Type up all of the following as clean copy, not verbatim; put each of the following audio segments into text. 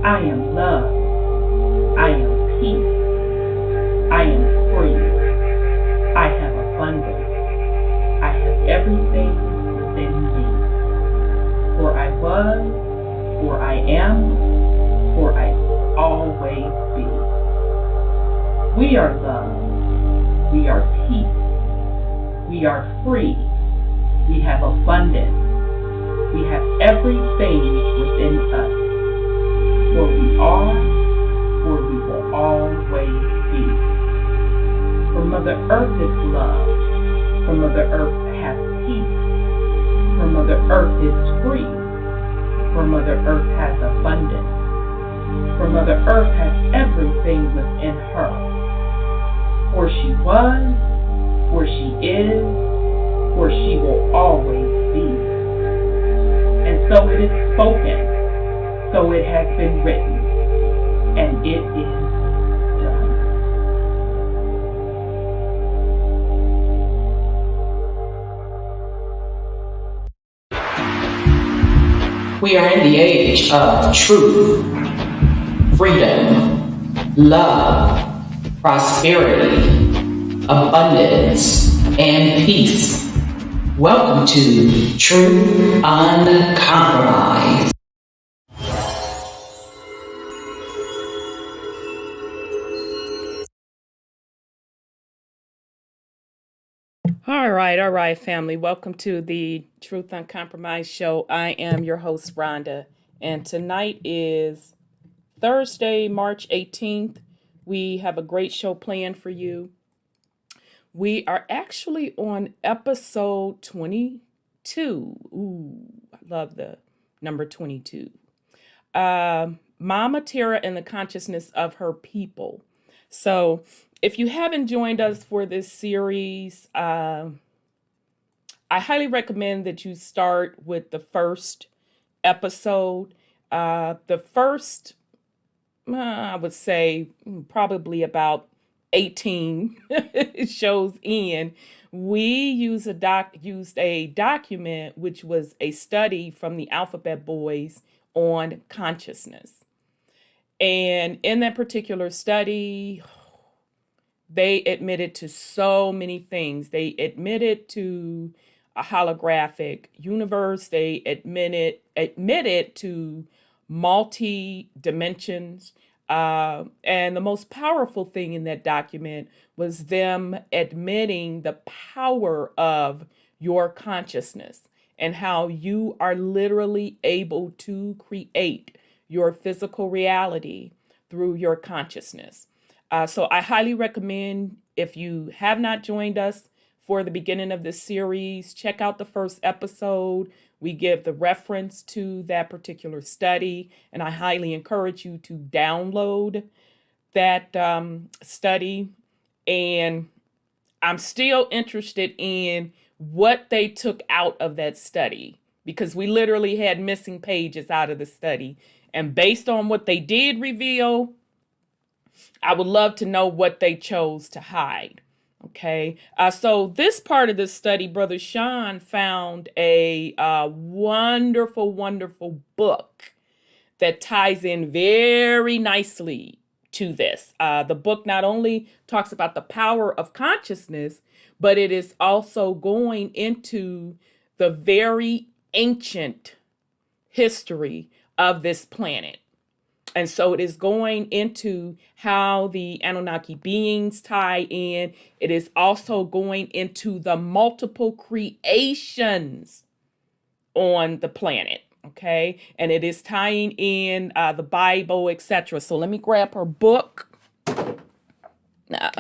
I am love. I am peace. I am free. I have abundance. I have everything within me. For I was, for I am, for I always be. We are love. We are peace. We are free. We have abundance. We have everything within us. For we are, for we will always be. For Mother Earth is love. For Mother Earth has peace. For Mother Earth is free. For Mother Earth has abundance. For Mother Earth has everything within her. For she was, for she is, for she will always be. And so it is spoken, So it has been written, and it is done. We are in the age of truth, freedom, love, prosperity, abundance, and peace. Welcome to True UnCONPromeyezed. All right, family. Welcome to the Truth Uncompromised show. I am your host, Rhonda, and tonight is Thursday, March 18th. We have a great show planned for you. We are actually on episode 22. Ooh, I love the number 22. Momma Terra and the consciousness of her people. So if you haven't joined us for this series, I highly recommend that you start with the first episode. The first, I would say, probably about 18 shows in, we used a document which was a study from the Alphabet Boys on consciousness. And in that particular study, they admitted to so many things. They admitted to a holographic universe. They admitted to multi-dimensions. And the most powerful thing in that document was them admitting the power of your consciousness and how you are literally able to create your physical reality through your consciousness. So I highly recommend, if you have not joined us for the beginning of this series, check out the first episode. We give the reference to that particular study, and I highly encourage you to download that study. And I'm still interested in what they took out of that study, because we literally had missing pages out of the study. And based on what they did reveal, I would love to know what they chose to hide. Okay. So this part of the study, Brother Sean found a wonderful, wonderful book that ties in very nicely to this. The book not only talks about the power of consciousness, but it is also going into the very ancient history of this planet. And so it is going into how the Anunnaki beings tie in. It is also going into the multiple creations on the planet. Okay. And it is tying in the Bible, etc. So let me grab her book. Nah,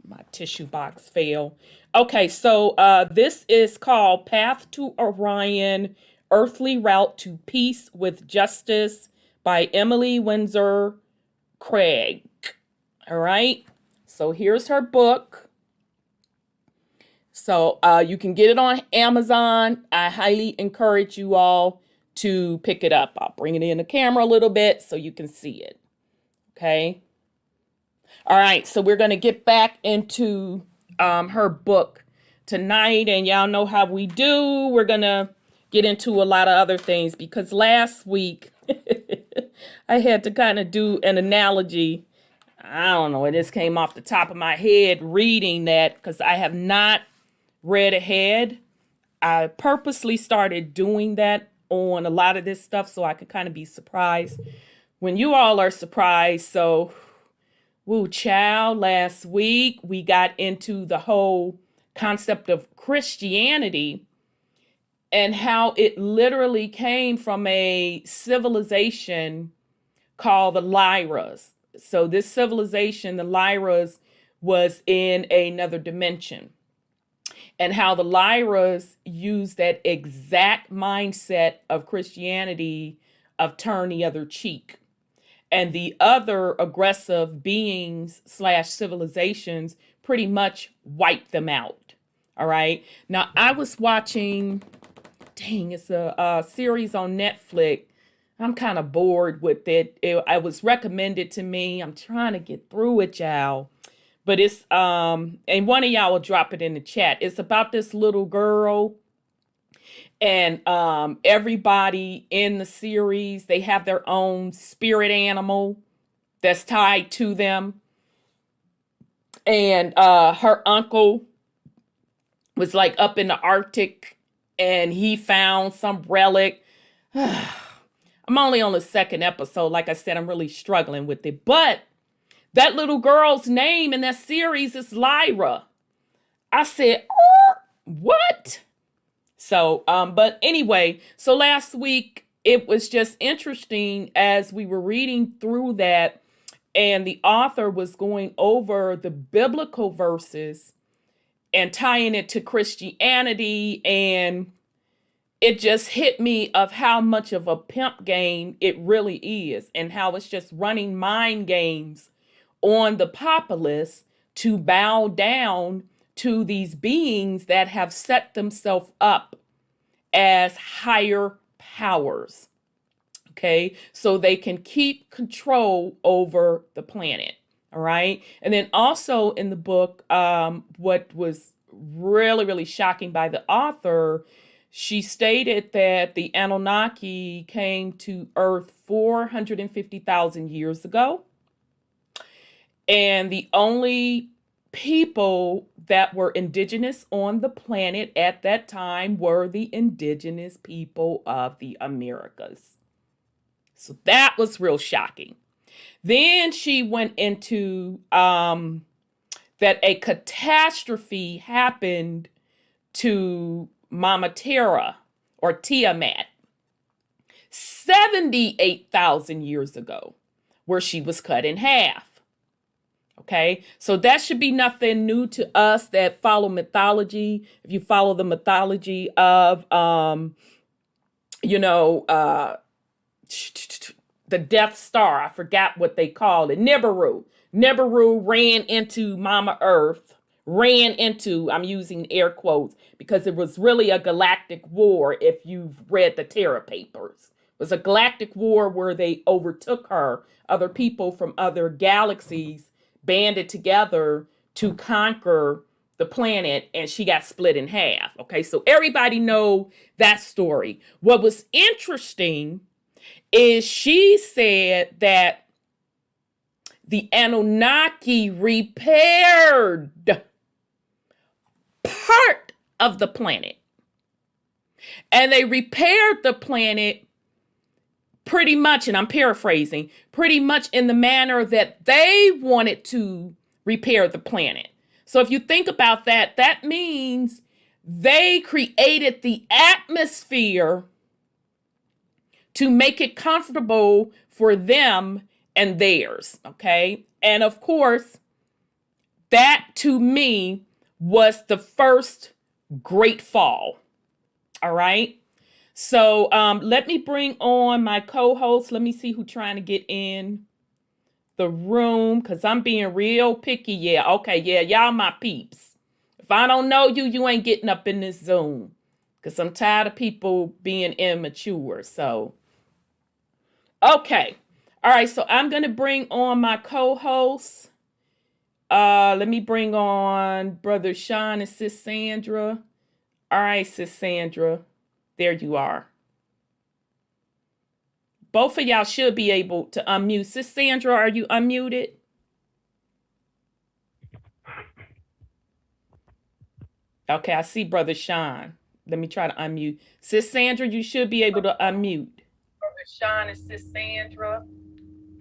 my tissue box fell. Okay. So this is called Path to Orion, Earthly Route to Peace with Justice, by Emily Windsor Craig. All right. So here's her book. So you can get it on Amazon. I highly encourage you all to pick it up. I'll bring it in the camera a little bit so you can see it. Okay. All right. So we're going to get back into her book tonight. And y'all know how we do. We're going to get into a lot of other things, because last week I had to kind of do an analogy. I don't know, it just came off the top of my head reading that, because I have not read ahead. I purposely started doing that on a lot of this stuff so I could kind of be surprised when you all are surprised. So, woo child, last week we got into the whole concept of Christianity and how it literally came from a civilization called the Lyras. So this civilization, the Lyras, was in another dimension. And how the Lyras used that exact mindset of Christianity of turn the other cheek. And the other aggressive beings / civilizations pretty much wiped them out. All right. Now, I was watching, it's a series on Netflix. I'm kind of bored with it. It was recommended to me. I'm trying to get through it, y'all. But it's and one of y'all will drop it in the chat. It's about this little girl, and everybody in the series, they have their own spirit animal that's tied to them. And her uncle was like up in the Arctic, and he found some relic. I'm only on the second episode. Like I said, I'm really struggling with it. But that little girl's name in that series is Lyra. I said, what? So, but anyway, so last week, it was just interesting as we were reading through that, and the author was going over the biblical verses and tying it to Christianity, and it just hit me of how much of a pimp game it really is, and how it's just running mind games on the populace to bow down to these beings that have set themselves up as higher powers. Okay, so they can keep control over the planet. All right. And then also in the book, what was really, really shocking by the author, she stated that the Anunnaki came to Earth 450,000 years ago. And the only people that were indigenous on the planet at that time were the indigenous people of the Americas. So that was real shocking. Then she went into that a catastrophe happened to Momma Terra or Tiamat 78,000 years ago, where she was cut in half. Okay, so that should be nothing new to us that follow mythology. If you follow the mythology of, the Death Star, I forgot what they call it, Nibiru. Nibiru ran into Mama Earth, I'm using air quotes, because it was really a galactic war if you've read the Terra papers. It was a galactic war where they overtook her, other people from other galaxies banded together to conquer the planet, and she got split in half. Okay, so everybody know that story. What was interesting is she said that the Anunnaki repaired part of the planet. And they repaired the planet pretty much, and I'm paraphrasing, pretty much in the manner that they wanted to repair the planet. So if you think about that, that means they created the atmosphere to make it comfortable for them and theirs, okay? And of course, that to me was the first great fall, all right? So let me bring on my co-host. Let me see who's trying to get in the room, because I'm being real picky. Yeah, okay, yeah, y'all my peeps. If I don't know you, you ain't getting up in this Zoom, because I'm tired of people being immature. So, okay. All right, so I'm going to bring on my co-hosts. Let me bring on Brother Sean and Sis Sandra. All right, Sis Sandra. There you are. Both of y'all should be able to unmute. Sis Sandra, are you unmuted? Okay, I see Brother Sean. Let me try to unmute. Sis Sandra, you should be able to unmute. Brother Sean and Sis Sandra.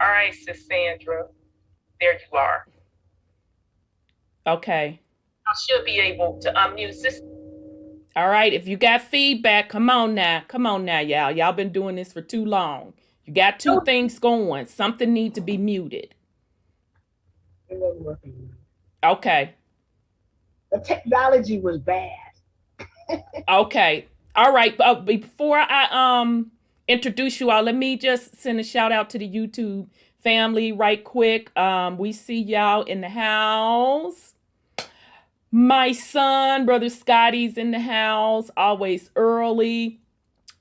All right, Sis Sandra. There you are. Okay. I should be able to unmute. Sis. All right, if you got feedback, come on now, y'all. Y'all been doing this for too long. You got two things going. Something needs to be muted. It wasn't working. Okay. The technology was bad. Okay. All right. Before I introduce you all, let me just send a shout out to the YouTube family right quick. We see y'all in the house. My son, Brother Scotty's in the house, always early.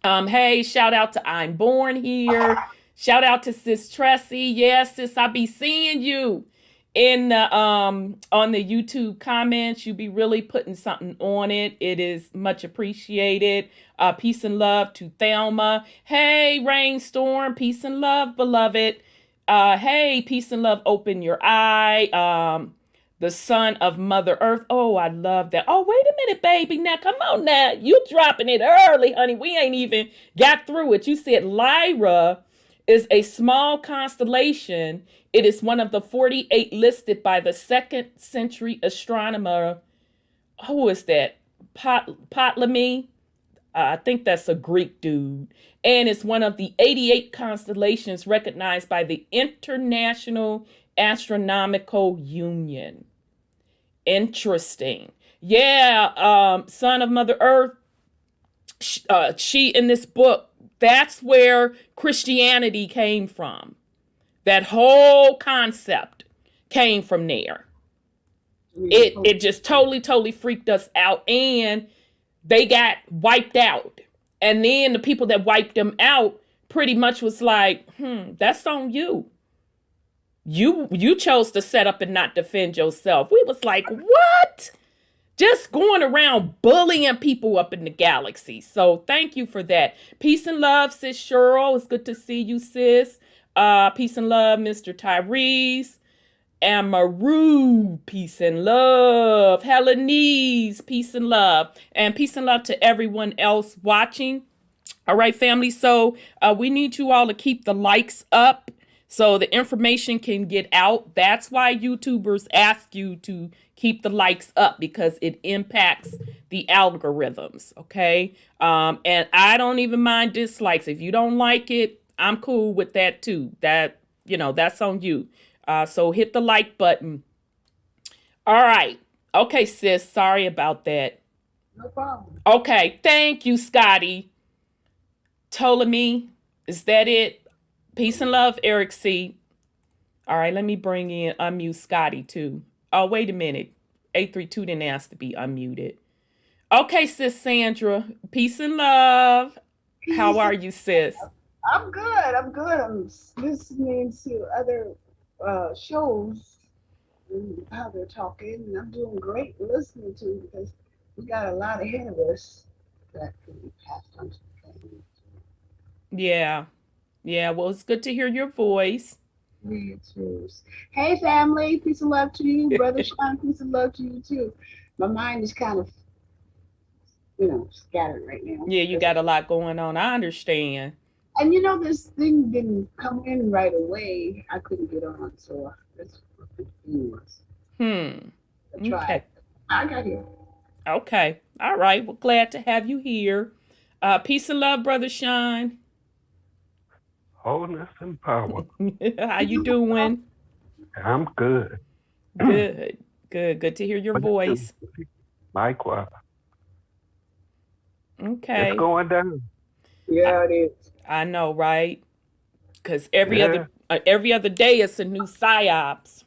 Hey, shout out to I'm Born here. Shout out to Sis Tressie. Yes, sis, I be seeing you in the on the YouTube comments. You be really putting something on it. It is much appreciated. Peace and love to Thelma. Hey, Rainstorm. Peace and love, beloved. Hey, peace and love. Open your eye. The son of Mother Earth. Oh, I love that. Oh, wait a minute, baby. Now, come on now. You dropping it early, honey. We ain't even got through it. You said Lyra is a small constellation. It is one of the 48 listed by the 2nd century astronomer. Who is that? Ptolemy? I think that's a Greek dude. And it's one of the 88 constellations recognized by the International Astronomical Union. Interesting. Yeah, son of Mother Earth, she in this book, that's where Christianity came from. That whole concept came from there. It just totally freaked us out, and they got wiped out. And then the people that wiped them out pretty much was like, that's on you. You chose to set up and not defend yourself. We was like, what? Just going around bullying people up in the galaxy. So thank you for that. Peace and love, sis Cheryl. It's good to see you, sis. Peace and love, Mr. Tyrese. Amaru, peace and love. Helenese, peace and love. And peace and love to everyone else watching. All right, family. So we need you all to keep the likes up so the information can get out. That's why YouTubers ask you to keep the likes up, because it impacts the algorithms, okay? And I don't even mind dislikes. If you don't like it, I'm cool with that too. That, that's on you. So hit the like button. All right. Okay, sis. Sorry about that. No problem. Okay. Thank you, Scotty. Ptolemy. Is that it? Peace and love, Eric C. All right, let me unmute Scotty too. Oh, wait a minute. 832 didn't ask to be unmuted. Okay, sis Sandra. Peace and love. How are you, sis? I'm good. I'm listening to other shows and how they're talking, and I'm doing great listening to, because we got a lot ahead of us that can be passed on to the family. Yeah. Yeah, well, it's good to hear your voice. Hey, family. Peace and love to you. Brother Sean, peace and love to you, too. My mind is kind of, scattered right now. Yeah, you got a lot going on. I understand. And this thing didn't come in right away. I couldn't get on, so that's what the thing was. I tried. Okay. I got here. Okay. All right. Well, glad to have you here. Peace and love, Brother Sean. Wholeness and power. How you doing? I'm good. Good to hear your voice. Likewise. Okay. It's going down. Yeah, it is. I know, right? Because every other day it's a new psyops.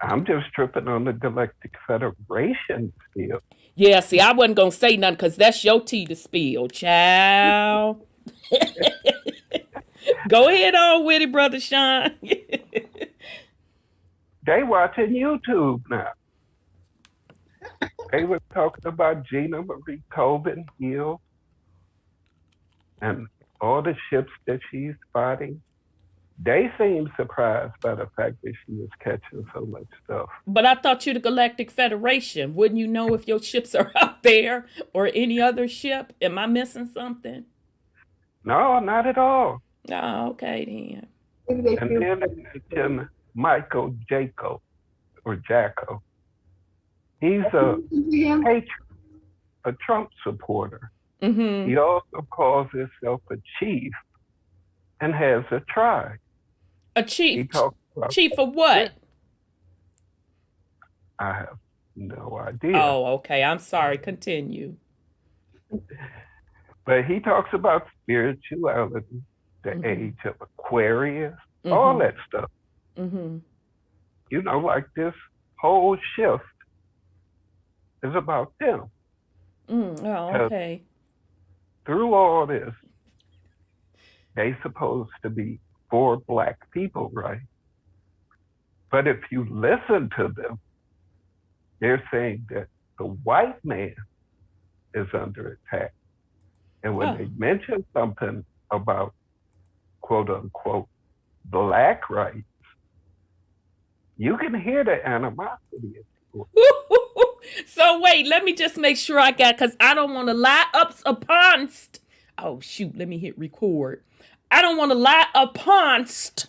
I'm just tripping on the Galactic Federation still. Yeah, see, I wasn't going to say nothing because that's your tea to spill, child. Go ahead on with it, Brother Sean. They watching YouTube now. They were talking about Gina Marie Colvin Hill and all the ships that she's spotting. They seem surprised by the fact that she is catching so much stuff. But I thought you the Galactic Federation. Wouldn't you know if your ships are out there or any other ship? Am I missing something? No, not at all. Oh, okay then. And then they mentioned Michael Jaco, or Jacko. He's a patriot, a Trump supporter. Mm-hmm. He also calls himself a chief and has a tribe. A chief? He talks about, chief of what? I have no idea. Oh, okay. I'm sorry. Continue. But he talks about spirituality, the age of Aquarius, all that stuff. Like this whole shift is about them. Oh, okay. through all this, they supposed to be for black people, right? But if you listen to them, they're saying that the white man is under attack. And when they mention something about quote unquote black rights, you can hear the animosity. So wait, let me just make sure I got, because I don't want to lie up uponst. Oh shoot, let me hit record. I don't want to lie uponst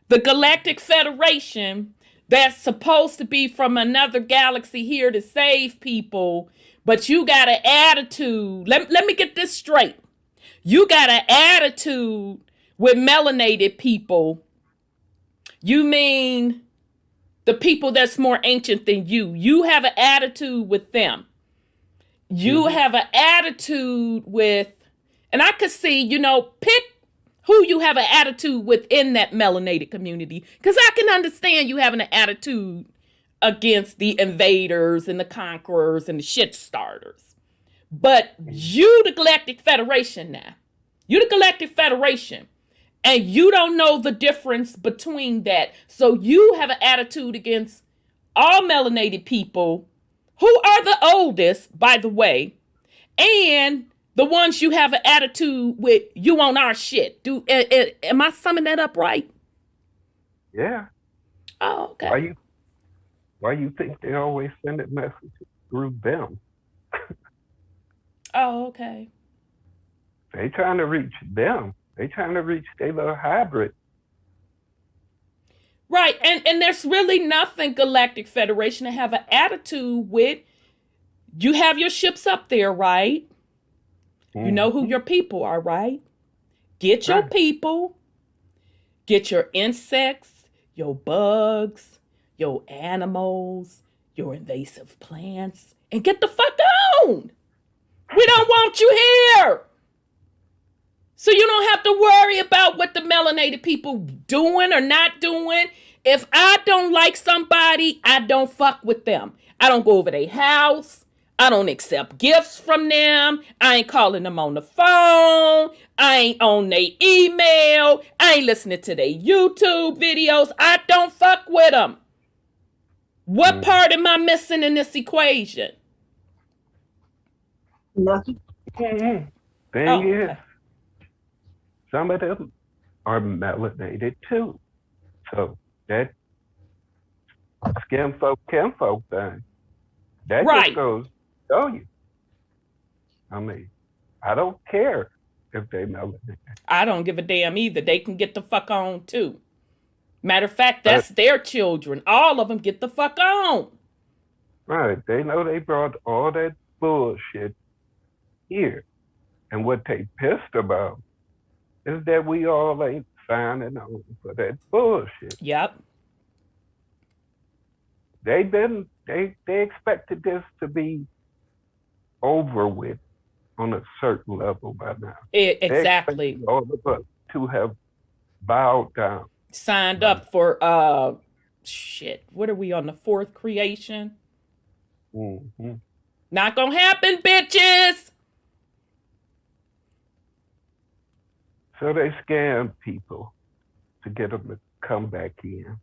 the Galactic Federation that's supposed to be from another galaxy here to save people, but you got an attitude. Let me get this straight. You got an attitude with melanated people. You mean the people that's more ancient than you. You have an attitude with them. You have an attitude with, and I could see, pick who you have an attitude within that melanated community. Because I can understand you having an attitude against the invaders and the conquerors and the shit starters. But you, the Galactic Federation now, you the Galactic Federation, and you don't know the difference between that. So you have an attitude against all melanated people who are the oldest, by the way, and the ones you have an attitude with, you on our shit. Am I summing that up right? Yeah. Oh, okay. Why you think they always send a message through them? Oh, okay. They trying to reach them. They trying to reach their little hybrid. Right, and there's really nothing, Galactic Federation, to have an attitude with. You have your ships up there, right? You know who your people are, right? Get your people, get your insects, your bugs, your animals, your invasive plants, and get the fuck on. We don't want you here. So you don't have to worry about what the melanated people doing or not doing. If I don't like somebody, I don't fuck with them. I don't go over their house. I don't accept gifts from them. I ain't calling them on the phone. I ain't on their email. I ain't listening to their YouTube videos. I don't fuck with them. What part am I missing in this equation? Nothing. Thing is, some of them are melanated too. So that skin folk, kinfolk thing, that just goes to show you. I mean, I don't care if they melanated. I don't give a damn either. They can get the fuck on too. Matter of fact, that's their children. All of them get the fuck on. Right. They know they brought all that bullshit here. And what they pissed about is that we all ain't signing on for that bullshit. Yep. They expected this to be over with on a certain level by now. Exactly. All of us to have bowed down. Signed up for what are we on, the fourth creation? Not gonna happen, bitches. So they scam people to get them to come back in.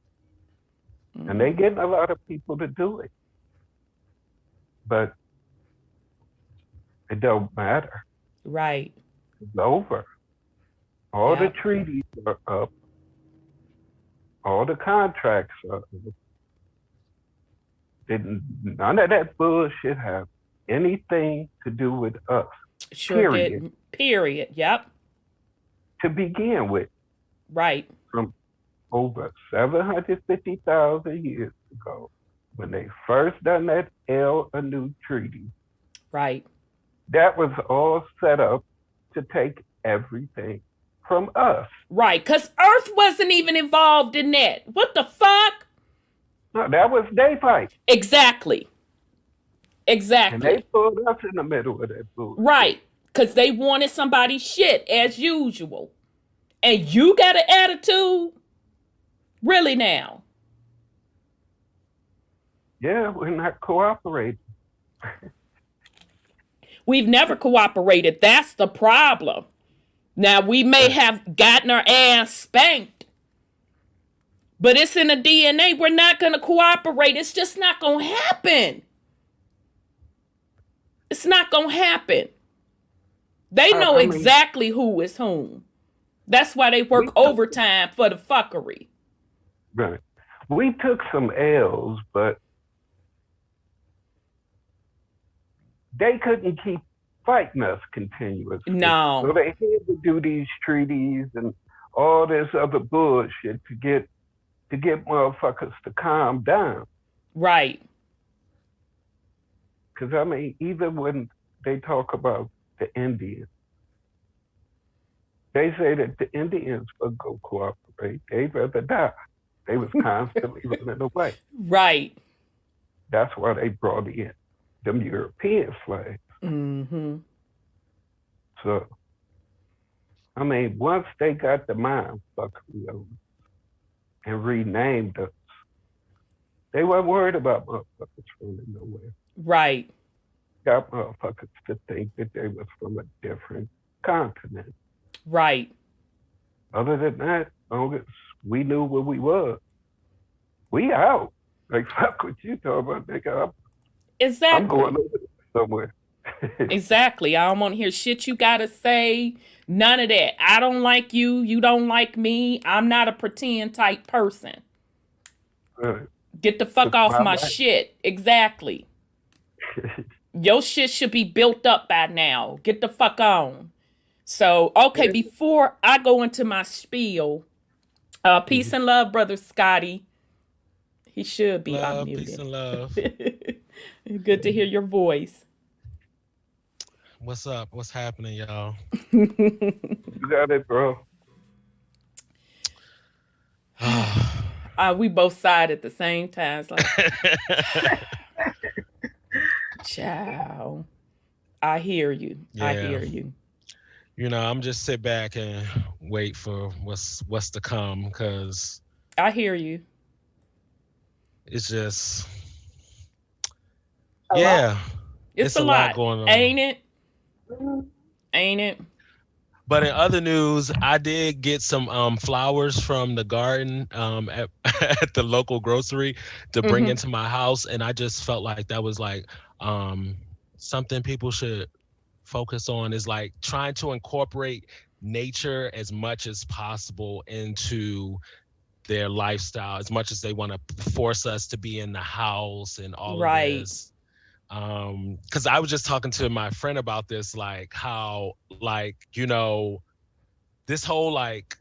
And they getting a lot of people to do it. But it don't matter. Right. It's over. All the treaties are up. All the contracts are up. None of that bullshit have anything to do with us. Sure did. Period. Yep. To begin with. Right. From over 750,000 years ago, when they first done that Anu Treaty. Right. That was all set up to take everything from us. Right, because Earth wasn't even involved in that. What the fuck? No, that was their fight. Exactly. And they pulled us in the middle of that bullshit. Right, because they wanted somebody's shit, as usual. And you got an attitude? Really now? Yeah, we're not cooperating. We've never cooperated. That's the problem. Now, we may have gotten our ass spanked, but it's in the DNA. We're not going to cooperate. It's just not going to happen. It's not going to happen. They know exactly who is whom. That's why they work overtime for the fuckery. Right. We took some L's, but they couldn't keep fighting us continuously. No. So they had to do these treaties and all this other bullshit to get motherfuckers to calm down. Right. Because, I mean, even when they talk about the Indians, they say that the Indians would go cooperate. They'd rather die. They was constantly running away. Right. That's why they brought in them European flags. Mm-hmm. So, I mean, once they got the mind fuckery over and renamed us, they weren't worried about motherfuckers running nowhere. Right. Got motherfuckers to think that they was from a different continent. Right. Other than that, as long as we knew where we was, we out. Like, fuck what you talking about, nigga. Exactly. I'm going over there somewhere. Exactly. I don't want to hear shit you gotta say. None of that. I don't like you. You don't like me. I'm not a pretend type person. Right. Get the fuck off my shit. Exactly. Your shit should be built up by now. Get the fuck on. So, okay, before I go into my spiel, peace and love, brother Scotty. He should be unmuted. Peace and love. Good to hear your voice. What's up? What's happening, y'all? You got it, bro. We both sighed at the same time. It's like, ciao. I hear you. Yeah. I hear you. You know, I'm just sit back and wait for what's to come, because I hear you. It's just a lot. It's a lot going on. Ain't it? Ain't it? But in other news, I did get some flowers from the garden at the local grocery to bring into my house, and I just felt like that was like something people should focus on, is like trying to incorporate nature as much as possible into their lifestyle, as much as they want to force us to be in the house and all of this. Because I was just talking to my friend about this, like how, like, you know, this whole like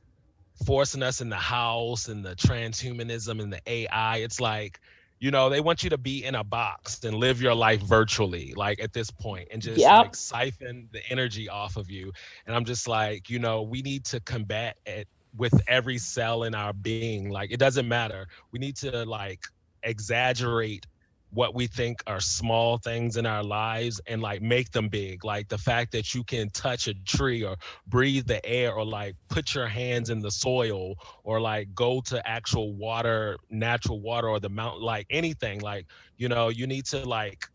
forcing us in the house and the transhumanism and the AI, it's like, you know, they want you to be in a box and live your life virtually, like at this point, and just like siphon the energy off of you. And I'm just like, you know, we need to combat it with every cell in our being. Like, it doesn't matter. We need to like exaggerate what we think are small things in our lives and like make them big. Like the fact that you can touch a tree or breathe the air or like put your hands in the soil or like go to actual water, natural water, or the mountain, like anything, like, you know, you need to like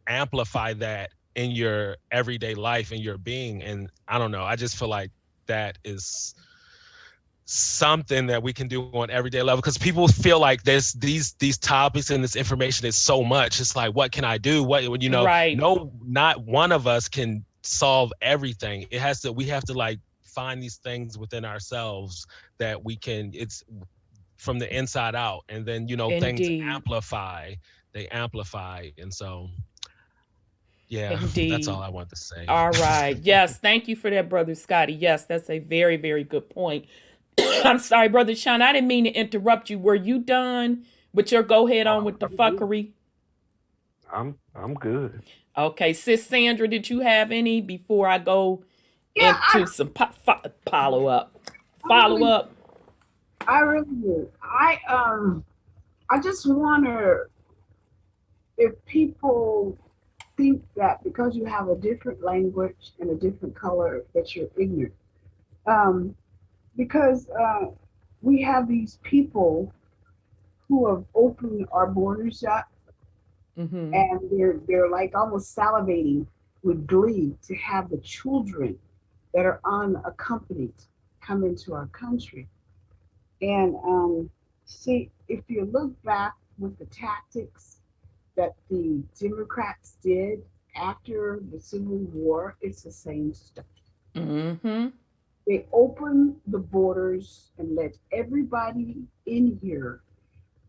amplify that in your everyday life and your being. And I don't know, I just feel like that is something that we can do on everyday level, because people feel like there's these topics and this information is so much. It's like, what can I do? What, you know, no, not one of us can solve everything. We have to like find these things within ourselves that we can, it's from the inside out. And then, you know, things amplify, they amplify. And so, yeah, that's all I want to say. All right. Yes. Thank you for that, Brother Scotty. Yes, that's a very, very good point. I'm sorry, Brother Sean, I didn't mean to interrupt you. Were you done with your go ahead on with the fuckery? I'm good. Okay, Sis Sandra, did you have any before I go into some follow up? I really do. I just wonder if people think that because you have a different language and a different color that you're ignorant. Because we have these people who have opened our borders up, and they're like almost salivating with glee to have the children that are unaccompanied come into our country. And see, if you look back with the tactics that the Democrats did after the Civil War, it's the same stuff. Mm-hmm. They opened the borders and let everybody in here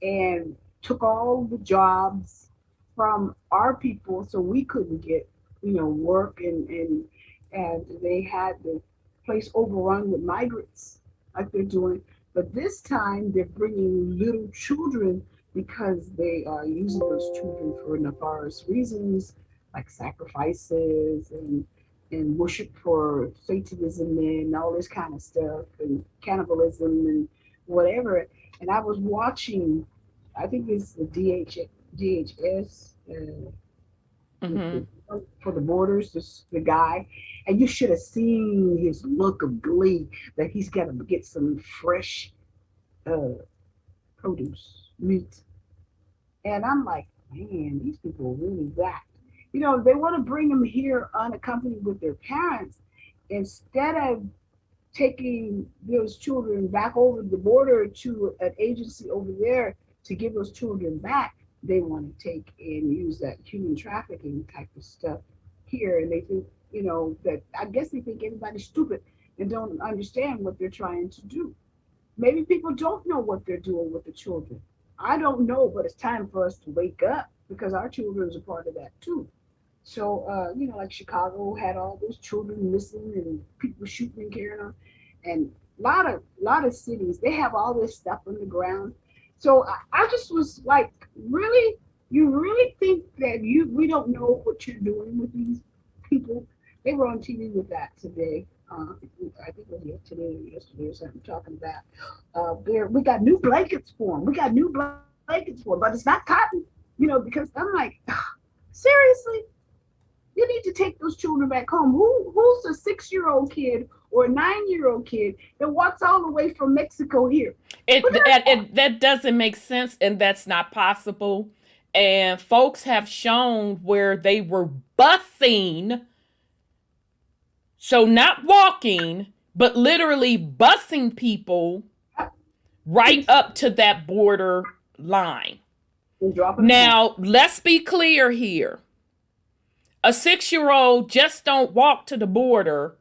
and took all the jobs from our people so we couldn't get, work, and they had the place overrun with migrants like they're doing. But this time they're bringing little children because they are using those children for nefarious reasons, like sacrifices and worship for Satanism and all this kind of stuff, and cannibalism and whatever. And I was watching, I think it's the DHS Mm-hmm. for the borders, the guy, and you should have seen his look of glee that he's got to get some fresh produce, meat. And I'm like, man, these people are really whacked. They want to bring them here unaccompanied with their parents instead of taking those children back over the border to an agency over there to give those children back. They want to take and use that human trafficking type of stuff here. And they think, that I guess they think everybody's stupid and don't understand what they're trying to do. Maybe people don't know what they're doing with the children. I don't know, but it's time for us to wake up because our children is a part of that too. So, like Chicago had all those children missing and people shooting and carrying on, and a lot of cities, they have all this stuff on the ground. So I just was like, really, you really think that we don't know what you're doing with these people? They were on TV with that today. I think it was yesterday or something, talking about we got new blankets for them. We got new blankets for them, but it's not cotton, because I'm like, seriously? You need to take those children back home. Who's a 6-year-old kid or a 9-year-old kid that walks all the way from Mexico here? That doesn't make sense, and that's not possible. And folks have shown where they were busing, so not walking, but literally busing people right up to that border line. Now, let's be clear here. A 6-year-old just don't walk to the border.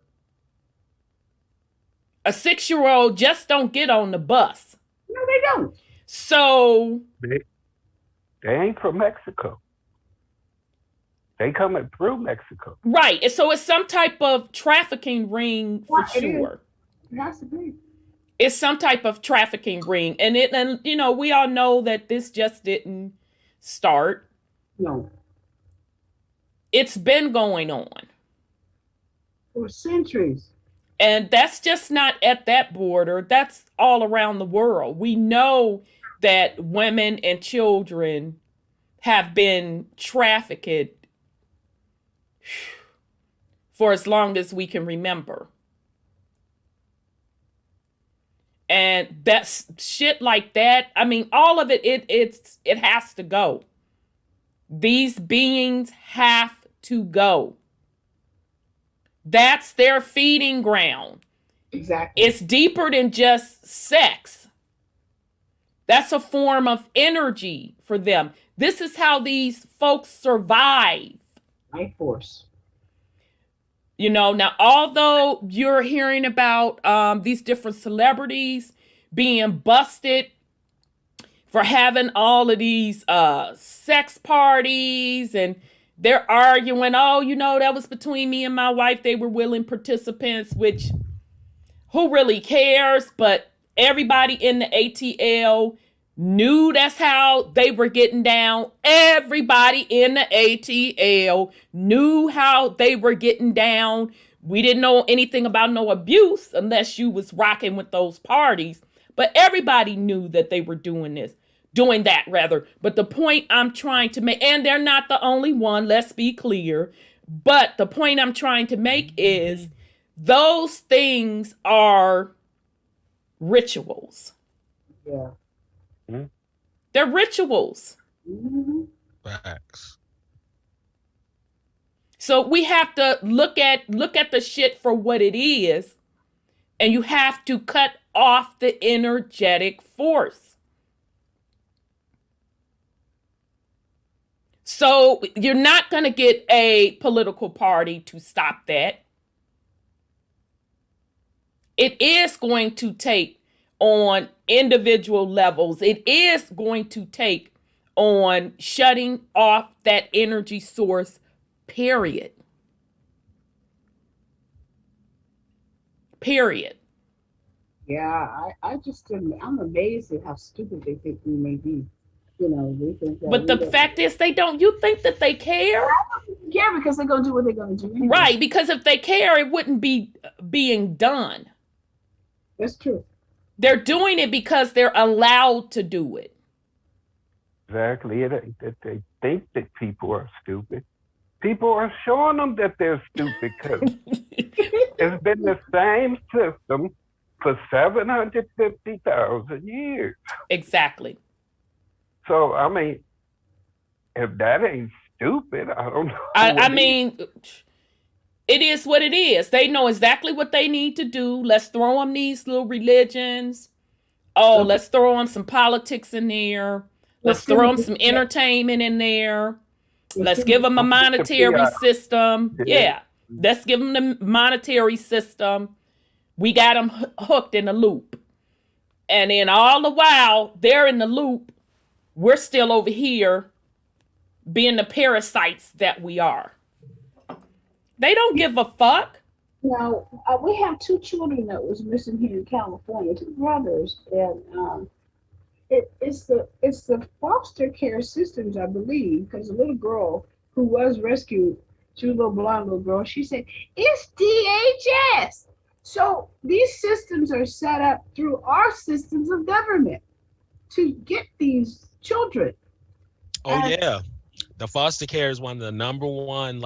A 6-year-old just don't get on the bus. No, they don't. So they ain't from Mexico. They coming through Mexico. Right. So it's some type of trafficking ring for sure. It has to be. It's some type of trafficking ring. And we all know that this just didn't start. No. It's been going on for centuries. And that's just not at that border. That's all around the world. We know that women and children have been trafficked for as long as we can remember. And that's shit like that. I mean, all of it, it has to go. These beings have to go. That's their feeding ground. Exactly. It's deeper than just sex. That's a form of energy for them. This is how these folks survive. Life force. Now, although you're hearing about these different celebrities being busted for having all of these sex parties, and they're arguing, that was between me and my wife. They were willing participants, which who really cares? But everybody in the ATL knew that's how they were getting down. Everybody in the ATL knew how they were getting down. We didn't know anything about no abuse unless you was rocking with those parties. But everybody knew that they were doing that. But the point I'm trying to make, and they're not the only one, let's be clear. But the point I'm trying to make is those things are rituals. Yeah. Mm-hmm. They're rituals. Mm-hmm. Facts. So we have to look at the shit for what it is, and you have to cut off the energetic force. So you're not going to get a political party to stop that. It is going to take on individual levels. It is going to take on shutting off that energy source, period. Period. Yeah, I just I'm amazed at how stupid they think we may be. You know, they think that. But the fact is, they don't. You think that they care? Yeah, because they're gonna do what they're gonna do anyway. Right? Because if they care, it wouldn't be being done. That's true. They're doing it because they're allowed to do it. Exactly. They think that people are stupid. People are showing them that they're stupid because it's been the same system for 750,000 years. Exactly. So, I mean, if that ain't stupid, I don't know. I mean, it is what it is. They know exactly what they need to do. Let's throw them these little religions. Oh, let's throw them some politics in there. Let's throw them some entertainment in there. Let's give them a monetary system. Yeah. Let's give them the monetary system. We got them hooked in a loop. And then all the while, they're in the loop. We're still over here being the parasites that we are. They don't give a fuck. Now, we have 2 children that was missing here in California, 2 brothers, and it's the foster care systems, I believe, because a little girl who was rescued, she was a little blonde little girl, she said, it's DHS. So these systems are set up through our systems of government to get these children. Oh, yeah. The foster care is one of the number one,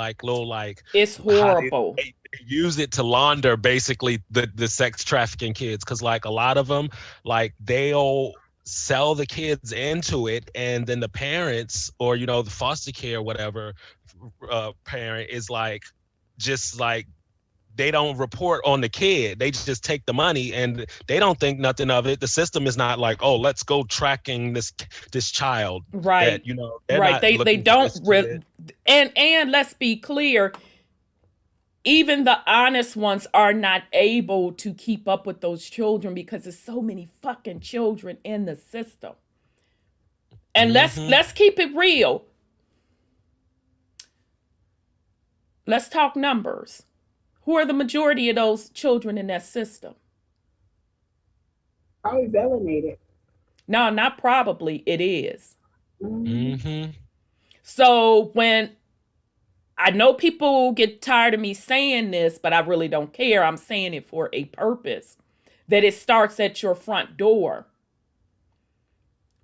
it's horrible. They use it to launder basically the sex trafficking kids. Cause like a lot of them, like they'll sell the kids into it. And then the parents or, the foster care, whatever parent is like, just like, they don't report on the kid. They just take the money and they don't think nothing of it. The system is not like, oh, let's go tracking this child. Right. That, right. They don't. And let's be clear. Even the honest ones are not able to keep up with those children because there's so many fucking children in the system. And let's keep it real. Let's talk numbers. Who are the majority of those children in that system? Probably melanated. No, not probably. It is. Mm-hmm. So when I know people get tired of me saying this, but I really don't care. I'm saying it for a purpose. That it starts at your front door.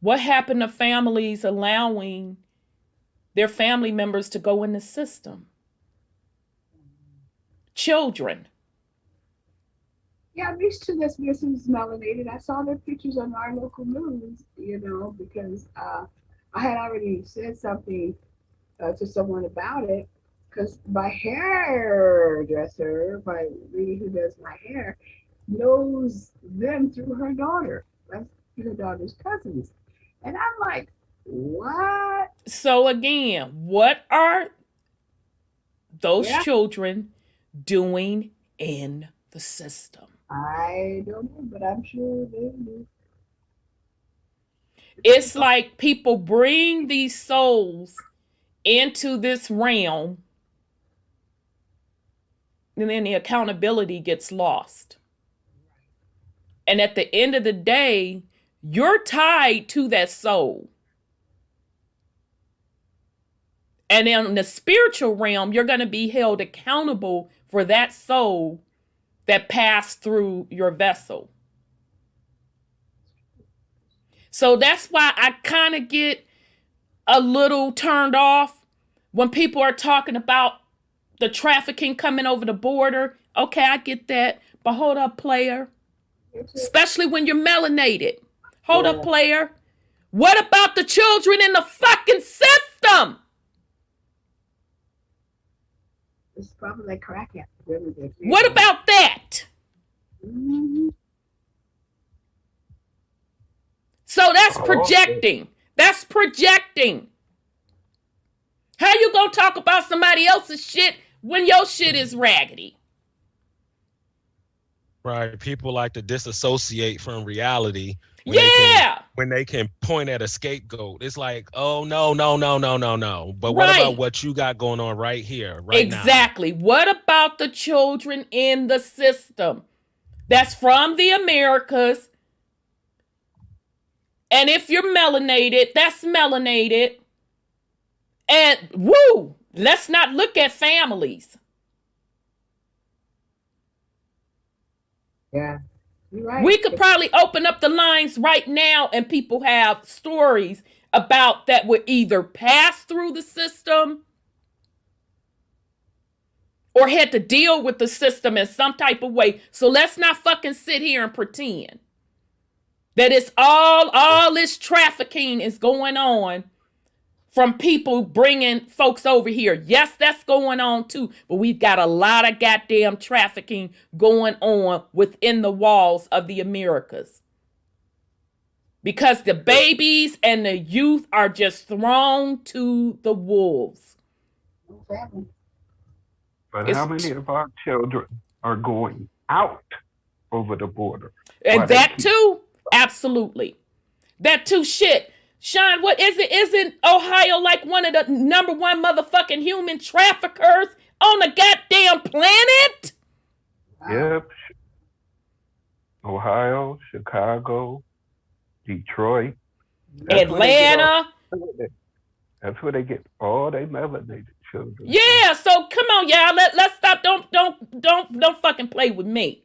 What happened to families allowing their family members to go in the system? Children. Yeah, these 2 that's missing is melanated. I saw their pictures on our local news, because I had already said something to someone about it, because my hairdresser, my lady who does my hair, knows them through her daughter. That's her daughter's cousins. And I'm like, what? So again, what are those children doing in the system? I don't know, but I'm sure they do. It's like people bring these souls into this realm and then the accountability gets lost. And at the end of the day, you're tied to that soul. And in the spiritual realm, you're going to be held accountable for that soul that passed through your vessel. So that's why I kind of get a little turned off when people are talking about the trafficking coming over the border. Okay, I get that. But hold up, player. Especially when you're melanated. Hold up, player. What about the children in the fucking system? It's probably like crack epidemic. What about that? Mm-hmm. So that's Oh, projecting. That's projecting. How you gonna talk about somebody else's shit when your shit is raggedy? Right. People like to disassociate from reality when Yeah, they can point at a scapegoat. It's like, oh no, no, no, no, no, no. But what about right. what you got going on right here, right now? Exactly. What about the children in the system? That's from the Americas. And if you're melanated, that's melanated. And woo, let's not look at families. Yeah, you're right. We could probably open up the lines right now and people have stories about that would either pass through the system or had to deal with the system in some type of way. So let's not fucking sit here and pretend that it's all this trafficking is going on from people bringing folks over here. Yes, that's going on too, but we've got a lot of goddamn trafficking going on within the walls of the Americas. Because the babies and the youth are just thrown to the wolves. No family. but how many of our children are going out over the border? And that too, absolutely. That too, shit. Sean, what is it? Isn't Ohio like one of the number one motherfucking human traffickers on the goddamn planet? Yep. Ohio, Chicago, Detroit. Atlanta. That's where they get all their melanated children. Yeah, so come on, y'all. Let's stop. Don't fucking play with me.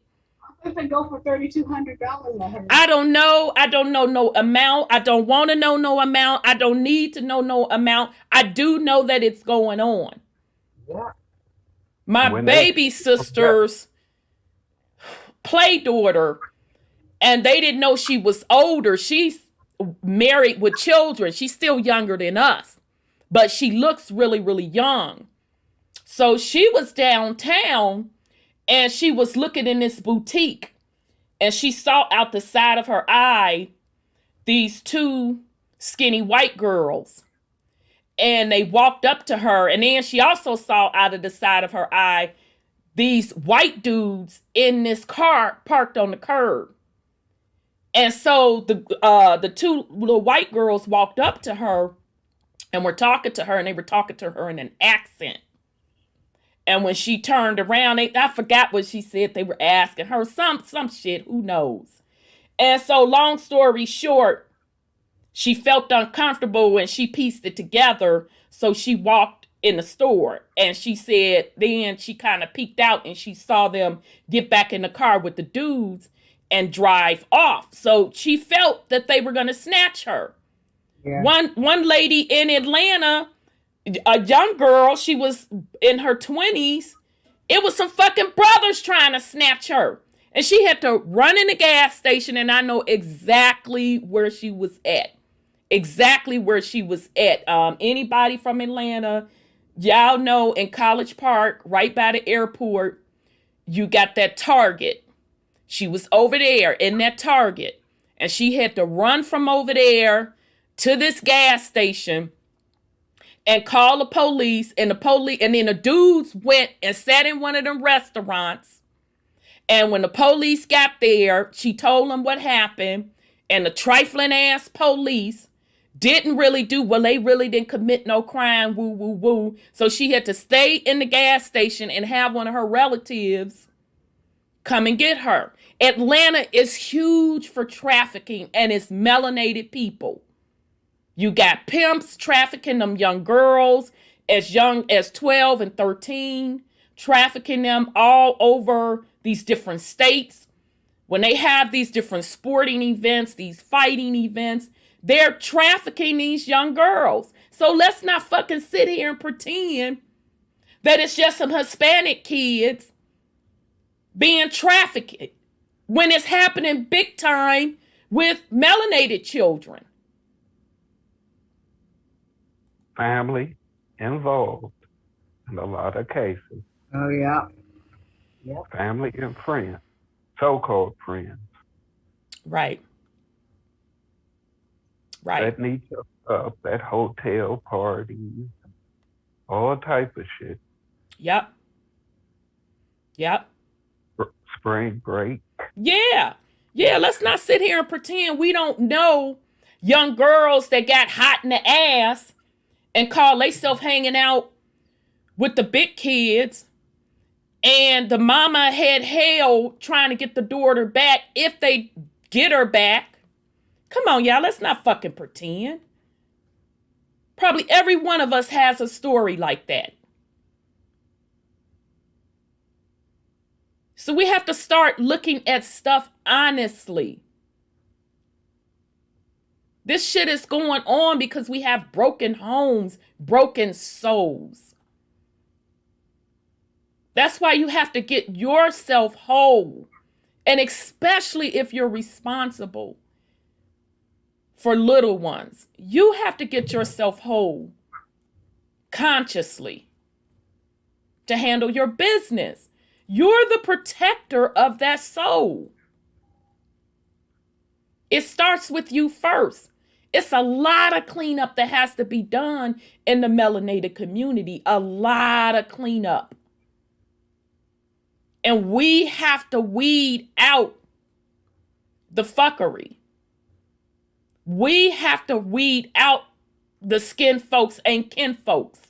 If they go for $3,200, I heard. I don't know. I don't know no amount. I don't want to know no amount. I don't need to know no amount. I do know that it's going on. Yeah. My baby sister's play daughter, and they didn't know she was older. She's married with children. She's still younger than us, but she looks really, really young. So she was downtown and she was looking in this boutique and she saw out the side of her eye these two skinny white girls. And they walked up to her. And then she also saw out of the side of her eye these white dudes in this car parked on the curb. And so the two little white girls walked up to her and were talking to her. And they were talking to her in an accent. And when she turned around, I forgot what she said. They were asking her some shit, who knows. And so long story short, she felt uncomfortable and she pieced it together. So she walked in the store and she said, then she kind of peeked out and she saw them get back in the car with the dudes and drive off. So she felt that they were going to snatch her. Yeah. One lady in Atlanta, a young girl, she was in her 20s. It was some fucking brothers trying to snatch her. And she had to run in the gas station, and I know exactly where she was at. Exactly where she was at. Anybody from Atlanta, y'all know in College Park, right by the airport, you got that Target. She was over there in that Target. And she had to run from over there to this gas station and call the police, and then the dudes went and sat in one of them restaurants. And when the police got there, she told them what happened. And the trifling ass police didn't really do, well, they really didn't commit no crime, woo, woo, woo. So she had to stay in the gas station and have one of her relatives come and get her. Atlanta is huge for trafficking, and it's melanated people. You got pimps trafficking them young girls as young as 12 and 13, trafficking them all over these different states. When they have these different sporting events, these fighting events, they're trafficking these young girls. So let's not fucking sit here and pretend that it's just some Hispanic kids being trafficked when it's happening big time with melanated children. Family involved in a lot of cases. Oh, yeah. Yep. Family and friends, so-called friends, Right. Right. setting each other up at hotel parties, all type of shit. Yep. Yep. Spring break. Yeah. Yeah. Let's not sit here and pretend we don't know young girls that got hot in the ass and call themselves hanging out with the big kids, and the mama had hell trying to get the daughter back if they get her back. Come on, y'all. Let's not fucking pretend. Probably every one of us has a story like that. So we have to start looking at stuff honestly. This shit is going on because we have broken homes, broken souls. That's why you have to get yourself whole. And especially if you're responsible for little ones, you have to get yourself whole consciously to handle your business. You're the protector of that soul. It starts with you first. It's a lot of cleanup that has to be done in the melanated community. A lot of cleanup. And we have to weed out the fuckery. We have to weed out the skin folks and kin folks.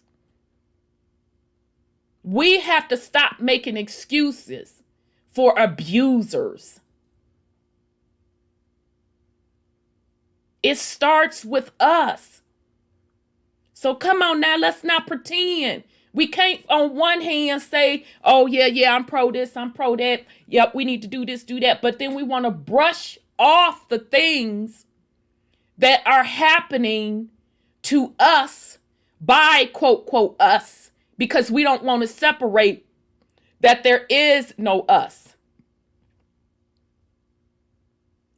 We have to stop making excuses for abusers. It starts with us. So come on now, let's not pretend. We can't on one hand say, oh yeah, I'm pro this, I'm pro that. Yep, we need to do this, do that. But then we want to brush off the things that are happening to us by quote, quote, us, because we don't want to separate that there is no us.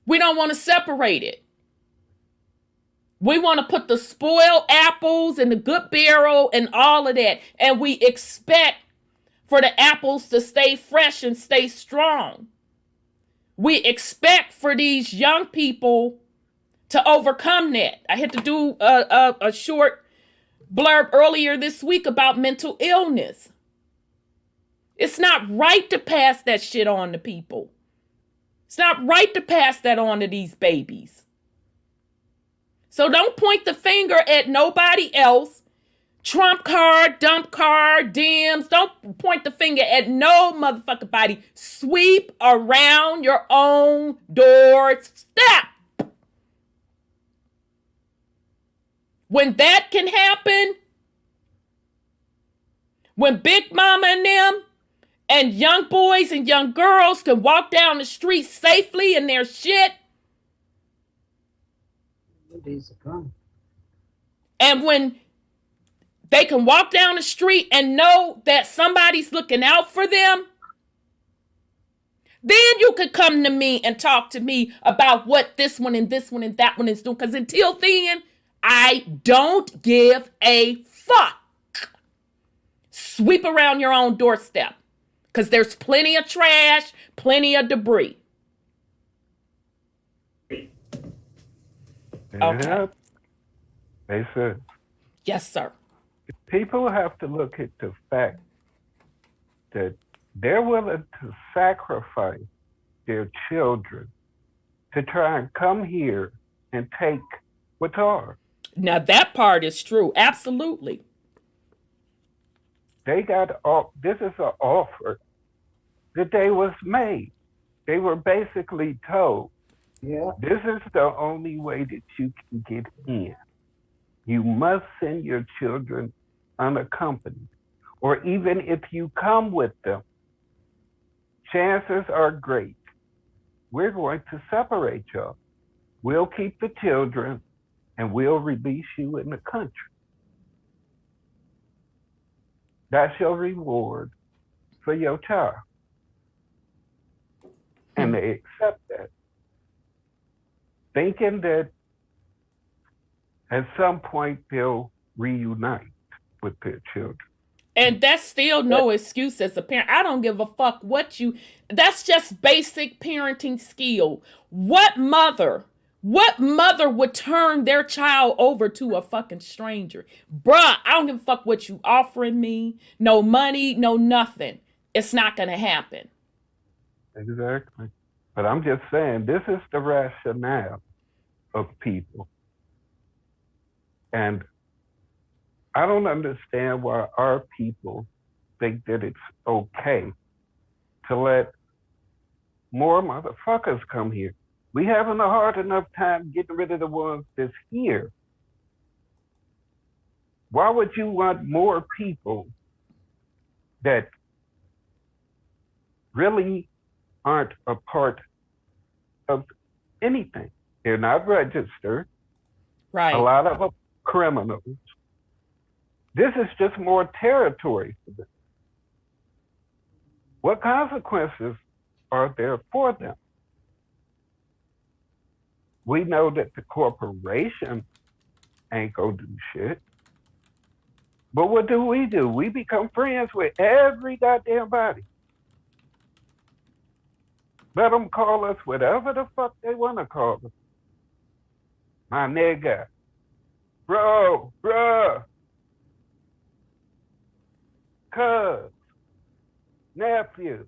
We don't want to separate it. We want to put the spoiled apples in the good barrel and all of that. And we expect for the apples to stay fresh and stay strong. We expect for these young people to overcome that. I had to do a short blurb earlier this week about mental illness. It's not right to pass that shit on to people. It's not right to pass that on to these babies. So don't point the finger at nobody else. Trump card, dump card, Dems. Don't point the finger at no motherfucking body. Sweep around your own doorstep. When that can happen, when Big Mama and them and young boys and young girls can walk down the street safely in their shit, and when they can walk down the street and know that somebody's looking out for them, then you could come to me and talk to me about what this one and this one and that one is doing. Because until then, I don't give a fuck. Sweep around your own doorstep. Because there's plenty of trash, plenty of debris. Okay. Yep. They said. Yes, sir. People have to look at the fact that they're willing to sacrifice their children to try and come here and take what's ours. Now that part is true. Absolutely. They got this is an offer that they was made. They were basically told, Yeah. this is the only way that you can get in. You must send your children unaccompanied. Or even if you come with them, chances are great we're going to separate y'all. We'll keep the children and we'll release you in the country. That's your reward for your child. And they accept that, thinking that at some point they'll reunite with their children. And that's still no excuse as a parent. I don't give a fuck that's just basic parenting skill. What mother would turn their child over to a fucking stranger? Bruh, I don't give a fuck what you offering me. No money, no nothing. It's not gonna happen. Exactly. But I'm just saying, this is the rationale of people. And I don't understand why our people think that it's okay to let more motherfuckers come here. We having a hard enough time getting rid of the ones that's here. Why would you want more people that really aren't a part of anything? They're not registered. Right. A lot of them criminals. This is just more territory for them. What consequences are there for them? We know that the corporation ain't gonna do shit. But what do? We become friends with every goddamn body. Let them call us whatever the fuck they want to call us. My nigga. Bro, bruh. Cuz. Nephew.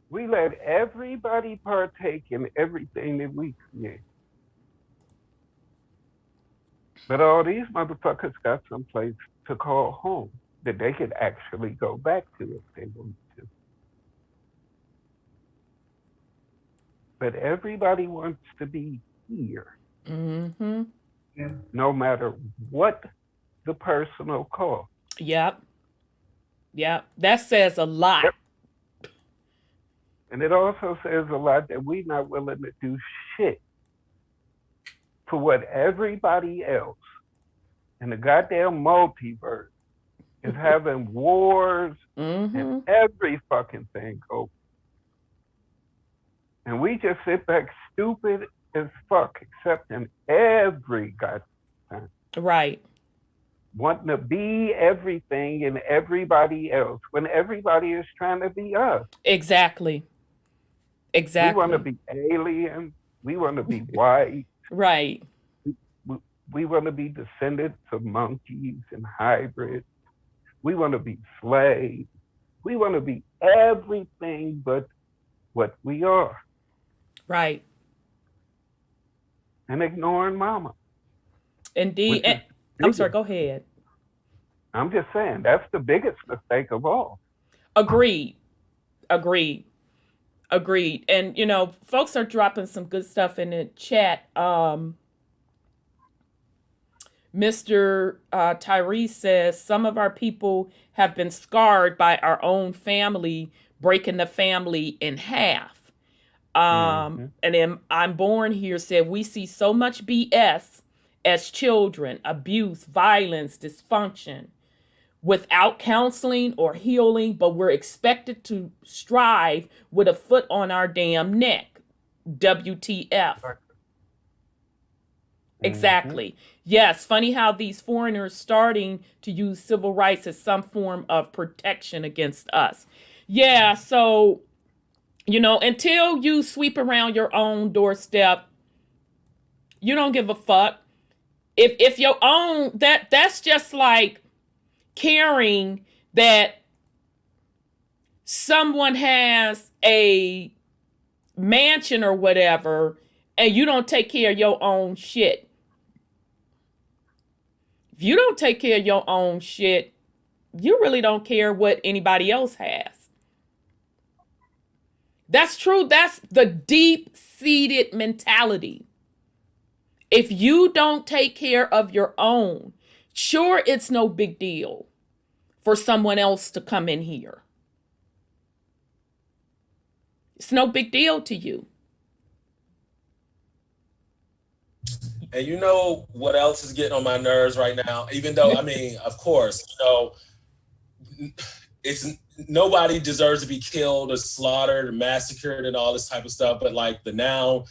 We let everybody partake in everything that we create. But all these motherfuckers got someplace to call home that they could actually go back to if they wanted to. But everybody wants to be here. Mm-hmm. No matter what the personal cost. Yep. That says a lot. Yep. And it also says a lot that we're not willing to do shit for what everybody else in the goddamn multiverse is having wars and every fucking thing go. And we just sit back stupid as fuck, accepting every goddamn time. Right. Wanting to be everything and everybody else when everybody is trying to be us. Exactly. We want to be alien. We want to be white. Right. We want to be descendants of monkeys and hybrids. We want to be slaves. We want to be everything but what we are. Right. And ignoring mama. Indeed. I'm sorry, go ahead. I'm just saying, that's the biggest mistake of all. Agreed. And, you know, folks are dropping some good stuff in the chat. Mr. Tyree says, some of our people have been scarred by our own family, breaking the family in half. And then I'm Born Here said, we see so much BS as children, abuse, violence, dysfunction, without counseling or healing, but we're expected to strive with a foot on our damn neck. WTF. Exactly. Yes, funny how these foreigners starting to use civil rights as some form of protection against us. Yeah, so, you know, until you sweep around your own doorstep, you don't give a fuck. If your own, that's just like caring that someone has a mansion or whatever and you don't take care of your own shit. If you don't take care of your own shit, you really don't care what anybody else has. That's true. That's the deep-seated mentality. If you don't take care of your own, sure, it's no big deal for someone else to come in here. It's no big deal to you. And you know what else is getting on my nerves right now? Even though, I mean, of course, you know, it's nobody deserves to be killed or slaughtered or massacred and all this type of stuff. But like the now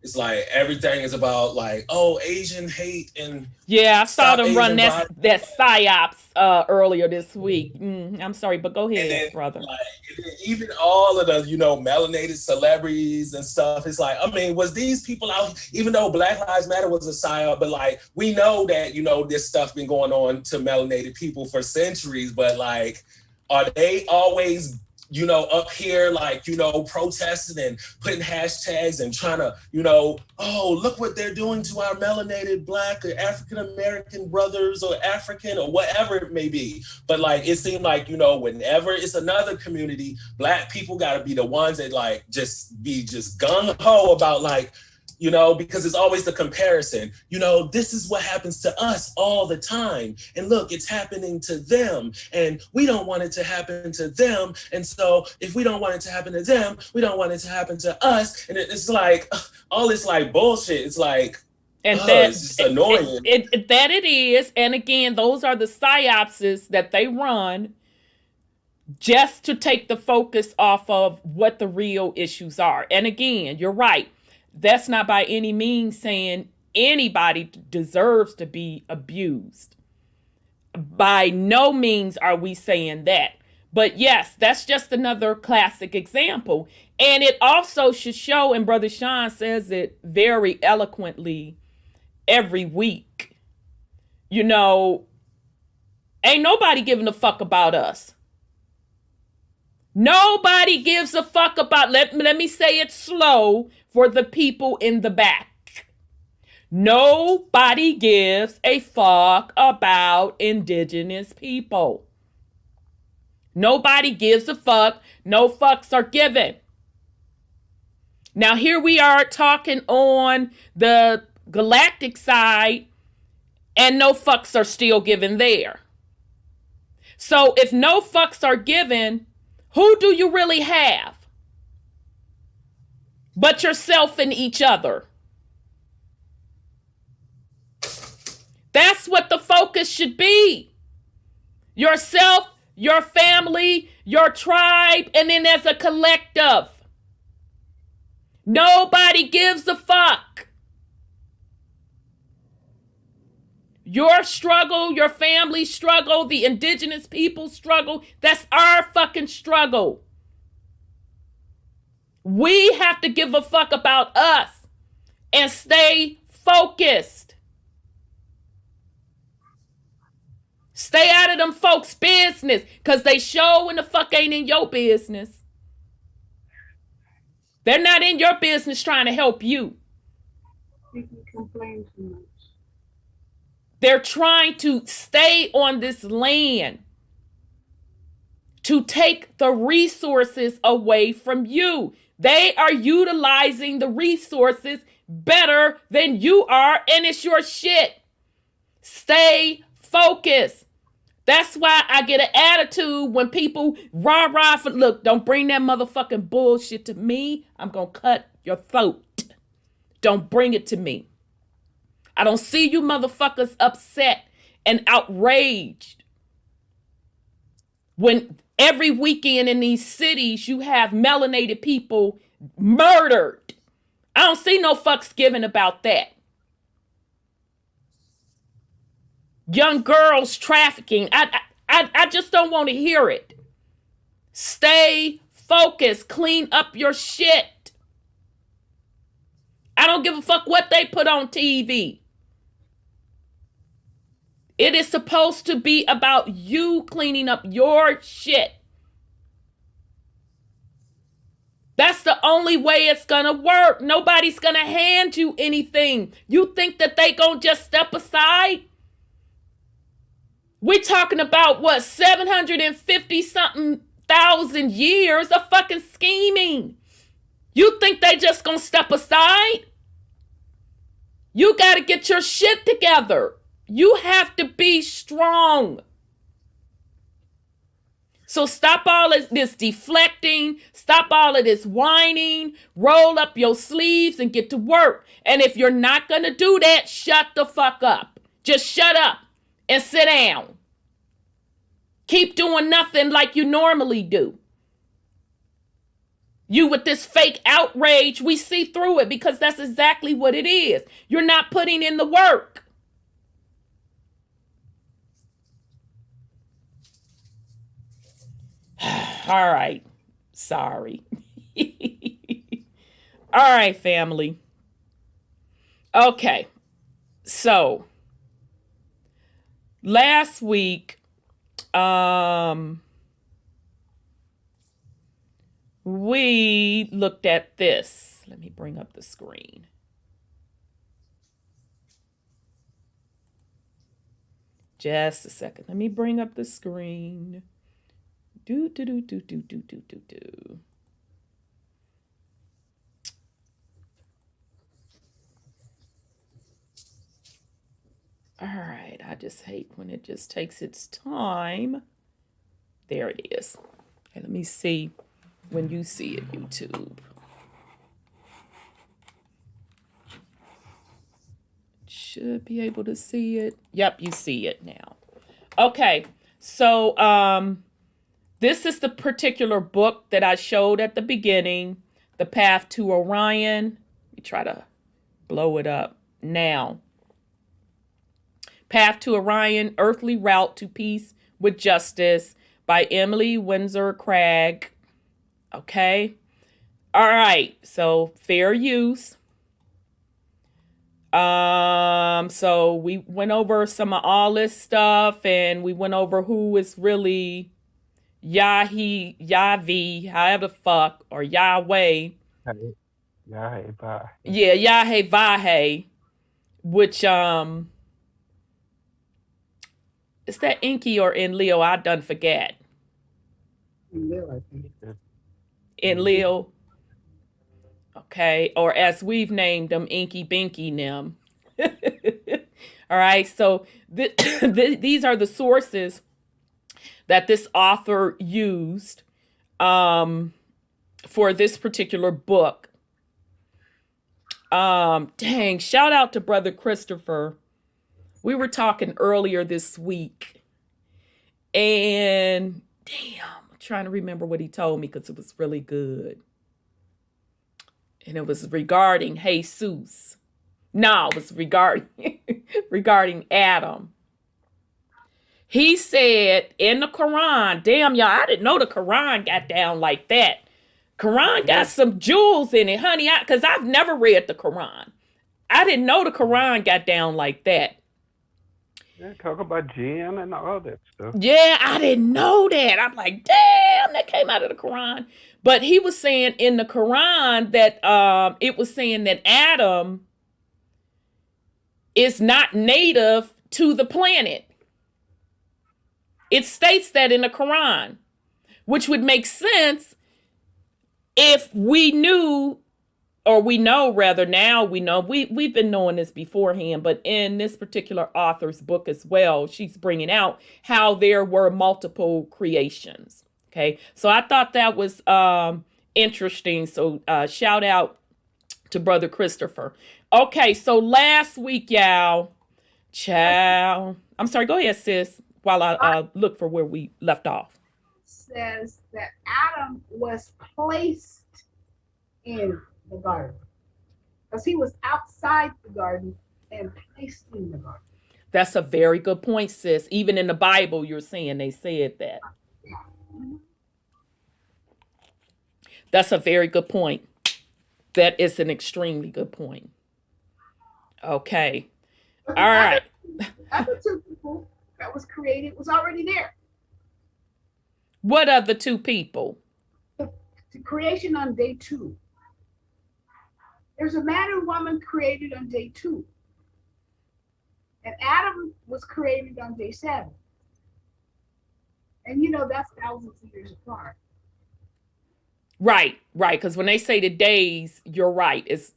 It's like everything is about like, oh, Asian hate and Yeah, I saw them run Asian that body. that psyops earlier this week. I'm sorry, but go And ahead, then brother. like and then even all of the, melanated celebrities and stuff. It's like, I mean, was these people out, even though Black Lives Matter was a psyop, but like we know that, this stuff been going on to melanated people for centuries, but like, are they always up here, like, protesting and putting hashtags and trying to, oh, look what they're doing to our melanated Black or African-American brothers or African or whatever it may be. But like, it seemed like, whenever it's another community, Black people got to be the ones that like just be just gung-ho about like, because it's always the comparison, this is what happens to us all the time. And look, it's happening to them. And we don't want it to happen to them. And so if we don't want it to happen to them, we don't want it to happen to us. And it's like, all this like bullshit. It's like, And it's just annoying. That it is. And again, those are the psyopses that they run just to take the focus off of what the real issues are. And again, you're right. That's not by any means saying anybody deserves to be abused. By no means are we saying that. But yes, that's just another classic example. And it also should show, and Brother Sean says it very eloquently every week, ain't nobody giving a fuck about us. Nobody gives a fuck about, let me say it slow for the people in the back. Nobody gives a fuck about Indigenous people. Nobody gives a fuck. No fucks are given. Now here we are talking on the galactic side, and no fucks are still given there. So if no fucks are given, who do you really have but yourself and each other? That's what the focus should be. Yourself, your family, your tribe, and then as a collective. Nobody gives a fuck. Your struggle, your family struggle, the Indigenous people struggle, that's our fucking struggle. We have to give a fuck about us and stay focused. Stay out of them folks' business, because they sure when the fuck ain't in your business. They're not in your business trying to help you. People complain too much. They're trying to stay on this land to take the resources away from you. They are utilizing the resources better than you are, and it's your shit. Stay focused. That's why I get an attitude when people rah-rah for, look, don't bring that motherfucking bullshit to me. I'm going to cut your throat. Don't bring it to me. I don't see you motherfuckers upset and outraged when every weekend in these cities you have melanated people murdered. I don't see no fucks given about that. Young girls trafficking. I just don't want to hear it. Stay focused. Clean up your shit. I don't give a fuck what they put on TV. It is supposed to be about you cleaning up your shit. That's the only way it's gonna work. Nobody's gonna hand you anything. You think that they gonna just step aside? We're talking about what, 750 something thousand years of fucking scheming. You think they just gonna step aside? You gotta get your shit together. You have to be strong. So stop all of this deflecting. Stop all of this whining. Roll up your sleeves and get to work. And if you're not going to do that, shut the fuck up. Just shut up and sit down. Keep doing nothing like you normally do. You with this fake outrage, we see through it because that's exactly what it is. You're not putting in the work. All right. Sorry. All right, family. Okay. So last week, we looked at this. Let me bring up the screen. Just a second. Let me bring up the screen. Do. All right. I just hate when it just takes its time. There it is. Okay, let me see when you see it, YouTube. Should be able to see it. Yep, you see it now. Okay, so this is the particular book that I showed at the beginning, The Path to Orion. Let me try to blow it up now. Path to Orion, Earthly Route to Peace with Justice by Emily Windsor Cragg. Okay. All right. So fair use. So we went over some of all this stuff, and we went over who is really Yahweh, however the fuck, or Yahweh. Yahweh. Yeah, Yahweh Vahe, which is that Inky or in Leo? I done forget. In Leo, I think. In Leo. Okay, or as we've named them, Inky Binky Nim. All right, so these are the sources that this author used for this particular book. Dang, shout out to Brother Christopher. We were talking earlier this week, and damn, I'm trying to remember what he told me because it was really good. And it was regarding Jesus. No, it was regarding Adam. He said in the Quran, damn y'all, I didn't know the Quran got down like that. Quran got some jewels in it, honey, because I've never read the Quran. I didn't know the Quran got down like that. Yeah, talk about jinn and all that stuff. Yeah, I didn't know that. I'm like, damn, that came out of the Quran. But he was saying in the Quran that it was saying that Adam is not native to the planet. It states that in the Quran, which would make sense if we knew, or we know rather, now we know, we've been knowing this beforehand, but in this particular author's book as well, she's bringing out how there were multiple creations. Okay, so I thought that was interesting. So shout out to Brother Christopher. Okay, so last week, y'all, I'm sorry, go ahead, sis, while I look for where we left off. Says that Adam was placed in the garden because he was outside the garden and placed in the garden. That's a very good point, sis. Even in the Bible, you're saying they said that. That's a very good point. That is an extremely good point. Okay. All right. Other two people that was created was already there. What are the two people? The creation on day 2. There's a man and woman created on day 2. And Adam was created on day 7. And you know, that's thousands of years apart. Right. Because when they say the days, you're right. It's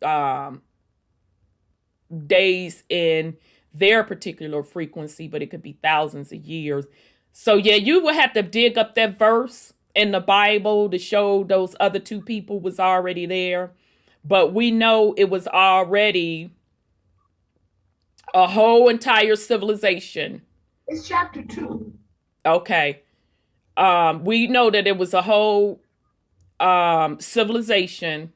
days in their particular frequency, but it could be thousands of years. So yeah, you would have to dig up that verse in the Bible to show those other two people was already there. But we know it was already a whole entire civilization. It's chapter 2. Okay. We know that it was a whole civilization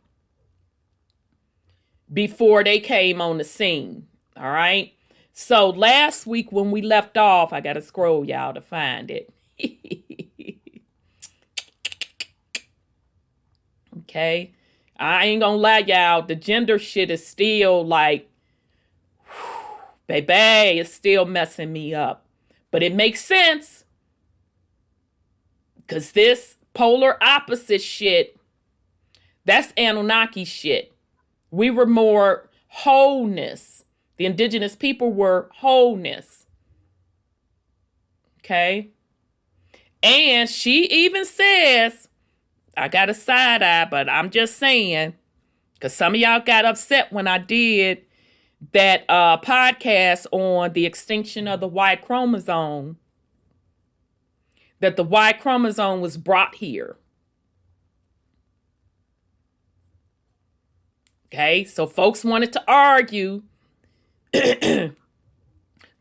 before they came on the scene. All right. So last week when we left off, I got to scroll y'all to find it. Okay. I ain't gonna lie, y'all. The gender shit is still like, baby, it's still messing me up. But it makes sense. Because this polar opposite shit, that's Anunnaki shit. We were more wholeness. The indigenous people were wholeness. Okay. And she even says, I got a side eye, but I'm just saying, because some of y'all got upset when I did that podcast on the extinction of the Y chromosome, that the Y chromosome was brought here. Okay, so folks wanted to argue the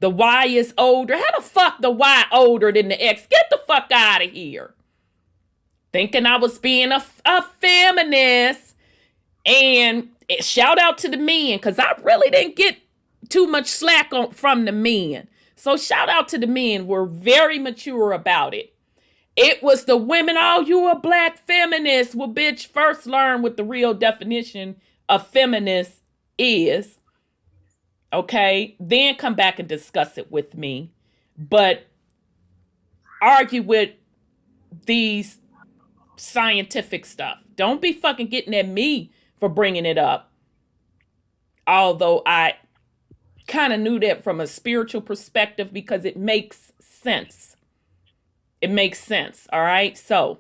Y is older. How the fuck the Y older than the X? Get the fuck out of here. Thinking I was being a feminist. And shout out to the men, because I really didn't get too much slack from the men. So shout out to the men. We're very mature about it. It was the women, oh, you a black feminist. Well, bitch, first learn what the real definition of feminist is. Okay? Then come back and discuss it with me. But argue with these scientific stuff. Don't be fucking getting at me for bringing it up. Although I kind of knew that from a spiritual perspective because it makes sense. It makes sense. All right. So.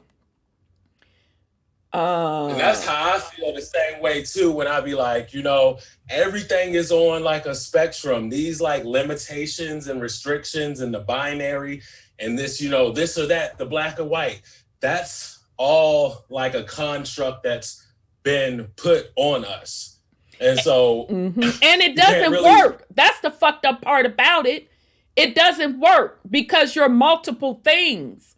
And that's how I feel the same way too, when I be like, you know, everything is on like a spectrum. These like limitations and restrictions and the binary and this, you know, this or that, the black or white, that's all like a construct that's been put on us. And so and it doesn't work. That's the fucked up part about it. It doesn't work because you're multiple things.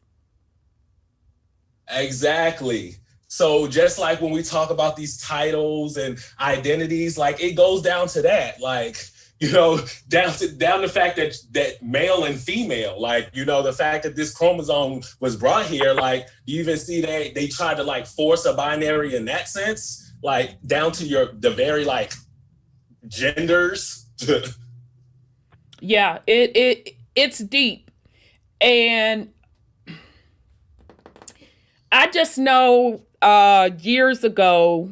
Exactly. So just like when we talk about these titles and identities, like it goes down to that, like, you know, down to the fact that male and female, like, you know, the fact that this chromosome was brought here, like you even see that they tried to like force a binary in that sense, like down to the very like genders. Yeah, it's deep. And I just know years ago,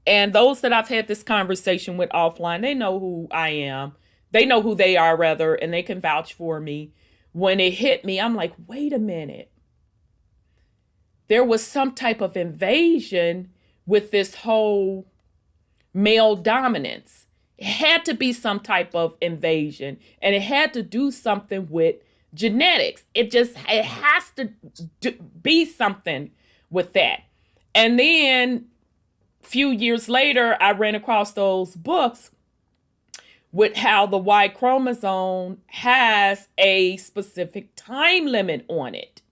and those that I've had this conversation with offline, they know who I am. They know who they are, rather, and they can vouch for me. When it hit me, I'm like, wait a minute. There was some type of invasion with this whole male dominance. It had to be some type of invasion, and it had to do something with genetics. It has to be something with that. And then a few years later, I ran across those books with how the Y chromosome has a specific time limit on it.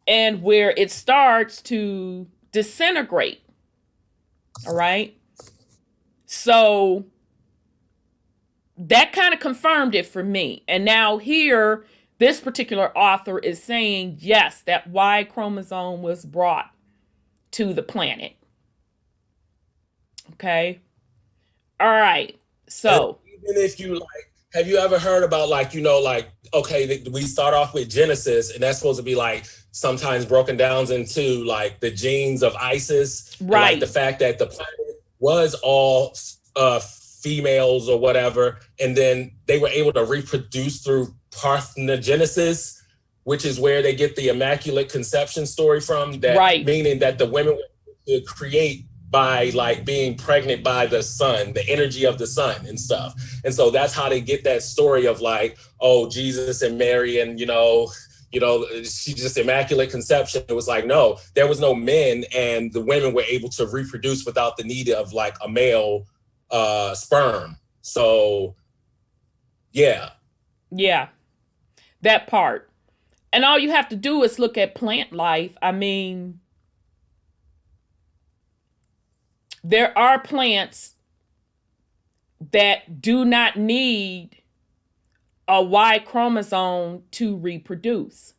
And where it starts to disintegrate. All right. So that kind of confirmed it for me. And now here, this particular author is saying, yes, that Y chromosome was brought to the planet. Okay. All right. So even if you like, have you ever heard about like, you know, like, okay, we start off with Genesis, and that's supposed to be like sometimes broken down into like the genes of Isis. Right. Like the fact that the planet was all females or whatever, and then they were able to reproduce through parthenogenesis, which is where they get the Immaculate Conception story from. That right. Meaning that the women were able to create by like being pregnant by the sun, the energy of the sun and stuff. And so that's how they get that story of like, oh, Jesus and Mary, and you know, she just Immaculate Conception. It was like, no, there was no men, and the women were able to reproduce without the need of like a male sperm. So yeah, that part. And all you have to do is look at plant life. I mean, there are plants that do not need a Y chromosome to reproduce.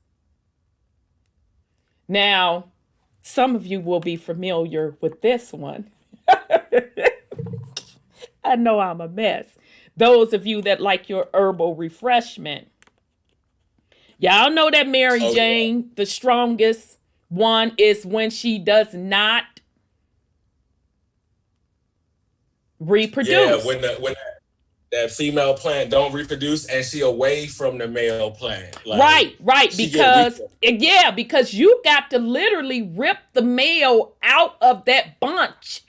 Now, some of you will be familiar with this one. I know I'm a mess. Those of you that like your herbal refreshment. Y'all know that Mary Jane, the strongest one, is when she does not reproduce. Yeah, when that female plant don't reproduce and she away from the male plant. Like, right. Because you got to literally rip the male out of that bunch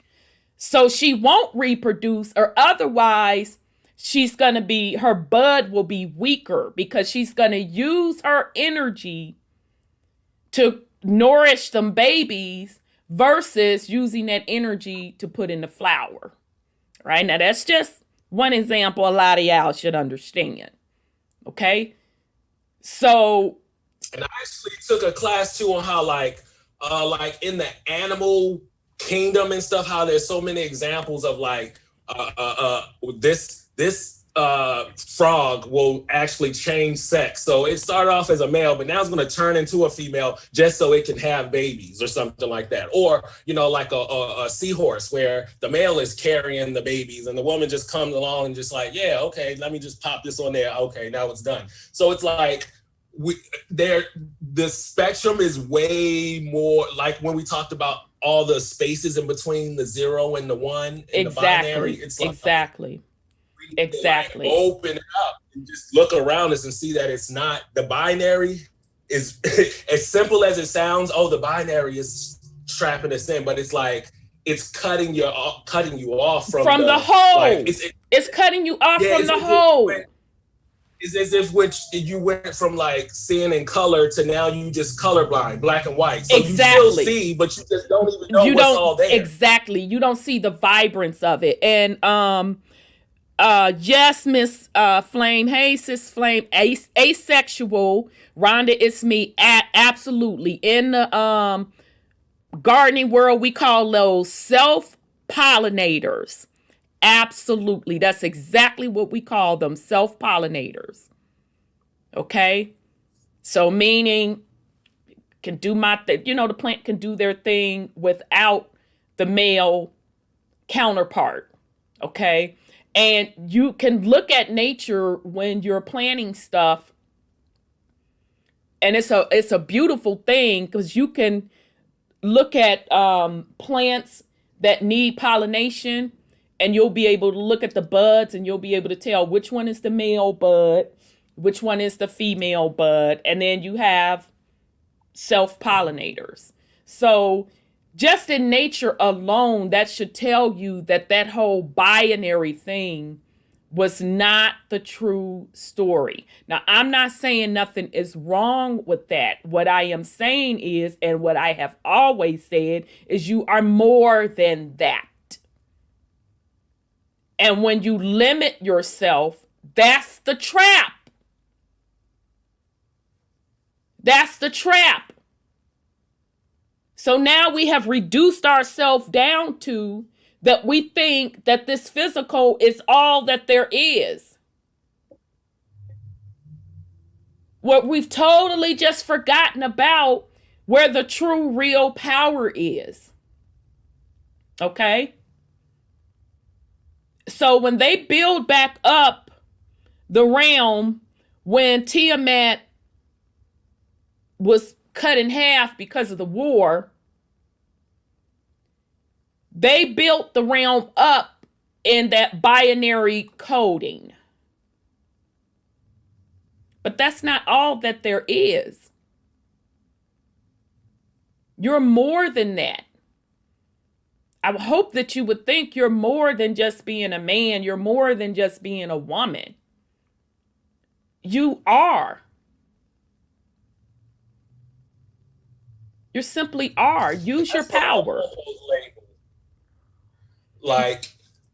so she won't reproduce, or otherwise her bud will be weaker because she's going to use her energy to nourish them babies versus using that energy to put in the flower. Right? Now, that's just one example a lot of y'all should understand. Okay? So. And I actually took a class too on how like in the animal kingdom and stuff, how there's so many examples of like this frog will actually change sex. So it started off as a male, but now it's going to turn into a female just so it can have babies or something like that. Or, like a seahorse where the male is carrying the babies and the woman just comes along and just like, yeah, okay, let me just pop this on there. Okay, now it's done. So it's like the spectrum is way more like when we talked about all the spaces in between the 0 and the 1 in the binary. It's like, exactly. Like open it up and just look around us and see that it's not the binary is as simple as it sounds. Oh, the binary is trapping us in, but it's like it's cutting you off from the whole. Like, it's cutting you off from the whole. It's as if you went from like seeing in color to now you just colorblind, black and white. So exactly. You still see, but you just don't even know what's all there. Exactly. You don't see the vibrance of it. And yes, Miss Flame. Hey, Sis Flame. Asexual. Rhonda, it's me. Absolutely. In the gardening world, we call those self-pollinators. Absolutely. That's exactly what we call them, self-pollinators. Okay? So meaning can do the plant can do their thing without the male counterpart. Okay? And you can look at nature when you're planting stuff, and it's a beautiful thing because you can look at plants that need pollination, and you'll be able to look at the buds and you'll be able to tell which one is the male bud, which one is the female bud, and then you have self-pollinators. So just in nature alone, that should tell you that whole binary thing was not the true story. Now, I'm not saying nothing is wrong with that. What I am saying is, and what I have always said, is you are more than that. And when you limit yourself, that's the trap. That's the trap. So now we have reduced ourselves down to that we think that this physical is all that there is. What we've totally just forgotten about where the true real power is. Okay? So when they build back up the realm, when Tiamat was cut in half because of the war, they built the realm up in that binary coding. But that's not all that there is. You're more than that. I hope that you would think you're more than just being a man. You're more than just being a woman. You are. You simply are. Use your power. Like,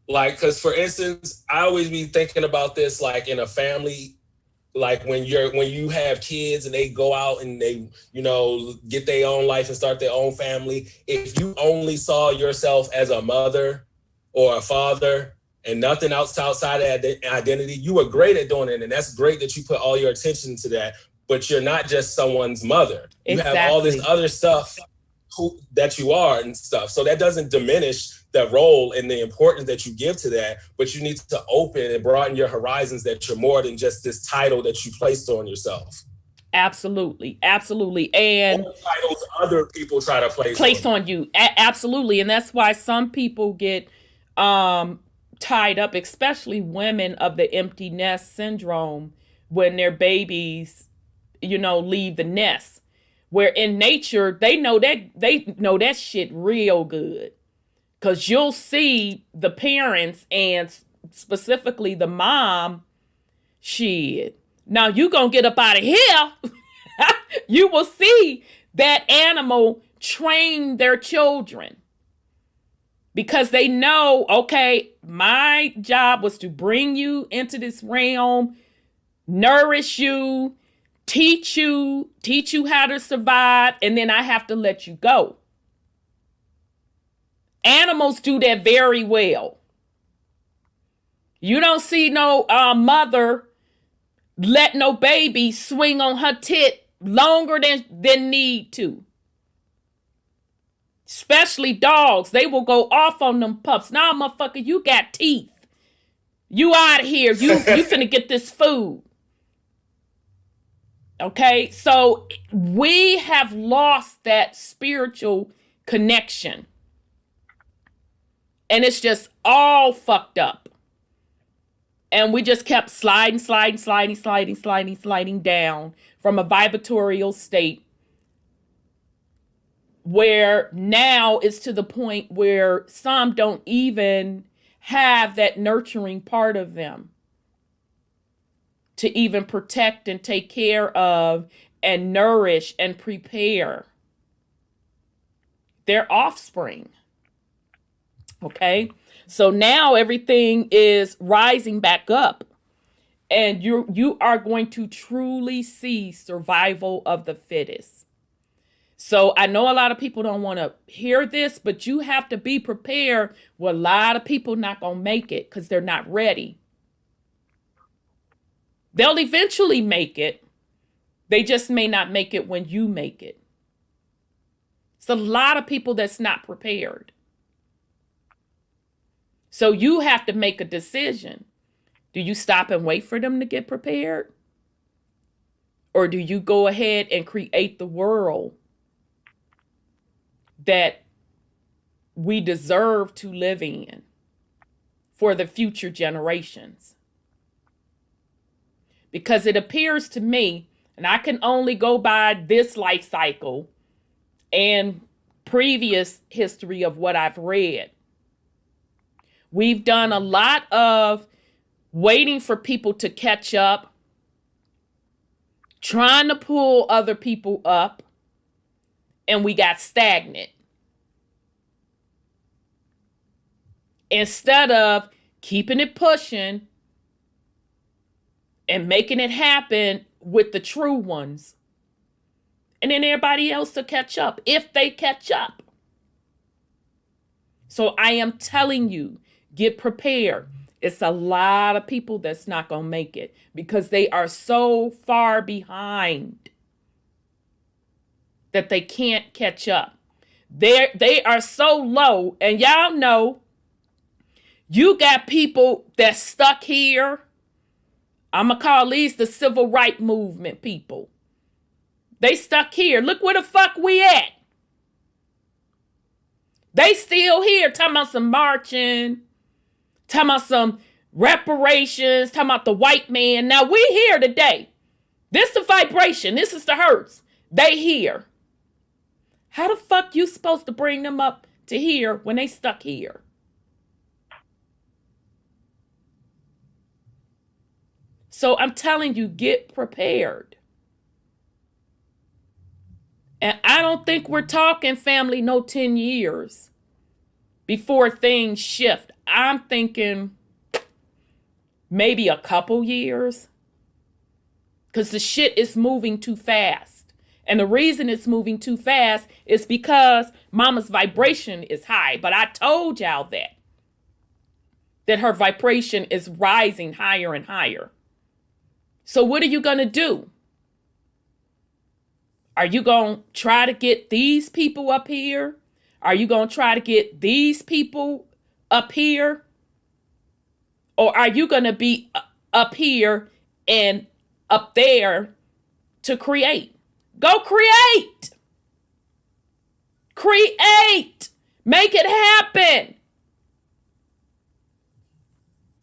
because for instance, I always be thinking about this like in a family like when you have kids and they go out and they, you know, get their own life and start their own family, if you only saw yourself as a mother or a father and nothing else outside of identity, you were great at doing it. And that's great that you put all your attention to that, but you're not just someone's mother. You have all this other stuff that you are and stuff. So that doesn't diminish the role and the importance that you give to that, but you need to open and broaden your horizons, that you're more than just this title that you placed on yourself. Absolutely. Absolutely. And titles other people try to place on you. Absolutely. And that's why some people get tied up, especially women, of the empty nest syndrome when their babies, you know, leave the nest. Where in nature, they know that shit real good. Because you'll see the parents, and specifically the mom, shit. Now you gonna get up out of here. You will see that animal train their children. Because they know, okay, my job was to bring you into this realm, nourish you, teach you how to survive, and then I have to let you go. Animals do that very well. You don't see no mother let no baby swing on her tit longer than need to. Especially dogs. They will go off on them pups. Nah, motherfucker, you got teeth. You out of here. You finna get this food. Okay, so we have lost that spiritual connection. And it's just all fucked up. And we just kept sliding down from a vibratorial state, where now it's to the point where some don't even have that nurturing part of them to even protect and take care of and nourish and prepare their offspring. Okay, so now everything is rising back up, and you are going to truly see survival of the fittest. So I know a lot of people don't want to hear this, but you have to be prepared. Well, a lot of people not going to make it because they're not ready. They'll eventually make it. They just may not make it when you make it. It's a lot of people that's not prepared. So you have to make a decision. Do you stop and wait for them to get prepared? Or do you go ahead and create the world that we deserve to live in for the future generations? Because it appears to me, and I can only go by this life cycle and previous history of what I've read, we've done a lot of waiting for people to catch up, trying to pull other people up, and we got stagnant. Instead of keeping it pushing and making it happen with the true ones, and then everybody else to catch up, if they catch up. So I am telling you, get prepared. It's a lot of people that's not going to make it because they are so far behind that they can't catch up. They are so low. And y'all know, you got people that's stuck here. I'm going to call these the civil rights movement people. They stuck here. Look where the fuck we at. They still here talking about some marching, talking about some reparations, talking about the white man. Now we here today. This the vibration. This is the hertz. They here. How the fuck you supposed to bring them up to here when they stuck here? So I'm telling you, get prepared. And I don't think we're talking, family, no 10 years before things shift. I'm thinking maybe a couple years. because the shit is moving too fast. And the reason it's moving too fast is because mama's vibration is high. But I told y'all that her vibration is rising higher and higher. So what are you going to do? Are you going to try to get these people up here? Are you going to try to get these people up here? Or are you going to be up here and up there to create? Go create. Create. Make it happen.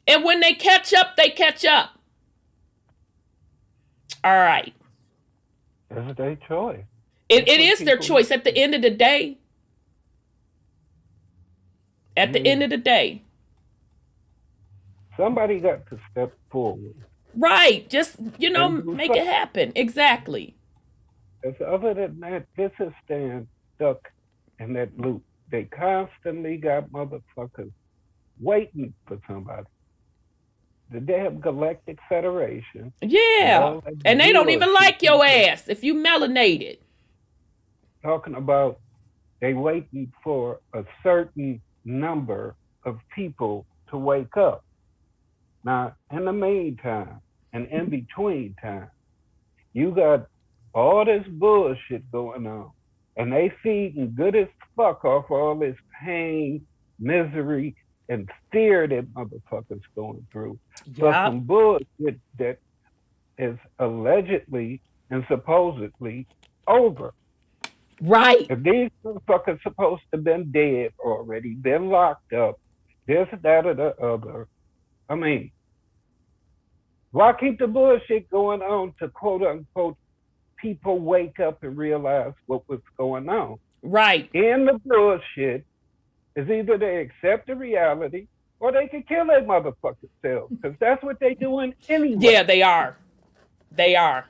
And when they catch up, they catch up. All right. It's their choice. It is their choice at the end of the day. At the end of the day. Somebody got to step forward. Right. Just, make it happen. Exactly. Because other than that, this is staying stuck in that loop. They constantly got motherfuckers waiting for somebody. The damn Galactic Federation. Yeah. And they don't even like your ass if you melanated. Talking about they waiting for a certain number of people to wake up. Now, in the meantime, and in between time, you got all this bullshit going on. And they feeding good as fuck off all this pain, misery, and fear that motherfuckers going through. For some bullshit that is allegedly and supposedly over. Right. If these motherfuckers supposed to been dead already, been locked up, this, that, or the other. I mean, why keep the bullshit going on to quote unquote people wake up and realize what was going on? Right. In the bullshit is either they accept the reality or they can kill their motherfucking selves, because that's what they doing anyway. Yeah, they are. They are.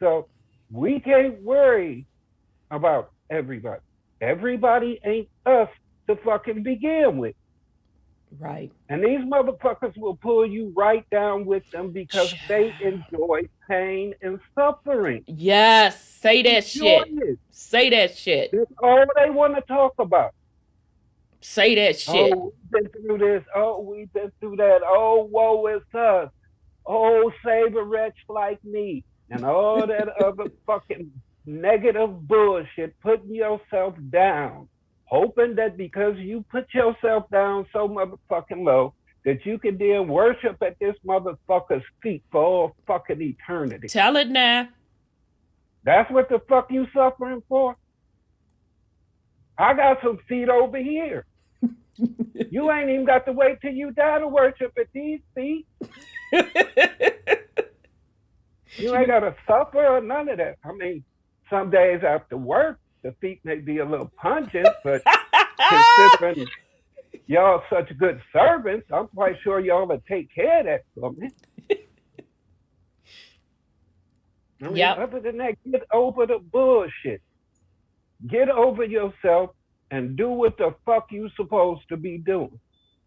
So we can't worry about everybody. Everybody ain't us to fucking begin with. Right. And these motherfuckers will pull you right down with them because they enjoy pain and suffering. Yes. Say that shit. Say that shit. That's all they want to talk about. Say that shit. Oh, we've been through this. Oh, we've been through that. Oh, woe is us. Oh, save a wretch like me. And all that other fucking negative bullshit, putting yourself down. Hoping that because you put yourself down so motherfucking low that you can then worship at this motherfucker's feet for all fucking eternity. Tell it now. That's what the fuck you suffering for? I got some feet over here. You ain't even got to wait till you die to worship at these feet. You ain't got to suffer or none of that. I mean, some days after work, the feet may be a little pungent, but considering y'all such good servants, I'm quite sure y'all will take care of that for me. I mean, other than that, get over the bullshit. Get over yourself and do what the fuck you supposed to be doing.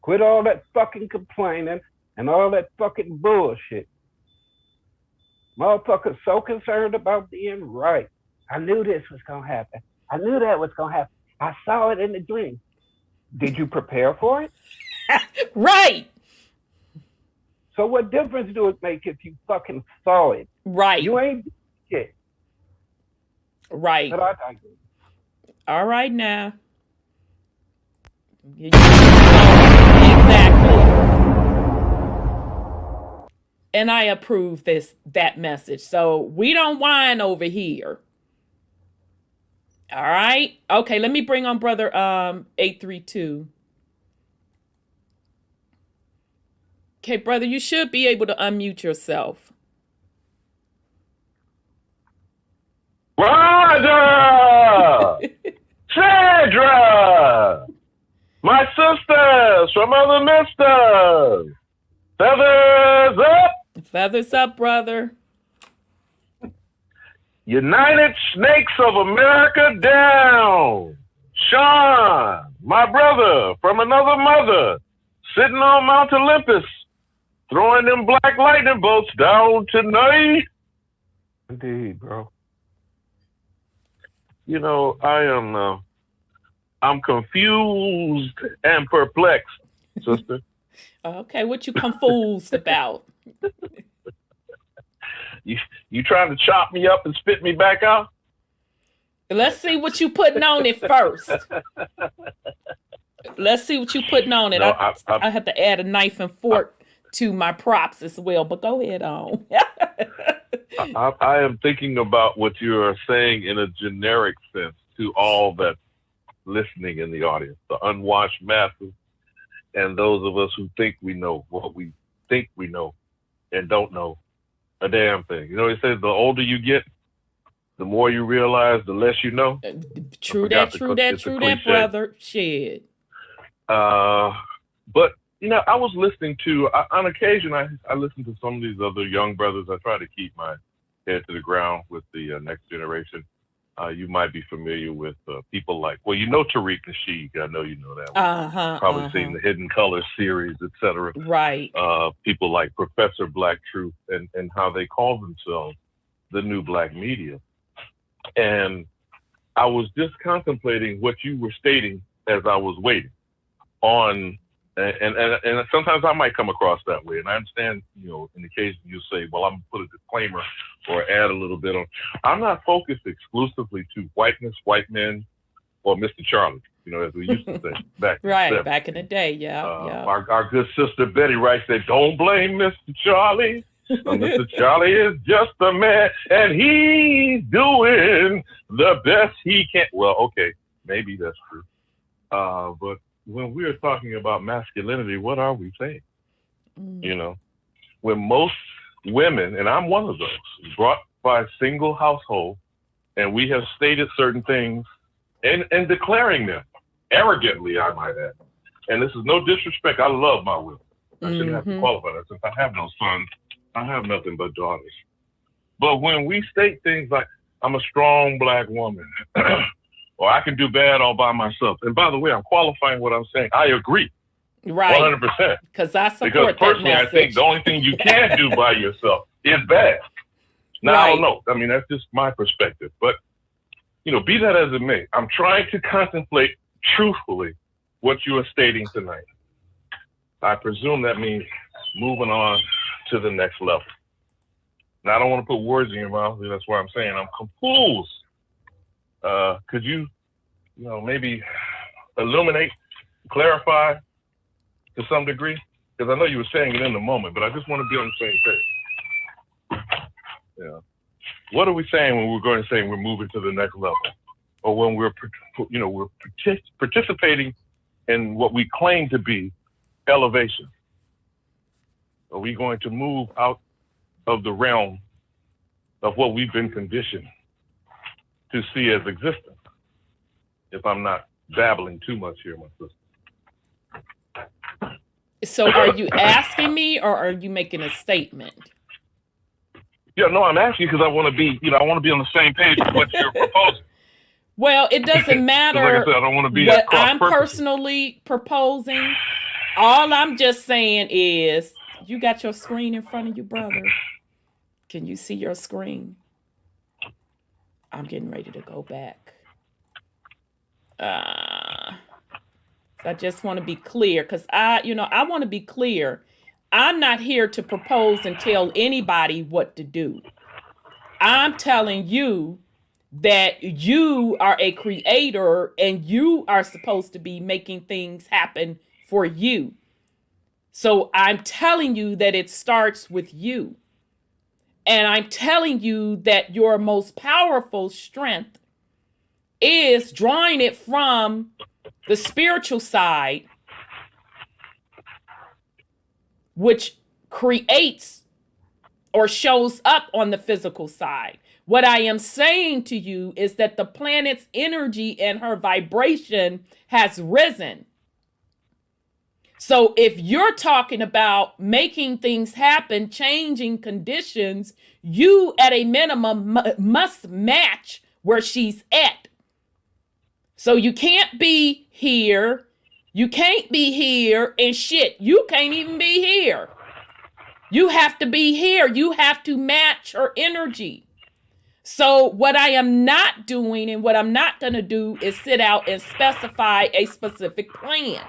Quit all that fucking complaining and all that fucking bullshit. Motherfuckers so concerned about being right. I knew this was going to happen. I knew that was going to happen. I saw it in the dream. Did you prepare for it? Right. So what difference do it make if you fucking saw it? Right. You ain't shit. Right. But I digress. All right now. Exactly. And I approve that message. So we don't whine over here. All right. Okay, let me bring on brother 832. Okay, brother, you should be able to unmute yourself. Roger! Sandra! My sisters from other misters! Feathers up! Feathers up, brother. United Snakes of America down! Sean, my brother from another mother, sitting on Mount Olympus, Throwing them black lightning bolts down tonight. Indeed, bro. You know, I'm confused and perplexed, sister. Okay, what you confused about? You trying to chop me up and spit me back out? Let's see what you putting on it first. Let's see what you putting on it. No, I have to add a knife and fork to my props as well, but go ahead on. I am thinking about what you are saying in a generic sense to all that's listening in the audience, the unwashed masses, and those of us who think we know what we think we know and don't know a damn thing. You know, it says the older you get, the more you realize, the less you know. True that, brother. Shit. But, you know, I was listening to, on occasion, I listen to some of these other young brothers. I try to keep my head to the ground with the next generation. You might be familiar with people like, well, you know Tariq Nasheed. I know you know that one. Probably seen the Hidden Colors series, etc. Right. People like Professor Black Truth and how they call themselves the new black media. And I was just contemplating what you were stating as I was waiting on, and sometimes I might come across that way. And I understand, you know, in occasion you say, well, I'm gonna put a disclaimer or add a little bit on. I'm not focused exclusively to whiteness, white men, or Mr. Charlie, you know, as we used to say back in the 70s. Back in the day, yeah. Our good sister Betty Wright said, don't blame Mr. Charlie. Mr. Charlie is just a man, and he's doing the best he can. Well, okay, maybe that's true. But when we are talking about masculinity, what are we saying? You know, when most women, and I'm one of those, brought by a single household, and we have stated certain things and declaring them arrogantly, I might add. And this is no disrespect. I love my women. I shouldn't have to qualify that. Since I have no sons, I have nothing but daughters. But when we state things like, I'm a strong black woman, or I can do bad all by myself. And by the way, I'm qualifying what I'm saying. I agree. Right. 100%. Because I support because personally, that I think the only thing you can do by yourself is bad. Now, I don't know. I mean, that's just my perspective. But, you know, be that as it may, I'm trying to contemplate truthfully what you are stating tonight. I presume that means moving on to the next level. Now, I don't want to put words in your mouth. That's why I'm saying I'm confused. Could you, you know, maybe illuminate, clarify to some degree? Because I know you were saying it in the moment, but I just want to be on the same page. Yeah. What are we saying when we're going to say we're moving to the next level, or when we're, you know, we're participating in what we claim to be elevation? Are we going to move out of the realm of what we've been conditioned to see as existence? If I'm not babbling too much here, my sister. So are you asking me, or are you making a statement? Yeah, no, I'm asking you because I want to be, you know, I want to be on the same page with what you're proposing. Well, it doesn't matter like I said, I don't want to be what I'm personally proposing. All I'm just saying is, you got your screen in front of you, brother. Can you see your screen? I'm getting ready to go back. I just want to be clear, because I want to be clear. I'm not here to propose and tell anybody what to do. I'm telling you that you are a creator and you are supposed to be making things happen for you. So I'm telling you that it starts with you. And I'm telling you that your most powerful strength is drawing it from the spiritual side, which creates or shows up on the physical side. What I am saying to you is that the planet's energy and her vibration has risen. So if you're talking about making things happen, changing conditions, you at a minimum must match where she's at. So you can't be here. You can't be here, and shit, you can't even be here. You have to be here. You have to match her energy. So what I am not doing and what I'm not going to do is sit out and specify a specific plan.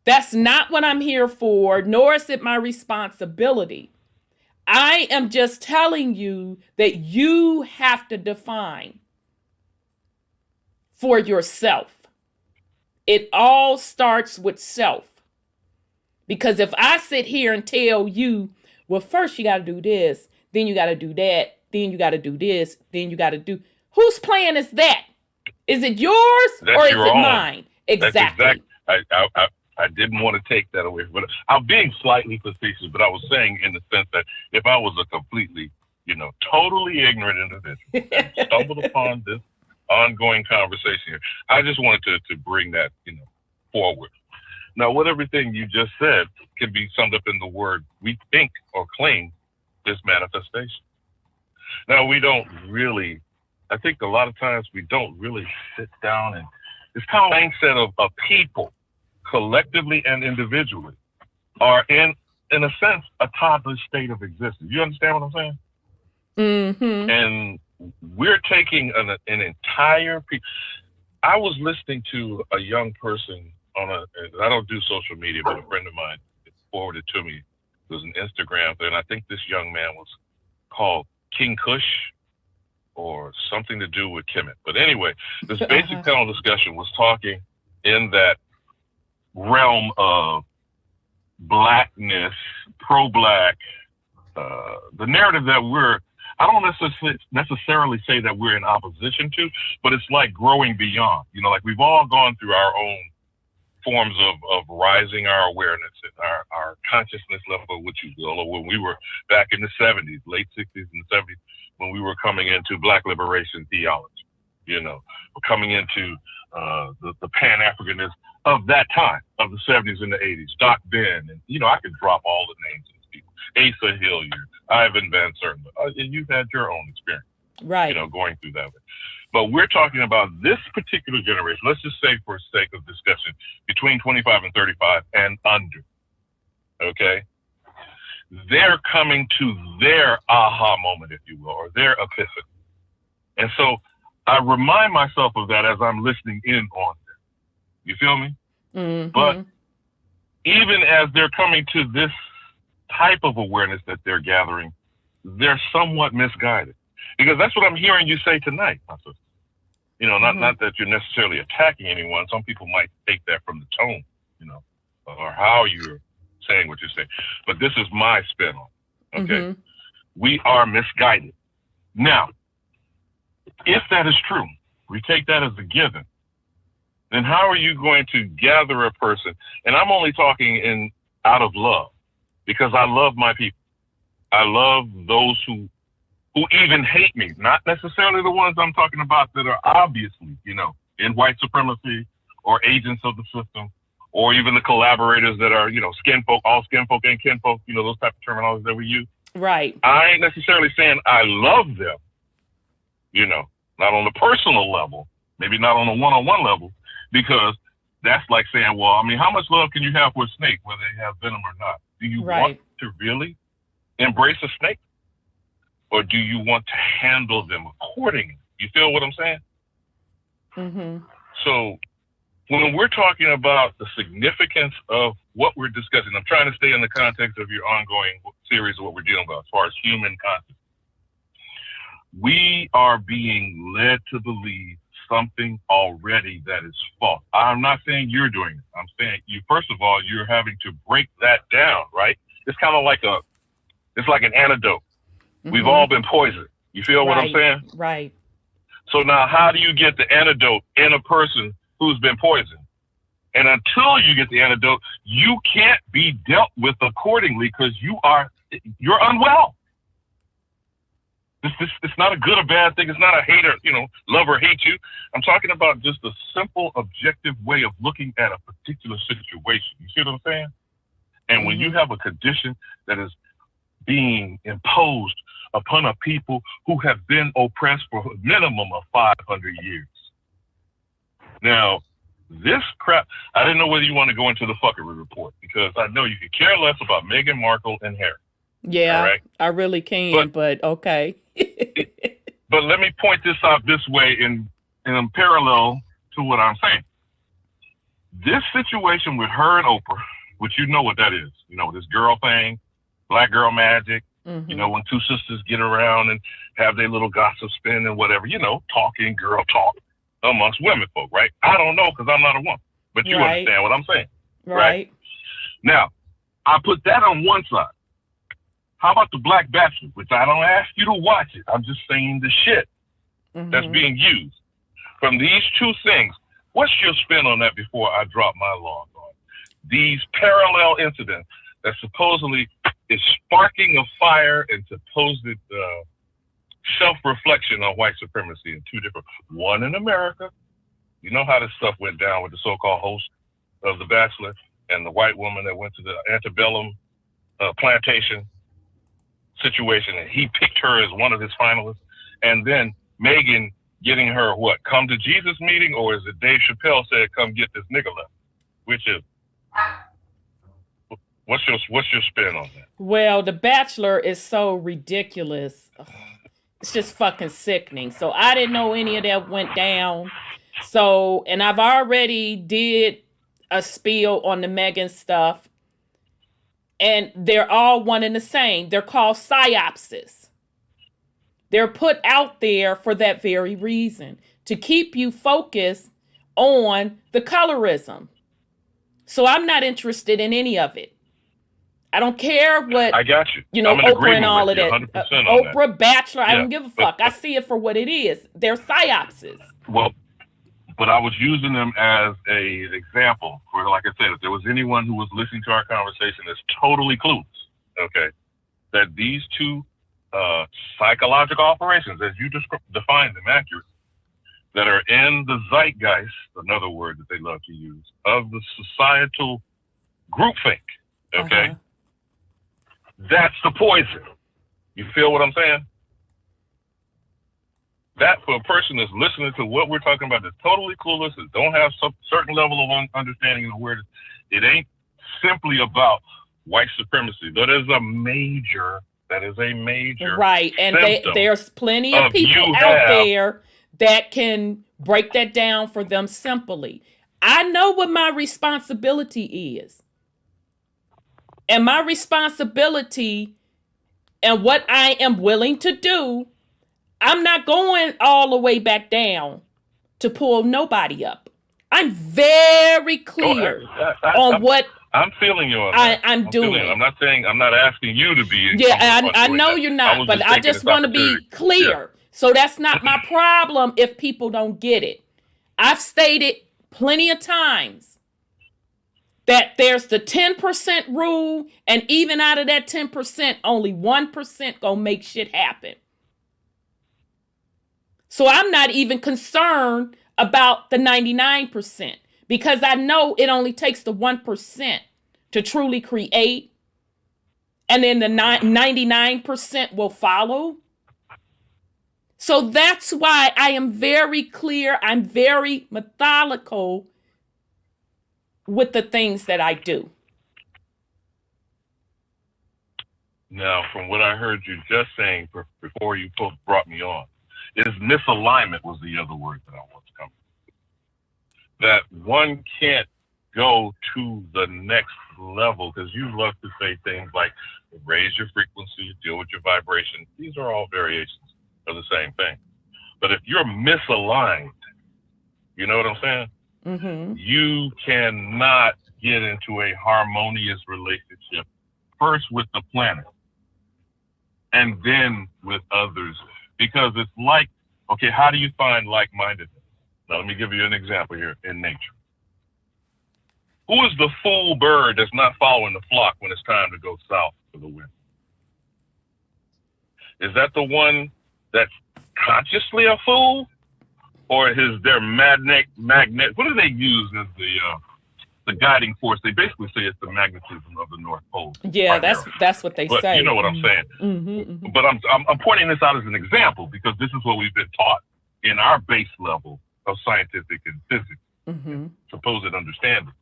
That's not what I'm here for, nor is it my responsibility. I am just telling you that you have to define for yourself. It all starts with self. Because if I sit here and tell you, well, first you got to do this, then you got to do that, then you got to do this, then you got to do, whose plan is that? Is it yours or is it mine? Exactly. I didn't want to take that away, but I'm being slightly facetious, but I was saying in the sense that if I was a completely, totally ignorant individual and stumbled upon this ongoing conversation here, I just wanted to bring that, forward. Now, what everything you just said can be summed up in the word we think or claim is manifestation. Now, we don't really, I think a lot of times we don't really sit down and it's kind of a mindset of people, collectively and individually, are in a sense, a toddler state of existence. You understand what I'm saying? Mm-hmm. And we're taking an entire piece. I was listening to a young person I don't do social media, but a friend of mine forwarded to me. It was an Instagram thing, and I think this young man was called King Kush or something to do with Kemet. But anyway, this basic panel discussion was talking in that realm of blackness, pro-black, the narrative that I don't necessarily say that we're in opposition to, but it's like growing beyond. Like we've all gone through our own forms of rising our awareness and our consciousness level, which you will, or when we were back in the 70s, late 60s and 70s, when we were coming into Black liberation theology, we're coming into the Pan-Africanism of that time, of the 70s and the 80s, Doc Ben, and, I could drop all the names of these people, Asa Hilliard, Ivan Van Sertima, and you've had your own experience, right? Going through that way. But we're talking about this particular generation, let's just say for sake of discussion, between 25 and 35 and under, okay? They're coming to their aha moment, if you will, or their epiphany. And so I remind myself of that as I'm listening in on them. You feel me? Mm-hmm. But even as they're coming to this type of awareness that they're gathering, they're somewhat misguided. Because that's what I'm hearing you say tonight, my sister. Not that you're necessarily attacking anyone. Some people might take that from the tone, or how you're saying what you're saying. But this is my spin on it, okay? Mm-hmm. We are misguided. Now, if that is true, we take that as a given, then how are you going to gather a person? And I'm only talking out of love, because I love my people. I love those who even hate me, not necessarily the ones I'm talking about that are obviously, in white supremacy or agents of the system, or even the collaborators that are, skin folk, all skin folk and kin folk, those type of terminologies that we use. Right. I ain't necessarily saying I love them, not on the personal level, maybe not on a one-on-one level, because that's like saying, well, how much love can you have for a snake, whether they have venom or not? Do you want to really embrace a snake? Or do you want to handle them accordingly? You feel what I'm saying? Mm-hmm. So when we're talking about the significance of what we're discussing, I'm trying to stay in the context of your ongoing series of what we're dealing with as far as human consciousness. We are being led to believe something already that is false. I'm not saying you're doing it. I'm saying first of all, you're having to break that down, right? It's kind of like an antidote. Mm-hmm. We've all been poisoned. You feel what I'm saying? Right. So now how do you get the antidote in a person who's been poisoned? And until you get the antidote, you can't be dealt with accordingly because you're unwell. It's not a good or bad thing. It's not a hater, love or hate you. I'm talking about just a simple, objective way of looking at a particular situation. You see what I'm saying? And when you have a condition that is being imposed upon a people who have been oppressed for a minimum of 500 years. Now, This crap, I didn't know whether you want to go into the fuckery report, because I know you could care less about Meghan Markle and Harry. Yeah, all right? I really can, but okay. But let me point this out this way in parallel to what I'm saying. This situation with her and Oprah, which you know what that is, you know, this girl thing, black girl magic, you know, when two sisters get around and have their little gossip spin and whatever, you know, talking girl talk amongst women folk, right? I don't know because I'm not a woman, but you understand what I'm saying, right? Now, I put that on one side. How about the Black Bachelor, which I don't ask you to watch it. I'm just saying the shit that's being used. From these two things, what's your spin on that before I drop my log on these parallel incidents that supposedly is sparking a fire and supposed self-reflection on white supremacy in two different, one in America. You know how this stuff went down with the so-called host of The Bachelor and the white woman that went to the antebellum plantation situation, and he picked her as one of his finalists. And then Megan getting her what, come to Jesus meeting, or is it Dave Chappelle said, come get this nigga left? Which is, what's your spin on that? Well, The Bachelor is so ridiculous. Ugh, it's just fucking sickening. So I didn't know any of that went down. So, and I've already did a spiel on the Megan stuff. And they're all one and the same. They're called psyopses. They're put out there for that very reason, to keep you focused on the colorism. So I'm not interested in any of it. I don't care what, I got you. You know, Oprah and all of that. Oprah, that. Bachelor, I don't give a fuck. I see it for what it is. They're psyopses. Well, but I was using them as an example for, like I said, if there was anyone who was listening to our conversation that's totally clueless, okay, that these two psychological operations, as you define them accurately, that are in the zeitgeist, another word that they love to use, of the societal groupthink, okay? That's the poison. You feel what I'm saying? That, for a person that's listening to what we're talking about, that's totally clueless, that don't have some certain level of understanding and awareness, it ain't simply about white supremacy. That is a major right. And there's plenty of people out there that can break that down for them simply. I know what my responsibility is. And my responsibility and what I am willing to do, I'm not going all the way back down to pull nobody up. I'm very clear on what I'm feeling you on that. I'm doing. I'm not saying, I'm not asking you to be. I know you're not, but I just want to be clear. Yeah. So that's not my problem if people don't get it. I've stated plenty of times that there's the 10% rule, and even out of that 10%, only 1% gonna make shit happen. So I'm not even concerned about the 99%, because I know it only takes the 1% to truly create, and then the 99% will follow. So that's why I am very clear. I'm very methodical with the things that I do. Now, from what I heard you just saying before you brought me on, is misalignment was the other word that I want to come to. That one can't go to the next level, because you love to say things like raise your frequency, deal with your vibration. These are all variations of the same thing. But if you're misaligned, you know what I'm saying? Mm-hmm. You cannot get into a harmonious relationship, first with the planet and then with others. Because it's like, okay, how do you find like-mindedness? Now, let me give you an example here in nature. Who is the fool bird that's not following the flock when it's time to go south for the wind? Is that the one that's consciously a fool? Or is their magnet, what do they use as the guiding force? They basically say it's the magnetism of the North Pole. Yeah, that's what they say. You know what I'm saying. Mm-hmm. But I'm pointing this out as an example, because this is what we've been taught in our base level of scientific and physics supposed understanding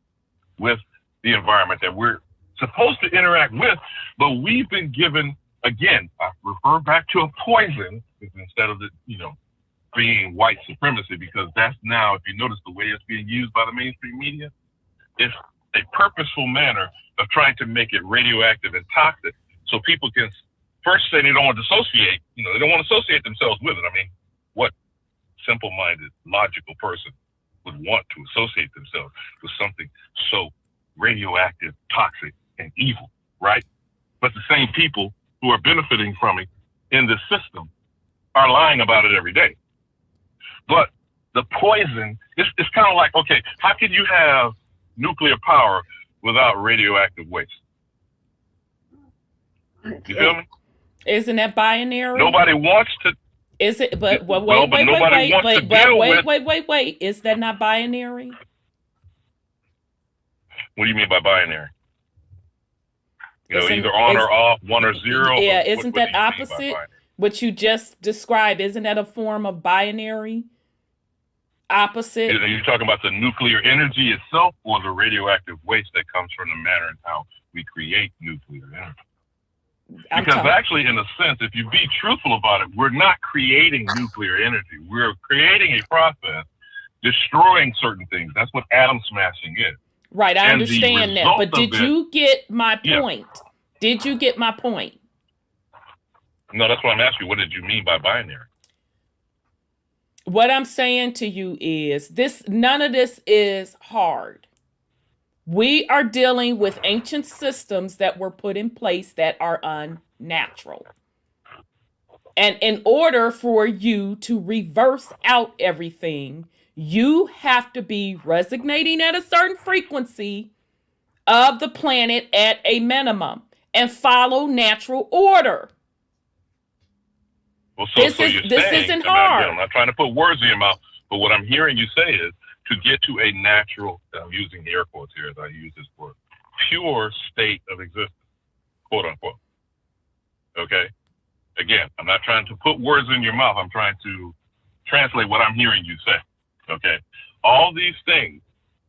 with the environment that we're supposed to interact with, but we've been given, again, I refer back to a poison instead of the, being white supremacy, because that's now, if you notice the way it's being used by the mainstream media, it's a purposeful manner of trying to make it radioactive and toxic, so people can first say they don't want to dissociate, they don't want to associate themselves with it. I mean, what simple-minded, logical person would want to associate themselves with something so radioactive, toxic, and evil, right? But the same people who are benefiting from it in this system are lying about it every day. But the poison, it's kind of like, okay, how can you have nuclear power without radioactive waste? You feel me? Isn't that binary? Nobody wants to. Is it? But wait. Is that not binary? What do you mean by binary? Either on or off, 1 or 0. Yeah, isn't that opposite? What you just described, isn't that a form of binary? Opposite? Are you talking about the nuclear energy itself, or the radioactive waste that comes from the manner and how we create nuclear energy? Because actually, in a sense, if you be truthful about it, we're not creating nuclear energy. We're creating a process, destroying certain things. That's what atom smashing is. Right, I understand that. But did you get my point? Yeah. Did you get my point? No, that's what I'm asking. What did you mean by binary? What I'm saying to you is none of this is hard. We are dealing with ancient systems that were put in place that are unnatural. And in order for you to reverse out everything, you have to be resonating at a certain frequency of the planet at a minimum and follow natural order. Well, this isn't hard. I'm not trying to put words in your mouth, but what I'm hearing you say is to get to a natural, I'm using air quotes here as I use this word, pure state of existence, quote unquote. Okay? Again, I'm not trying to put words in your mouth. I'm trying to translate what I'm hearing you say. Okay? All these things,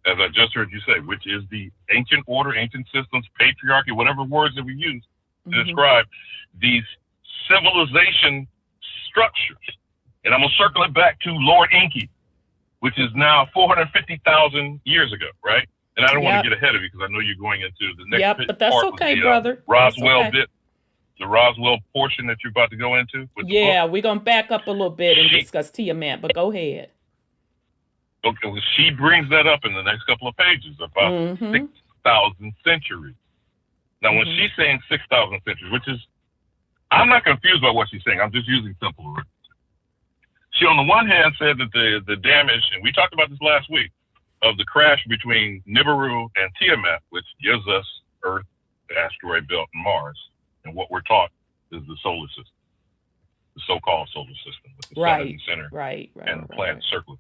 as I just heard you say, which is the ancient order, ancient systems, patriarchy, whatever words that we use to describe these civilization structures. And I'm going to circle it back to Lord Enki, which is now 450,000 years ago, right? And I don't want to get ahead of you because I know you're going into the next but that's okay, brother. Roswell bit, the Roswell portion that you're about to go into. We're going to back up a little bit and discuss Tiamat, but go ahead. Okay, well, she brings that up in the next couple of pages about 6,000 centuries. Now, when she's saying 6,000 centuries, which is, I'm not confused by what she's saying. I'm just using simple words. She, on the one hand, said that the damage, and we talked about this last week, of the crash between Nibiru and Tiamat, which gives us Earth, the asteroid belt, and Mars, and what we're taught is the solar system, the so-called solar system, with the sun in the center and the planet circling.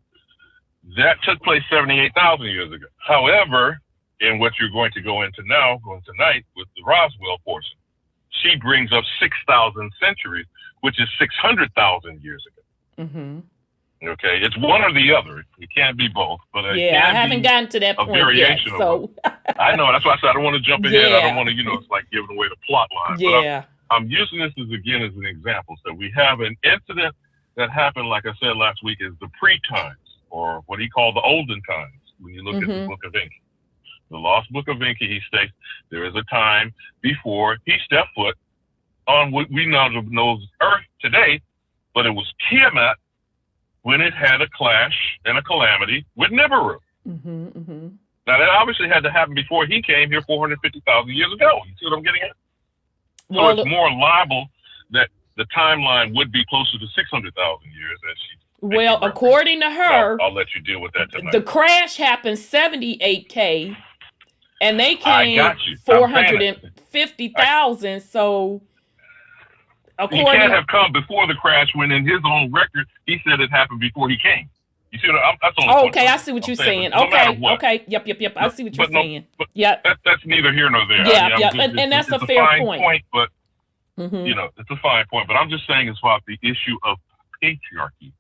That took place 78,000 years ago. However, in what you're going to go into now, going tonight with the Roswell portion, she brings up 6,000 centuries, which is 600,000 years ago. Okay, it's one or the other. It can't be both. But I haven't gotten to that point yet. So I know, that's why I said I don't want to jump ahead. I don't want to, it's like giving away the plot line. Yeah. But I'm using this as an example. So we have an incident that happened, like I said last week, is the pre-times, or what he called the olden times, when you look at the Book of Enki. The Lost Book of Enki, he states there is a time before he stepped foot on what we now know as Earth today, but it was Tiamat when it had a clash and a calamity with Nibiru. Now, that obviously had to happen before he came here 450,000 years ago. You see what I'm getting at? So it's more liable that the timeline would be closer to 600,000 years as she. Well, according to her, I'll let you deal with that tonight. The crash happened 78K, and they came 450,000. So, he can't have come before the crash when, in his own record, he said it happened before he came. You see what that's on okay, I see what you're saying. Okay. Yep. I see what you're saying. That's neither here nor there. And that's a fair point. But it's a fine point. But I'm just saying it's about the issue of patriarchy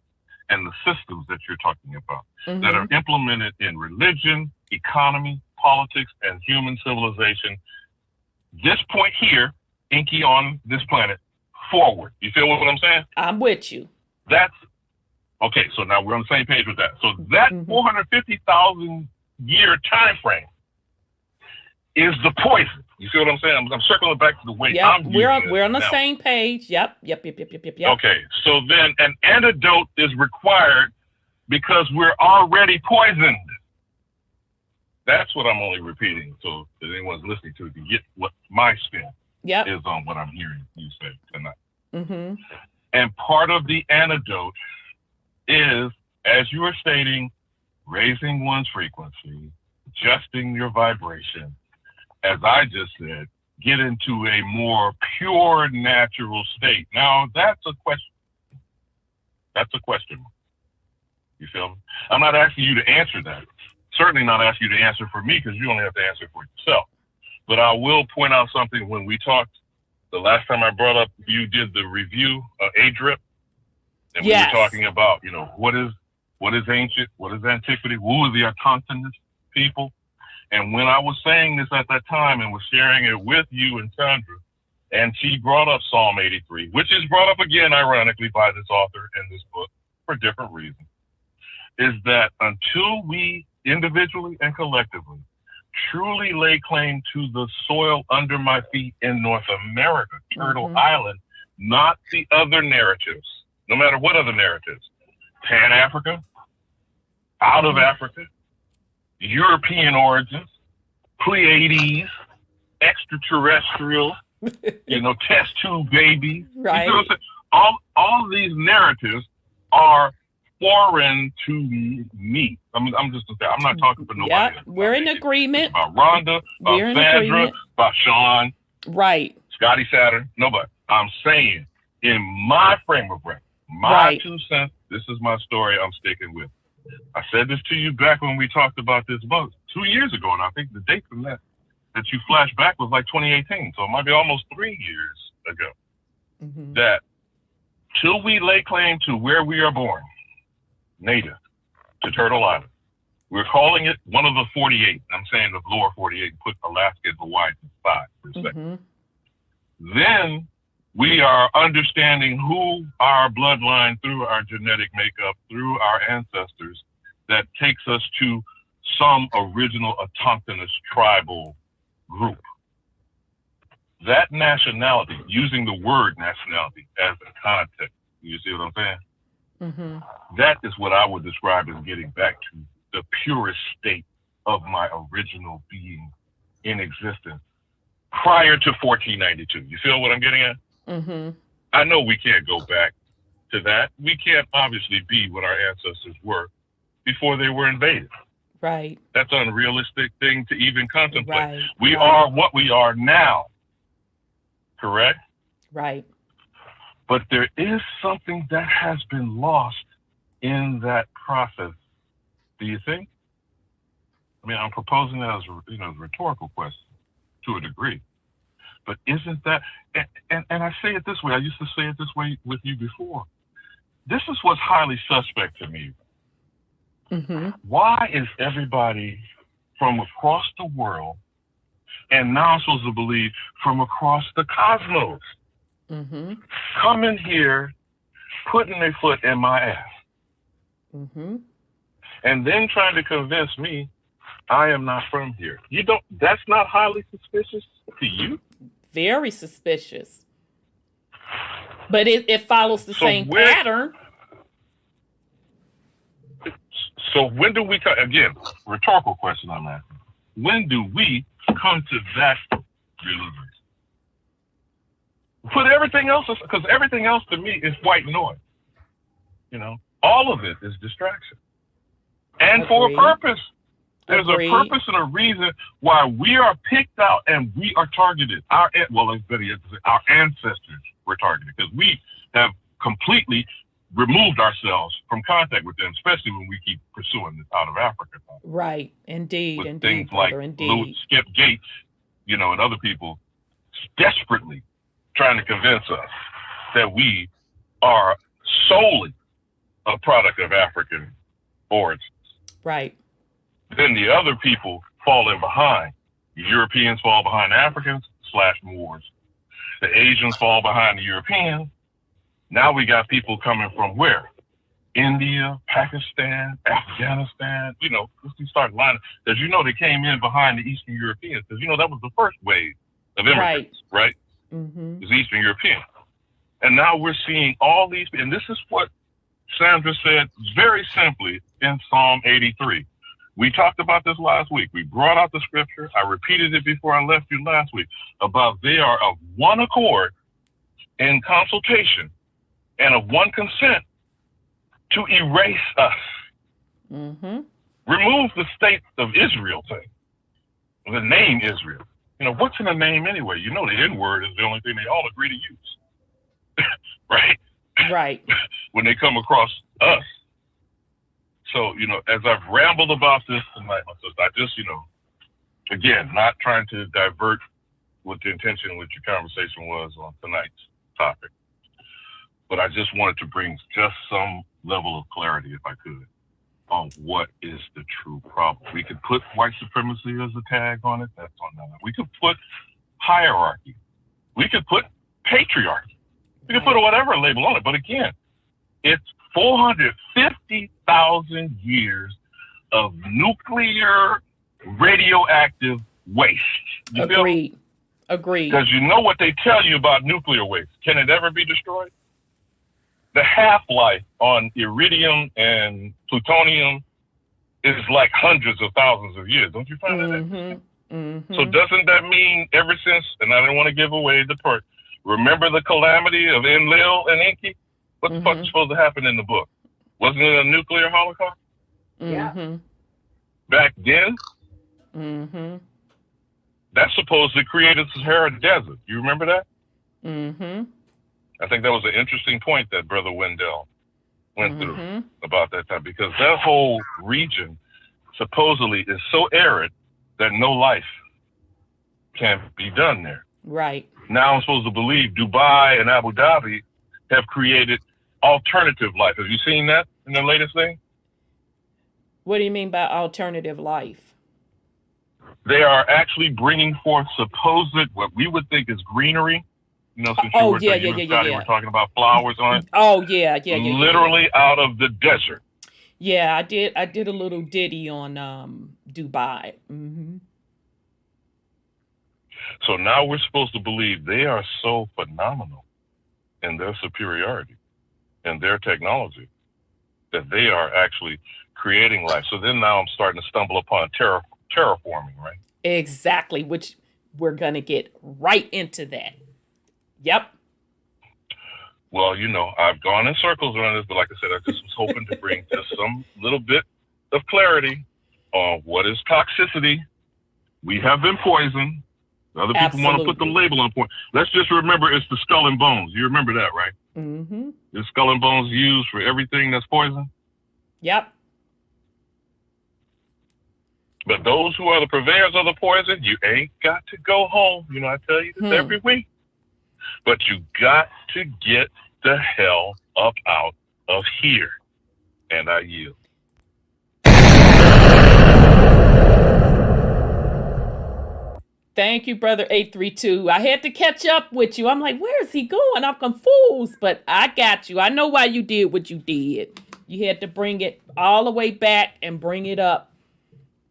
and the systems that you're talking about that are implemented in religion, economy, politics, and human civilization. This point here, Inky on this planet, forward. You feel what I'm saying? I'm with you. That's okay. So now we're on the same page with that. So that 450,000 year time frame is the poison. You see what I'm saying? I'm circling back to the way I'm we're on the same page. Yep. Okay. So then an antidote is required because we're already poisoned. That's what I'm only repeating. So if anyone's listening to it, to get what my spin is on what I'm hearing you say tonight. And part of the antidote is, as you were stating, raising one's frequency, adjusting your vibration. As I just said, get into a more pure natural state. Now, that's a question. That's a question. You feel me? I'm not asking you to answer that. Certainly not asking you to answer for me, because you only have to answer for yourself. But I will point out something. When we talked the last time I brought up, you did the review of A-Drip. And we were talking about, you know, what is ancient, what is antiquity, who are the autochthonous people. And when I was saying this at that time and was sharing it with you and Sandra, and she brought up Psalm 83, which is brought up again, ironically, by this author in this book for different reasons, is that until we individually and collectively truly lay claim to the soil under my feet in North America, Turtle Island, not the other narratives, no matter what other narratives, Pan-Africa, out of Africa, European origins, Pleiades, extraterrestrial, you know, test tube babies. Right. You know what I'm saying? All of these narratives are foreign to me. I'm not talking for nobody else. We're in agreement. It's about Rhonda, about Sandra, about Sean, right? Scotty Saturn, nobody. I'm saying, in my frame of reference, my 2 cents, this is my story I'm sticking with. I said this to you back when we talked about this book 2 years ago, and I think the date from that you flashed back was like 2018, so it might be almost 3 years ago. That till we lay claim to where we are born, native to Turtle Island, we're calling it one of the 48. I'm saying the lower 48, and put Alaska and Hawaii to the side for a second. Then we are understanding who our bloodline, through our genetic makeup, through our ancestors, that takes us to some original autochthonous tribal group. That nationality, using the word nationality as a context, you see what I'm saying? That is what I would describe as getting back to the purest state of my original being in existence prior to 1492. You feel what I'm getting at? I know we can't go back to that. We can't obviously be what our ancestors were before they were invaded. Right. That's an unrealistic thing to even contemplate. We are what we are now. Correct? Right. But there is something that has been lost in that process. Do you think? I mean, I'm proposing that as a rhetorical question to a degree. But isn't that, and I say it this way, I used to say it this way with you before. This is what's highly suspect to me. Why is everybody from across the world, and now I'm supposed to believe from across the cosmos, coming here, putting their foot in my ass, and then trying to convince me I am not from here? That's not highly suspicious to you? Very suspicious. But it follows the same pattern. So when do we come, again, rhetorical question I'm asking, when do we come to that realization? Put everything else, because everything else to me is white noise. You know, all of it is distraction. And for a purpose. There's a purpose and a reason why we are picked out and we are targeted. Our ancestors were targeted because we have completely removed ourselves from contact with them, especially when we keep pursuing this out of Africa. Right. Indeed. With indeed. Things brother, like indeed. Skip Gates, and other people desperately trying to convince us that we are solely a product of African origins. Right. Then the other people fall in behind. Europeans fall behind Africans / Moors. The Asians fall behind the Europeans. Now we got people coming from where? India, Pakistan, Afghanistan. You know, we start lining, because you know they came in behind the Eastern Europeans, because you know that was the first wave of immigrants, right? Mm-hmm. It was Eastern European. And now we're seeing all these, and this is what Sandra said very simply in Psalm 83. We talked about this last week. We brought out the scripture. I repeated it before I left you last week about they are of one accord in consultation and of one consent to erase us. Mm-hmm. Remove the state of Israel thing, the name Israel. You know, what's in a name anyway? You know, the N-word is the only thing they all agree to use, right? Right. When they come across us. So, you know, as I've rambled about this tonight, my sister, I just, you know, again, not trying to divert what the intention with your conversation was on tonight's topic, but I just wanted to bring just some level of clarity, if I could, on what is the true problem. We could put white supremacy as a tag on it. That's on that. We could put hierarchy. We could put patriarchy. We could put whatever label on it. But again, it's 450,000 years of nuclear radioactive waste. You Agreed. Agreed. Because you know what they tell you about nuclear waste. Can it ever be destroyed? The half-life on iridium and plutonium is like hundreds of thousands of years. Don't you find that interesting? Mm-hmm. So doesn't that mean ever since, and I didn't want to give away the part, remember the calamity of Enlil and Enki? What the fuck is supposed to happen in the book? Wasn't it a nuclear holocaust? Mm-hmm. Back then? Mm-hmm. That supposedly created the Sahara Desert. You remember that? Mm-hmm. I think that was an interesting point that Brother Wendell went through about that time, because that whole region supposedly is so arid that no life can be done there. Right. Now I'm supposed to believe Dubai and Abu Dhabi have created alternative life. Have you seen that in the latest thing? What do you mean by alternative life? They are actually bringing forth supposed, what we would think is greenery. You know, since you were talking about flowers on it. Oh, yeah. Literally out of the desert. Yeah, I did a little ditty on Dubai. Mm-hmm. So now we're supposed to believe they are so phenomenal in their superiority and their technology that they are actually creating life. So then now I'm starting to stumble upon terraforming, right? Exactly, which we're going to get right into that. Yep. Well, you know, I've gone in circles around this, but like I said, I just was hoping to bring just some little bit of clarity on what is toxicity. We have been poisoned. Other people want to put the label on point. Let's just remember it's the skull and bones. You remember that, right? Mm-hmm. The skull and bones used for everything that's poison. Yep. But those who are the purveyors of the poison, you ain't got to go home. You know, I tell you this every week. But you got to get the hell up out of here. And I yield. Thank you, Brother 832. I had to catch up with you. I'm like, where is he going? I'm confused, but I got you. I know why you did what you did. You had to bring it all the way back and bring it up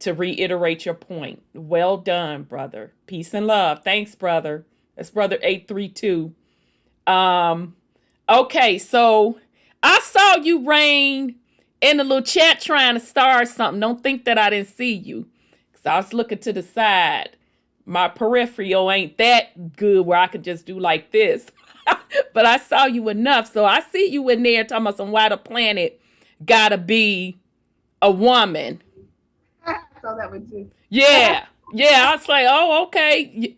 to reiterate your point. Well done, brother. Peace and love. Thanks, brother. That's Brother 832. Okay, so I saw you, Rain, in the little chat trying to start something. Don't think that I didn't see you, because I was looking to the side. My peripheral ain't that good where I could just do like this. But I saw you enough. So I see you in there talking about why the planet gotta be a woman. I saw that one too. Yeah. Yeah. I was like, oh, okay.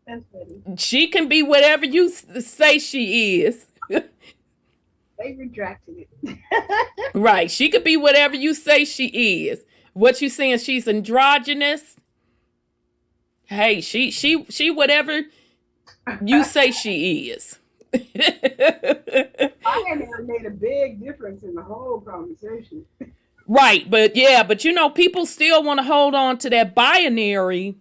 That's funny. She can be whatever you say she is. They retracted it. Right. She could be whatever you say she is. What you saying? She's androgynous. Hey, she whatever you say she is. Binary made a big difference in the whole conversation. Right, but yeah, but you know, people still want to hold on to that binary.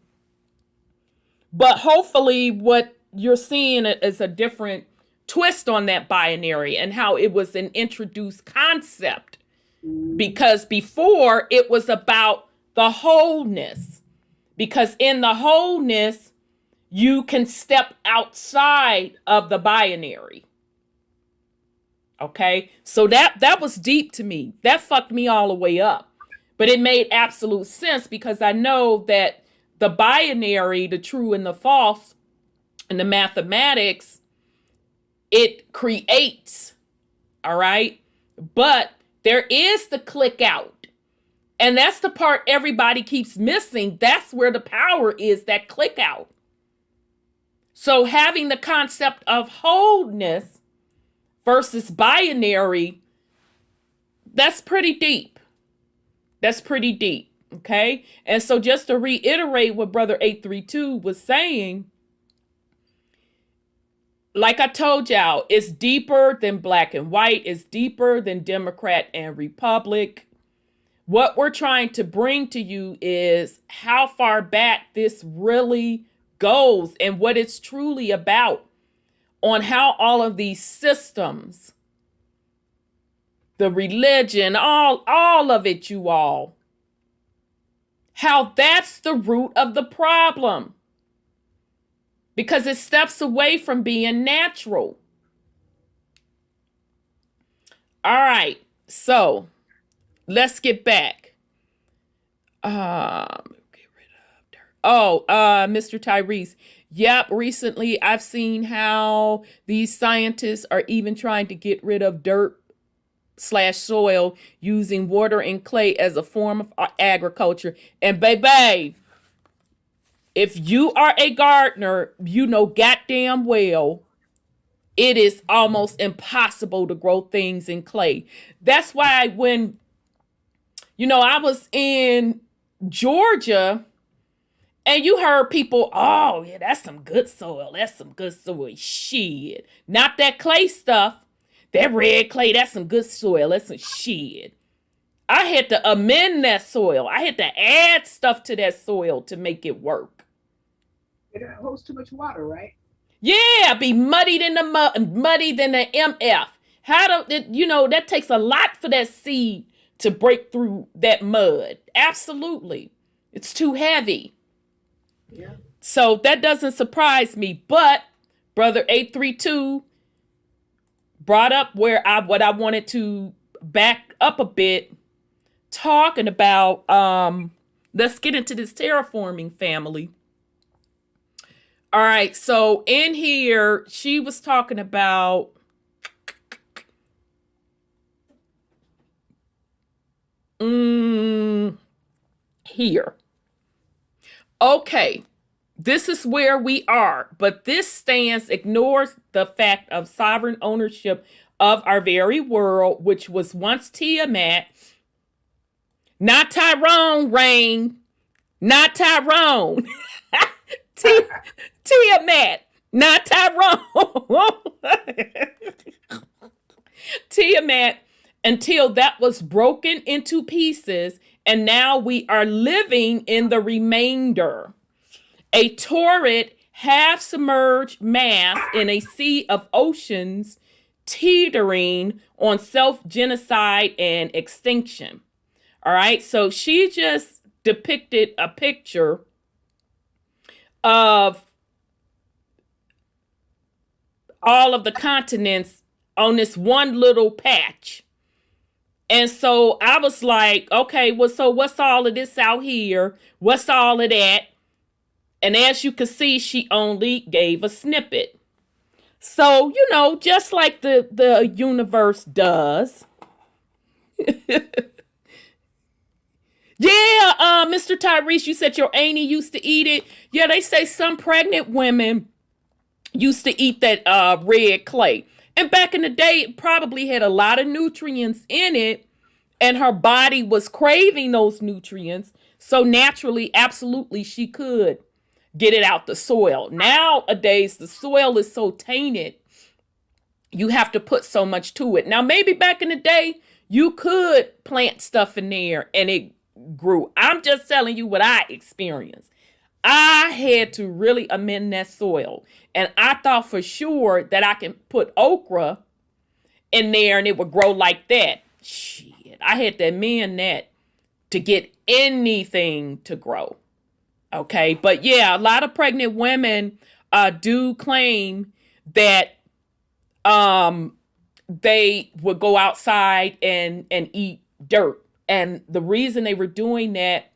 But hopefully, what you're seeing is a different twist on that binary and how it was an introduced concept. Because before it was about the wholeness. Because in the wholeness, you can step outside of the binary. Okay, so that was deep to me. That fucked me all the way up. But it made absolute sense because I know that the binary, the true and the false, and the mathematics, it creates, all right? But there is the click out. And that's the part everybody keeps missing. That's where the power is, that click out. So having the concept of wholeness versus binary, that's pretty deep. That's pretty deep, okay? And so just to reiterate what Brother 832 was saying, like I told y'all, it's deeper than black and white. It's deeper than Democrat and Republic. What we're trying to bring to you is how far back this really goes and what it's truly about, on how all of these systems, the religion, all of it, you all, how that's the root of the problem. Because it steps away from being natural. All right, so let's get back. Mr. Tyrese. Yep, recently I've seen how these scientists are even trying to get rid of dirt/soil using water and clay as a form of agriculture. And baby, if you are a gardener, you know goddamn well it is almost impossible to grow things in clay. That's why when, I was in Georgia, and you heard people, oh, yeah, that's some good soil. That's some good soil. Shit. Not that clay stuff. That red clay, that's some good soil. That's some shit. I had to amend that soil. I had to add stuff to that soil to make it work. It holds too much water, right? Yeah, be muddied in the muddied in the MF. That takes a lot for that seed to break through that mud. Absolutely. It's too heavy. Yeah. So that doesn't surprise me. But Brother 832 brought up what I wanted to back up a bit, talking about, let's get into this terraforming family. All right, so in here, she was talking about here. Okay, this is where we are, but this stance ignores the fact of sovereign ownership of our very world, which was once Tiamat, not Tyrone, Rain, not Tyrone. Tiamat, not Tyrone. Tiamat, until that was broken into pieces, and now we are living in the remainder. A torrid, half-submerged mass in a sea of oceans teetering on self-genocide and extinction. All right, so she just depicted a picture of all of the continents on this one little patch. And so I was like, okay, well, so what's all of this out here? What's all of that? And as you can see, she only gave a snippet. So, just like the universe does. Yeah, Mr. Tyrese, you said your auntie used to eat it. Yeah, they say some pregnant women used to eat that red clay. And back in the day, it probably had a lot of nutrients in it, and her body was craving those nutrients. So naturally, absolutely, she could get it out the soil. Nowadays, the soil is so tainted you have to put so much to it. Now, maybe back in the day, you could plant stuff in there and it grew. I'm just telling you what I experienced. I had to really amend that soil. And I thought for sure that I can put okra in there and it would grow like that. Shit, I had to amend that to get anything to grow. Okay, but yeah, a lot of pregnant women do claim that they would go outside and eat dirt. And the reason they were doing that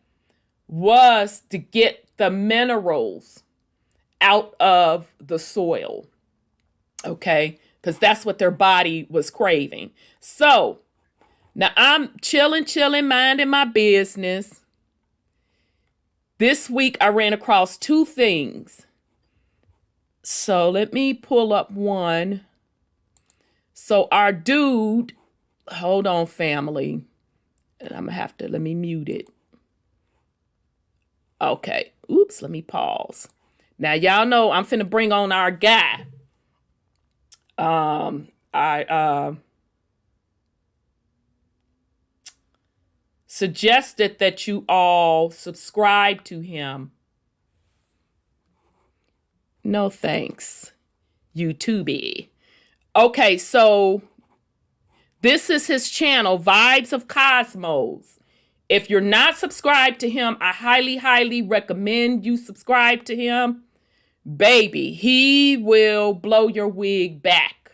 was to get the minerals out of the soil. Okay, because that's what their body was craving. So now I'm chilling, minding my business. This week I ran across two things. So let me pull up one. So our dude, hold on, family. And I'm gonna have to, let me mute it. Okay, oops, let me pause. Now y'all know I'm finna bring on our guy. I suggested that you all subscribe to him. No thanks, YouTube. Okay, so this is his channel, Vibes of Cosmos. If you're not subscribed to him, I highly recommend you subscribe to him. Baby, he will blow your wig back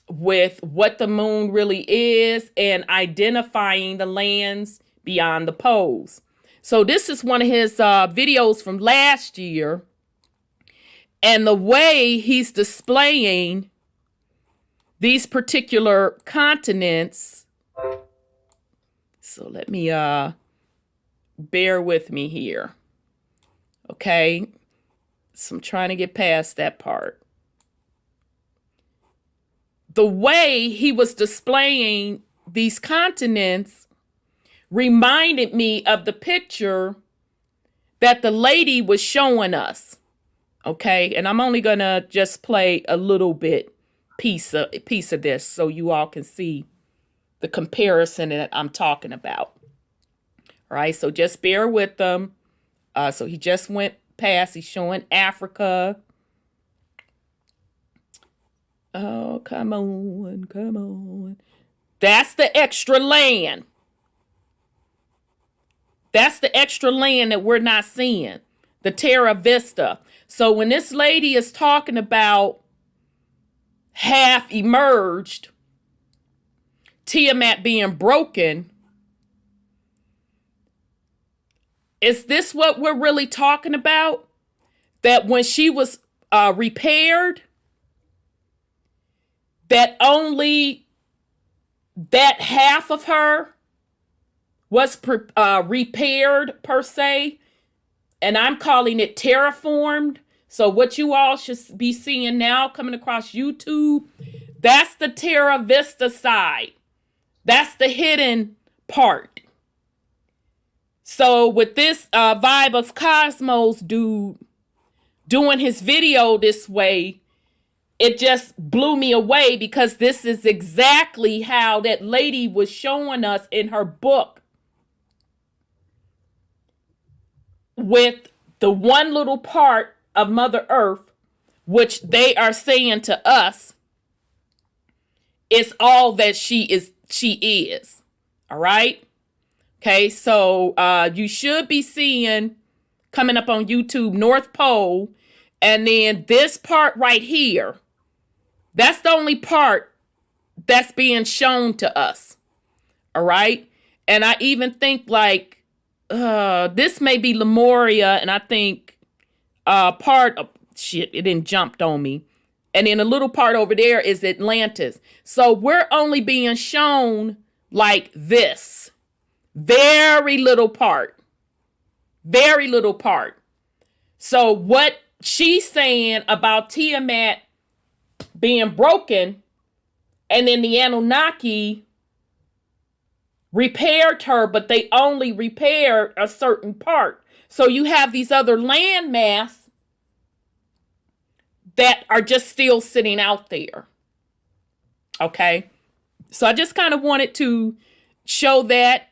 with what the moon really is and identifying the lands beyond the poles. So this is one of his videos from last year. And the way he's displaying these particular continents. So let me bear with me here. Okay. So I'm trying to get past that part. The way he was displaying these continents reminded me of the picture that the lady was showing us. Okay, and I'm only gonna just play a little bit piece of this so you all can see the comparison that I'm talking about. All right, so just bear with them. So he just went past. He's showing Africa. Oh, come on. That's the extra land. That's the extra land that we're not seeing. The Terra Vista. So when this lady is talking about half emerged, Tiamat being broken, is this what we're really talking about? That when she was repaired, that only that half of her was repaired per se, and I'm calling it terraformed. So what you all should be seeing now coming across YouTube, that's the Terra Vista side. That's the hidden part. So with this Vibe of Cosmos dude doing his video this way, it just blew me away because this is exactly how that lady was showing us in her book. With the one little part of Mother Earth, which they are saying to us, is all that she is. All right? Okay, so you should be seeing, coming up on YouTube, North Pole, and then this part right here. That's the only part that's being shown to us. All right? And I even think like, this may be Lemuria, and I think part of, shit, it didn't jumped on me. And then a little part over there is Atlantis. So we're only being shown like this. Very little part. Very little part. So what she's saying about Tiamat being broken, and then the Anunnaki repaired her, but they only repaired a certain part. So you have these other landmass that are just still sitting out there. Okay. So I just kind of wanted to show that,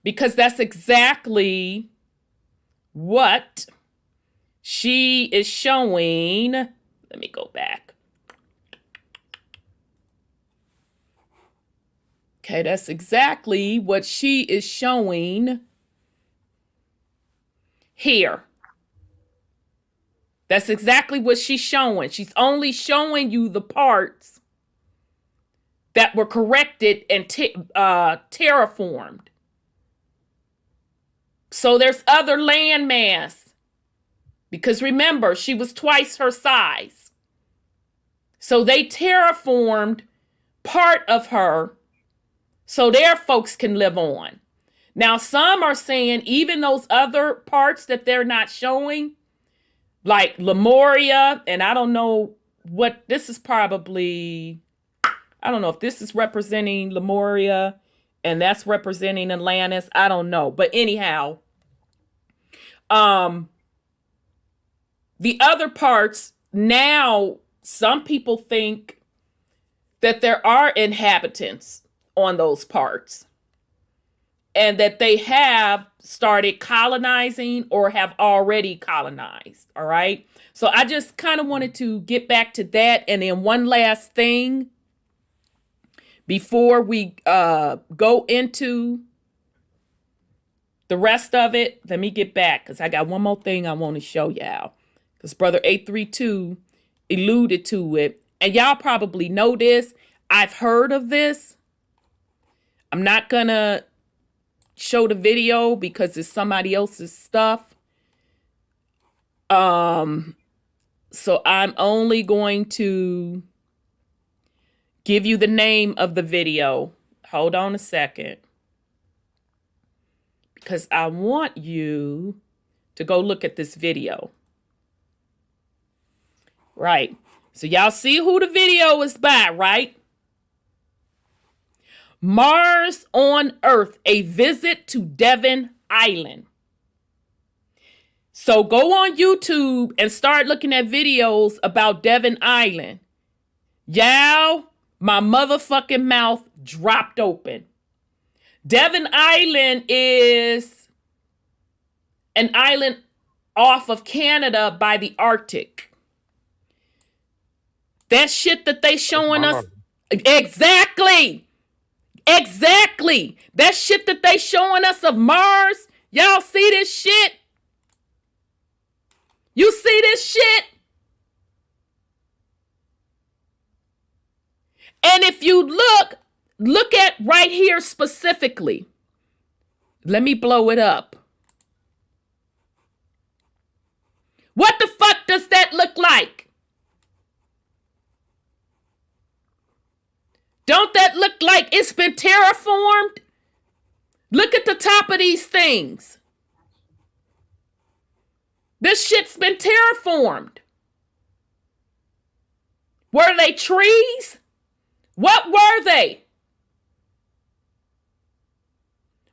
because that's exactly what she is showing. Let me go back. Okay, that's exactly what she is showing here. That's exactly what she's showing. She's only showing you the parts that were corrected and terraformed. So there's other landmass. Because remember, she was twice her size. So they terraformed part of her so their folks can live on. Now, some are saying even those other parts that they're not showing, like Lemuria, and I don't know what this is probably, I don't know if this is representing Lemuria and that's representing Atlantis. I don't know. But anyhow, the other parts, now some people think that there are inhabitants on those parts and that they have started colonizing or have already colonized. All right. So I just kind of wanted to get back to that. And then one last thing before we go into the rest of it. Let me get back because I got one more thing I want to show y'all. Because Brother 832 alluded to it. And y'all probably know this. I've heard of this. I'm not going to show the video because it's somebody else's stuff. So I'm only going to give you the name of the video. Hold on a second. Because I want you to go look at this video. Right. So y'all see who the video is by, right? Mars on Earth, a visit to Devon Island. So go on YouTube and start looking at videos about Devon Island. Y'all, my motherfucking mouth dropped open. Devon Island is an island off of Canada by the Arctic. That shit that they showing us. Exactly. Exactly. That shit that they showing us of Mars. Y'all see this shit? You see this shit? And if you look at right here specifically. Let me blow it up. What the fuck does that look like? Don't that look like it's been terraformed? Look at the top of these things. This shit's been terraformed. Were they trees? What were they?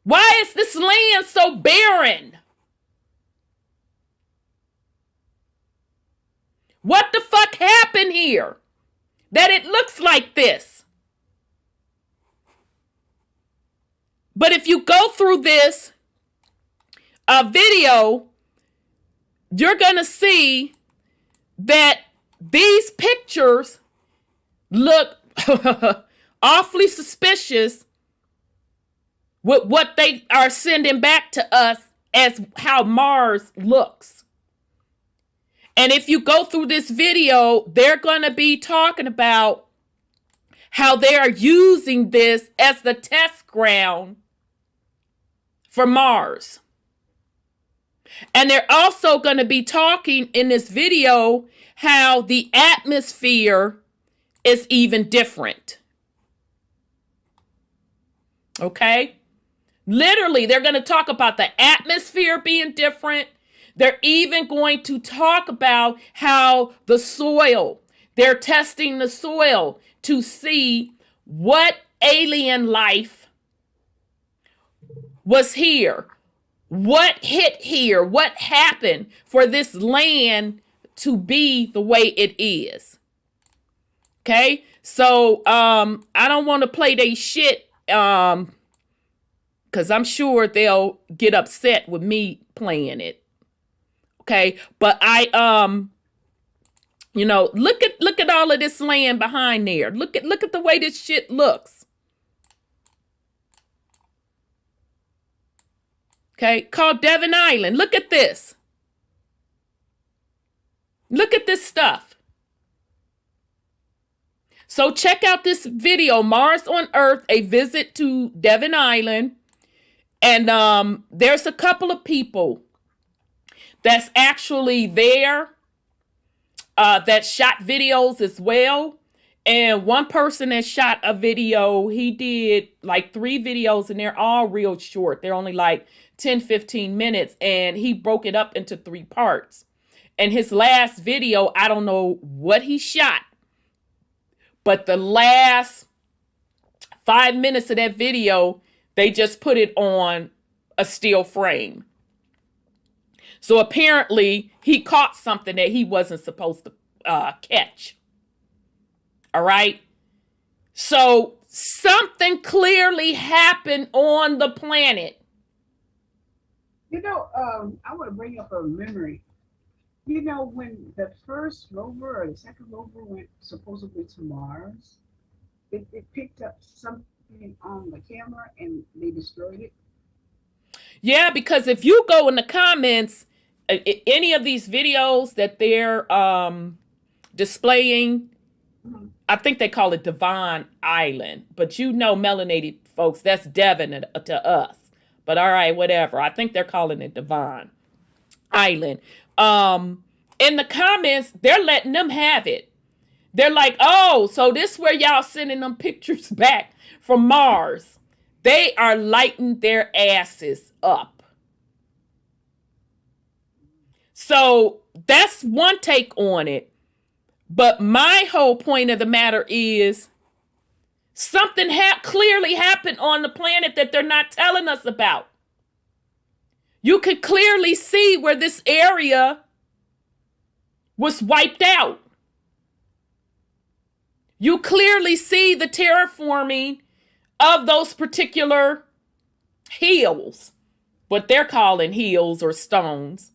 Why is this land so barren? What the fuck happened here that it looks like this? But if you go through this video, you're going to see that these pictures look awfully suspicious with what they are sending back to us as how Mars looks. And if you go through this video, they're going to be talking about how they are using this as the test ground for Mars. And they're also going to be talking in this video how the atmosphere is even different. Okay? Literally, they're going to talk about the atmosphere being different. They're even going to talk about how the soil, they're testing the soil to see what alien life was here. What hit here? What happened for this land to be the way it is? Okay, so I don't want to play they shit because I'm sure they'll get upset with me playing it. Okay, but I you know, look at all of this land behind there. Look at the way this shit looks. Okay, called Devon Island. Look at this. Look at this stuff. So check out this video, Mars on Earth, a visit to Devon Island. And there's a couple of people that's actually there that shot videos as well. And one person that shot a video, he did like 3 videos and they're all real short. They're only like 10, 15 minutes. And he broke it up into 3 parts. And his last video, I don't know what he shot, but the last 5 minutes of that video, they just put it on a still frame. So apparently he caught something that he wasn't supposed to catch. All right. So something clearly happened on the planet. You know, I want to bring up a memory. You know, when the first rover or the second rover went supposedly to Mars, it picked up something on the camera and they destroyed it. Yeah, because if you go in the comments, any of these videos that they're displaying, I think they call it Devon Island, but you know, melanated folks, that's Devon to us. But all right, whatever. I think they're calling it Devon Island. In the comments, they're letting them have it. They're like, oh, so this where y'all sending them pictures back from Mars. They are lighting their asses up. So that's one take on it. But my whole point of the matter is something clearly happened on the planet that they're not telling us about. You could clearly see where this area was wiped out. You clearly see the terraforming of those particular hills, what they're calling hills or stones.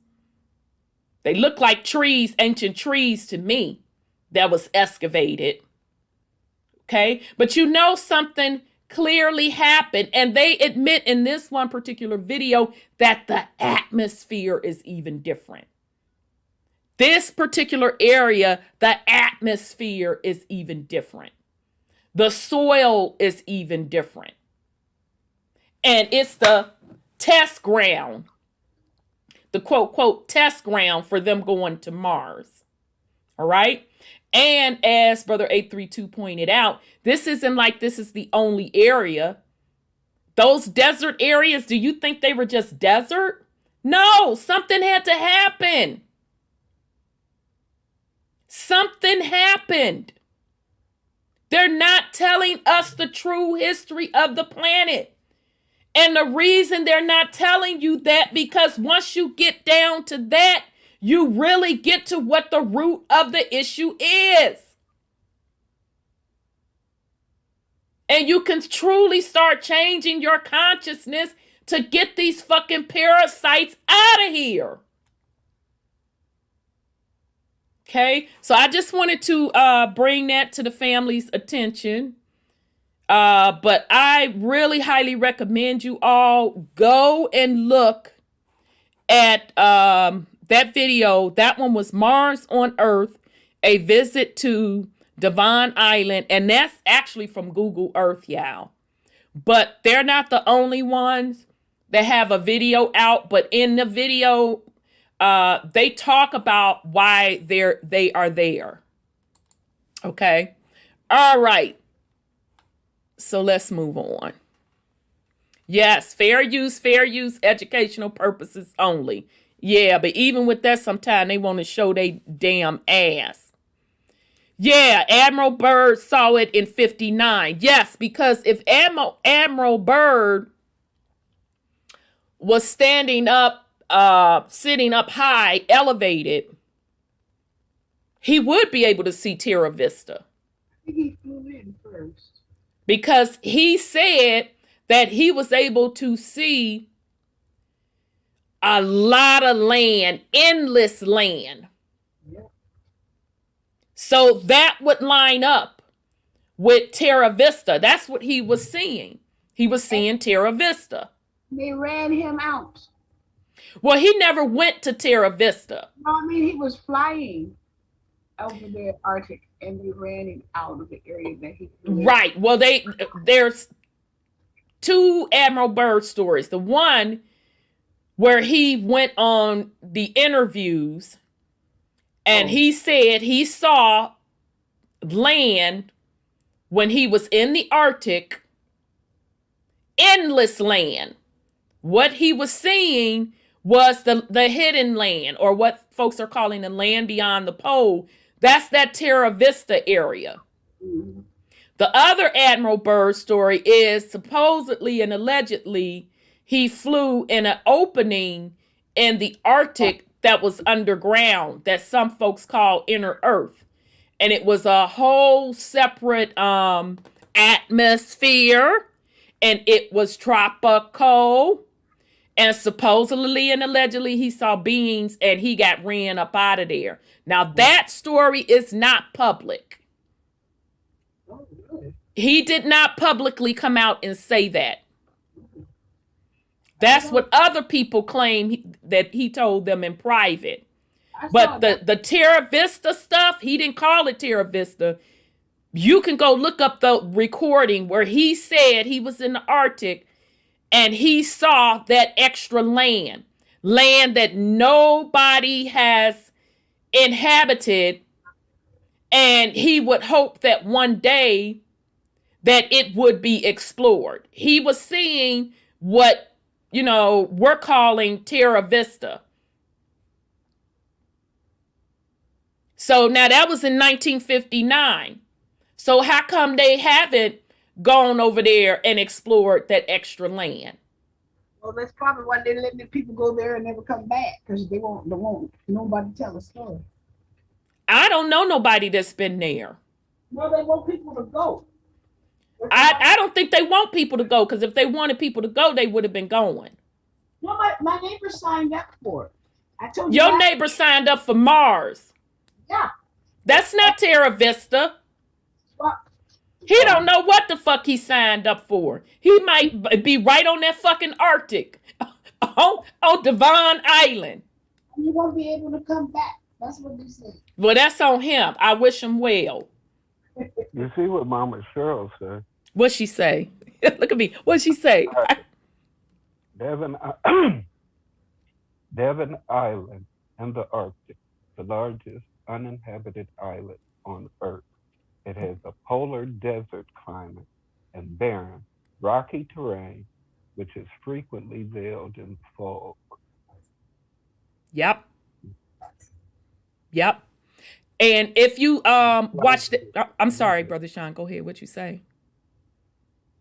They look like trees, ancient trees to me that was excavated. Okay, but you know something clearly happened, and they admit in this one particular video that the atmosphere is even different. This particular area, the atmosphere is even different. The soil is even different. And it's the test ground, the quote, quote, test ground for them going to Mars. All right. And as Brother 832 pointed out, this isn't like this is the only area. Those desert areas, do you think they were just desert? No, something had to happen. Something happened. They're not telling us the true history of the planet. And the reason they're not telling you that, because once you get down to that, you really get to what the root of the issue is. And you can truly start changing your consciousness to get these fucking parasites out of here. Okay, so I just wanted to bring that to the family's attention. But I really highly recommend you all go and look at that video. That one was Mars on Earth, a visit to Devon Island. And that's actually from Google Earth, y'all. But they're not the only ones that have a video out. But in the video, they talk about why they are there. Okay. All right. So let's move on. Yes, fair use, educational purposes only. Yeah, but even with that, sometimes they want to show they damn ass. Yeah, Admiral Byrd saw it in 59. Yes, because if Admiral Byrd was standing up, sitting up high, elevated, he would be able to see Terra Vista. I think he flew in first. Because he said that he was able to see a lot of land, endless land. Yep. So that would line up with Terra Vista. That's what he was seeing. He was seeing Terra Vista. They ran him out. Well, he never went to Terra Vista. No, I mean, he was flying over the Arctic, and they ran him out of the area that he flew in. Right. Well, there's two Admiral Byrd stories. The one where he went on the interviews and he said he saw land when he was in the Arctic, endless land. What he was seeing was the hidden land, or what folks are calling the land beyond the pole. That's that Terra Vista area. Mm-hmm. The other Admiral Byrd story is supposedly and allegedly he flew in an opening in the Arctic that was underground, that some folks call inner Earth. And it was a whole separate atmosphere, and it was tropical. And supposedly and allegedly he saw beings and he got ran up out of there. Now that story is not public. Oh, really? He did not publicly come out and say that. That's what other people claim that he told them in private. But the Terra Vista stuff, he didn't call it Terra Vista. You can go look up the recording where he said he was in the Arctic and he saw that extra land that nobody has inhabited. And he would hope that one day that it would be explored. He was seeing what, we're calling Terra Vista. So now that was in 1959. So how come they haven't gone over there and explored that extra land? Well, that's probably why they're letting the people go there and never come back, because they won't nobody tell a story. I don't know nobody that's been there. Well, they want people to go. I don't think they want people to go, because if they wanted people to go, they would have been going. No, my neighbor signed up for it. I told you. Your neighbor signed up for Mars. Yeah. That's not Terra Vista. Well, He don't know what the fuck he signed up for. He might be right on that fucking Arctic, on Devon Island. you won't be able to come back. That's what they said. Well, that's on him. I wish him well. You see what Mama Cheryl said? What'd she say? Look at me. What'd she say? Devon Island in the Arctic, the largest uninhabited island on Earth. It has a polar desert climate and barren, rocky terrain, which is frequently veiled in fog. Yep. And if you watched it, I'm sorry, Brother Sean, go ahead. What you say?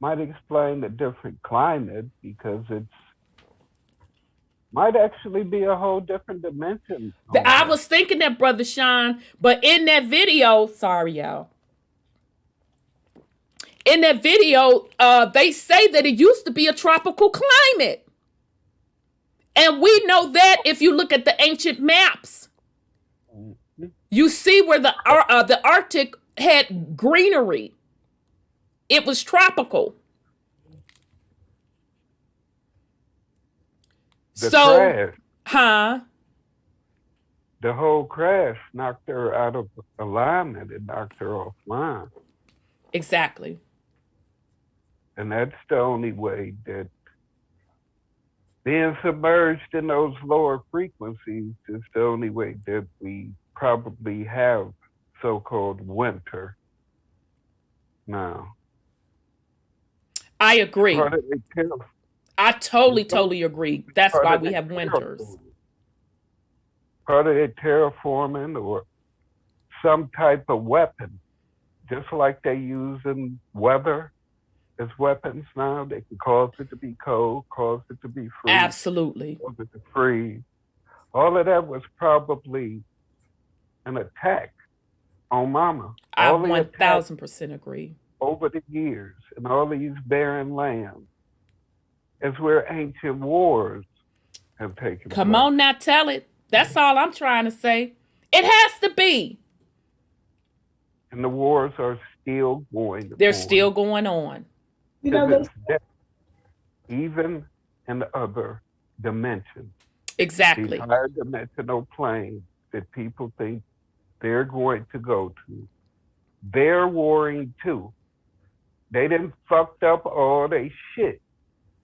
Might explain the different climate, because it's might actually be a whole different dimension. I was thinking that, Brother Sean, but in that video, sorry, y'all. In that video, they say that it used to be a tropical climate. And we know that if you look at the ancient maps. You see where the Arctic had greenery. It was tropical. The crash, the whole crash knocked her out of alignment. It knocked her offline. Exactly. And that's the only way that being submerged in those lower frequencies is the only way that we probably have so-called winter now. I agree. I totally agree. That's why we have winters. Part of it terraforming or some type of weapon, just like they use in weather. as weapons now. They can cause it to be cold, cause it to be free, Absolutely. cause it to freeze. All of that was probably an attack on Mama. I All the attacks 1000% agree. over the years and all these barren lands is where ancient wars have taken place. Come on now, tell it. That's all I'm trying to say. It has to be. And the wars are still going on. They're still going on. You know, Even in the other dimensions, Exactly. these higher dimensional planes that people think they're going to go to, they're warring too. They done fucked up all they shit.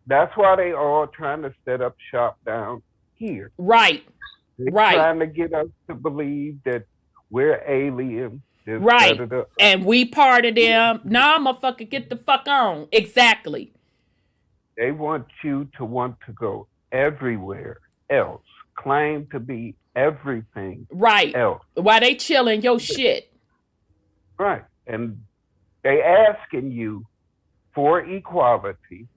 That's why they all trying to set up shop down here. Right. They're Right. trying to get us to believe that we're aliens. Right. And we part of them. Nah, motherfucker, get the fuck on. Exactly. They want you to want to go everywhere else, claim to be everything Right. else. While they chilling your shit. Right. And they asking you for equality.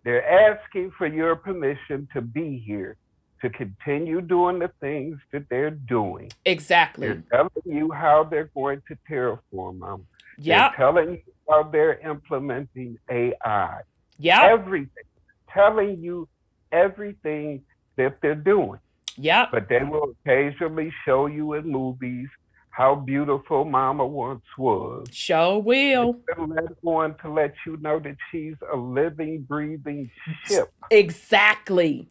They're asking for your permission to be here, to continue doing the things that they're doing. Exactly. They're telling you how they're going to terraform them. Yeah. They're telling you how they're implementing AI. Yeah. Everything. Telling you everything that they're doing. Yeah. But they will occasionally show you in movies how beautiful Mama once was. Sure will. To let you know that she's a living, breathing ship. Exactly.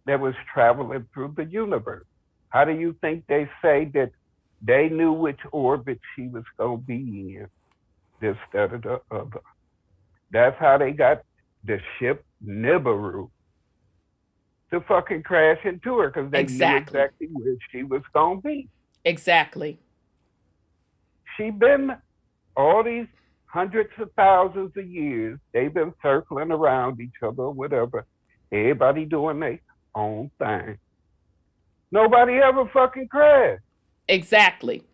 That was traveling through the universe. How do you think they say that they knew which orbit she was going to be in? This, that, or the other. That's how they got the ship Nibiru to fucking crash into her, because they knew exactly where she was going to be. Exactly. She been all these hundreds of thousands of years, they've been circling around each other or whatever. Everybody doing their own thing. Nobody ever fucking crashed. Exactly.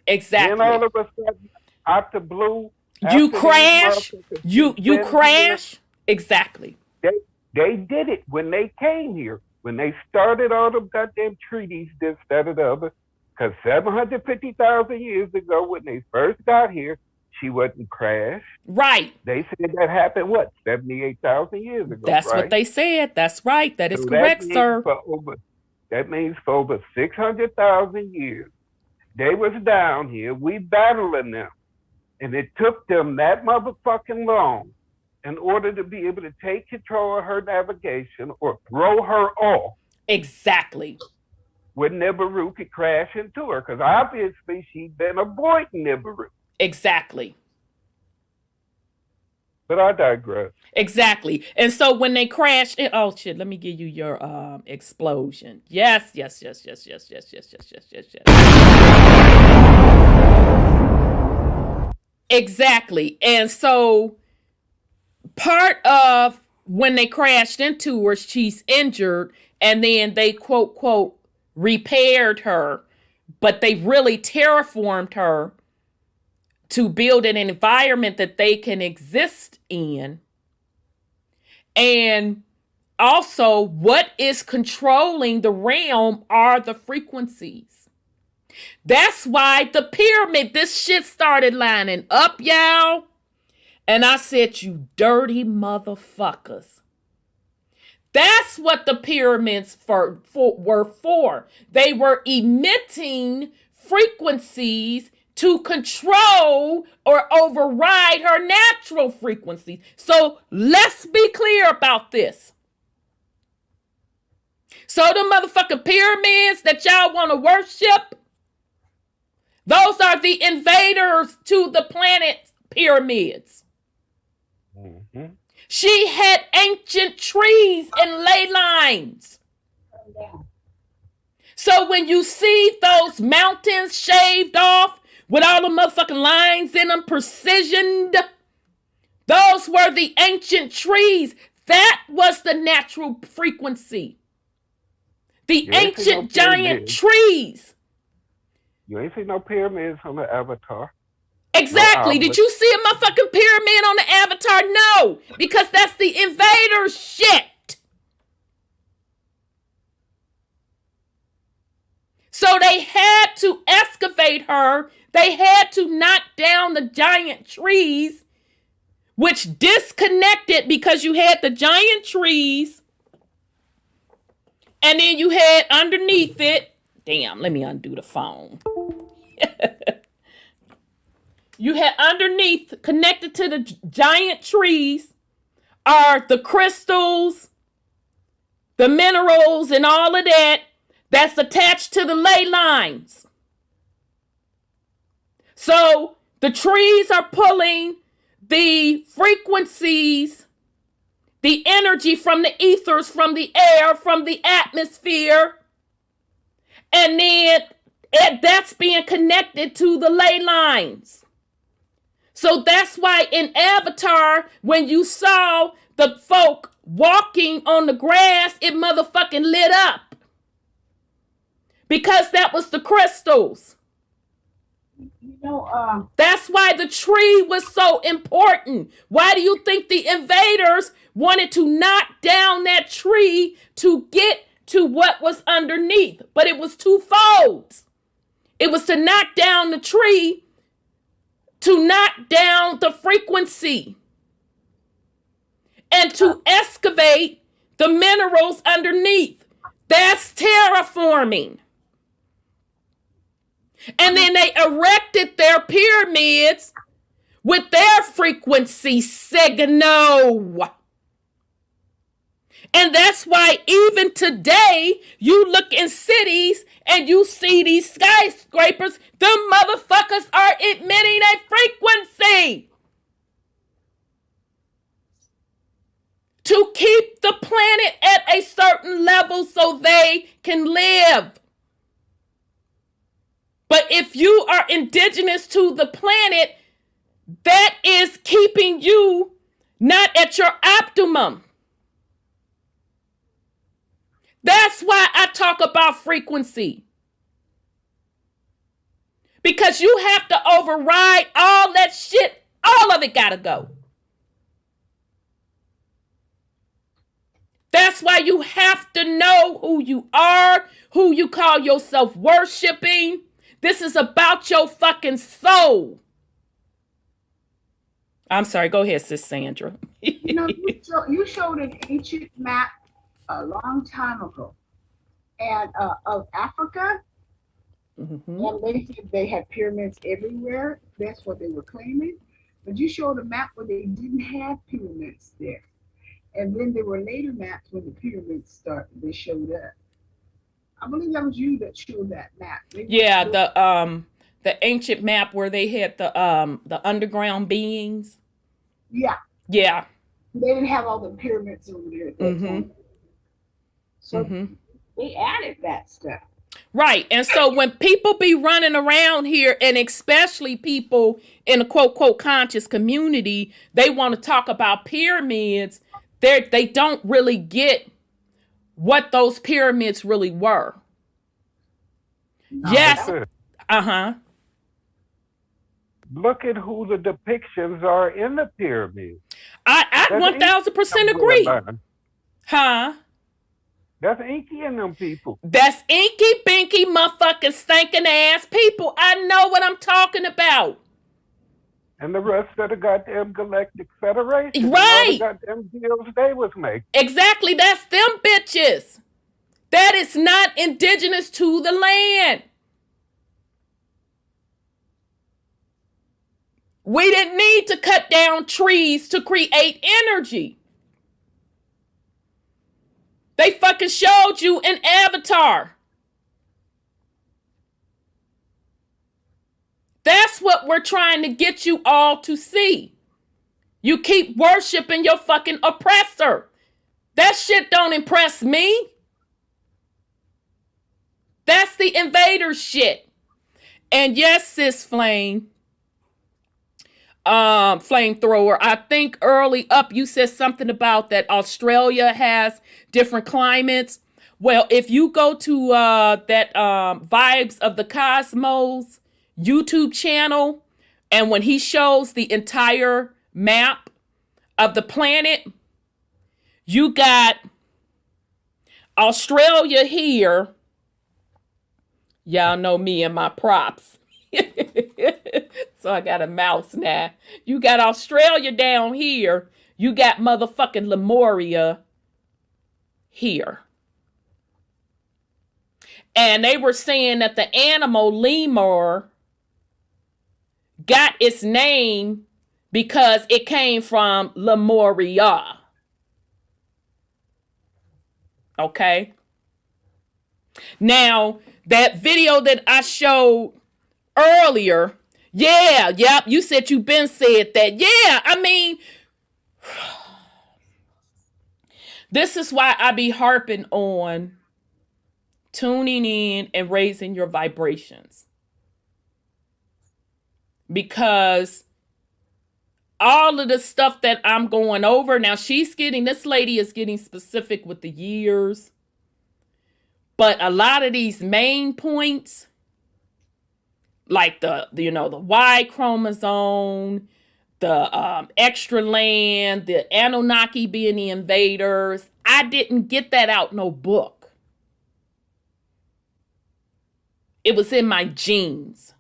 Exactly. Then all of a sudden, out the blue, you crash. You crash. Exactly. They did it when they came here. When they started all the goddamn treaties, this, that, or the other. Because 750,000 years ago, when they first got here, she wasn't crashed. Right. They said that happened, what, 78,000 years ago? That's right? what they said. That's right. That is correct, sir. That means for over 600,000 years, they was down here. We battling them. And it took them that motherfucking long in order to be able to take control of her navigation or throw her off. Exactly. When Nibiru could crash into her, because obviously she'd been avoiding Nibiru. Exactly. But I digress. Exactly. And so when they crashed, oh shit, let me give you your explosion. Yes. Exactly. And so part of when they crashed into her, she's injured, and then they quote repaired her, but they really terraformed her to build an environment that they can exist in. And also, what is controlling the realm are the frequencies. That's why the pyramid, this shit started lining up, y'all. And I said, you dirty motherfuckers. That's what the pyramids were for. They were emitting frequencies to control or override her natural frequencies. So let's be clear about this. So the motherfucking pyramids that y'all want to worship, those are the invaders to the planet's pyramids. Mm-hmm. She had ancient trees and ley lines. So when you see those mountains shaved off with all the motherfucking lines in them, precisioned, those were the ancient trees. That was the natural frequency. The ancient giant trees. You ain't seen no pyramids on the Avatar. Exactly. Did you see a motherfucking pyramid on the avatar? No, because that's the invader shit. So they had to excavate her. They had to knock down the giant trees, which disconnected because you had the giant trees. And then you had underneath it. Damn, let me undo the phone. You had underneath, connected to the giant trees, are the crystals, the minerals, and all of that that's attached to the ley lines. So the trees are pulling the frequencies, the energy from the ethers, from the air, from the atmosphere, and then that's being connected to the ley lines. So that's why in Avatar, when you saw the folk walking on the grass, it motherfucking lit up. Because that was the crystals. That's why the tree was so important. Why do you think the invaders wanted to knock down that tree to get to what was underneath? But it was twofold. It was to knock down the tree, to knock down the frequency, and to excavate the minerals underneath. That's terraforming. And then they erected their pyramids with their frequency signal. And that's why even today, you look in cities and you see these skyscrapers, them motherfuckers are emitting a frequency to keep the planet at a certain level so they can live. But if you are indigenous to the planet, that is keeping you not at your optimum. That's why I talk about frequency. Because you have to override all that shit. All of it gotta go. That's why you have to know who you are, who you call yourself worshiping. This is about your fucking soul. I'm sorry. Go ahead, Sis Sandra. You showed an ancient map a long time ago, and of Africa, and they said they had pyramids everywhere. That's what they were claiming. But you showed a map where they didn't have pyramids there, and then there were later maps when the pyramids started. They showed up. I believe that was you that showed that map. Yeah, the ancient map where they had the underground beings. Yeah. Yeah. They didn't have all the pyramids over there at that time. So they added that stuff. Right. And so when people be running around here, and especially people in the quote, quote, conscious community, they want to talk about pyramids. They don't really get what those pyramids really were. Yes. Look at who the depictions are in the pyramid. I 1000% agree. Huh? That's inky in them people. That's inky, binky, motherfucking stinking ass people. I know what I'm talking about. And the rest of the goddamn Galactic Federation. Right. And all the goddamn deals they was making. Exactly. That's them bitches. That is not indigenous to the land. We didn't need to cut down trees to create energy. They fucking showed you an avatar. That's what we're trying to get you all to see. You keep worshiping your fucking oppressor. That shit don't impress me. That's the invader shit. And yes, sis Flame, flamethrower, I think early up you said something about that Australia has different climates. Well, if you go to that Vibes of the Cosmos YouTube channel, And when he shows the entire map of the planet, you got Australia here. Y'all know me and my props. So I got a mouse now. You got Australia down here. You got motherfucking Lemuria here. And they were saying that the animal lemur got its name because it came from Lemuria. Okay. Now, that video that I showed earlier, yeah, yep, you said you been said that. Yeah, I mean, this is why I be harping on tuning in and raising your vibrations. Because all of the stuff that I'm going over, now this lady is getting specific with the years. But a lot of these main points, like the Y chromosome, the extra land, the Anunnaki being the invaders, I didn't get that out no book. It was in my genes.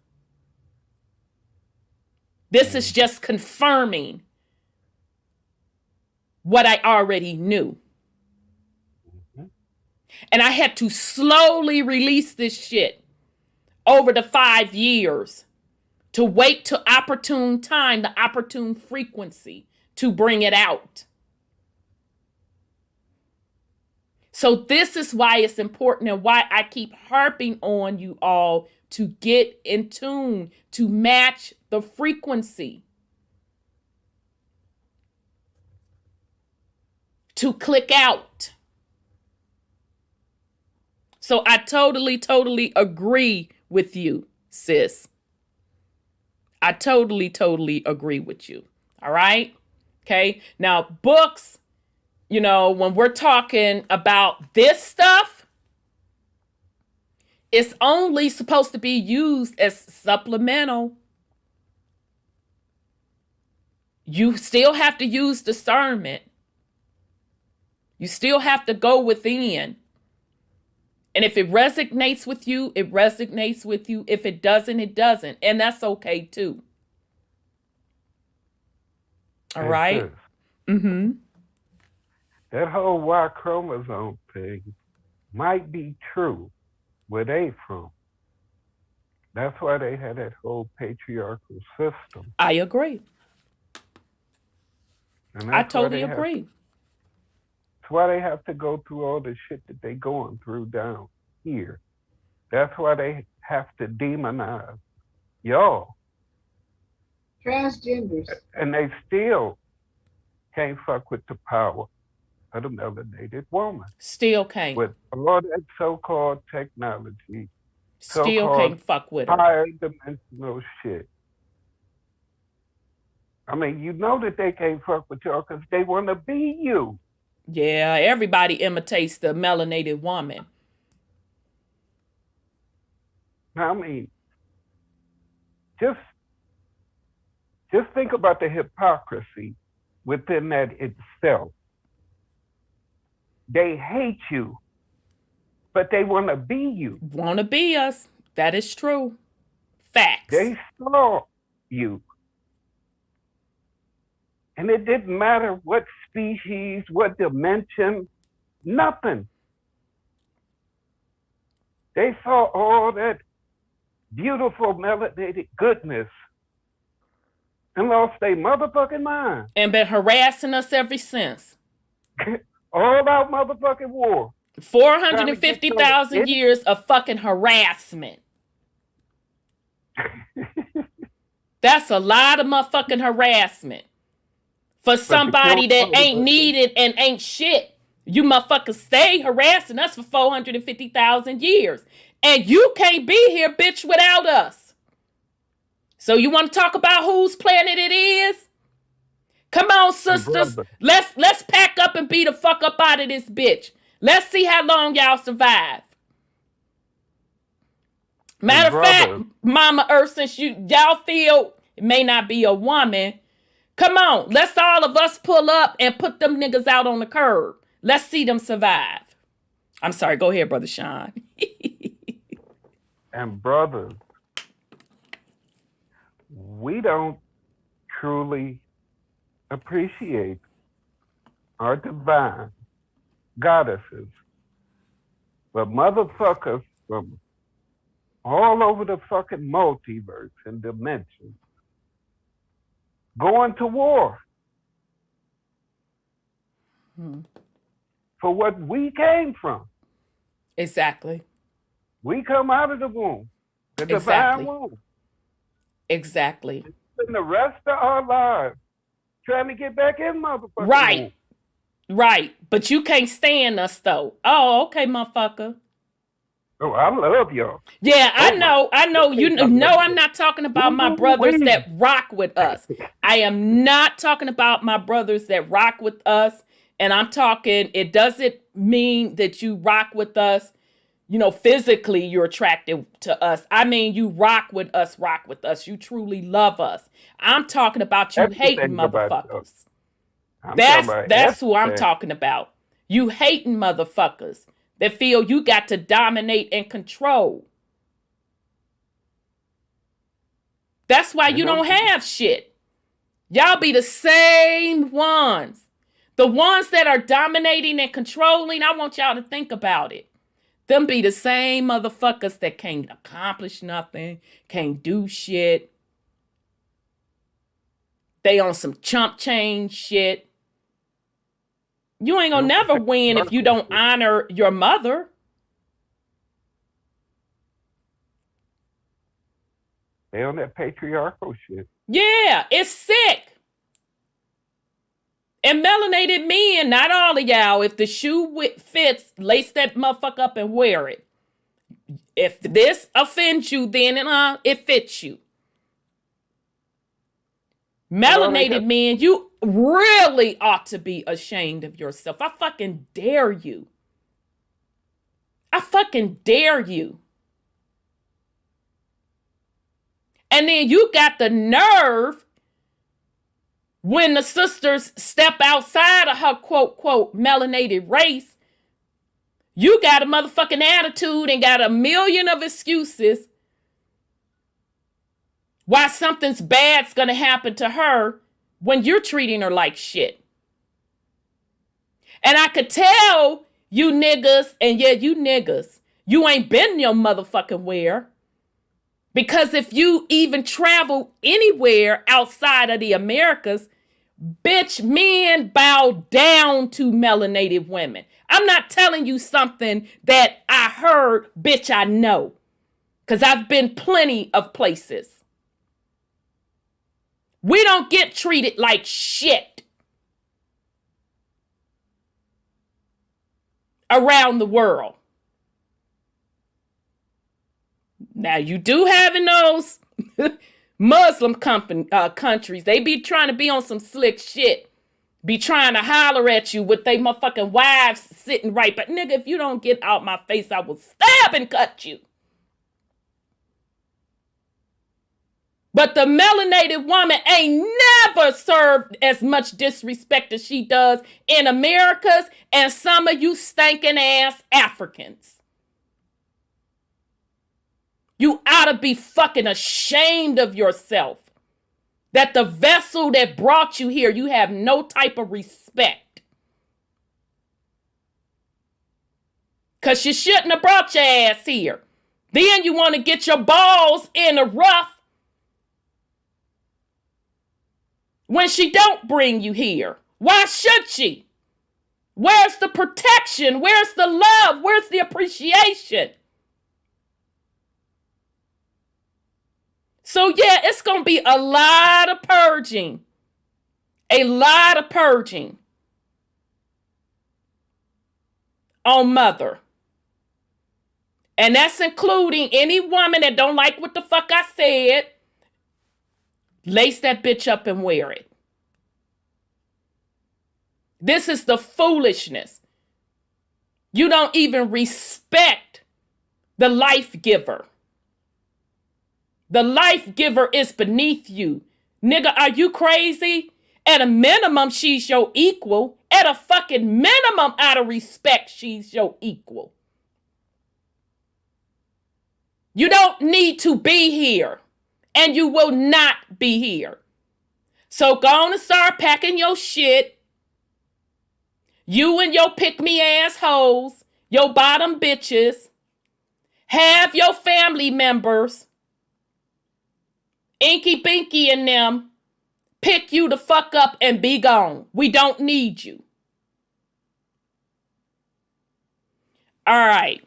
This is just confirming what I already knew. And I had to slowly release this shit over the 5 years to wait to opportune time, the opportune frequency to bring it out. So this is why it's important and why I keep harping on you all to get in tune, to match the frequency, to click out. So I totally agree with you, sis. I totally agree with you. All right? Okay. Now, books, when we're talking about this stuff, it's only supposed to be used as supplemental. You still have to use discernment. You still have to go within. And if it resonates with you, it resonates with you. If it doesn't, it doesn't. And that's okay too. All right? Mm-hmm. That whole Y chromosome thing might be true where they from. That's why they had that whole patriarchal system. I agree. I totally agree. That's why they have to go through all the shit that they going through down here. That's why they have to demonize y'all. Transgenders. And they still can't fuck with the power of the melanated woman. Still can't. With all that so-called technology. Still can't fuck with her. Higher dimensional shit. I mean, you know that they can't fuck with y'all because they want to be you. Yeah, everybody imitates the melanated woman. I mean, just think about the hypocrisy within that itself. They hate you, but they want to be you. Want to be us. That is true. Facts. They saw you. And it didn't matter what species, what dimension, nothing. They saw all that beautiful melanated goodness and lost their motherfucking mind. And been harassing us ever since. All about motherfucking war. 450,000 years of fucking harassment. That's a lot of motherfucking harassment. For somebody that ain't needed and ain't shit. You motherfuckers stay harassing us for 450,000 years. And you can't be here, bitch, without us. So you want to talk about whose planet it is? Come on, sisters. Let's pack up and be the fuck up out of this bitch. Let's see how long y'all survive. Matter of fact, Mama Earth, since y'all feel It may not be a woman. Come on, let's all of us pull up and put them niggas out on the curb. Let's see them survive. I'm sorry, go ahead, Brother Sean. And brothers, we don't truly appreciate our divine goddesses, but motherfuckers from all over the fucking multiverse and dimensions going to war for what we came from. Exactly. We come out of the womb, the Exactly. divine womb. Exactly. Spend the rest of our lives trying to get back in motherfucking Right. womb. Right. But you can't stand us though. Oh, okay, motherfucker. Oh, I love y'all. Yeah, I Oh my. know. You know, I'm not talking about my brothers that rock with us. I am not talking about my brothers that rock with us. And I'm talking, it doesn't mean that you rock with us, you know, physically you're attracted to us. I mean, you rock with us. You truly love us. I'm talking about you hating Everything about motherfuckers. I'm talking about That's who I'm everything. talking about. You hating motherfuckers that feel you got to dominate and control. That's why you don't have shit. Y'all be the same ones. The ones that are dominating and controlling, I want y'all to think about it. Them be the same motherfuckers that can't accomplish nothing, can't do shit. They on some chump change shit. You ain't gonna never win if you don't honor your mother. They on that patriarchal shit. Yeah, it's sick. And melanated men, not all of y'all, if the shoe fits, lace that motherfucker up and wear it. If this offends you, then it fits you. Melanated men, you really ought to be ashamed of yourself. I fucking dare you. I fucking dare you. And then you got the nerve when the sisters step outside of her quote, quote, melanated race, you got a motherfucking attitude and got a million of excuses why something's bad's gonna happen to her when you're treating her like shit. And I could tell you niggas, and yeah, you niggas, you ain't been your motherfucking where. Because if you even travel anywhere outside of the Americas, bitch, men bow down to melanated women. I'm not telling you something that I heard, bitch, I know. Because I've been plenty of places. We don't get treated like shit around the world. Now, you do have in those Muslim countries, they be trying to be on some slick shit. Be trying to holler at you with they motherfucking wives sitting right. But nigga, if you don't get out my face, I will stab and cut you. But the melanated woman ain't never served as much disrespect as she does in Americas and some of you stinking ass Africans. You ought to be fucking ashamed of yourself. That the vessel that brought you here, you have no type of respect. Because you shouldn't have brought your ass here. Then you want to get your balls in the rough when she don't bring you here. Why should she? Where's the protection? Where's the love? Where's the appreciation? So yeah, it's going to be a lot of purging. A lot of purging on mother. And that's including any woman that don't like what the fuck I said. Lace that bitch up and wear it. This is the foolishness. You don't even respect the life giver. The life giver is beneath you. Nigga, are you crazy? At a minimum, she's your equal. At a fucking minimum, out of respect, she's your equal. You don't need to be here. And you will not be here. So go on and start packing your shit. You and your pick-me assholes, your bottom bitches, have your family members, Inky Binky and them, pick you the fuck up and be gone. We don't need you. All right.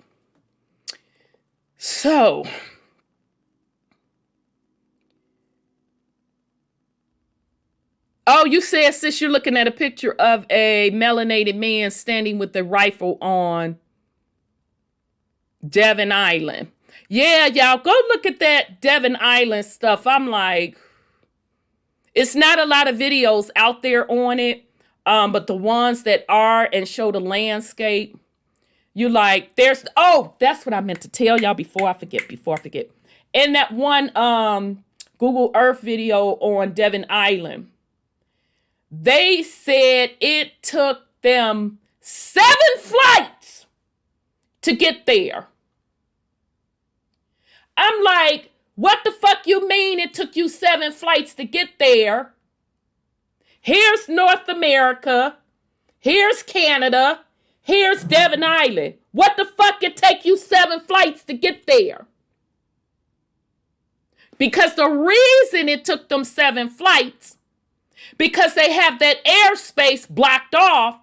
So, oh, you said, sis, you're looking at a picture of a melanated man standing with a rifle on Devon Island. Yeah, y'all, go look at that Devon Island stuff. I'm like, it's not a lot of videos out there on it, but the ones that are and show the landscape, you like, there's, oh, that's what I meant to tell y'all before I forget. In that one Google Earth video on Devon Island, they said it took them 7 flights to get there. I'm like, what the fuck you mean it took you 7 flights to get there? Here's North America. Here's Canada. Here's Devon Island. What the fuck it take you 7 flights to get there? Because the reason it took them 7 flights, because they have that airspace blocked off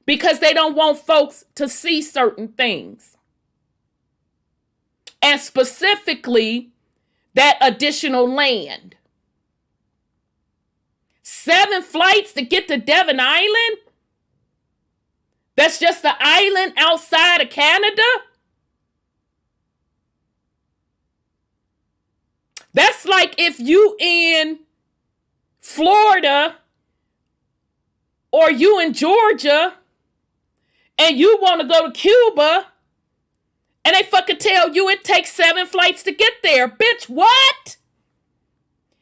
because they don't want folks to see certain things. And specifically, that additional land. 7 flights to get to Devon Island? That's just the island outside of Canada? That's like if you in Florida or you in Georgia and you want to go to Cuba and they fucking tell you it takes 7 flights to get there. Bitch, what?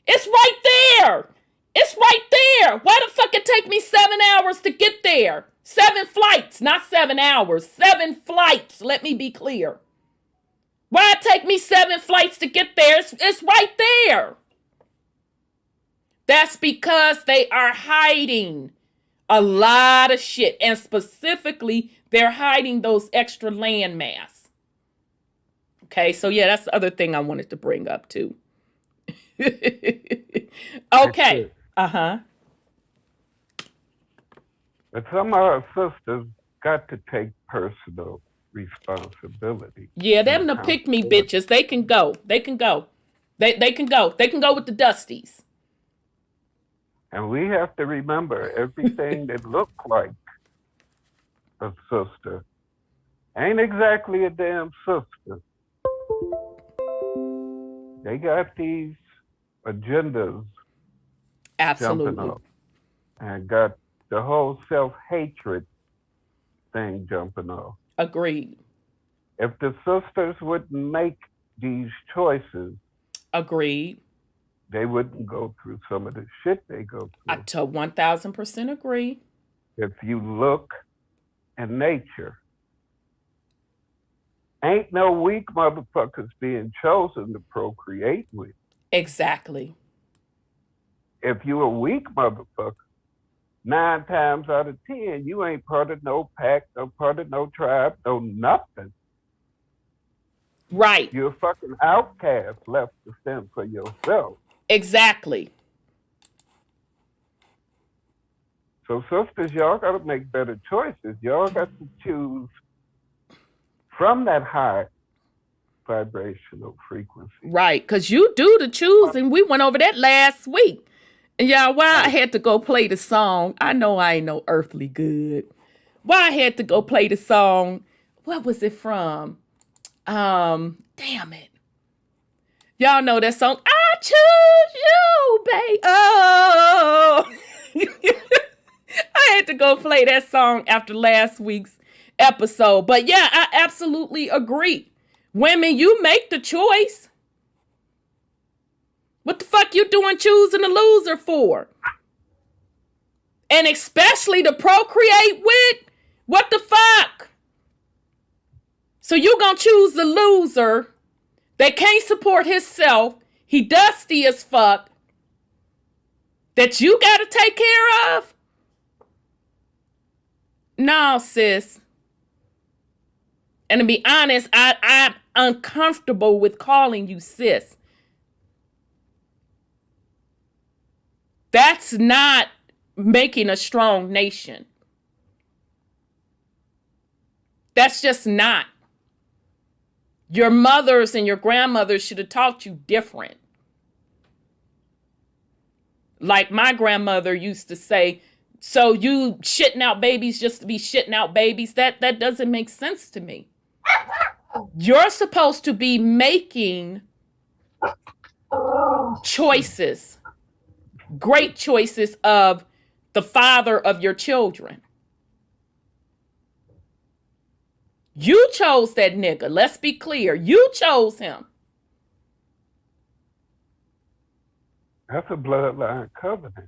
It's right there. It's right there. Why the fuck it take me 7 hours to get there? 7 flights, not 7 hours. 7 flights, let me be clear. Why it take me 7 flights to get there? It's right there. That's because they are hiding a lot of shit. And specifically, they're hiding those extra land mass. Okay, so yeah, that's the other thing I wanted to bring up too. Okay. Uh-huh. But some of our sisters got to take personal responsibility. Yeah, them the pick me bitches. They can go. They can go. They can go. They can go with the Dusties. And we have to remember everything that looked like a sister ain't exactly a damn sister. They got these agendas Absolutely. jumping up and got the whole self-hatred thing jumping off. Agreed. If the sisters wouldn't make these choices, Agreed. they wouldn't go through some of the shit they go I through. to 1000% agree. If you look in nature, ain't no weak motherfuckers being chosen to procreate with. Exactly. If you a weak motherfucker, 9 times out of 10, you ain't part of no pack, no part of no tribe, no nothing. Right. You're a fucking outcast left to fend for yourself. Exactly. So sisters, y'all gotta make better choices. Y'all got to choose from that high vibrational frequency. Right, because you do the choosing. We went over that last week. And y'all, why I had to go play the song, I know I ain't no earthly good. Why I had to go play the song, what was it from? Damn it. Y'all know that song, I choose you, babe. Oh. I had to go play that song after last week's episode. But yeah, I absolutely agree. Women, you make the choice. What the fuck you doing choosing a loser for? And especially to procreate with? What the fuck? So you gonna choose the loser that can't support himself, he dusty as fuck, that you gotta take care of? No, sis. And to be honest, I'm uncomfortable with calling you sis. That's not making a strong nation. That's just not. Your mothers and your grandmothers should have taught you different. Like my grandmother used to say, so you shitting out babies just to be shitting out babies? That doesn't make sense to me. You're supposed to be making choices, great choices of the father of your children. You chose that nigga. Let's be clear. You chose him. That's a bloodline covenant.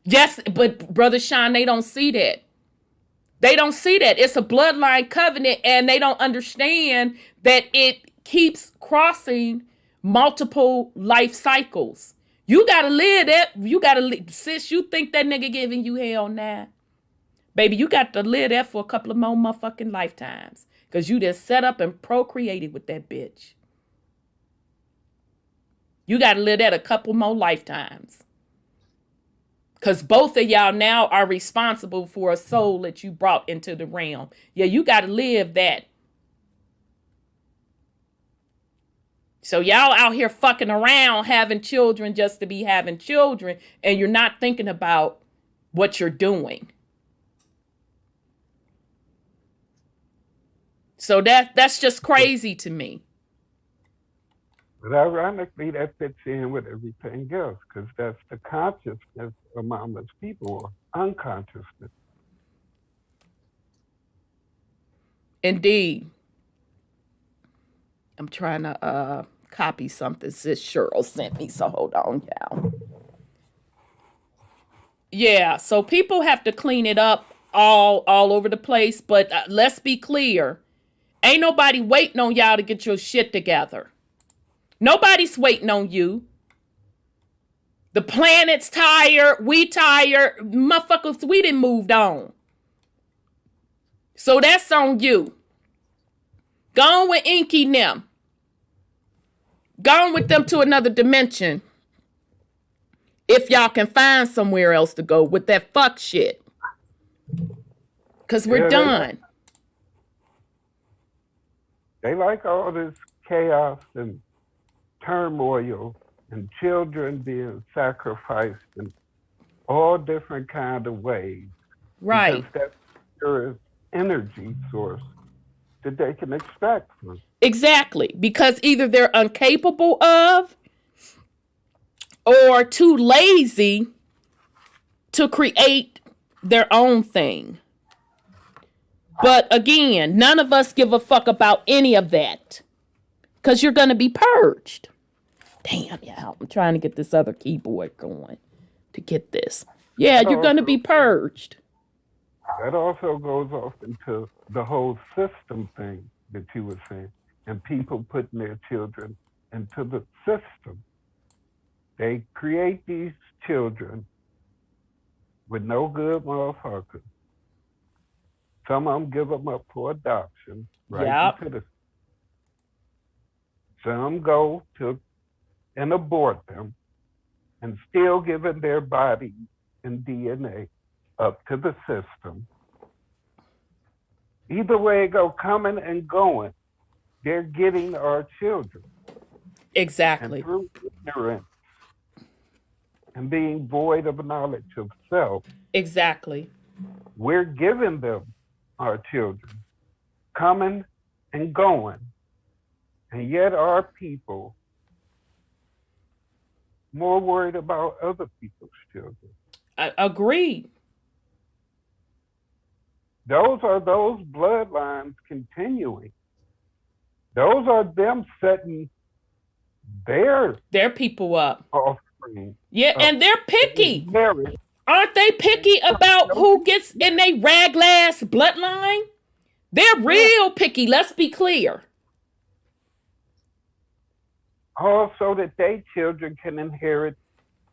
Yes, but Brother Sean, they don't see that. They don't see that. It's a bloodline covenant, and they don't understand that it keeps crossing multiple life cycles. You gotta live that. You gotta live. Sis, you think that nigga giving you hell now? Baby, you got to live that for a couple of more motherfucking lifetimes. Because you just set up and procreated with that bitch. You got to live that a couple more lifetimes. Because both of y'all now are responsible for a soul that you brought into the realm. Yeah, you got to live that. So y'all out here fucking around having children just to be having children. And you're not thinking about what you're doing. So that's just crazy to me. But ironically, that fits in with everything else, because that's the consciousness of Mama's people, or unconsciousness. Indeed. I'm trying to copy something sis Cheryl sent me, so hold on, y'all. Yeah, so people have to clean it up all over the place, but let's be clear. Ain't nobody waiting on y'all to get your shit together. Nobody's waiting on you. The planet's tired. We tired. Motherfuckers, we done moved on. So that's on you. Go on with Inky and them. Go on with them to another dimension. If y'all can find somewhere else to go with that fuck shit. Because we're done. They like all this chaos and turmoil and children being sacrificed in all different kind of ways. Right. Because that's your energy source that they can expect from. Exactly. Because either they're incapable of or too lazy to create their own thing. But again, none of us give a fuck about any of that. Because you're going to be purged. Damn, yeah. I'm trying to get this other keyboard going to get this. Yeah, you're going to be purged. That also goes off into the whole system thing that you were saying. And people putting their children into the system. They create these children with no good motherfuckers. Some of them give them up for adoption, right? Yep. Some go to and abort them and still giving their body and DNA up to the system. Either way it go, coming and going, they're getting our children. Exactly. And through ignorance and being void of knowledge of self. Exactly. We're giving them our children, coming and going. And yet our people more worried about other people's children. I agree. Those are those bloodlines continuing. Those are them setting their people up. offspring. Yeah, and they're picky. Married. Aren't they picky about who gets in their raglass bloodline? They're real picky, let's be clear. Also that their children can inherit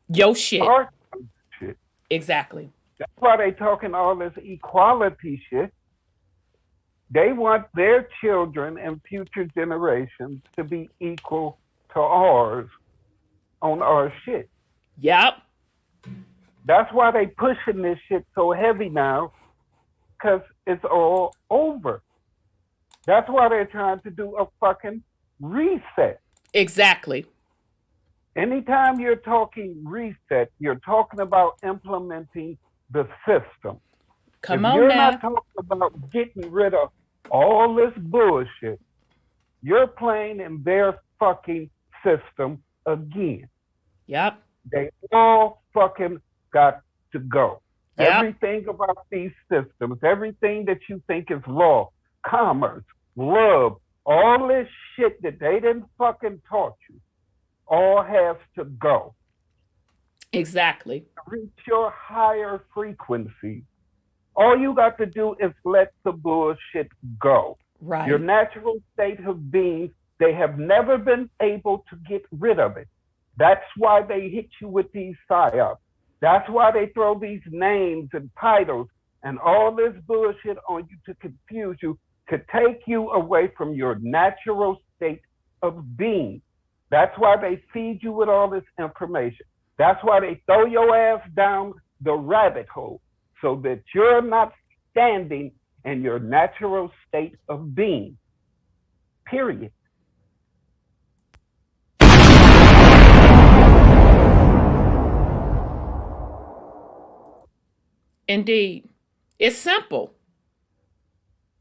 Yo shit. our shit. Exactly. That's why they talking all this equality shit. They want their children and future generations to be equal to ours on our shit. Yep. That's why they pushing this shit so heavy now, because it's all over. That's why they're trying to do a fucking reset. Exactly. Anytime you're talking reset, you're talking about implementing the system. Come if on you're now. not talking about getting rid of all this bullshit, you're playing in their fucking system again. Yep. They all fucking got to go. Yep. Everything about these systems, everything that you think is law, commerce, love, all this shit that they didn't fucking taught you, all has to go. Exactly. To reach your higher frequency, all you got to do is let the bullshit go. Right. Your natural state of being, they have never been able to get rid of it. That's why they hit you with these psyops. That's why they throw these names and titles and all this bullshit on you to confuse you, to take you away from your natural state of being. That's why they feed you with all this information. That's why they throw your ass down the rabbit hole, so that you're not standing in your natural state of being. Period. Indeed. It's simple.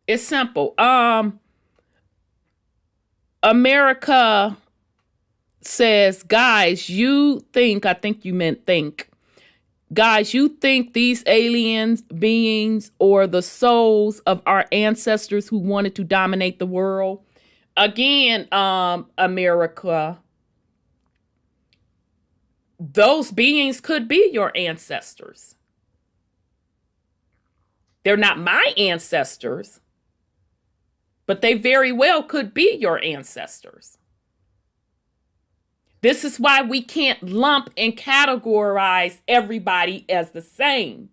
It's simple. America says, guys, you think, I think you meant think. Guys, you think these aliens, beings, or the souls of our ancestors who wanted to dominate the world? Again, America, those beings could be your ancestors. They're not my ancestors, but they very well could be your ancestors. This is why we can't lump and categorize everybody as the same.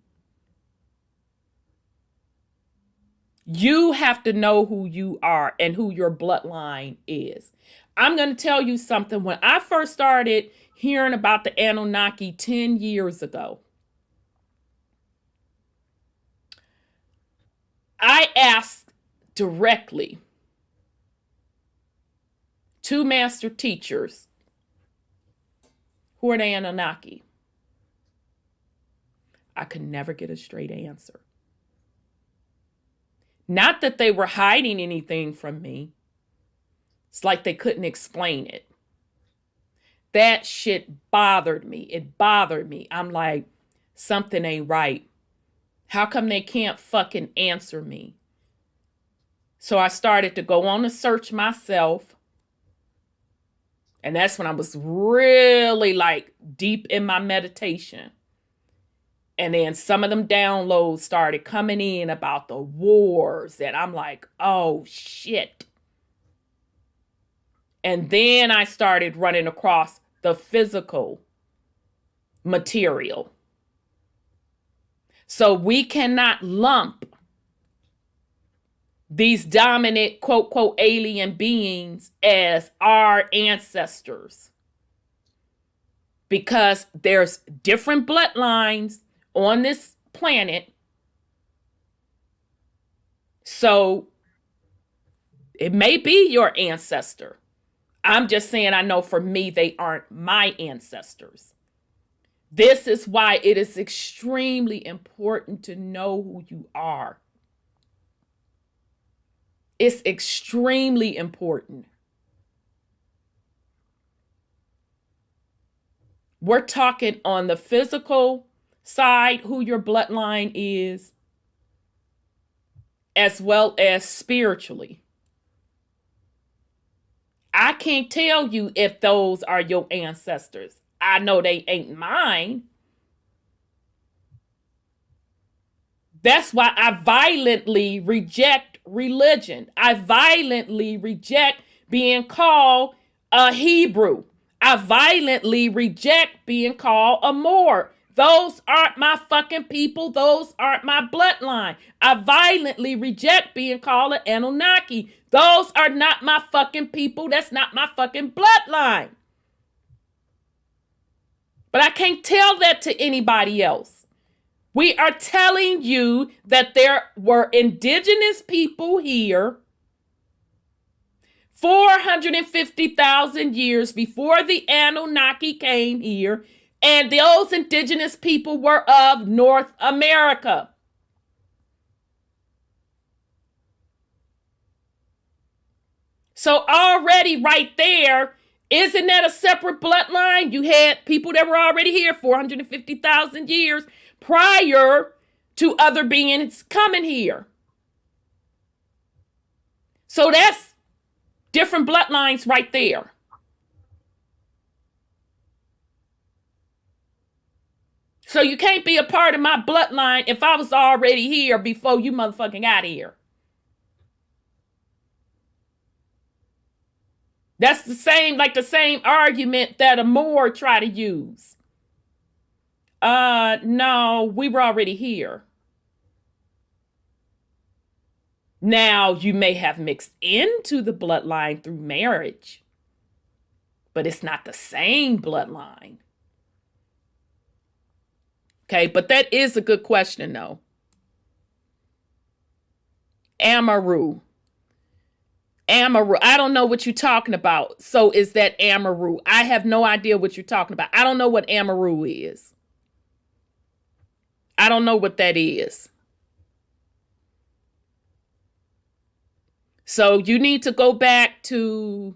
You have to know who you are and who your bloodline is. I'm going to tell you something. When I first started hearing about the Anunnaki 10 years ago, I asked directly two master teachers, who are the Anunnaki? I could never get a straight answer. Not that they were hiding anything from me. It's like they couldn't explain it. That shit bothered me. It bothered me. I'm like, something ain't right. How come they can't fucking answer me? So I started to go on a search myself. And that's when I was really like deep in my meditation. And then some of them downloads started coming in about the wars. And I'm like, oh shit. And then I started running across the physical material. So we cannot lump these dominant, quote, quote, alien beings as our ancestors. Because there's different bloodlines on this planet. So it may be your ancestor. I'm just saying, I know for me, they aren't my ancestors. This is why it is extremely important to know who you are. It's extremely important. We're talking on the physical side, who your bloodline is, as well as spiritually. I can't tell you if those are your ancestors. I know they ain't mine. That's why I violently reject religion. I violently reject being called a Hebrew. I violently reject being called a Moor. Those aren't my fucking people. Those aren't my bloodline. I violently reject being called an Anunnaki. Those are not my fucking people. That's not my fucking bloodline. But I can't tell that to anybody else. We are telling you that there were indigenous people here 450,000 years before the Anunnaki came here, and those indigenous people were of North America. So already right there, isn't that a separate bloodline? You had people that were already here 450,000 years prior to other beings coming here. So that's different bloodlines right there. So you can't be a part of my bloodline if I was already here before you motherfucking got here. That's the same argument that a Moor try to use. No, we were already here. Now, you may have mixed into the bloodline through marriage, but it's not the same bloodline. Okay, but that is a good question, though. Amaru. I don't know what you're talking about. So is that Amaru? I have no idea what you're talking about. I don't know what Amaru is. I don't know what that is. So you need to go back to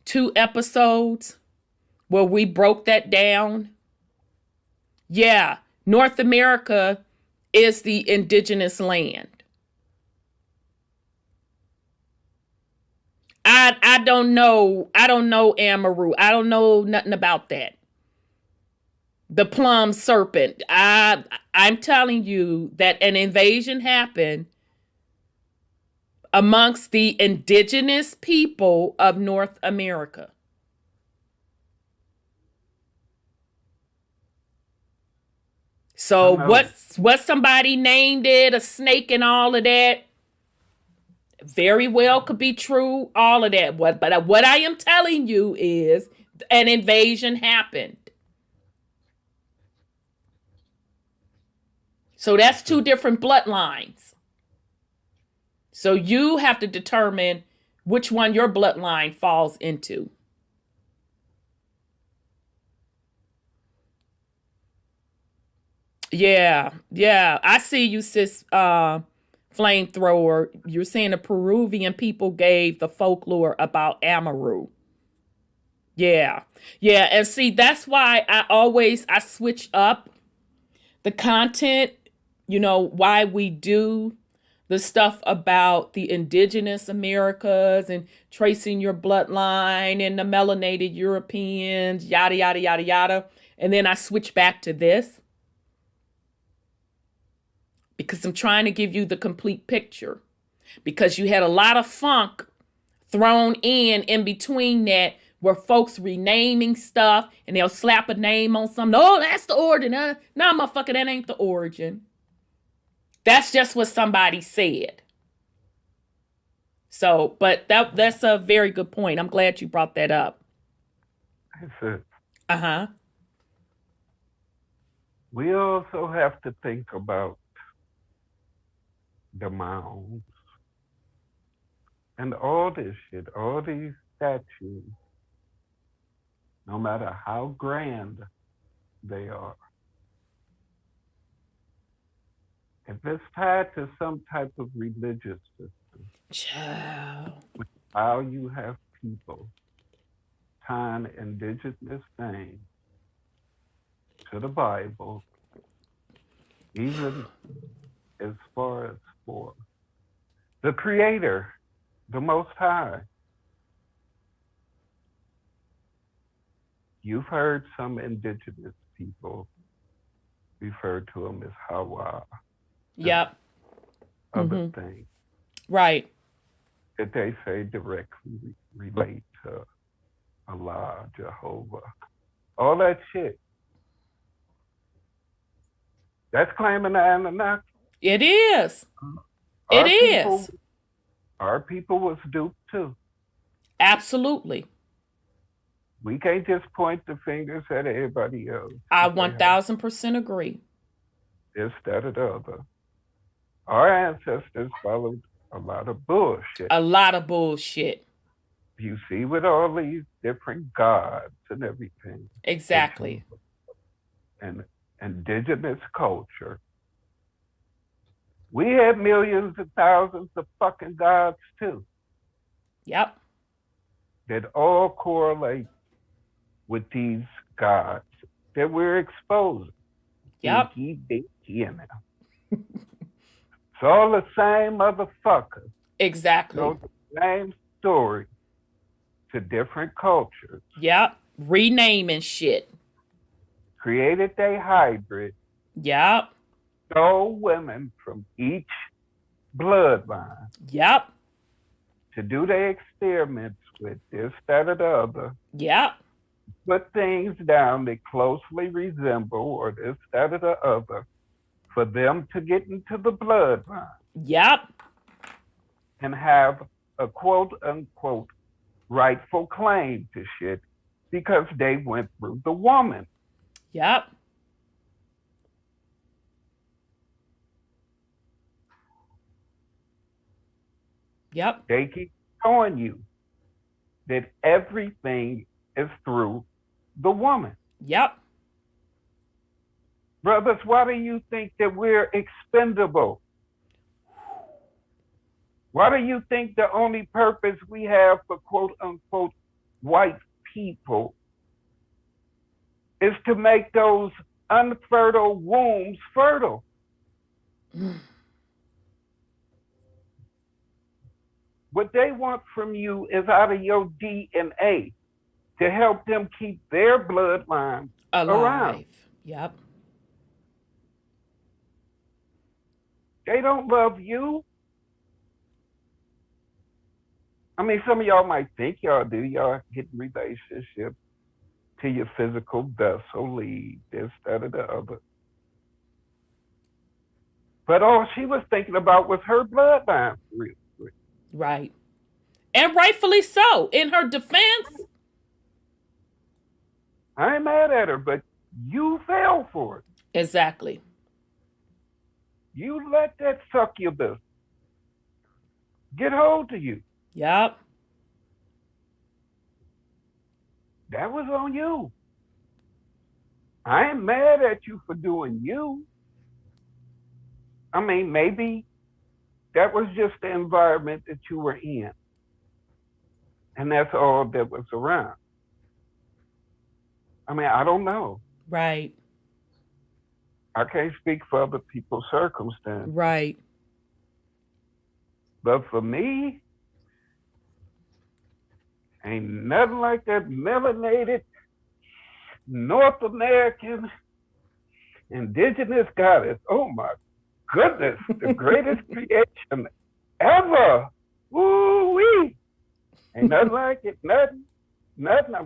2 episodes where we broke that down. Yeah, North America is the indigenous land. I don't know Amaru. I don't know nothing about that. The plum serpent. I'm telling you that an invasion happened amongst the indigenous people of North America. So what somebody named it, a snake and all of that, very well could be true, all of that. But what I am telling you is an invasion happened. So that's 2 different bloodlines. So you have to determine which one your bloodline falls into. Yeah. I see you, sis. Flamethrower. You're saying the Peruvian people gave the folklore about Amaru. Yeah. And see, that's why I switch up the content, why we do the stuff about the indigenous Americas and tracing your bloodline and the melanated Europeans, yada, yada, yada, yada. And then I switch back to this because I'm trying to give you the complete picture, because you had a lot of funk thrown in between that, where folks renaming stuff and they'll slap a name on something. Oh, that's the origin. No, motherfucker, that ain't the origin. That's just what somebody said. So, but that's a very good point. I'm glad you brought that up. That's it. Uh-huh. We also have to think about the mounds and all this shit, all these statues, no matter how grand they are. If it's tied to some type of religious system, how you have people tying indigenous things to the Bible, even as far as for the Creator the Most High. You've heard some indigenous people refer to them as Hawa. Yep. Other things Right. that they say directly relate to Allah, Jehovah, all that shit. That's claiming the Anunnaki. It is. It is. Our people was duped too. Absolutely. We can't just point the fingers at everybody else. I 1000% agree. This, that, or the other. Our ancestors followed a lot of bullshit. A lot of bullshit. You see, with all these different gods and everything. Exactly. And indigenous culture. We had millions and thousands of fucking gods too. Yep. That all correlate with these gods that we're exposing. Yep. It's all the same motherfucker. Exactly. So the same story to different cultures. Yep. Renaming shit. Created a hybrid. Yep. Stole women from each bloodline. Yep. To do their experiments with this, that, or the other. Yep. Put things down that closely resemble or this, that, or the other for them to get into the bloodline. Yep. And have a quote unquote rightful claim to shit because they went through the woman. Yep. Yep. They keep showing you that everything is through the woman. Yep. Brothers, why do you think that we're expendable? Why do you think the only purpose we have for quote unquote white people is to make those unfertile wombs fertile? What they want from you is out of your DNA to help them keep their bloodline around. Yep. They don't love you. I mean, some of y'all might think y'all do. Y'all get in relationships till your physical vessel leave, this, that, or the other. But all she was thinking about was her bloodline, real quick. Right. And rightfully so. In her defense. I ain't mad at her, but you fell for it. Exactly. You let that succubus get hold of you. Yep. That was on you. I ain't mad at you for doing you. I mean, maybe that was just the environment that you were in. And that's all that was around. I mean, I don't know. Right. I can't speak for other people's circumstances. Right. But for me, ain't nothing like that melanated North American indigenous goddess. Oh my goodness, the greatest creation ever. Woo-wee. Ain't nothing like it, nothing.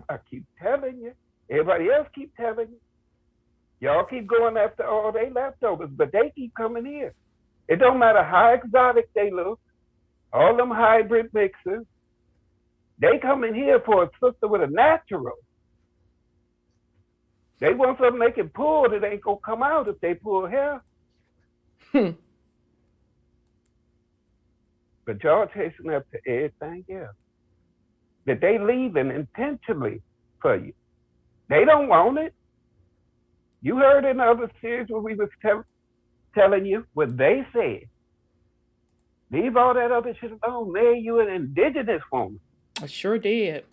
I keep telling you. Everybody else keep telling you. Y'all keep going after all they leftovers, but they keep coming here. It don't matter how exotic they look, all them hybrid mixes, they come in here for a sister with a natural. They want something they can pull that ain't gonna come out if they pull hair. But y'all chasing up to everything else. That they leaving intentionally for you. They don't want it. You heard in the other series where we was telling you what they said. Leave all that other shit alone. Marry you an indigenous woman. I sure did.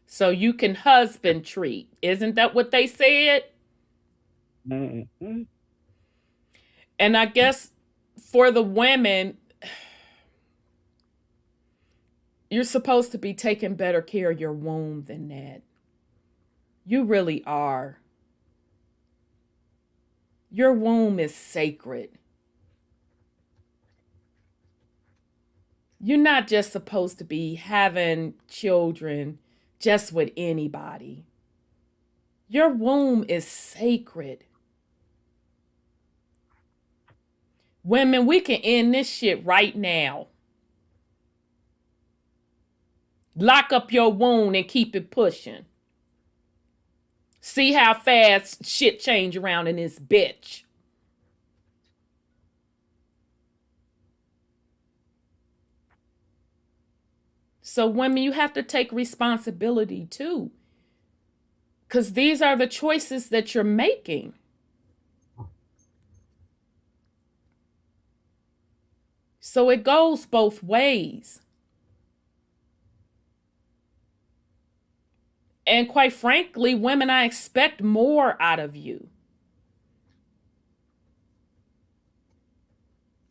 So you can husband treat. Isn't that what they said? Mm-hmm. And I guess for the women, you're supposed to be taking better care of your womb than that. You really are. Your womb is sacred. You're not just supposed to be having children just with anybody. Your womb is sacred. Women, we can end this shit right now. Lock up your wound and keep it pushing. See how fast shit change around in this bitch. So women, you have to take responsibility too. Because these are the choices that you're making. So it goes both ways. And quite frankly, women, I expect more out of you.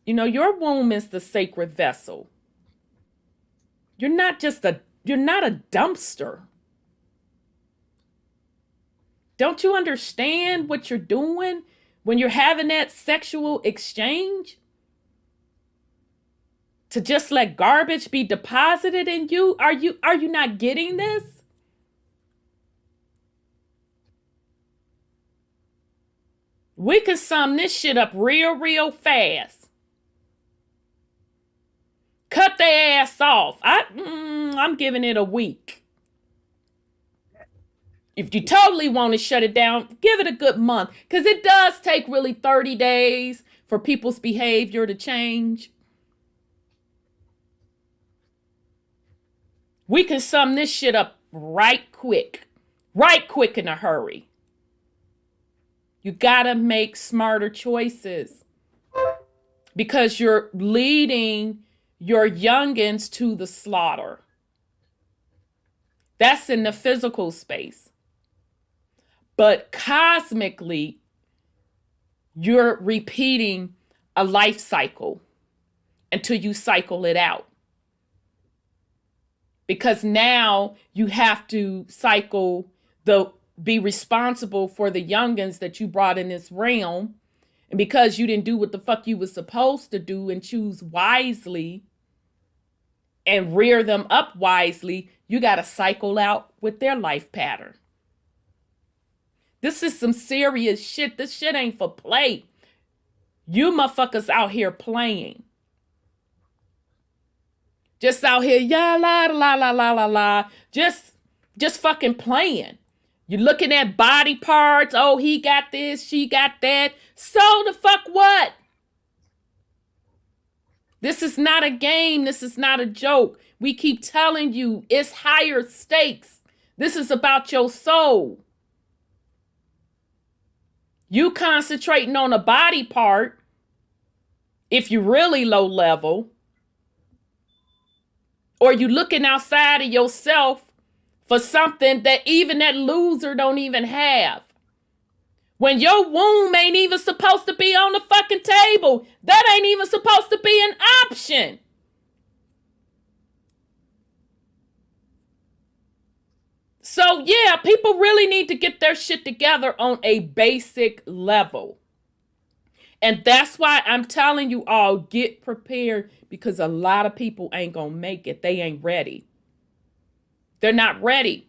You know, your womb is the sacred vessel. You're not a dumpster. Don't you understand what you're doing when you're having that sexual exchange? To just let garbage be deposited in you? Are you not getting this? We can sum this shit up real fast. Cut their ass off. I'm giving it a week. If you totally want to shut it down, give it a good month. Because it does take really 30 days for people's behavior to change. We can sum this shit up right quick in a hurry. You gotta make smarter choices because you're leading your youngins to the slaughter. That's in the physical space. But cosmically, you're repeating a life cycle until you cycle it out. Because now you have to be responsible for the youngins that you brought in this realm. And because you didn't do what the fuck you was supposed to do and choose wisely and rear them up wisely, you got to cycle out with their life pattern. This is some serious shit. This shit ain't for play. You motherfuckers out here playing. Just out here, yeah, la. Just fucking playing. You're looking at body parts. Oh, he got this, she got that. So the fuck what? This is not a game. This is not a joke. We keep telling you it's higher stakes. This is about your soul. You concentrating on a body part, if you're really low level, or you looking outside of yourself for something that even that loser don't even have. When your womb ain't even supposed to be on the fucking table. That ain't even supposed to be an option. So yeah, people really need to get their shit together on a basic level. And that's why I'm telling you all, get prepared, because a lot of people ain't gonna make it. They ain't ready. They're not ready.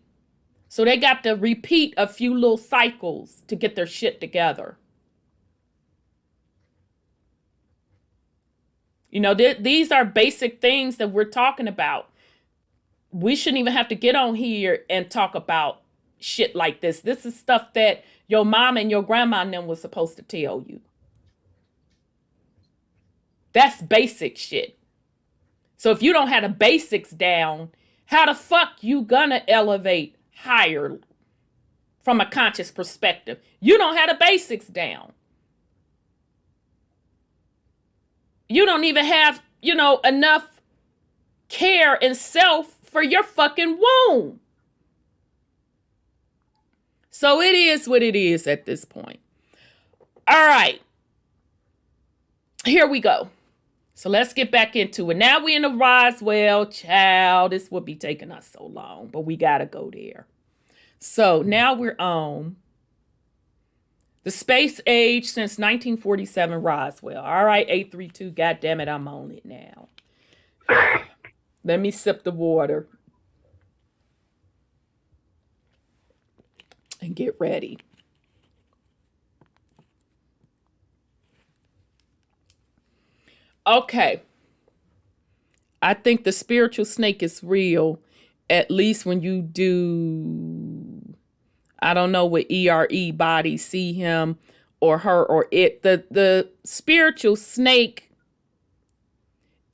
So they got to repeat a few little cycles to get their shit together. You know, these are basic things that we're talking about. We shouldn't even have to get on here and talk about shit like this. This is stuff that your mom and your grandma and them was supposed to tell you. That's basic shit. So if you don't have the basics down, how the fuck you gonna elevate higher from a conscious perspective? You don't have the basics down. You don't even have, enough care and self for your fucking womb. So it is what it is at this point. All right. here we go. So let's get back into it. Now we're in the Roswell, child. This would be taking us so long, but we got to go there. So now we're on the space age since 1947 Roswell. All right, 832. God damn it, I'm on it now. Let me sip the water and get ready. Okay. I think the spiritual snake is real, at least when you do, I don't know what ERE body, see him or her or it. The spiritual snake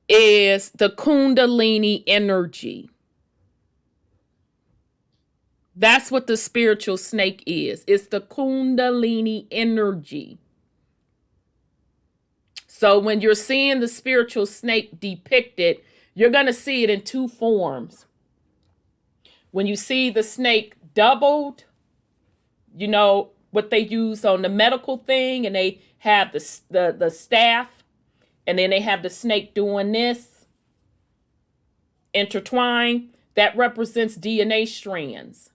is the Kundalini energy. That's what the spiritual snake is. It's the Kundalini energy. So when you're seeing the spiritual snake depicted, you're going to see it in two forms. When you see the snake doubled, you know, what they use on the medical thing, and they have the staff, and then they have the snake doing this, intertwined, that represents DNA strands.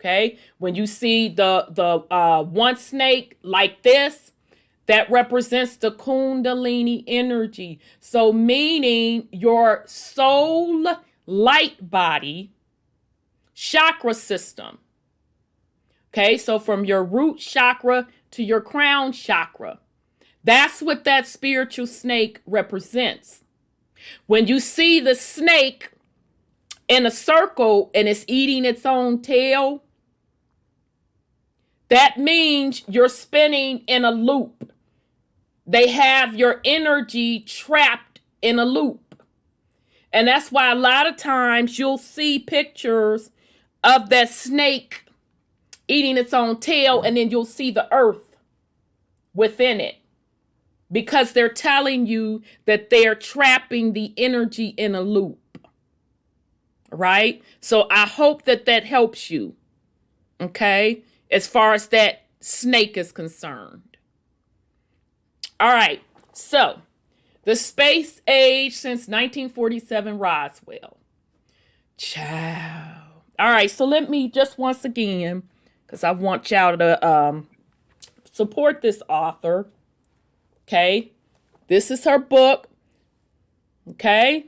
Okay? When you see the one snake like this, that represents the Kundalini energy. So meaning your soul light body chakra system. Okay, so from your root chakra to your crown chakra. That's what that spiritual snake represents. When you see the snake in a circle and it's eating its own tail, that means you're spinning in a loop. They have your energy trapped in a loop. And that's why a lot of times you'll see pictures of that snake eating its own tail, and then you'll see the earth within it. Because they're telling you that they're trapping the energy in a loop. Right? So I hope that that helps you. Okay? As far as that snake is concerned. All right, so the space age since 1947 Roswell. Ciao. All right, so let me just once again, because I want y'all to support this author. Okay, this is her book. Okay,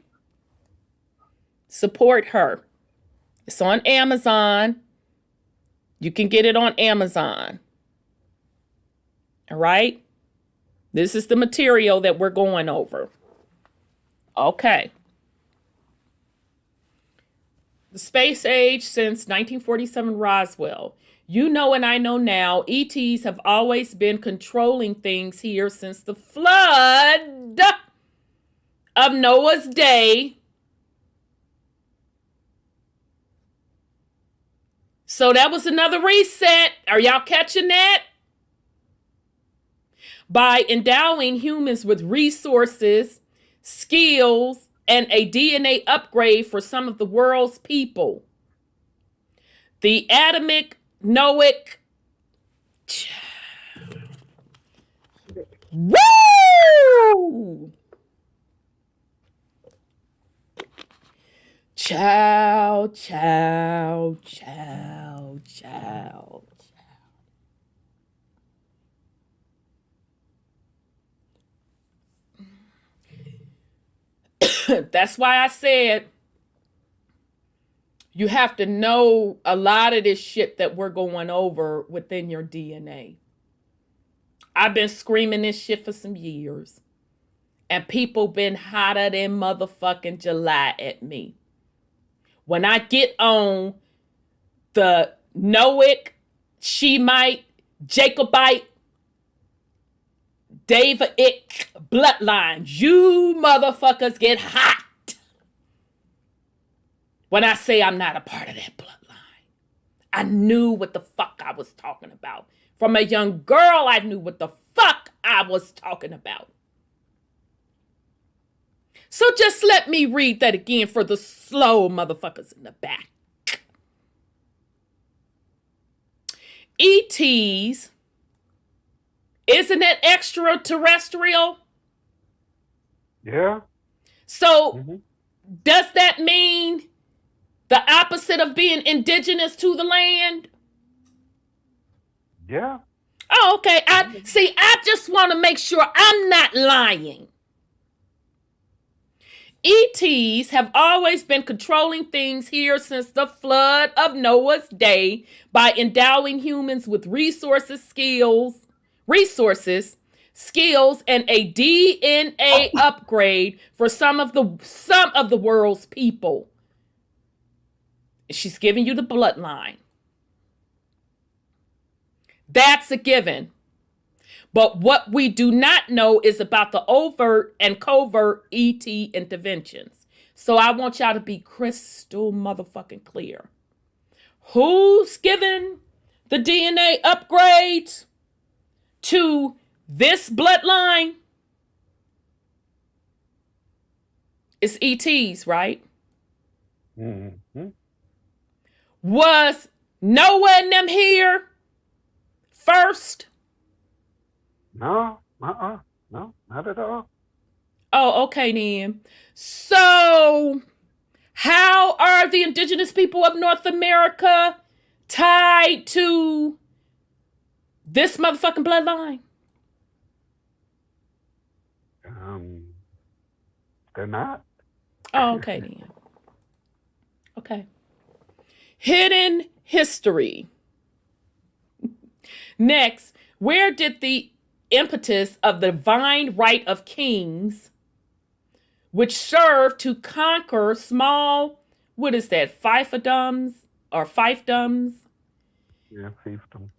support her. It's on Amazon. You can get it on Amazon. All right. This is the material that we're going over. Okay. The space age since 1947 Roswell. You know and I know now, ETs have always been controlling things here since the flood of Noah's day. So that was another reset. Are y'all catching that? By endowing humans with resources, skills, and a DNA upgrade for some of the world's people. The Adamic, Noahic, woo! Ciao, ciao, ciao, ciao. That's why I said you have to know a lot of this shit that we're going over within your DNA. I've been screaming this shit for some years. And people been hotter than motherfucking July at me. When I get on the Noahic, Shemite, Jacobite, Davidic bloodlines, you motherfuckers get hot when I say I'm not a part of that bloodline. I knew what the fuck I was talking about. From a young girl, I knew what the fuck I was talking about. So just let me read that again for the slow motherfuckers in the back. ETs Isn't it extraterrestrial? Yeah. So does that mean the opposite of being indigenous to the land? Yeah. Oh, okay. I just want to make sure I'm not lying. ETs have always been controlling things here since the flood of Noah's day by endowing humans with resources, skills, and a DNA upgrade for some of the world's people. She's giving you the bloodline. That's a given. But what we do not know is about the overt and covert ET interventions. So I want y'all to be crystal motherfucking clear. Who's given the DNA upgrades to this bloodline? It's ETs, right? Was Noah and them here first? No, no, not at all. Oh, okay then. So, how are the indigenous people of North America tied to this motherfucking bloodline? They're not. Oh, okay then. Okay. Hidden history. Next, where did the impetus of the divine right of kings, which served to conquer small, what is that, fiefdoms or fiefdoms? Yeah,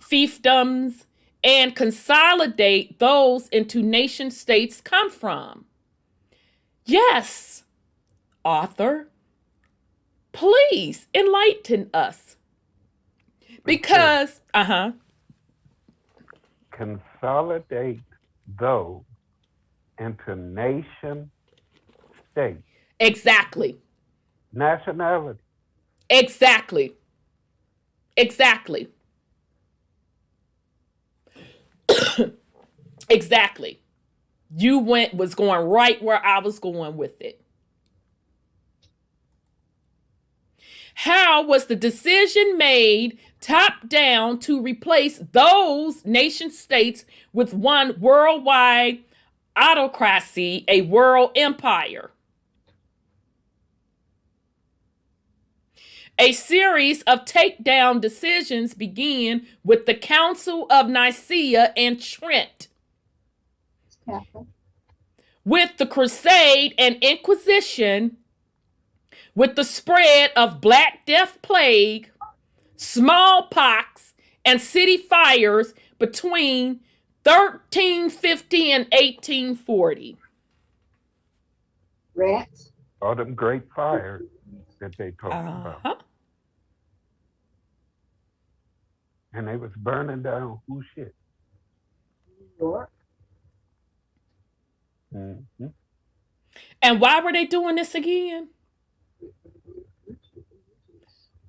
Fiefdoms, and consolidate those into nation states come from? Yes, author, please enlighten us. Because, consolidate those into nation states. Exactly. Nationality. Exactly. Exactly. You was going right where I was going with it. How was the decision made top down to replace those nation states with one worldwide autocracy, a world empire? A series of takedown decisions began with the Council of Nicaea and Trent, with the Crusade and Inquisition, with the spread of Black Death Plague, smallpox, and city fires between 1350 and 1840. Rats. All them great fires that they talk about. And they was burning down who shit? New York. And why were they doing this again?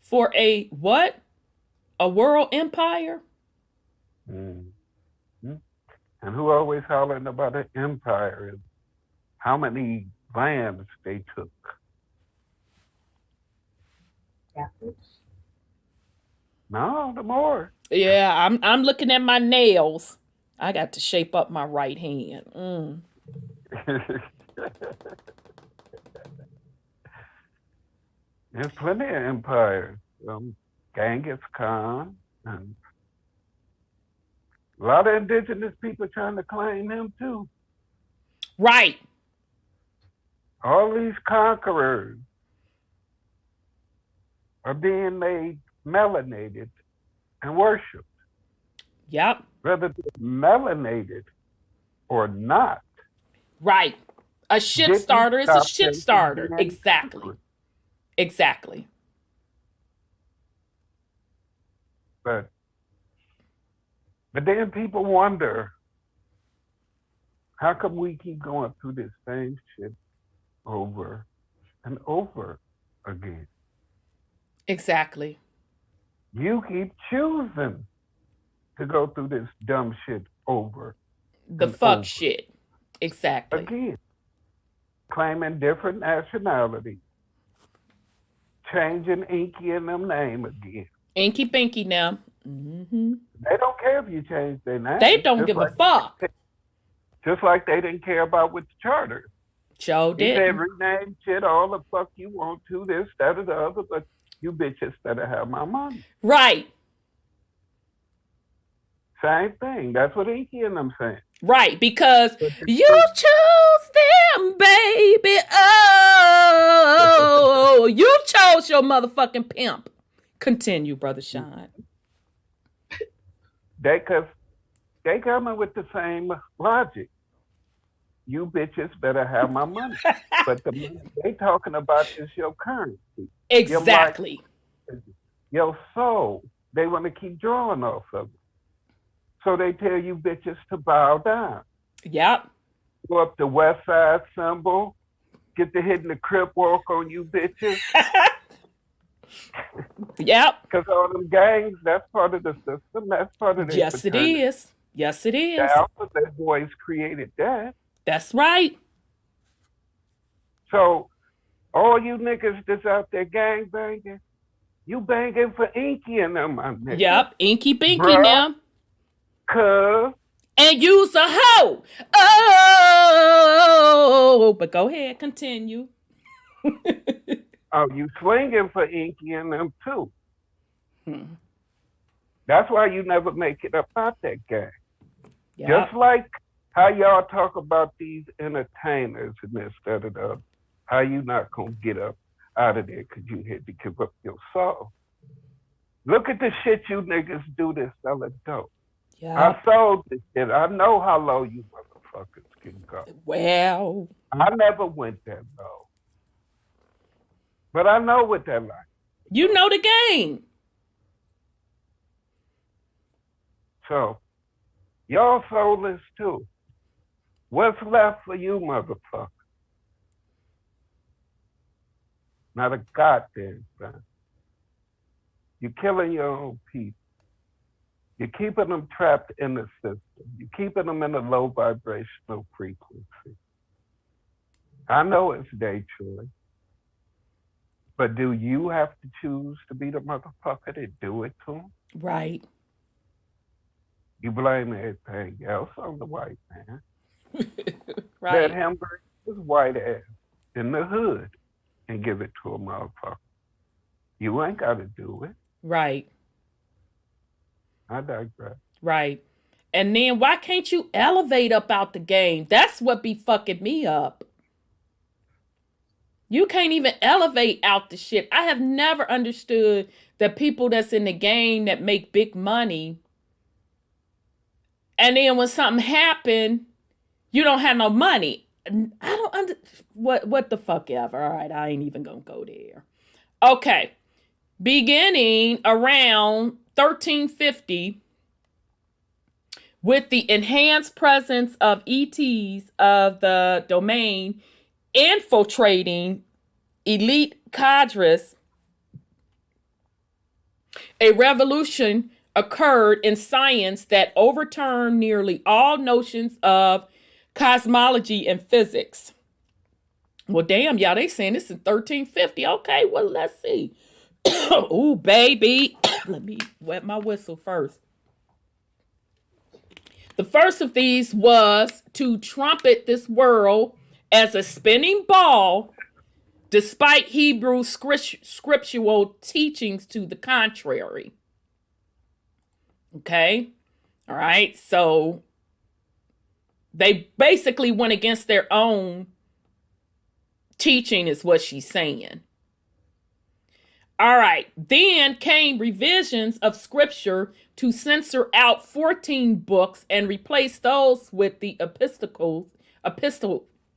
For a what? A world empire? And who always hollering about an empire is how many lands they took. Catholics. No, the more. Yeah, I'm looking at my nails. I got to shape up my right hand. There's plenty of empires. Genghis Khan, and a lot of indigenous people trying to claim him too. Right. All these conquerors are being made melanated and worshipped. Yep. Whether they're melanated or not. Right. A shit starter is a shit starter. Exactly. Exactly. But then people wonder, how come we keep going through this same shit over and over again? Exactly. You keep choosing to go through this dumb shit over The and fuck over shit. Exactly. again, claiming different nationalities, changing Inky and them name again. Inky Pinky now. Mm-hmm. They don't care if you change their name. They don't give a fuck. Just like they didn't care about with the charter. Joe He did. said rename shit all the fuck you want to, this, that, or the other, but you bitches better have my money. Right. Same thing. That's what Inky and them saying. Right, because you chose them, baby. Oh, you chose your motherfucking pimp. Continue, Brother Sean. They coming with the same logic. You bitches better have my money. But the money they talking about is your currency. Exactly. Your soul. They want to keep drawing off of it. So they tell you bitches to bow down. Yep. Go up the West Side symbol. Get the hitting the crip walk on you bitches. Yep. Because all them gangs, that's part of the system. That's part of the Yes, it is. Yes, it is. The alphabet boys created that. That's right. So all you niggas that's out there gang banging, you banging for Inky and them, my nigga. Yep. Inky Binky Bruh. now. Cuz. And use a hoe. Oh, but go ahead, continue. Oh, you swinging for Inky and them too. Hmm. That's why you never make it up out that gang. Yep. Just like how y'all talk about these entertainers and this, that, and the other. How you not gonna get up out of there because you had to give up your soul. Look at the shit you niggas do to sell a dope. Yep. I sold this shit. I know how low you motherfuckers can go. Well, I never went that low. But I know what that like. you know the game. So, y'all soulless too. What's left for you, motherfucker? Not a goddamn thing. You're killing your own people. You're keeping them trapped in the system. You're keeping them in a low vibrational frequency. I know it's their choice. But do you have to choose to be the motherfucker that do it to them? Right. You blame everything else on the white man. Right. Let him bring his white ass in the hood and give it to a motherfucker. You ain't got to do it. Right. I digress. Right. And then why can't you elevate up out the game? That's what be fucking me up. You can't even elevate out the shit. I have never understood the people that's in the game that make big money. And then when something happen, you don't have no money. I don't what the fuck ever. All right, I ain't even gonna go there. Okay. Beginning around 1350, with the enhanced presence of ETs of the domain infiltrating elite cadres, a revolution occurred in science that overturned nearly all notions of cosmology and physics. Well, damn, y'all, they saying this in 1350. Okay, well, let's see. Ooh, baby. Let me wet my whistle first. The first of these was to trumpet this world as a spinning ball, despite Hebrew scriptural teachings to the contrary. Okay? All right, so they basically went against their own teaching, is what she's saying. All right, then came revisions of scripture to censor out 14 books and replace those with the epistle,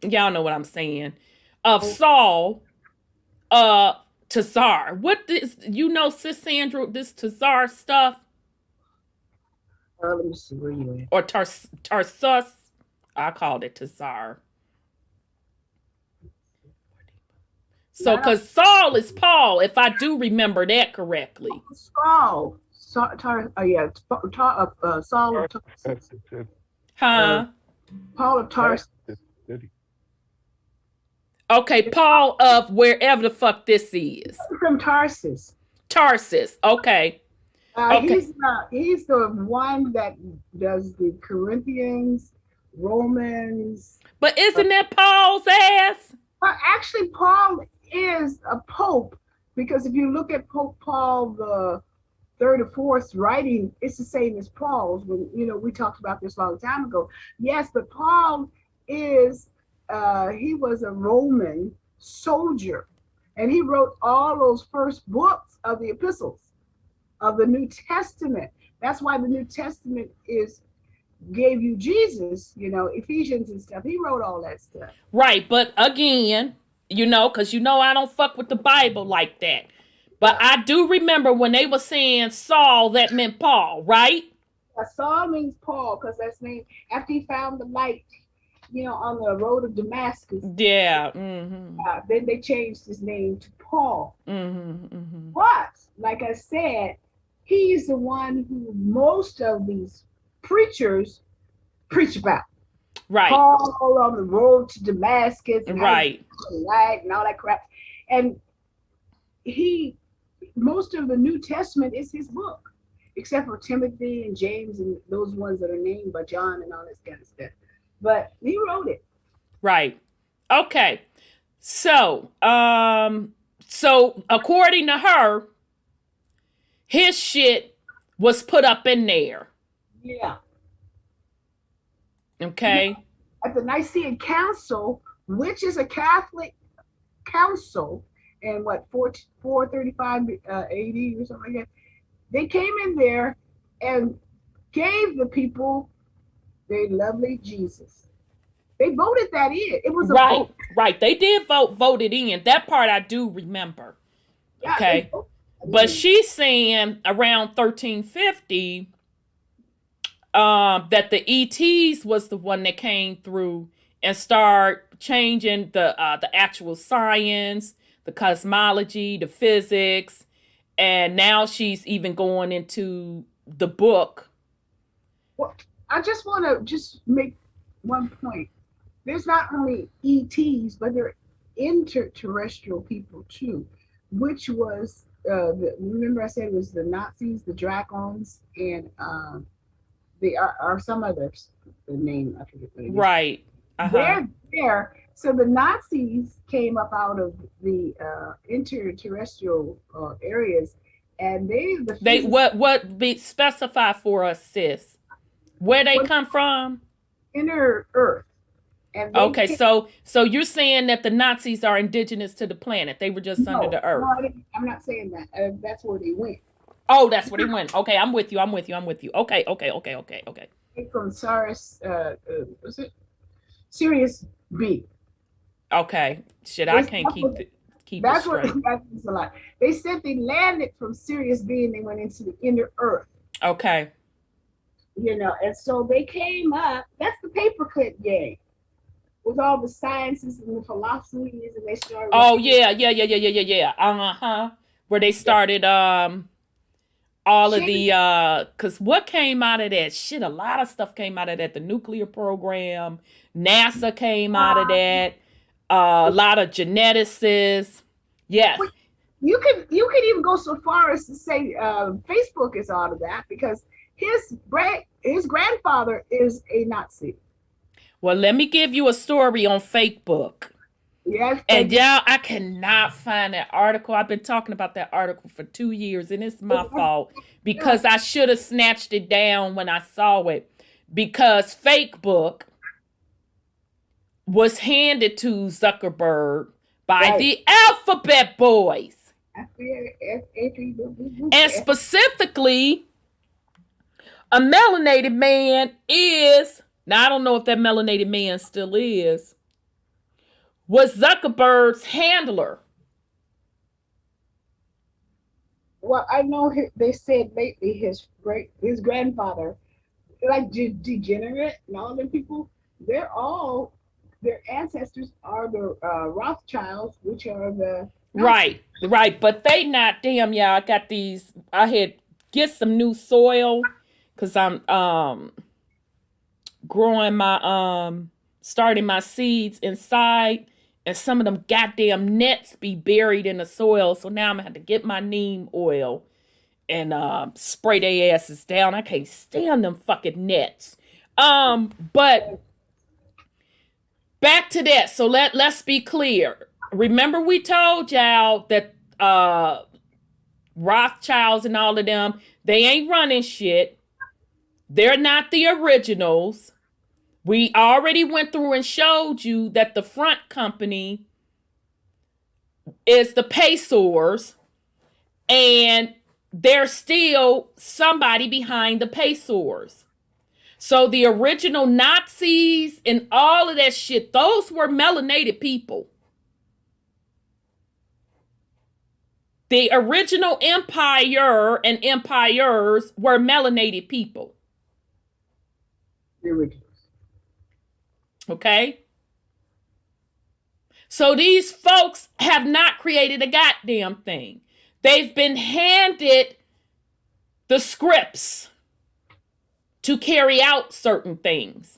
y'all know what I'm saying, of Saul to Tsar. What is, you know, Sis Sandra, this Tsar stuff? Let me see where you at. Or Tarsus. I called it Tsar. So, because Saul is Paul, if I do remember that correctly. Saul. Saul. Huh? Paul of Tarsus. Okay, Paul of wherever the fuck this is. From Tarsus. Tarsus. Okay. Okay. He's the one that does the Corinthians, Romans. But isn't that Paul's ass? Actually, Paul is a pope, because if you look at Pope Paul the third or fourth writing, it's the same as Paul's. When we talked about this a long time ago. Yes, but Paul is he was a Roman soldier, and he wrote all those first books of the epistles of the New Testament. That's why the New Testament gave you Jesus, Ephesians and stuff. He wrote all that stuff. Right, but again, because I don't fuck with the Bible like that. But I do remember when they were saying Saul, that meant Paul, right? Saul means Paul, because that's named after he found the light, on the road of Damascus. Yeah. Mm-hmm. Then they changed his name to Paul. Mm-hmm, mm-hmm. But, like I said, he's the one who most of these preachers preach about. Right. Paul on the road to Damascus. And right. Light and all that crap. And most of the New Testament is his book, except for Timothy and James and those ones that are named by John and all this kind of stuff. But he wrote it. Right. Okay. So according to her, his shit was put up in there. Yeah. Okay. At the Nicene Council, which is a Catholic council, in 435 AD or something like that, they came in there and gave the people their lovely Jesus. They voted that in. It was a vote. Right. They did vote it in. That part I do remember. Yeah, okay. But she's saying around 1350 that the ETs was the one that came through and start changing the actual science, the cosmology, the physics, and now she's even going into the book. Well, I just want to make one point. There's not only ETs, but there are interterrestrial people too, which was remember I said it was the Nazis, the Dracons, and there are some others. The name I forget what it is. Right. Uh-huh. They're there. So the Nazis came up out of the interterrestrial areas, and specify for us, sis, where they come from? Inner Earth. And okay, so you're saying that the Nazis are indigenous to the planet? They were just under the earth? No, I'm not saying that. That's where they went. Oh, that's where they went. Okay, I'm with you. Okay. From was it Sirius B? Okay, shit, I can't keep that's it what straight. That's a lot. They said they landed from Sirius B and they went into the inner Earth. Okay. And so they came up. That's the paperclip game. With all the sciences and the philosophies, and they started. Oh yeah. Uh-huh. Where they started all of the because what came out of that shit? A lot of stuff came out of that. The nuclear program, NASA came out of that. A lot of geneticists. Yes. You can even go so far as to say Facebook is out of that, because his grandfather is a Nazi. Well, let me give you a story on Facebook. Yes. And y'all, I cannot find that article. I've been talking about that article for 2 years, and it's my fault because I should have snatched it down when I saw it. Because Facebook was handed to Zuckerberg by the Alphabet Boys. And specifically, a melanated man is... Now, I don't know if that melanated man still was Zuckerberg's handler. Well, I know they said lately his grandfather, like degenerate and all them people, their ancestors are the Rothschilds, which are the... Right. But they not, damn, y'all, I had get some new soil because I'm... growing my starting my seeds inside, and some of them goddamn nets be buried in the soil. So now I'm gonna have to get my neem oil and spray their asses down. I can't stand them fucking nets. But back to that. So let's be clear. Remember we told y'all that Rothschilds and all of them, they ain't running shit. They're not the originals. We already went through and showed you that the front company is the Pacers, and there's still somebody behind the Pacers. So the original Nazis and all of that shit, those were melanated people. The original empire and empires were melanated people. The originals. Okay? So these folks have not created a goddamn thing. They've been handed the scripts to carry out certain things.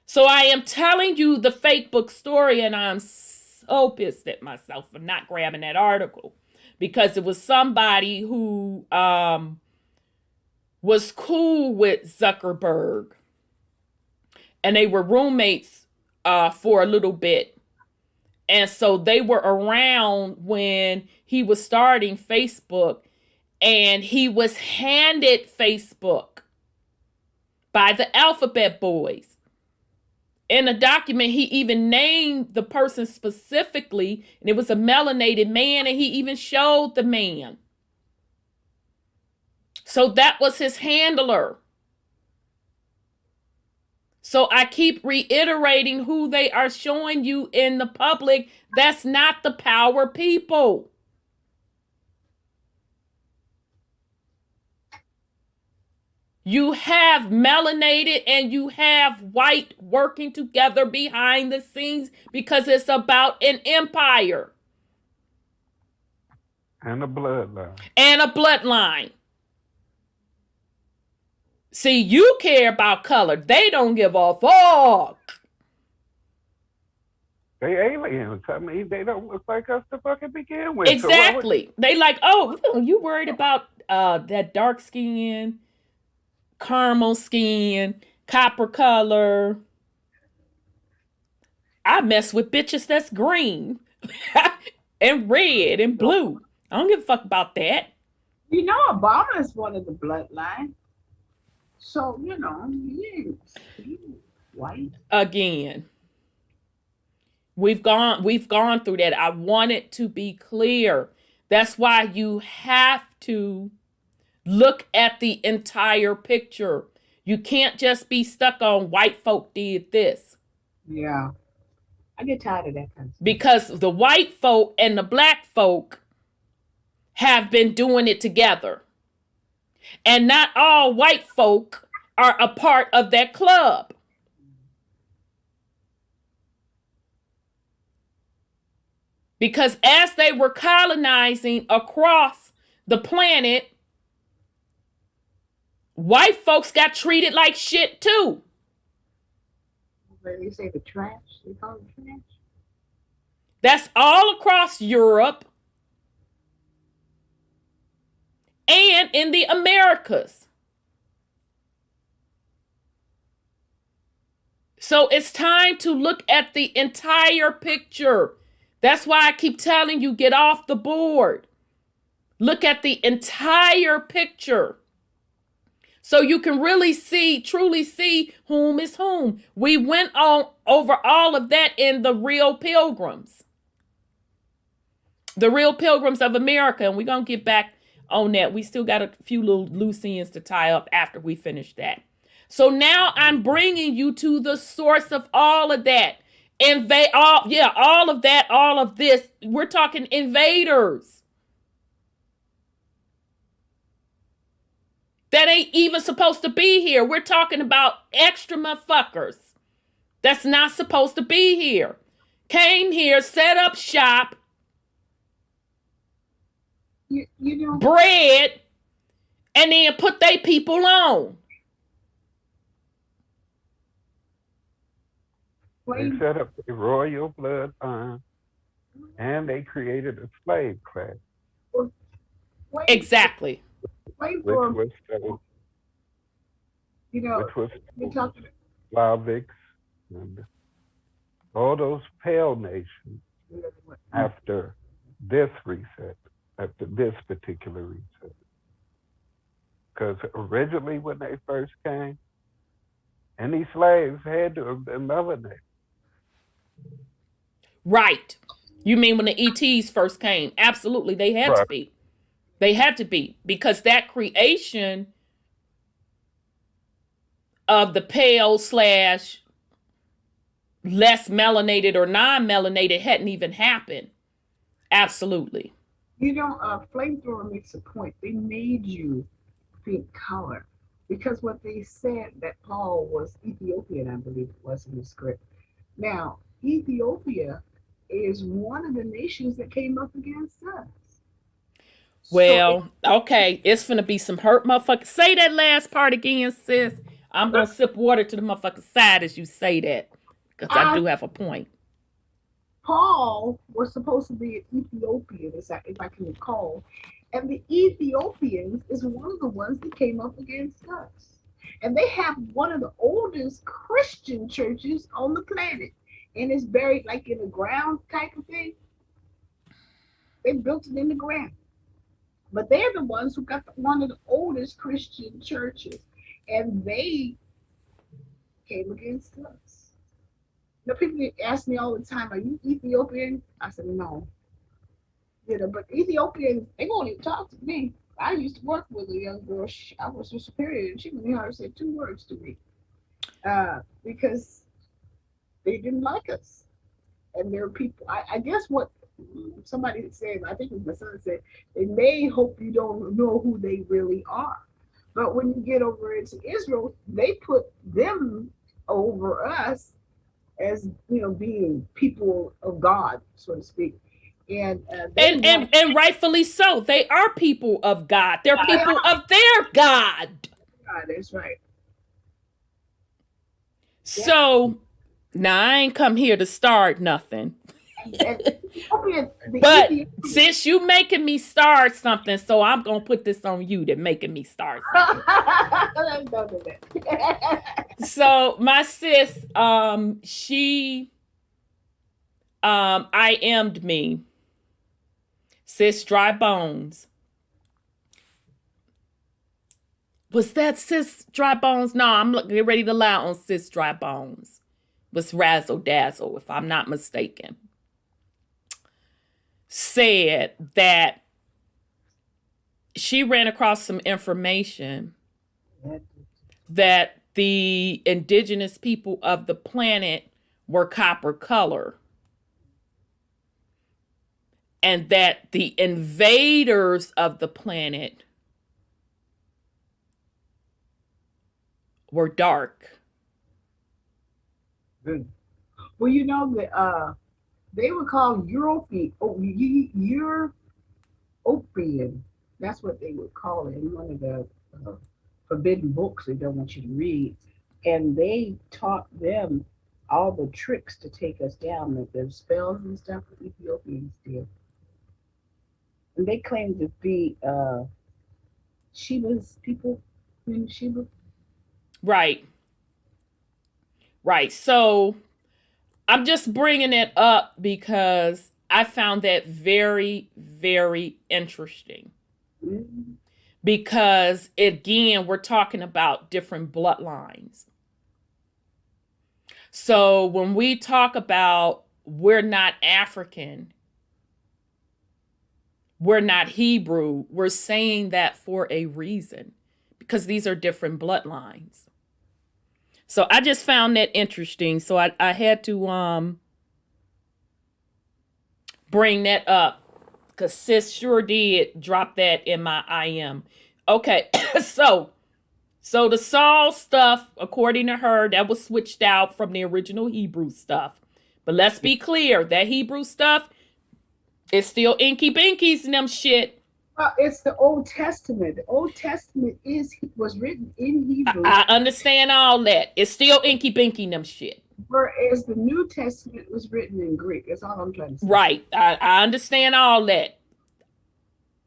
So I am telling you the fake book story, and I'm so pissed at myself for not grabbing that article, because it was somebody who was cool with Zuckerberg, and they were roommates for a little bit. And so they were around when he was starting Facebook, and he was handed Facebook by the Alphabet Boys. In a document, he even named the person specifically, and it was a melanated man, and he even showed the man. So that was his handler. So I keep reiterating who they are showing you in the public. That's not the power people. You have melanated and you have white working together behind the scenes because it's about an empire. And a bloodline. And a bloodline. See, you care about color. They don't give a fuck. They aliens. I mean, they don't look like us to fucking begin with. Exactly. So they like, oh, you worried about that dark skin, caramel skin, copper color. I mess with bitches that's green and red and blue. I don't give a fuck about that. You know, Obama is one of the bloodline. So, you know, he ain't white. Again, we've gone through that. I want it to be clear. That's why you have to look at the entire picture. You can't just be stuck on white folk did this. Yeah. I get tired of that kind of stuff. Because the white folk and the black folk have been doing it together. And not all white folk are a part of that club. Because as they were colonizing across the planet, white folks got treated like shit too. You say the trash? They call it trash? That's all across Europe and in the Americas. So it's time to look at the entire picture. That's why I keep telling you, get off the board. Look at the entire picture. So you can really see, truly see whom is whom. We went on over all of that in the Real Pilgrims. The Real Pilgrims of America. And we're going to get back on that. We still got a few little loose ends to tie up after we finish that. So now I'm bringing you to the source of all of that. All of that, all of this. We're talking invaders. That ain't even supposed to be here. We're talking about extra motherfuckers that's not supposed to be here. Came here, set up shop, You know, bread, and then put they people on. They Flame, set up a royal bloodline, and they created a slave class, flame, Exactly. which flamethrower. was You know, which was we talked. Slavics and all those pale nations after this reset, after this particular reset. Because originally when they first came, any slaves had to have been melanated. Right. You mean when the ETs first came? Absolutely, they had to Right. be. They had to be, because that creation of the pale slash less melanated or non-melanated hadn't even happened. Absolutely. You know, flamethrower makes a point. They made you think color because what they said that Paul was Ethiopian, I believe it was in the script. Now, Ethiopia is one of the nations that came up against us. Well, okay, it's gonna be some hurt motherfuckers. Say that last part again, sis. I'm gonna sip water to the motherfucker's side as you say that, because I do have a point. Paul was supposed to be an Ethiopian, if I can recall, and the Ethiopians is one of the ones that came up against us. And they have one of the oldest Christian churches on the planet, and it's buried like in the ground type of thing. They built it in the ground. But they're the ones who got one of the oldest Christian churches, and they came against us. You know, people ask me all the time, "Are you Ethiopian?" I said, "No." You know, but Ethiopians, they won't even talk to me. I used to work with a young girl. I was her superior, and she would only hardly say 2 words to me because they didn't like us. And there are people. I guess what somebody said, I think it was my son said, they may hope you don't know who they really are. But when you get over into Israel, they put them over us as, you know, being people of God, so to speak. And rightfully so. They are people of God. They're people of their God. That's right. So now I ain't come here to start nothing. But since you making me start something, so I'm gonna put this on you that making me start something. So my sis, she I am'd me. Sis Dry Bones. Was that Sis Dry Bones? No, I'm getting ready to lie on Sis Dry Bones. Was Razzle Dazzle, if I'm not mistaken. Said that she ran across some information that the indigenous people of the planet were copper color. And that the invaders of the planet were dark. Good. Well, you know that they were called European. That's what they would call it in one of the forbidden books they don't want you to read. And they taught them all the tricks to take us down, like the spells and stuff that Ethiopians did. And they claimed to be Sheba's people in Sheba. Right. Right. So I'm just bringing it up because I found that very, very interesting. Mm-hmm. Because, again, we're talking about different bloodlines. So when we talk about we're not African, we're not Hebrew, we're saying that for a reason, because these are different bloodlines. So I just found that interesting. So I had to bring that up, because sis sure did drop that in my IM. Okay, so the Saul stuff, according to her, that was switched out from the original Hebrew stuff. But let's be clear, that Hebrew stuff, it's still inky binkies and them shit. Well, it's the Old Testament. The Old Testament was written in Hebrew. I understand all that. It's still inky binky and them shit. Whereas the New Testament was written in Greek. That's all I'm trying to say. Right. I understand all that.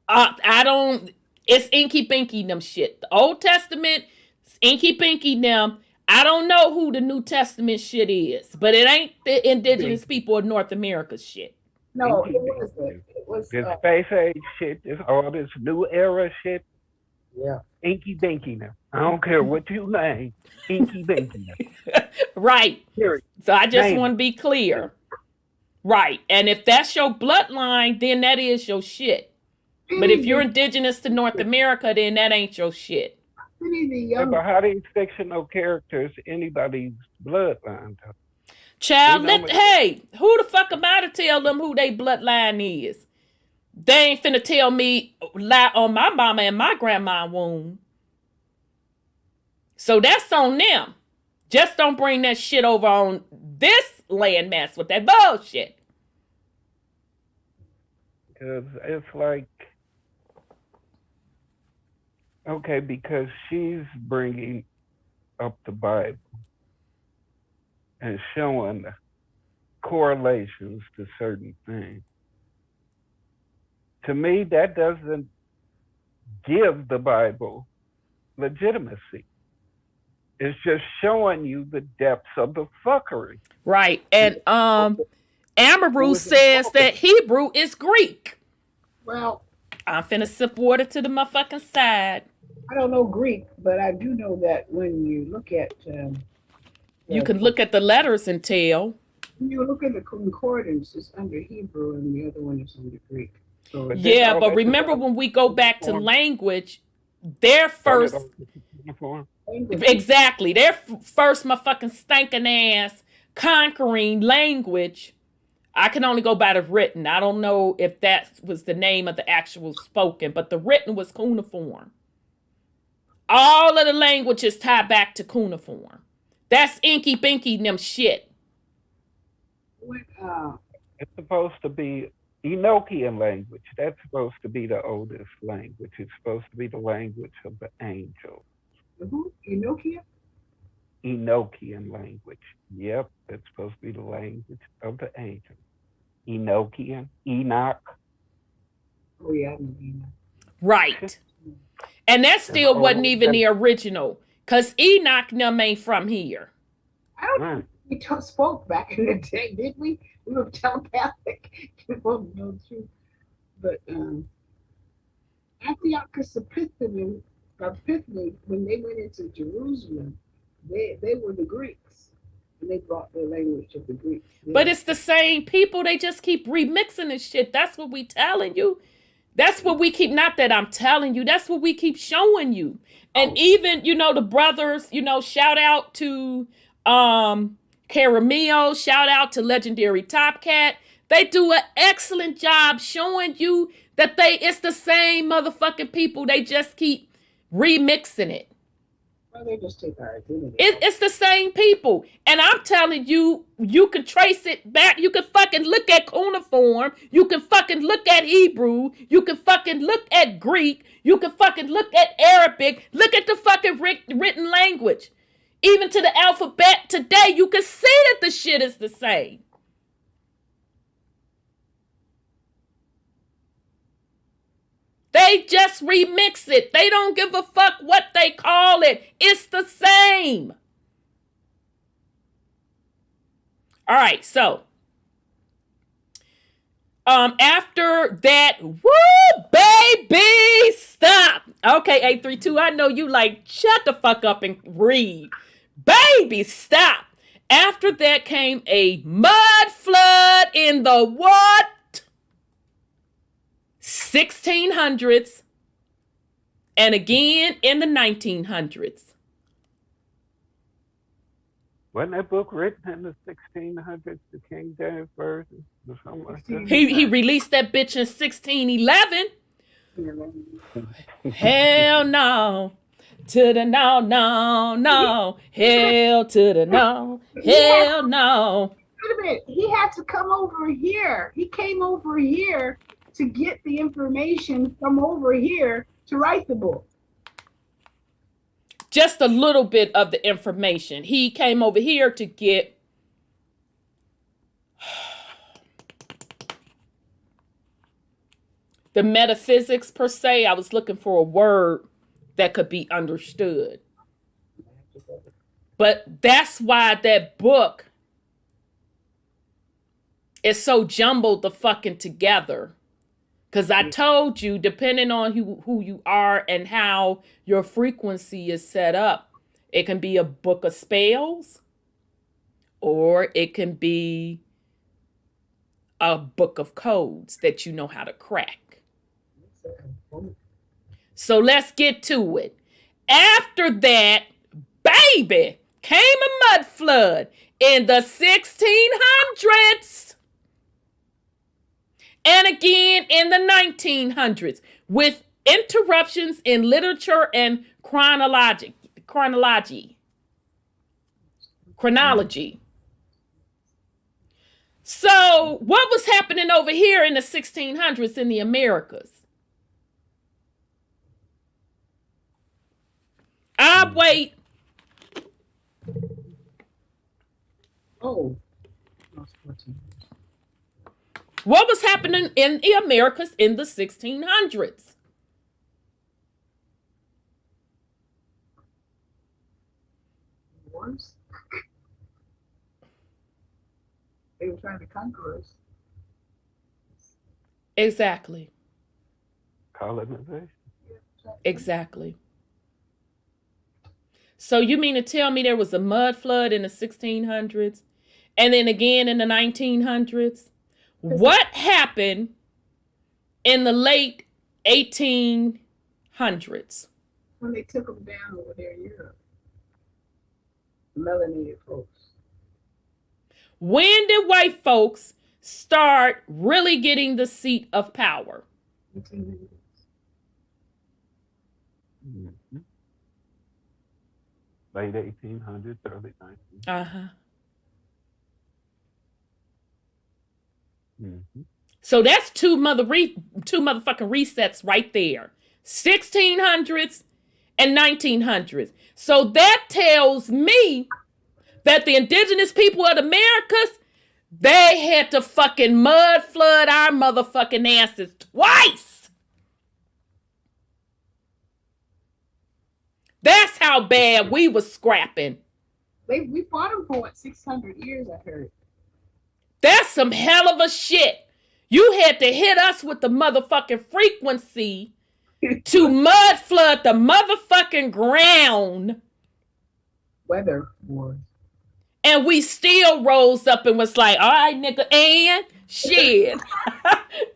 I don't, it's inky pinky them shit. The Old Testament, it's inky pinky them. I don't know who the New Testament shit is, but it ain't the indigenous people of North America shit. No, it wasn't. It was. This space age shit, this all this new era shit. Yeah. Inky dinky now. I don't care what you name. Inky dinky now. Right. Period. So I just Name want to be clear. Right. And if that's your bloodline, then that is your shit. But if you're indigenous to North America, then that ain't your shit. Yeah, but how these fictional characters anybody's bloodline? Child, hey, who the fuck am I to tell them who they bloodline is? They ain't finna tell me lie on my mama and my grandma womb. So that's on them. Just don't bring that shit over on this landmass with that bullshit. Because it's like, okay, because she's bringing up the Bible and showing correlations to certain things. To me, that doesn't give the Bible legitimacy. It's just showing you the depths of the fuckery. Right. And Amaru says that Hebrew is Greek. Well, I'm finna sip water to the motherfucking side. I don't know Greek, but I do know that when you look at you can look at the letters and tell. When you look at the concordance, it's under Hebrew and the other one is under Greek. So yeah, but remember when we go back to language, their first exactly their first motherfucking stinking ass conquering language. I can only go by the written. I don't know if that was the name of the actual spoken, but the written was cuneiform. All of the languages tie back to cuneiform. That's inky binky them shit. It's supposed to be Enochian language. That's supposed to be the oldest language. It's supposed to be the language of the angels. Who? Enochian? Enochian language. Yep, that's supposed to be the language of the angels. Enochian, Enoch. Oh yeah, I know Enoch. Right. And that still wasn't even the original, because Enoch them ain't from here. I don't know. We spoke back in the day, didn't we? We were telepathic. We won't know the truth. But Antiochus Epiphanes, when they went into Jerusalem, they were the Greeks. And they brought the language of the Greeks. Yeah. But it's the same people. They just keep remixing this shit. That's what we telling you. That's what we keep, not that I'm telling you, that's what we keep showing you. And even, the brothers, shout out to Caramillo, shout out to Legendary Top Cat. They do an excellent job showing you that it's the same motherfucking people. They just keep remixing it. Well, they just take our identity. It's the same people. And I'm telling you, you can trace it back. You can fucking look at cuneiform. You can fucking look at Hebrew. You can fucking look at Greek. You can fucking look at Arabic. Look at the fucking written language. Even to the alphabet today, you can see that the shit is the same. They just remix it. They don't give a fuck what they call it. It's the same. All right, so after that, woo, baby, stop. Okay, 832, I know you like, shut the fuck up and read. Baby, stop. After that came a mud flood in the what? 1600s, and again in the 1900s. Wasn't that book written in the 1600s, the King James Version? Or something like that? He released that bitch in 1611. Hell no. To the no, no, no. Hell to the no. Hell no. Wait a minute. He had to come over here. He came over here to get the information from over here to write the book. Just a little bit of the information. He came over here to get the metaphysics per se. I was looking for a word that could be understood. But that's why that book is so jumbled the fucking together. Because I told you, depending on who you are and how your frequency is set up, it can be a book of spells, or it can be a book of codes that you know how to crack. So let's get to it. After that, baby, came a mud flood in the 1600s and again in the 1900s with interruptions in literature and chronology. So what was happening over here in the 1600s in the Americas? I wait. Oh. What was happening in the Americas in the 1600s? Wars. They were trying to conquer us. Exactly. Colonization. Exactly. So you mean to tell me there was a mud flood in the 1600s and then again in the 1900s? What happened in the late 1800s? When they took them down over there in Europe. Melanated folks. When did white folks start really getting the seat of power? Mm-hmm. Late 1800s, early 1900s. Uh-huh. Mm-hmm. So that's two motherfucking resets right there. 1600s and 1900s. So that tells me that the indigenous people of the Americas, they had to fucking mud flood our motherfucking asses twice. That's how bad we was scrapping. We fought them for what, 600 years, I heard. That's some hell of a shit. You had to hit us with the motherfucking frequency to mud flood the motherfucking ground. Weather wars. And we still rose up and was like, all right, nigga, and shit.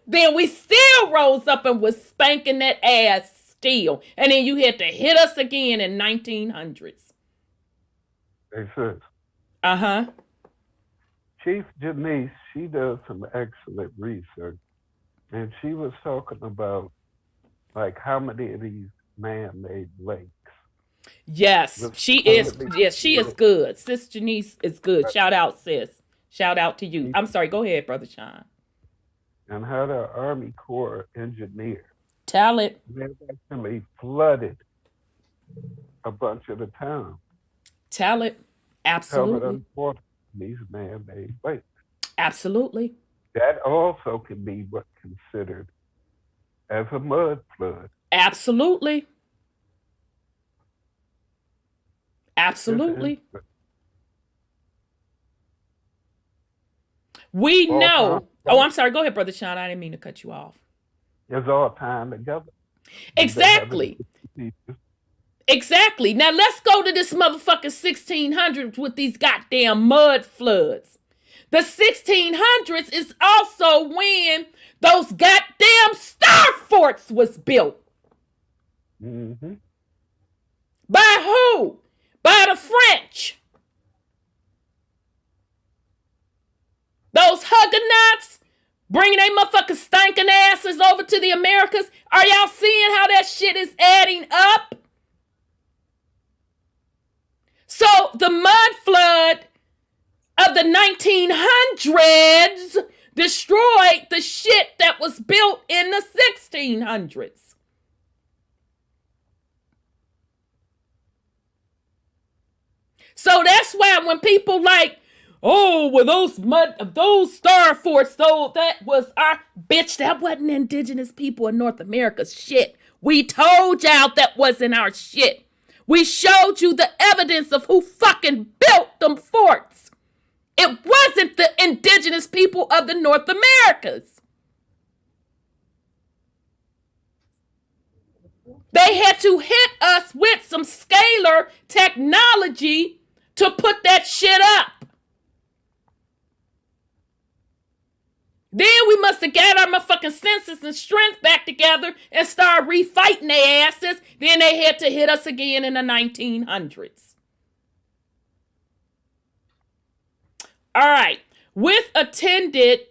Then we still rose up and was spanking that ass still. And then you had to hit us again in 1900s. Excellent. Uh-huh. Chief Janice, she does some excellent research. And she was talking about like how many of these man-made lakes. Yes, she is. Yes, she is good. Sis Janice is good. Shout out, sis. Shout out to you. I'm sorry. Go ahead, Brother Sean. And how the Army Corps engineer. Tell it. They actually flooded a bunch of the town. Tell it. Absolutely. These man-made lakes. Absolutely. That also can be what's considered as a mud flood. Absolutely. Absolutely. We know. Oh, I'm sorry. Go ahead, Brother Sean. I didn't mean to cut you off. It's all time together. Exactly. Exactly. Now let's go to this motherfucking 1600s with these goddamn mud floods. The 1600s is also when those goddamn star forts was built. Mm-hmm. By who? By the French. Those Huguenots bringing their motherfucking stinking asses over to the Americas. Are y'all seeing how that shit is adding up? So the mud flood of the 1900s destroyed the shit that was built in the 1600s. So that's why when people like, oh, well, those star forts, though, that was our bitch. That wasn't indigenous people in North America's shit. We told y'all that wasn't our shit. We showed you the evidence of who fucking built them forts. It wasn't the indigenous people of the North Americas. They had to hit us with some scalar technology to put that shit up. Then we must have got our motherfucking senses and strength back together and start refighting their asses. Then they had to hit us again in the 1900s. All right. With attendant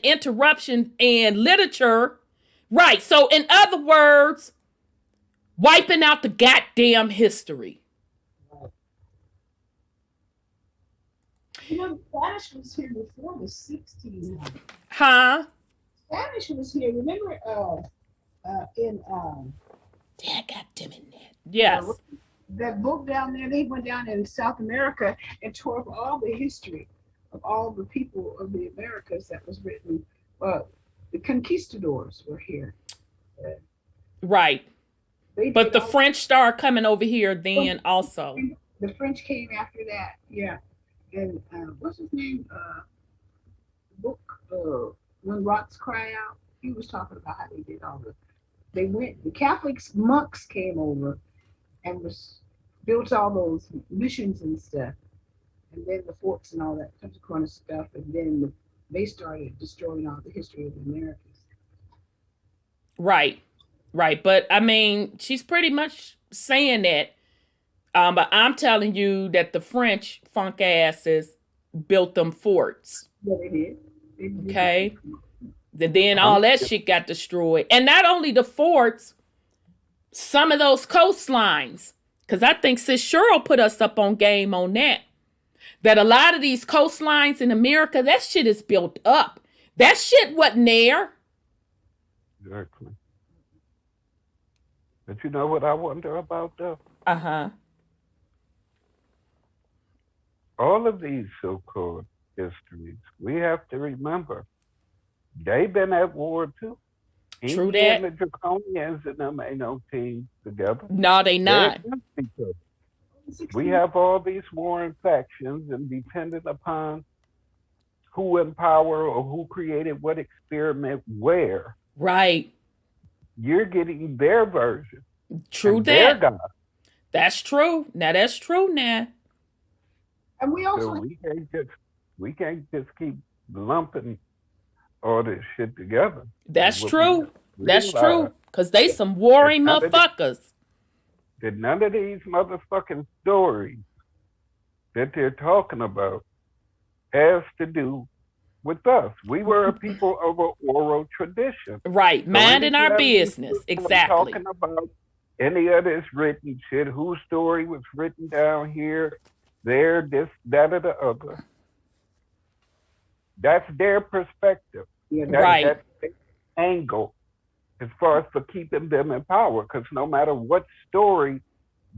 interruption and literature. Right. So in other words, wiping out the goddamn history. You know, Spanish was here before the 1600s. Huh? Spanish was here. Remember in Yeah, goddamn it, Ned. Yes. That book down there, they went down in South America and tore up all the history of all the people of the Americas that was written. The conquistadors were here. Right. But the French started coming over here then also. The French came after that, yeah. And what's his name? Book When Rocks Cry Out. He was talking about how they did all the. The Catholics monks came over and built all those missions and stuff, and then the forts and all that kind of stuff, and then they started destroying all the history of the Americas. Right. But I mean, she's pretty much saying that. But I'm telling you that the French funk asses built them forts. Yeah, they did. Okay. Then all that shit got destroyed. And not only the forts, some of those coastlines. Because I think Sis Cheryl put us up on game on that. That a lot of these coastlines in America, that shit is built up. That shit wasn't there. Exactly. But you know what I wonder about though? Uh-huh. All of these so-called histories, we have to remember, they've been at war too. True India that. and the Draconians and them ain't no team together. No, they not. We have all these warring factions, and depending upon who in power or who created what experiment where, Right. you're getting their version. True their that. God. That's true. Now that's true now. And we also So we can't just keep lumping all this shit together. That's What true. we That's realize true. Because they some warring none of the- motherfuckers. that none of these motherfucking stories that they're talking about has to do with us. We were a people of an oral tradition. Right. So Minding our anytime business. people Exactly. talking about any of this written shit, whose story was written down here, there, this, that, or the other. That's their perspective. Right. That's their angle as far as for keeping them in power. Because no matter what story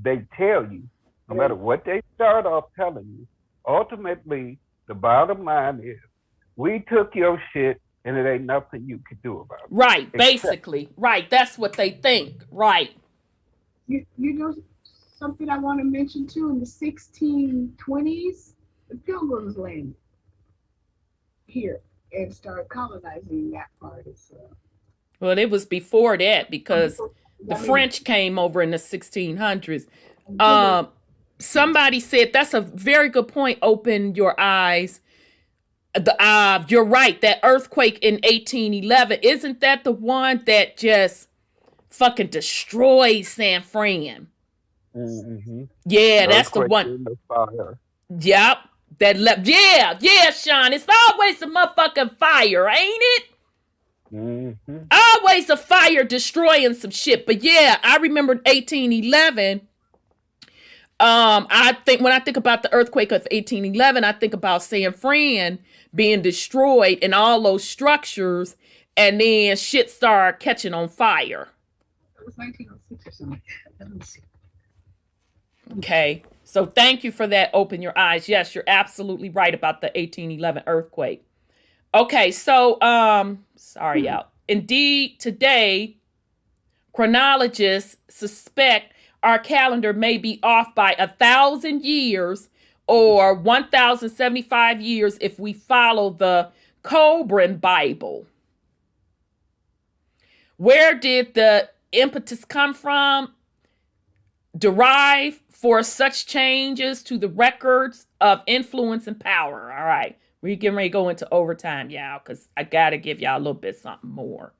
they tell you, no matter what they start off telling you, ultimately, the bottom line is, we took your shit and it ain't nothing you could do about it. Right. Basically. Right. That's what they think. Right. You know something I want to mention too. In the 1620s, the Pilgrims landed here and started colonizing that part of. Well, it was before that because the French came over in the 1600s. Somebody said that's a very good point. Open your eyes. You're right. That earthquake in 1811, isn't that the one that just fucking destroyed San Fran? Mm-hmm. Yeah, that's the one. In the fire. Yep. That left. Yeah, Sean. It's always a motherfucking fire, ain't it? Mm-hmm. Always a fire destroying some shit. But yeah, I remember 1811. I think when I think about the earthquake of 1811, I think about San Fran being destroyed and all those structures, and then shit started catching on fire. It was 1906 or something. Let me see. Okay. So thank you for that. Open your eyes. Yes, you're absolutely right about the 1811 earthquake. Okay, so sorry, y'all. Indeed, today, chronologists suspect our calendar may be off by 1,000 years or 1,075 years if we follow the Cobran Bible. Where did the impetus come from? Derive for such changes to the records of influence and power. All right, we're getting ready to go into overtime, y'all, because I got to give y'all a little bit something more.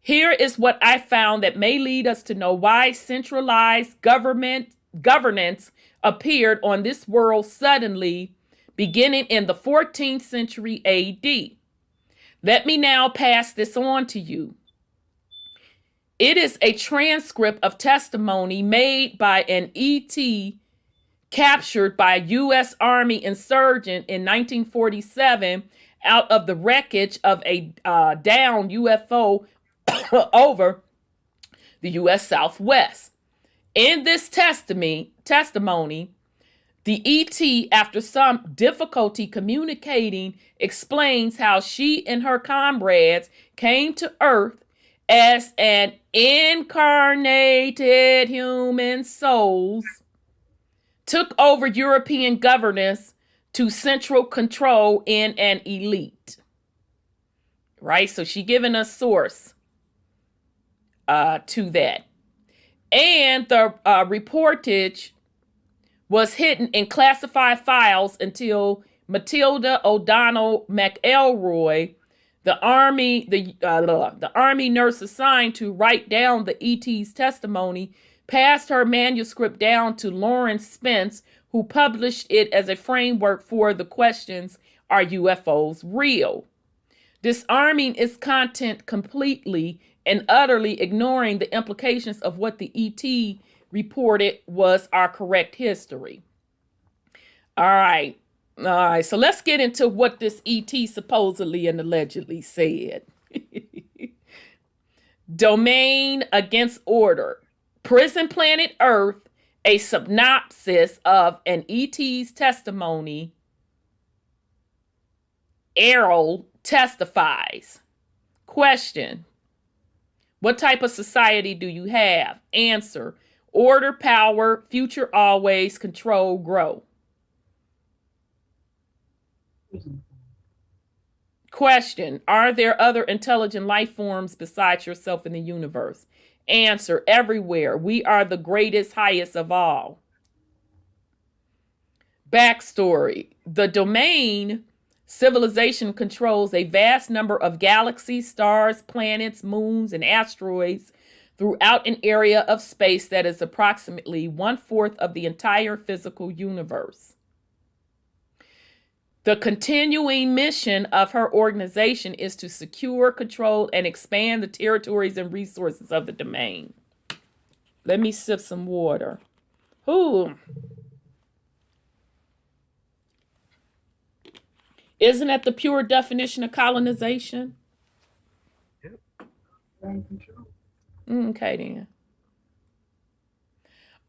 Here is what I found that may lead us to know why centralized governance appeared on this world suddenly, beginning in the 14th century AD. Let me now pass this on to you. It is a transcript of testimony made by an ET captured by a U.S. Army insurgent in 1947 out of the wreckage of a downed UFO over the U.S. Southwest. In this testimony, the ET, after some difficulty communicating, explains how she and her comrades came to Earth as an incarnated human souls, took over European governance to central control in an elite. Right? So she giving us source to that. And the reportage was hidden in classified files until Matilda O'Donnell McElroy, the army nurse assigned to write down the ET's testimony, passed her manuscript down to Lawrence Spence, who published it as a framework for the questions, are UFOs real? Disarming its content completely and utterly ignoring the implications of what the ET reported was our correct history. All right, so let's get into what this ET supposedly and allegedly said. Domain against order. Prison Planet Earth, a synopsis of an ET's testimony. Errol testifies. Question: what type of society do you have? Answer: order, power, future always, control, grow. Question: are there other intelligent life forms besides yourself in the universe? Answer: everywhere. We are the greatest, highest of all. Backstory: the domain civilization controls a vast number of galaxies, stars, planets, moons, and asteroids throughout an area of space that is approximately 1/4 of the entire physical universe. The continuing mission of her organization is to secure, control, and expand the territories and resources of the domain. Let me sip some water. Ooh. Isn't that the pure definition of colonization? Yep. Okay, then.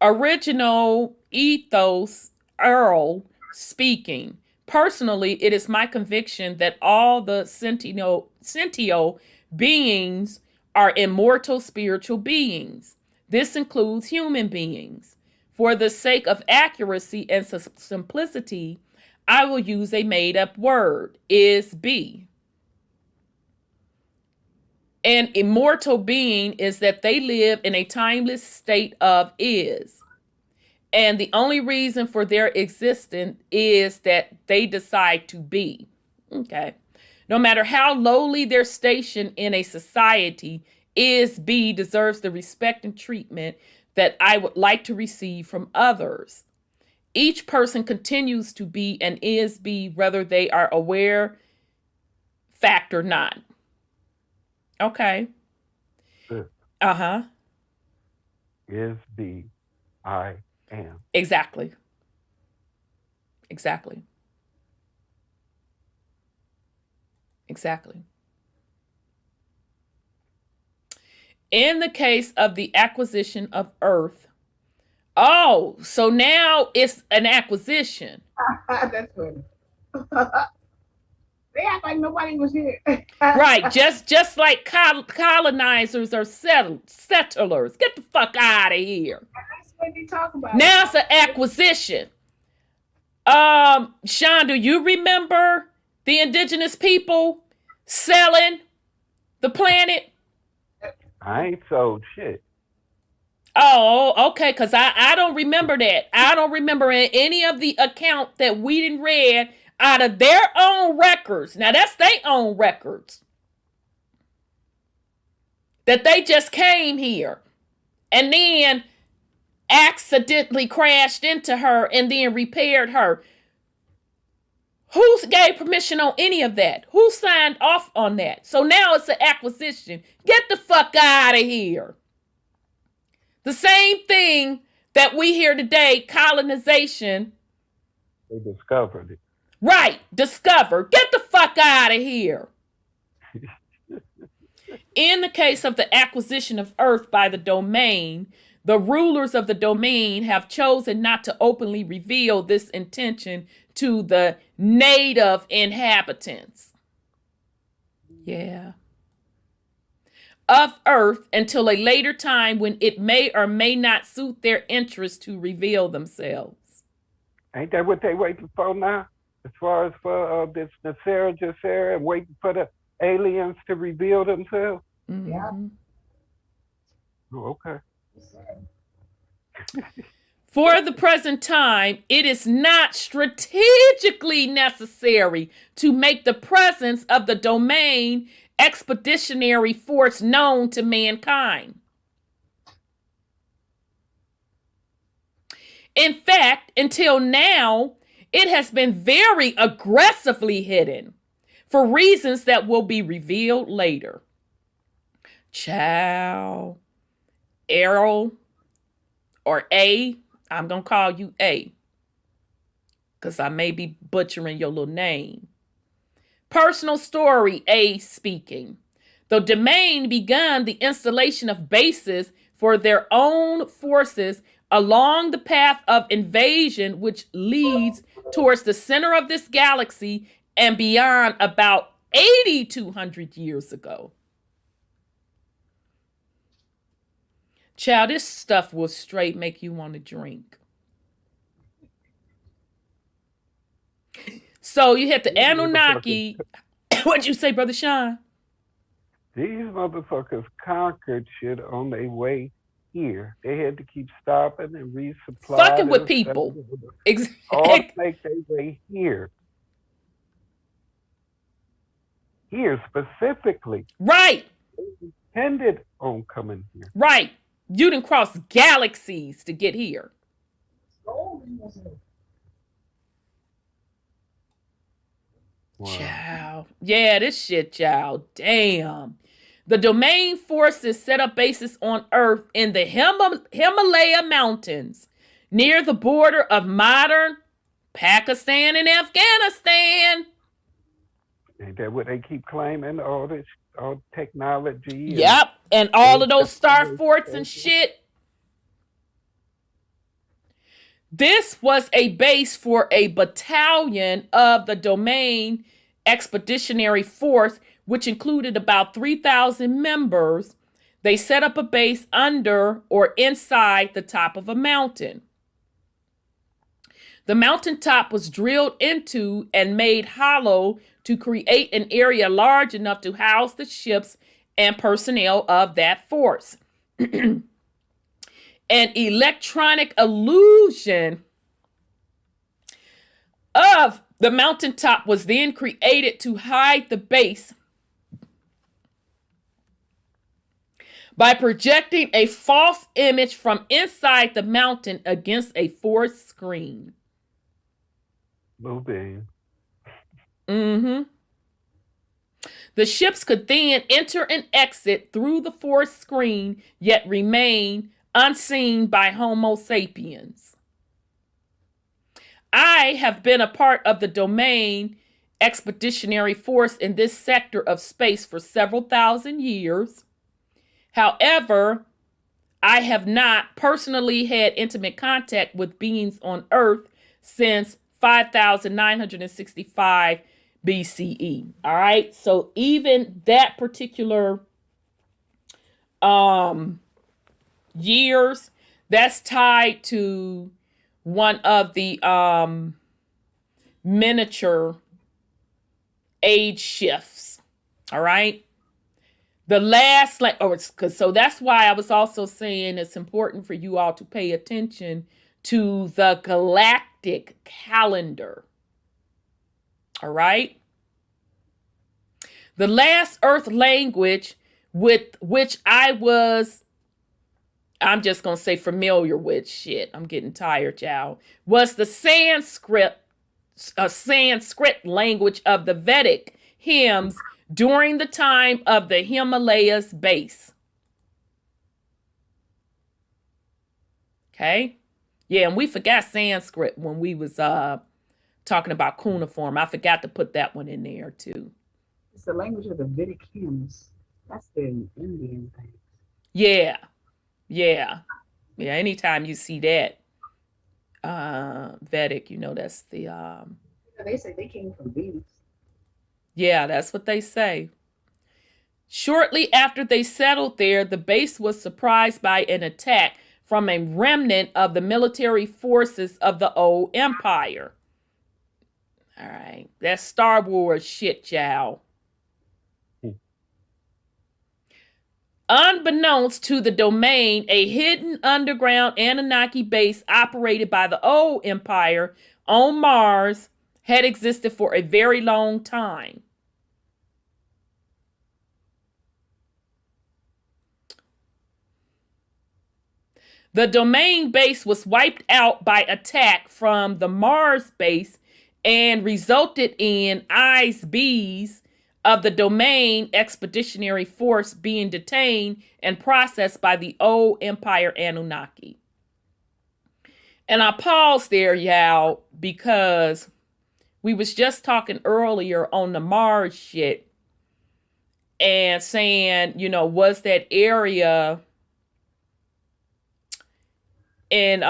Original ethos, Earl speaking. Personally, it is my conviction that all the sentient beings are immortal spiritual beings. This includes human beings. For the sake of accuracy and simplicity, I will use a made-up word, is be. An immortal being is that they live in a timeless state of is. And the only reason for their existence is that they decide to be. Okay. No matter how lowly their station in a society, is be deserves the respect and treatment that I would like to receive from others. Each person continues to be and is be whether they are aware, fact, or not. Okay. This Uh-huh. is the I am. Exactly. Exactly. Exactly. In the case of the acquisition of Earth, Oh, so now it's an acquisition. That's funny. They act like nobody was here. Right, just like colonizers or settlers. Get the fuck out of here. That's what they talk about. Now it's an acquisition. Sean, do you remember the indigenous people selling the planet? I ain't sold shit. Oh, okay, because I don't remember that. I don't remember in any of the account that we didn't read out of their own records. Now, that's their own records. That they just came here and then accidentally crashed into her and then repaired her. Who gave permission on any of that? Who signed off on that? So now it's an acquisition. Get the fuck out of here. The same thing that we hear today, colonization. They discovered it. Right, discover. Get the fuck out of here. In the case of the acquisition of Earth by the domain, the rulers of the domain have chosen not to openly reveal this intention to the native inhabitants. Yeah. Of Earth until a later time when it may or may not suit their interest to reveal themselves. Ain't that what they waiting for now? As far as for this Nasera Jacera and waiting for the aliens to reveal themselves? Mm-hmm. Yeah. Oh, okay. For the present time, it is not strategically necessary to make the presence of the domain expeditionary force known to mankind. In fact, until now, it has been very aggressively hidden for reasons that will be revealed later. Chow, Errol, or A, I'm going to call you A, because I may be butchering your little name. Personal story, A speaking. The domain began the installation of bases for their own forces along the path of invasion, which leads towards the center of this galaxy and beyond about 8,200 years ago. Child, this stuff will straight make you want to drink. So you had the Anunnaki. What'd you say, Brother Sean? These motherfuckers conquered shit on their way here. They had to keep stopping and resupply. Fucking with people. All to make their way here. Here specifically. Right. They depended on coming here. Right. You didn't cross galaxies to get here. Wow. Child. Yeah, this shit, child. Damn. The domain forces set up bases on Earth in the Himalaya mountains near the border of modern Pakistan and Afghanistan. Ain't that what they keep claiming? All this, all technology. Yep. And all of those star forts and shit. This was a base for a battalion of the domain expeditionary force, which included about 3,000 members. They set up a base under or inside the top of a mountain. The mountaintop was drilled into and made hollow to create an area large enough to house the ships and personnel of that force. An electronic illusion of the mountaintop was then created to hide the base by projecting a false image from inside the mountain against a forest screen. Moving. Mm-hmm. The ships could then enter and exit through the forest screen, yet remain unseen by Homo sapiens. I have been a part of the domain expeditionary force in this sector of space for several thousand years. However, I have not personally had intimate contact with beings on Earth since 5,965 BCE. All right. So even that particular years, that's tied to one of the miniature age shifts. All right. The last, so that's why I was also saying it's important for you all to pay attention to the galactic calendar. All right. The last earth language with which I'm just going to say familiar with, shit, I'm getting tired, y'all, was the Sanskrit language of the Vedic hymns during the time of the Himalayas base. Okay? Yeah, and we forgot Sanskrit when we was talking about cuneiform. I forgot to put that one in there too. It's the language of the Vedic hymns. That's the Indian thing. Yeah. Anytime you see that Vedic, that's the They say they came from Venus. Yeah, that's what they say. Shortly after they settled there, the base was surprised by an attack from a remnant of the military forces of the old empire. All right, that's Star Wars shit, y'all. Unbeknownst to the domain, a hidden underground Anunnaki base operated by the old empire on Mars had existed for a very long time. The domain base was wiped out by attack from the Mars base and resulted in ISBs of the domain expeditionary force being detained and processed by the old empire Anunnaki. And I paused there, y'all, because we was just talking earlier on the Mars shit and saying, was that area in,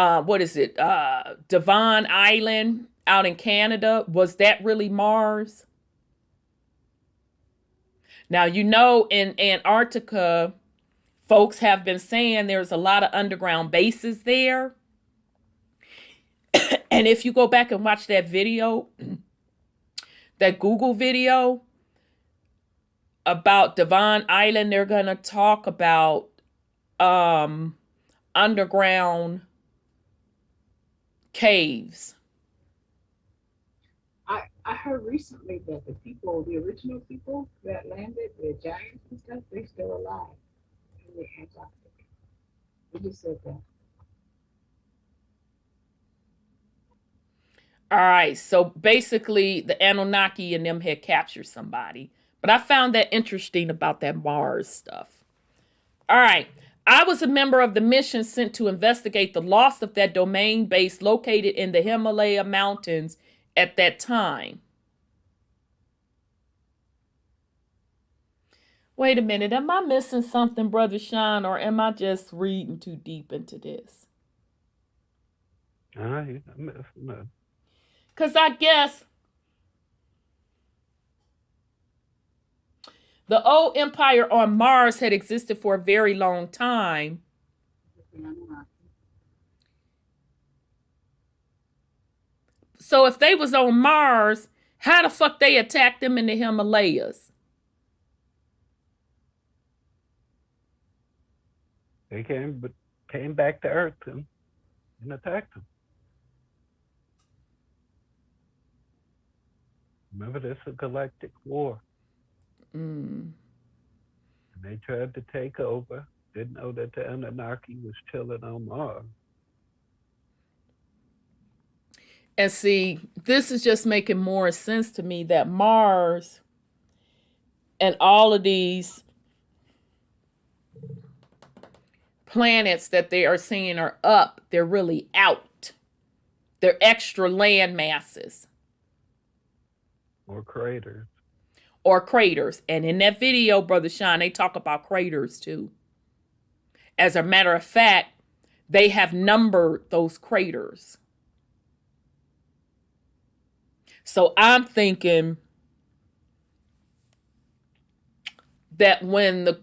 Devon Island out in Canada, was that really Mars? Now, in Antarctica, folks have been saying there's a lot of underground bases there. And if you go back and watch that video, that Google video about Devon Island, they're going to talk about underground caves. I heard recently that the original people that landed, the giants and stuff, they're still alive in the Antarctic. They just said that. All right, so basically the Anunnaki and them had captured somebody. But I found that interesting about that Mars stuff. All right, I was a member of the mission sent to investigate the loss of that domain base located in the Himalaya mountains at that time. Wait a minute, am I missing something, Brother Sean, or am I just reading too deep into this? I'm missing it. Because I guess the old empire on Mars had existed for a very long time. So if they was on Mars, how the fuck they attacked them in the Himalayas? They came back to Earth and attacked them. Remember, this is a galactic war. And they tried to take over. Didn't know that the Anunnaki was chilling on Mars. And see, this is just making more sense to me that Mars and all of these planets that they are saying are up, they're really out. They're extra land masses. Or craters. Or craters. And in that video, Brother Sean, they talk about craters too. As a matter of fact, they have numbered those craters. So I'm thinking that when the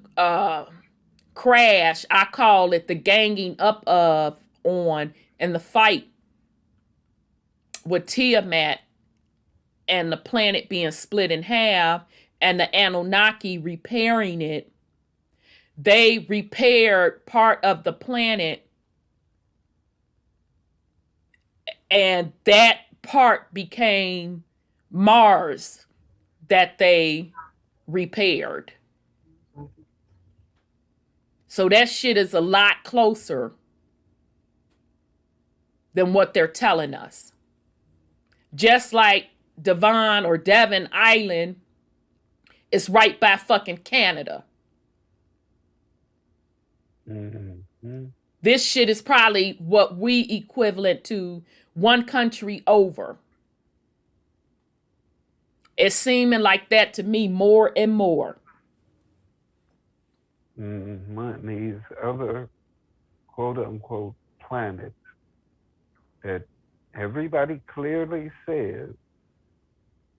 crash, I call it the ganging up of on, and the fight with Tiamat and the planet being split in half and the Anunnaki repairing it, they repaired part of the planet, and that part became Mars that they repaired. So that shit is a lot closer than what they're telling us. Just like Devon Island is right by fucking Canada. Mm-hmm. This shit is probably what we equivalent to one country over. It's seeming like that to me more and more. These other quote unquote planets that everybody clearly says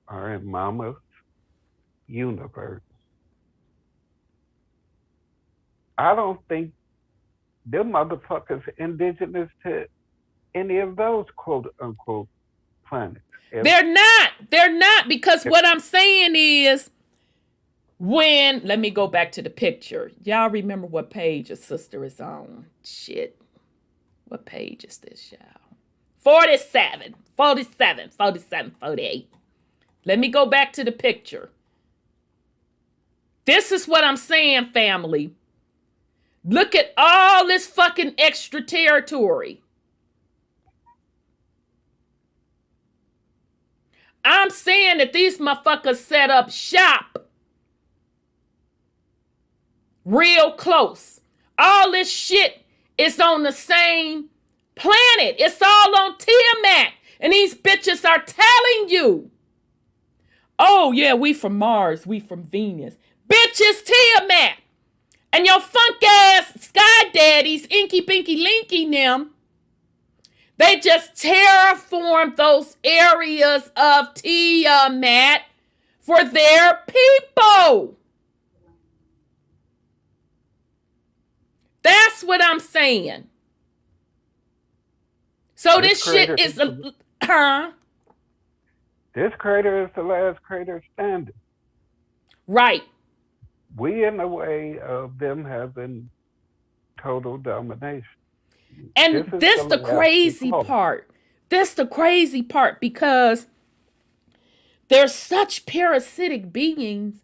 are in Mama's universe. I don't think them motherfuckers indigenous to any of those quote unquote planets. They're not, because what I'm saying is, let me go back to the picture. Y'all remember what page a sister is on? Shit. What page is this, y'all? 47, 48. Let me go back to the picture. This is what I'm saying, family. Look at all this fucking extra territory. I'm saying that these motherfuckers set up shop real close. All this shit is on the same planet. It's all on Tiamat. And these bitches are telling you, oh yeah, we from Mars, we from Venus. Bitches, Tiamat. And your funk ass sky daddies, Inky Pinky Linky them, they just terraformed those areas of Tiamat for their people. That's what I'm saying. So this shit is This crater is the last crater standing. Right. We in the way of them having total domination. And this the crazy part. This the crazy part, because they're such parasitic beings.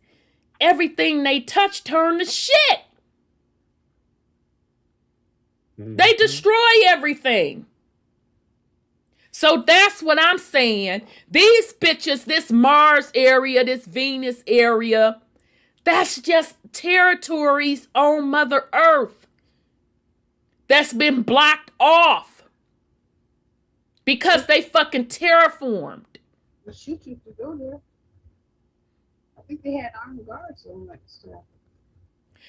Everything they touch turn to shit. Mm-hmm. They destroy everything. So that's what I'm saying. These bitches, this Mars area, this Venus area, that's just territories on Mother Earth that's been blocked off because they fucking terraformed. The shit used to go there. I think they had armed guards on that stuff.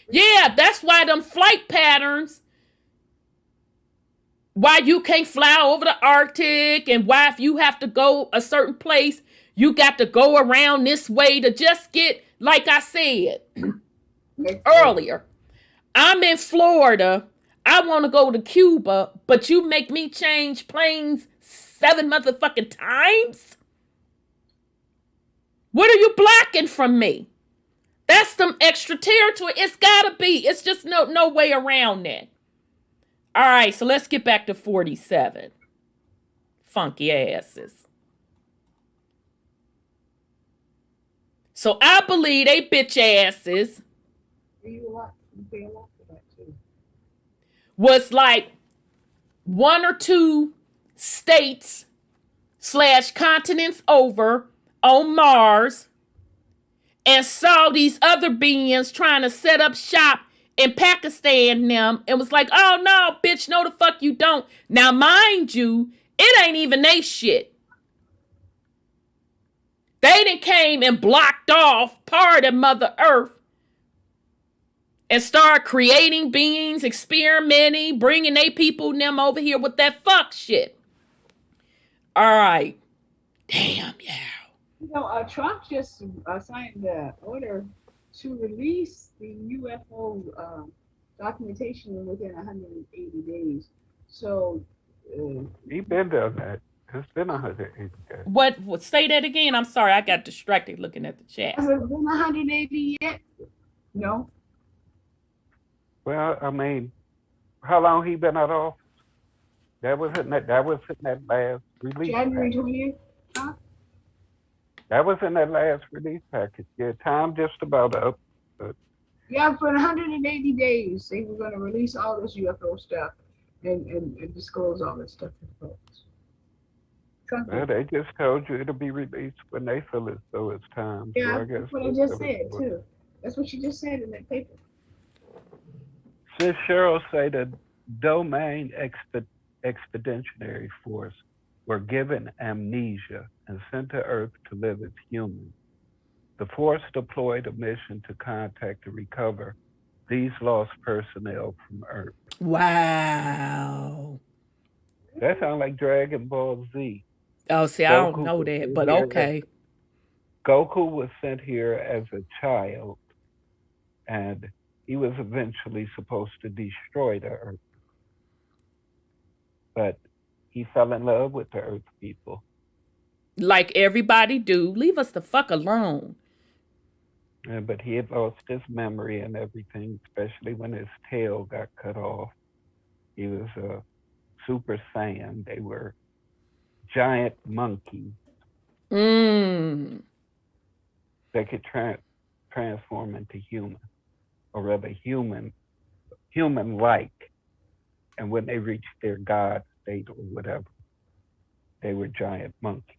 Yeah, that's why them flight patterns, why you can't fly over the Arctic, and why if you have to go a certain place, you got to go around this way to just get, like I said earlier, I'm in Florida. I want to go to Cuba, but you make me change planes 7 motherfucking times? What are you blocking from me? That's some extra territory. It's gotta be. It's just no way around that. All right, so let's get back to 47. Funky asses. So I believe they bitch asses was like 1 or 2 states / continents over on Mars and saw these other beings trying to set up shop in Pakistan them and was like, oh no, bitch, no the fuck you don't. Now, mind you, it ain't even they shit. They done came and blocked off part of Mother Earth and start creating beings, experimenting, bringing they people and them over here with that fuck shit. All right. Damn, yeah. You know, Trump just signed the order to release the UFO documentation within 180 days. So He been done that. It's been 180 days. What? Say that again. I'm sorry, I got distracted looking at the chat. has it been 180 yet? No. Well, I mean, how long he been out of office? That was in that last release. January package. 20th. Huh? That was in that last release package. Yeah, time just about up. Yeah, for 180 days, they were going to release all this UFO stuff and disclose all this stuff to folks. Well, they just told you it'll be released when they feel as though it's time. Yeah, so I guess that's what I just said too. That's what you just said in that paper. Since Cheryl say the domain expeditionary force were given amnesia and sent to Earth to live as humans. The force deployed a mission to contact and recover these lost personnel from Earth. Wow. That sounds like Dragon Ball Z. Oh, see, I don't know that, but okay. Goku was sent here as a child, and he was eventually supposed to destroy the Earth. But he fell in love with the Earth people. Like everybody do. Leave us the fuck alone. But he had lost his memory and everything, especially when his tail got cut off. He was a Super Saiyan. They were giant monkeys. They could transform into human, or rather human-like. And when they reached their God state or whatever, they were giant monkeys.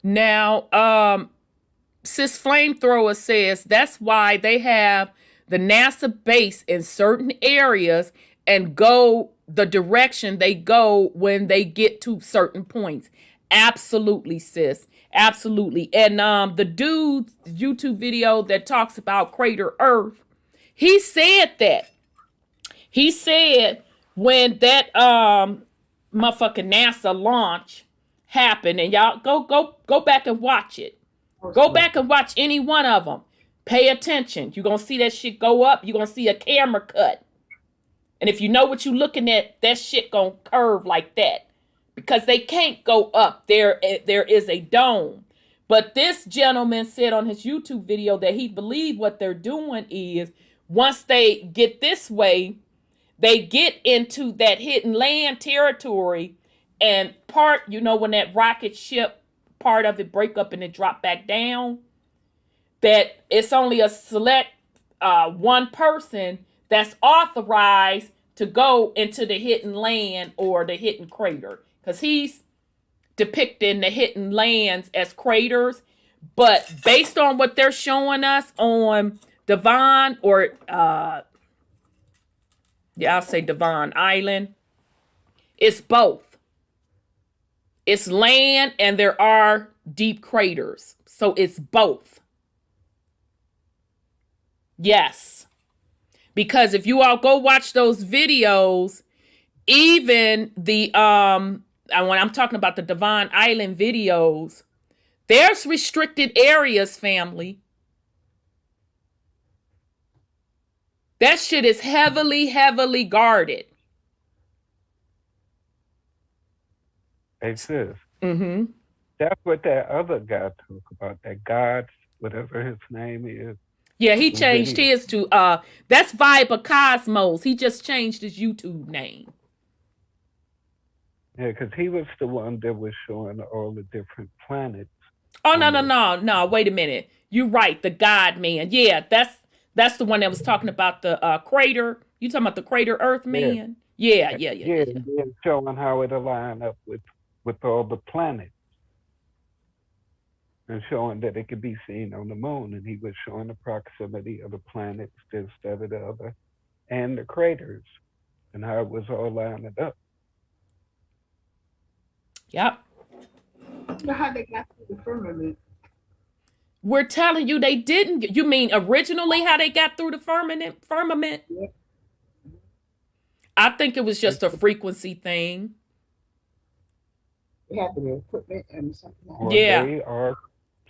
Now, Sis Flamethrower says that's why they have the NASA base in certain areas and go the direction they go when they get to certain points. Absolutely, sis. Absolutely. And the dude's YouTube video that talks about Crater Earth, he said that. He said when that motherfucking NASA launch happened, and y'all go back and watch it. Go back and watch any one of them. Pay attention. You're going to see that shit go up. You're going to see a camera cut. And if you know what you're looking at, that shit going to curve like that. Because they can't go up. There is a dome. But this gentleman said on his YouTube video that he believed what they're doing is once they get this way, they get into that hidden land territory, and part, you know, when that rocket ship, part of it break up and it drop back down, that it's only a select one person that's authorized to go into the hidden land or the hidden crater, because he's depicting the hidden lands as craters. But based on what they're showing us on Devon or I'll say Devon Island, it's both. It's land and there are deep craters. So it's both. Yes. Because if you all go watch those videos, even the when I'm talking about the Devon Island videos, there's restricted areas, family. That shit is heavily, heavily guarded. Exist. That's what that other guy talked about. That God, whatever his name is. Yeah, he changed his to that's Viber Cosmos. He just changed his YouTube name. Yeah, because he was the one that was showing all the different planets. Oh no! Wait a minute. You're right. The God Man. Yeah, that's the one that was talking about the crater. You talking about the Crater Earth Man? Yeah. And then showing how it aligned up with all the planets, and showing that it could be seen on the moon. And he was showing the proximity of the planets, this, that, and the other, and the craters, and how it was all lining up. Yep. I wonder how they got to the firmament. We're telling you they didn't. You mean originally how they got through the firmament? Yep. I think it was just a frequency thing. They have the equipment and something like Or Yeah. they are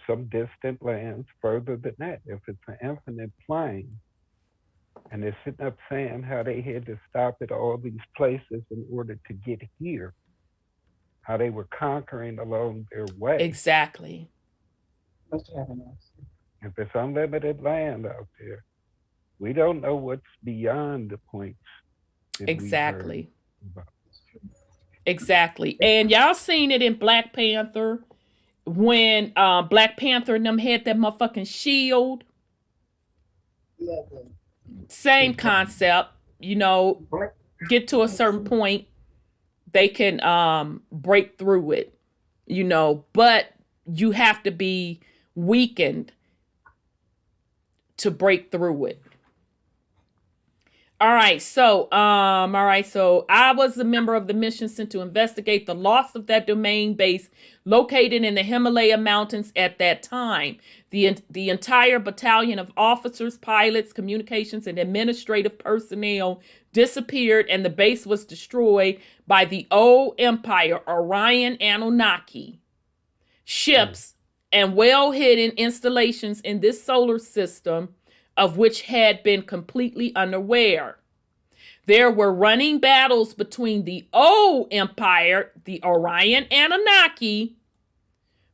some distant lands further than that. If it's an infinite plane, and they're sitting up saying how they had to stop at all these places in order to get here, how they were conquering along their way. Exactly. must have an answer. If it's unlimited land out there, we don't know what's beyond the points. that we Exactly. heard about. It's true. Exactly. And y'all seen it in Black Panther when Black Panther and them had that motherfucking shield. Yeah, the Same concept, you know, black get to a certain point, they can break through it, you know, but you have to be weakened to break through it. All right, so I was a member of the mission sent to investigate the loss of that domain base located in the Himalaya mountains at that time. The entire battalion of officers, pilots, communications, and administrative personnel disappeared, and the base was destroyed by the old empire Orion Anunnaki ships and well-hidden installations in this solar system, of which had been completely unaware. There were running battles between the old empire, the Orion Anunnaki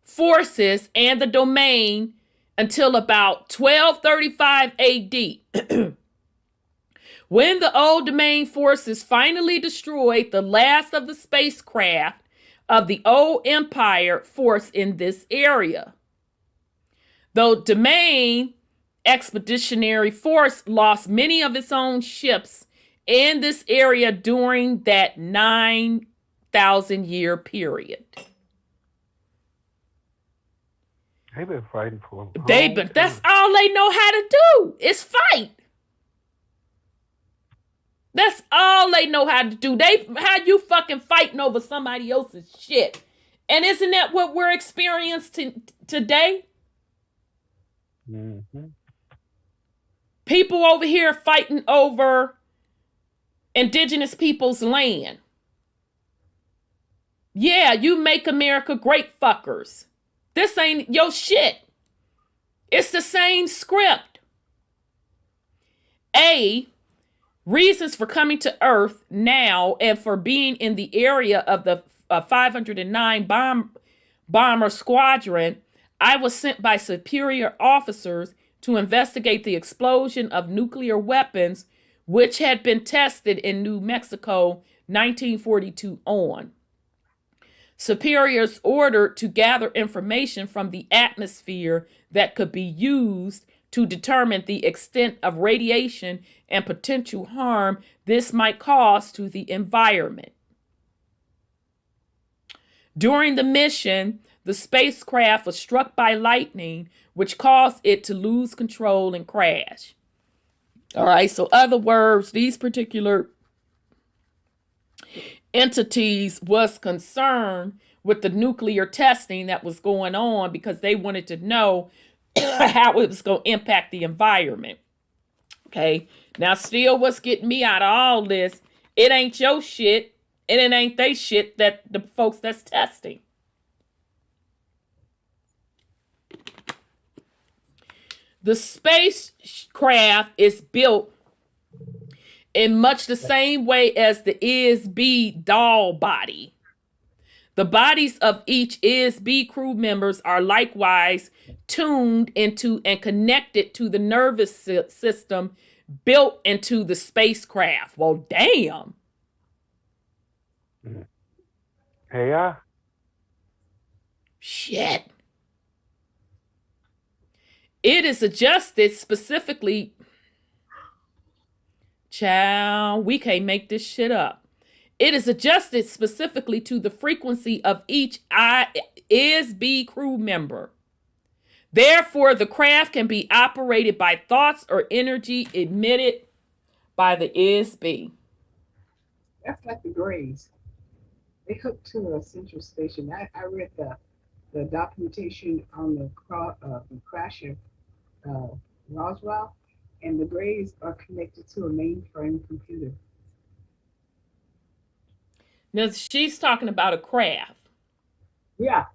forces, and the domain until about 1235 AD. When the old domain forces finally destroyed the last of the spacecraft of the old empire force in this area. Though domain expeditionary force lost many of its own ships in this area during that 9,000-year period. They've been fighting for a long That's time. all they know how to do is fight. That's all they know how to do. How you fucking fighting over somebody else's shit. And isn't that what we're experiencing today? Mm-hmm. People over here fighting over indigenous people's land. Yeah, you make America great fuckers. This ain't your shit. It's the same script. Reasons for coming to Earth now and for being in the area of the 509 bomber squadron. I was sent by superior officers to investigate the explosion of nuclear weapons, which had been tested in New Mexico 1942 on. Superiors ordered to gather information from the atmosphere that could be used to determine the extent of radiation and potential harm this might cause to the environment. During the mission, the spacecraft was struck by lightning, which caused it to lose control and crash. All right, so other words, these particular entities was concerned with the nuclear testing that was going on because they wanted to know how it was going to impact the environment. Okay, now still what's getting me out of all this, it ain't your shit and it ain't they shit that the folks that's testing. The spacecraft is built in much the same way as the IS-B doll body. The bodies of each IS-B crew members are likewise tuned into and connected to the nervous system built into the spacecraft. Well, damn. Hey, Shit. It is adjusted specifically. Child, we can't make this shit up. It is adjusted specifically to the frequency of each IS-B crew member. Therefore, the craft can be operated by thoughts or energy emitted by the IS-B. That's like the Greys. They hooked to a central station. I read the the documentation on the crash of Roswell, and the graves are connected to a mainframe computer. Now she's talking about a craft. Yeah.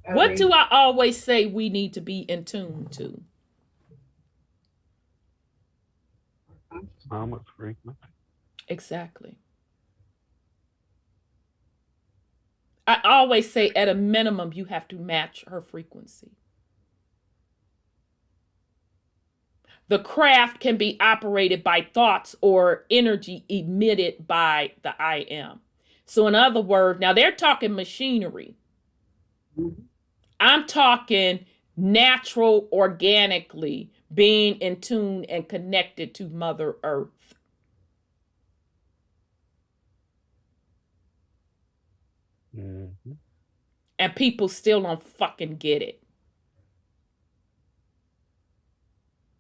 What do I always say we need to be in tune to? Mama's frequency. Exactly. I always say at a minimum, you have to match her frequency. The craft can be operated by thoughts or energy emitted by the I am. So in other words, now they're talking machinery. Mm-hmm. I'm talking natural, organically being in tune and connected to Mother Earth. Mm-hmm. And people still don't fucking get it.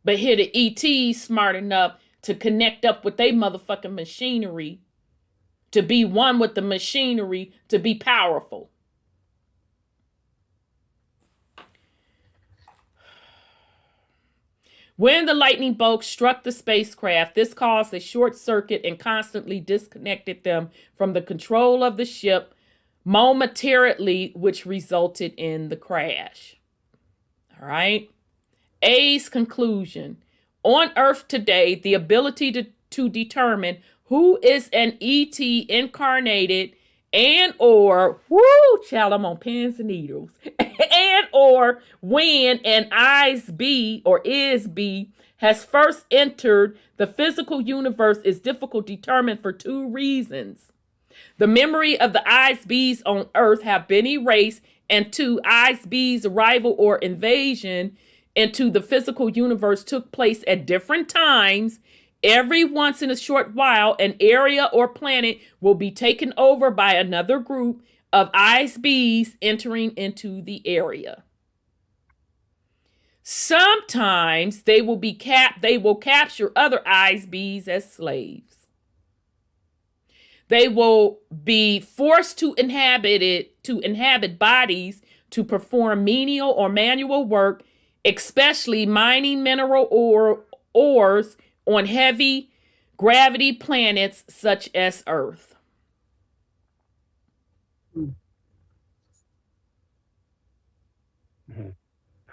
But here the ET's smart enough to connect up with their motherfucking machinery, to be one with the machinery, to be powerful. When the lightning bolt struck the spacecraft, this caused a short circuit and constantly disconnected them from the control of the ship momentarily, which resulted in the crash. All right. A's conclusion. On Earth today, the ability to determine who is an ET incarnated and or, child, I'm on pins and needles, and or when an ISB or ISB has first entered the physical universe is difficult to determine for two reasons. The memory of the ISBs on Earth have been erased, and two, ISBs' arrival or invasion into the physical universe took place at different times. Every once in a short while, an area or planet will be taken over by another group of ISBs entering into the area. Sometimes they will capture other ISBs as slaves. They will be forced to inhabit bodies to perform menial or manual work, especially mining mineral ores on heavy gravity planets such as Earth. Mm-hmm.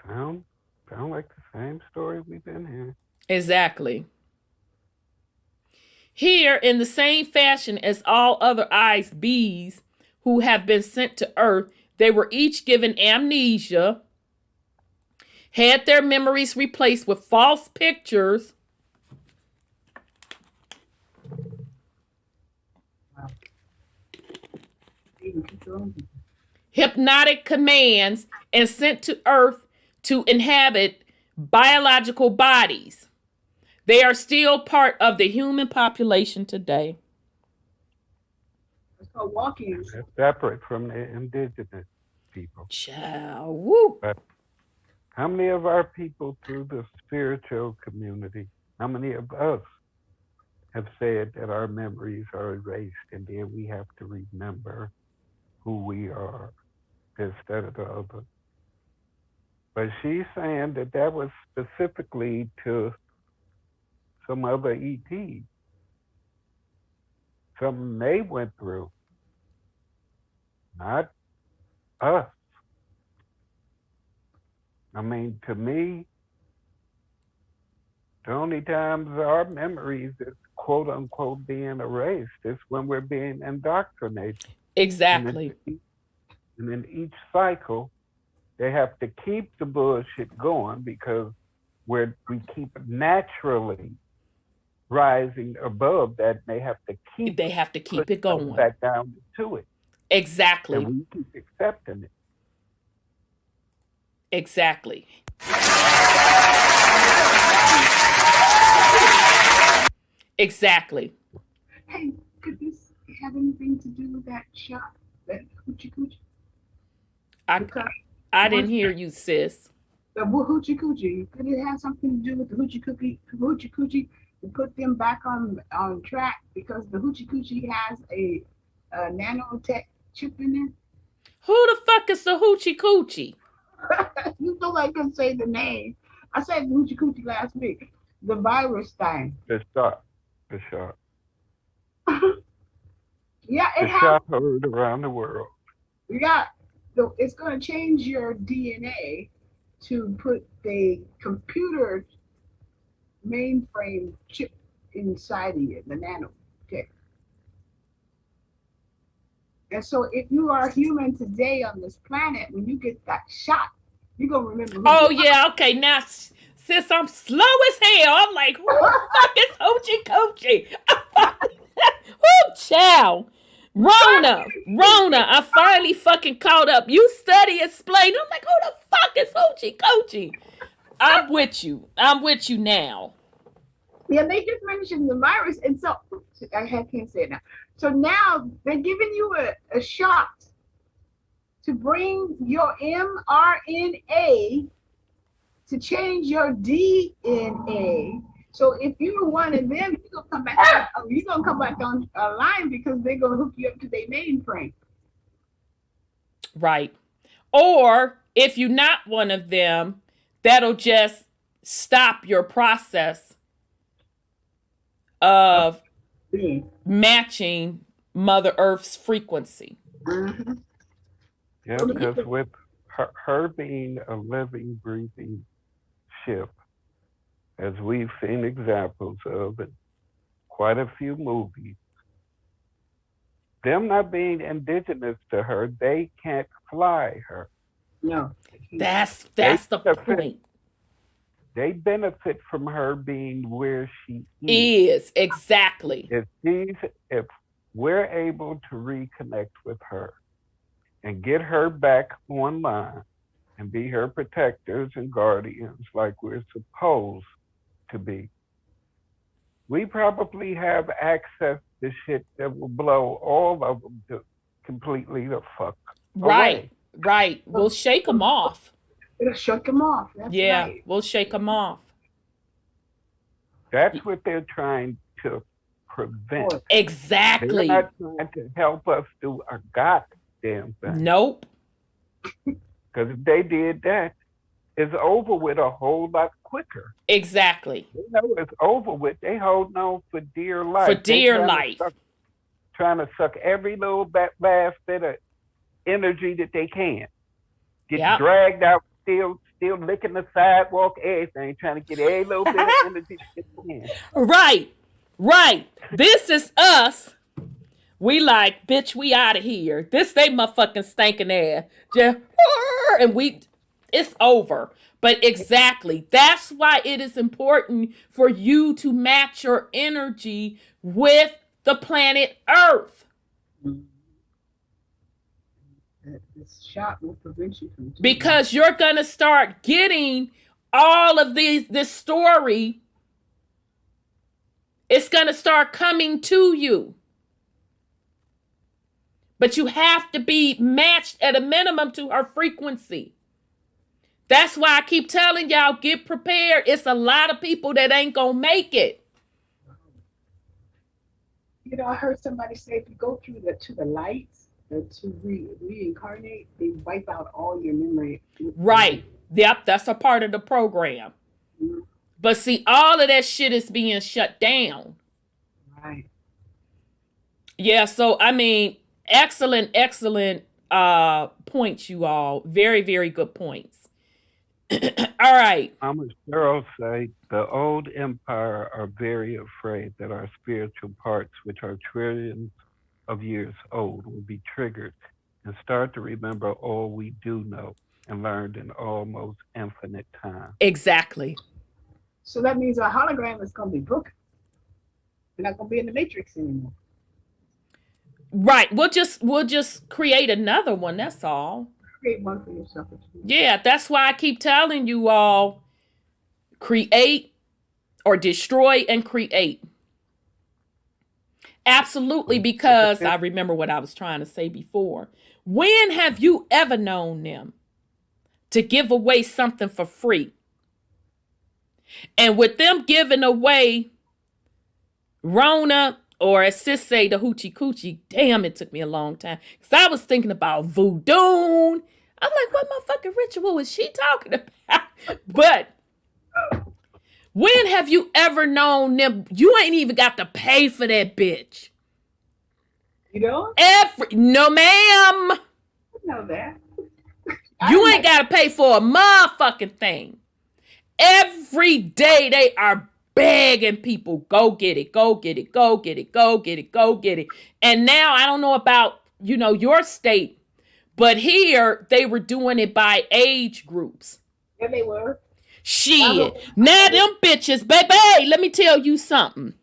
Sound like the same story we've been hearing. Exactly. Here, in the same fashion as all other ISBs who have been sent to Earth, they were each given amnesia, had their memories replaced with false pictures, hypnotic commands, and sent to Earth to inhabit biological bodies. They are still part of the human population today. It's called walk-ins. They're separate from the indigenous people. Ciao. Woo. But how many of our people through the spiritual community, how many of us have said that our memories are erased and then we have to remember who we are instead of the other? But she's saying that that was specifically to some other ET, something they went through, not us. I mean, to me, the only times our memories is quote unquote being erased is when we're being indoctrinated. Exactly. And in each cycle, they have to keep the bullshit going because we keep naturally rising above that. They have to keep it going back down to it. Exactly. And we keep accepting it. Exactly. Exactly. Hey, could this have anything to do with that shop, that hoochie coochie? I didn't hear you, sis. The hoochie coochie. Could it have something to do with the hoochie coochie to put them back on track, because the hoochie coochie has a nanotech chip in there? Who the fuck is the hoochie coochie? You know I couldn't say the name. I said hoochie coochie last week. The virus thing. The shark. The shark. Yeah, The it has. shark heard around the world. Yeah, so it's going to change your DNA to put the computer mainframe chip inside of you, the nano. Okay. And so if you are human today on this planet, when you get that shot, you're going to remember who Oh, you are. yeah. Okay. Now, since I'm slow as hell, I'm like, who the fuck is hoochie coochie? Who child? Rona, I finally fucking caught up. You study, explain. I'm like, who the fuck is hoochie coochie? I'm with you now. Yeah, they just mentioned the virus. And so, I can't say it now. So now they're giving you a shot to bring your mRNA to change your DNA. So if you're one of them, you're gonna come back. You're gonna come back on line because they're gonna hook you up to their mainframe. Right. Or if you're not one of them, that'll just stop your process of matching Mother Earth's frequency. Mm-hmm. Yeah, because with her being a living, breathing ship, as we've seen examples of in quite a few movies, them not being indigenous to her, they can't fly her. No. That's the point. They benefit from her being where she is. Exactly. If we're able to reconnect with her and get her back online and be her protectors and guardians like we're supposed to be, we probably have access to shit that will blow all of them to completely the fuck away. Right. We'll shake them off. It'll shake them off. That's right. We'll shake them off. That's what they're trying to prevent. Exactly. They're not trying to help us do a goddamn thing. Nope. Because if they did that, it's over with a whole lot quicker. Exactly. You know, it's over with. They hold on for dear life. For dear life. Trying to suck every little last bit of energy that they can. Get dragged out, still licking the sidewalk, everything, trying to get every little bit of energy that they can. Right. This is us. We like, bitch, we out of here. This they motherfucking stinking ass. Just, and it's over. But exactly, that's why it is important for you to match your energy with the planet Earth. This shot will prevent you from because you're gonna start getting all of this story. It's gonna start coming to you. But you have to be matched at a minimum to her frequency. That's why I keep telling y'all, get prepared. It's a lot of people that ain't gonna make it. You know, I heard somebody say if you go through to the lights, to reincarnate, they wipe out all your memory. Right. Yep, that's a part of the program. Mm-hmm. But see, all of that shit is being shut down. Right. Yeah, so I mean, excellent points, you all. Very, very good points. All right. I'm a Cheryl say the old empire are very afraid that our spiritual parts, which are trillions of years old, will be triggered and start to remember all we do know and learned in almost infinite time. Exactly. So that means our hologram is going to be broken. We're not going to be in the matrix anymore. Right. We'll just create another one. That's all. Create one for yourself. Yeah, that's why I keep telling you all, create or destroy and create. Absolutely, because I remember what I was trying to say before. When have you ever known them to give away something for free? And with them giving away Rona, Or as sis say, the hoochie coochie. Damn, it took me a long time. Because I was thinking about voodoo. I'm like, what motherfucking ritual is she talking about? But when have you ever known them? You ain't even got to pay for that bitch. You know? No, ma'am. I know that. You ain't got to pay for a motherfucking thing. Every day they are begging people, go get it, go get it, go get it, go get it, go get it. And now I don't know about, your state, but here they were doing it by age groups. Yeah, they were. Shit. Now them bitches, baby, let me tell you something.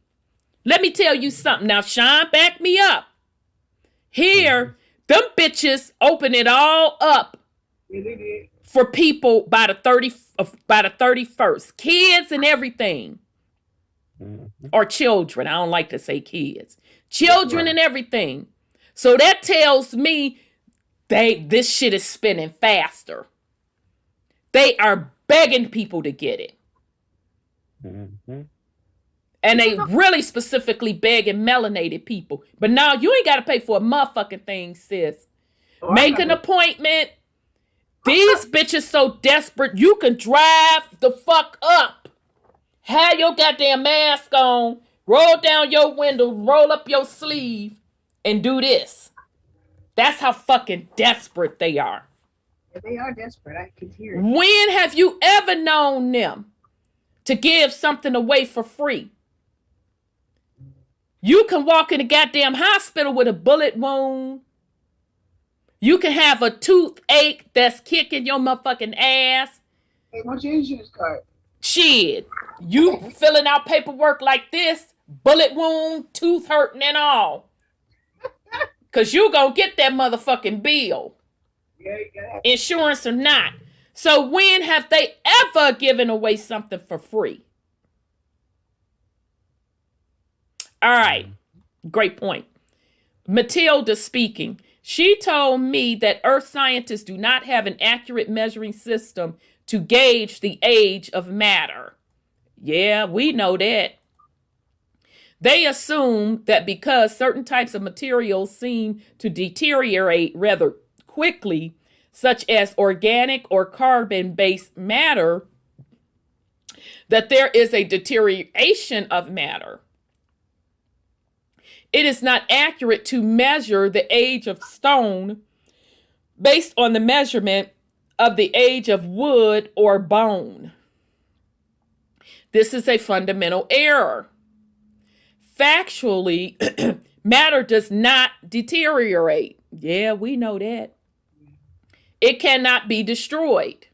Now, Sean, back me up. Here, them bitches open it all up for people by the 31st. Kids and everything. Or children. I don't like to say kids. Children and everything. So that tells me this shit is spinning faster. They are begging people to get it. And they really specifically begging melanated people. But now you ain't got to pay for a motherfucking thing, sis. Make an appointment. These bitches so desperate, you can drive the fuck up. Have your goddamn mask on. Roll down your window. Roll up your sleeve. And do this. That's how fucking desperate they are. Yeah, they are desperate. I can hear it. When have you ever known them to give something away for free? You can walk in a goddamn hospital with a bullet wound. You can have a toothache that's kicking your motherfucking ass. Hey, what's your insurance card? Shit. You filling out paperwork like this, bullet wound, tooth hurting and all. Because you gonna get that motherfucking bill. Yeah, you gotta have insurance or not. So when have they ever given away something for free? All right. Great point. Matilda speaking. She told me that Earth scientists do not have an accurate measuring system to gauge the age of matter. Yeah, we know that. They assume that because certain types of materials seem to deteriorate rather quickly, such as organic or carbon-based matter, that there is a deterioration of matter. It is not accurate to measure the age of stone based on the measurement of the age of wood or bone. This is a fundamental error. Factually, matter does not deteriorate. Yeah, we know that. It cannot be destroyed.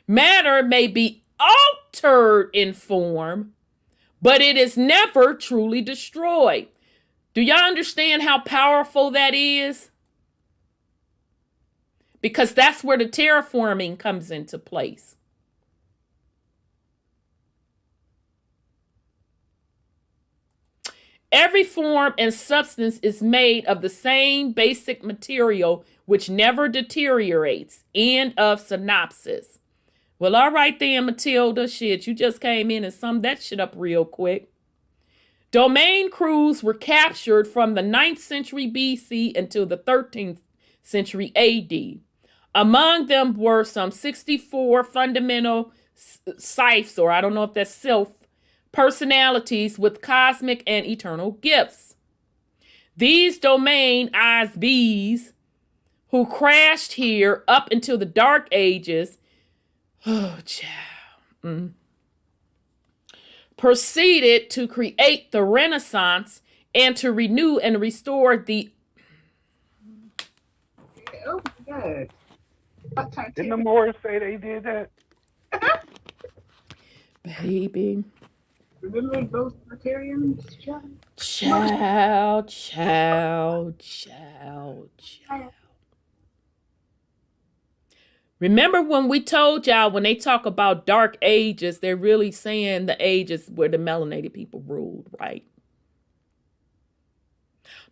Matter may be altered in form, but it is never truly destroyed. Do y'all understand how powerful that is? Because that's where the terraforming comes into place. Every form and substance is made of the same basic material which never deteriorates. End of synopsis. Well, all right then, Matilda. Shit, you just came in and summed that shit up real quick. Domain crews were captured from the 9th century BC until the 13th century AD. Among them were some 64 fundamental scythes, or I don't know if that's self, personalities with cosmic and eternal gifts. These domain ISBs who crashed here up until the Dark Ages proceeded to create the Renaissance and to renew and restore the... Oh, my God. Didn't the Moors say they did that? Baby. Remember those Libertarians, Child. Remember when we told y'all when they talk about dark ages, they're really saying the ages where the melanated people ruled, right?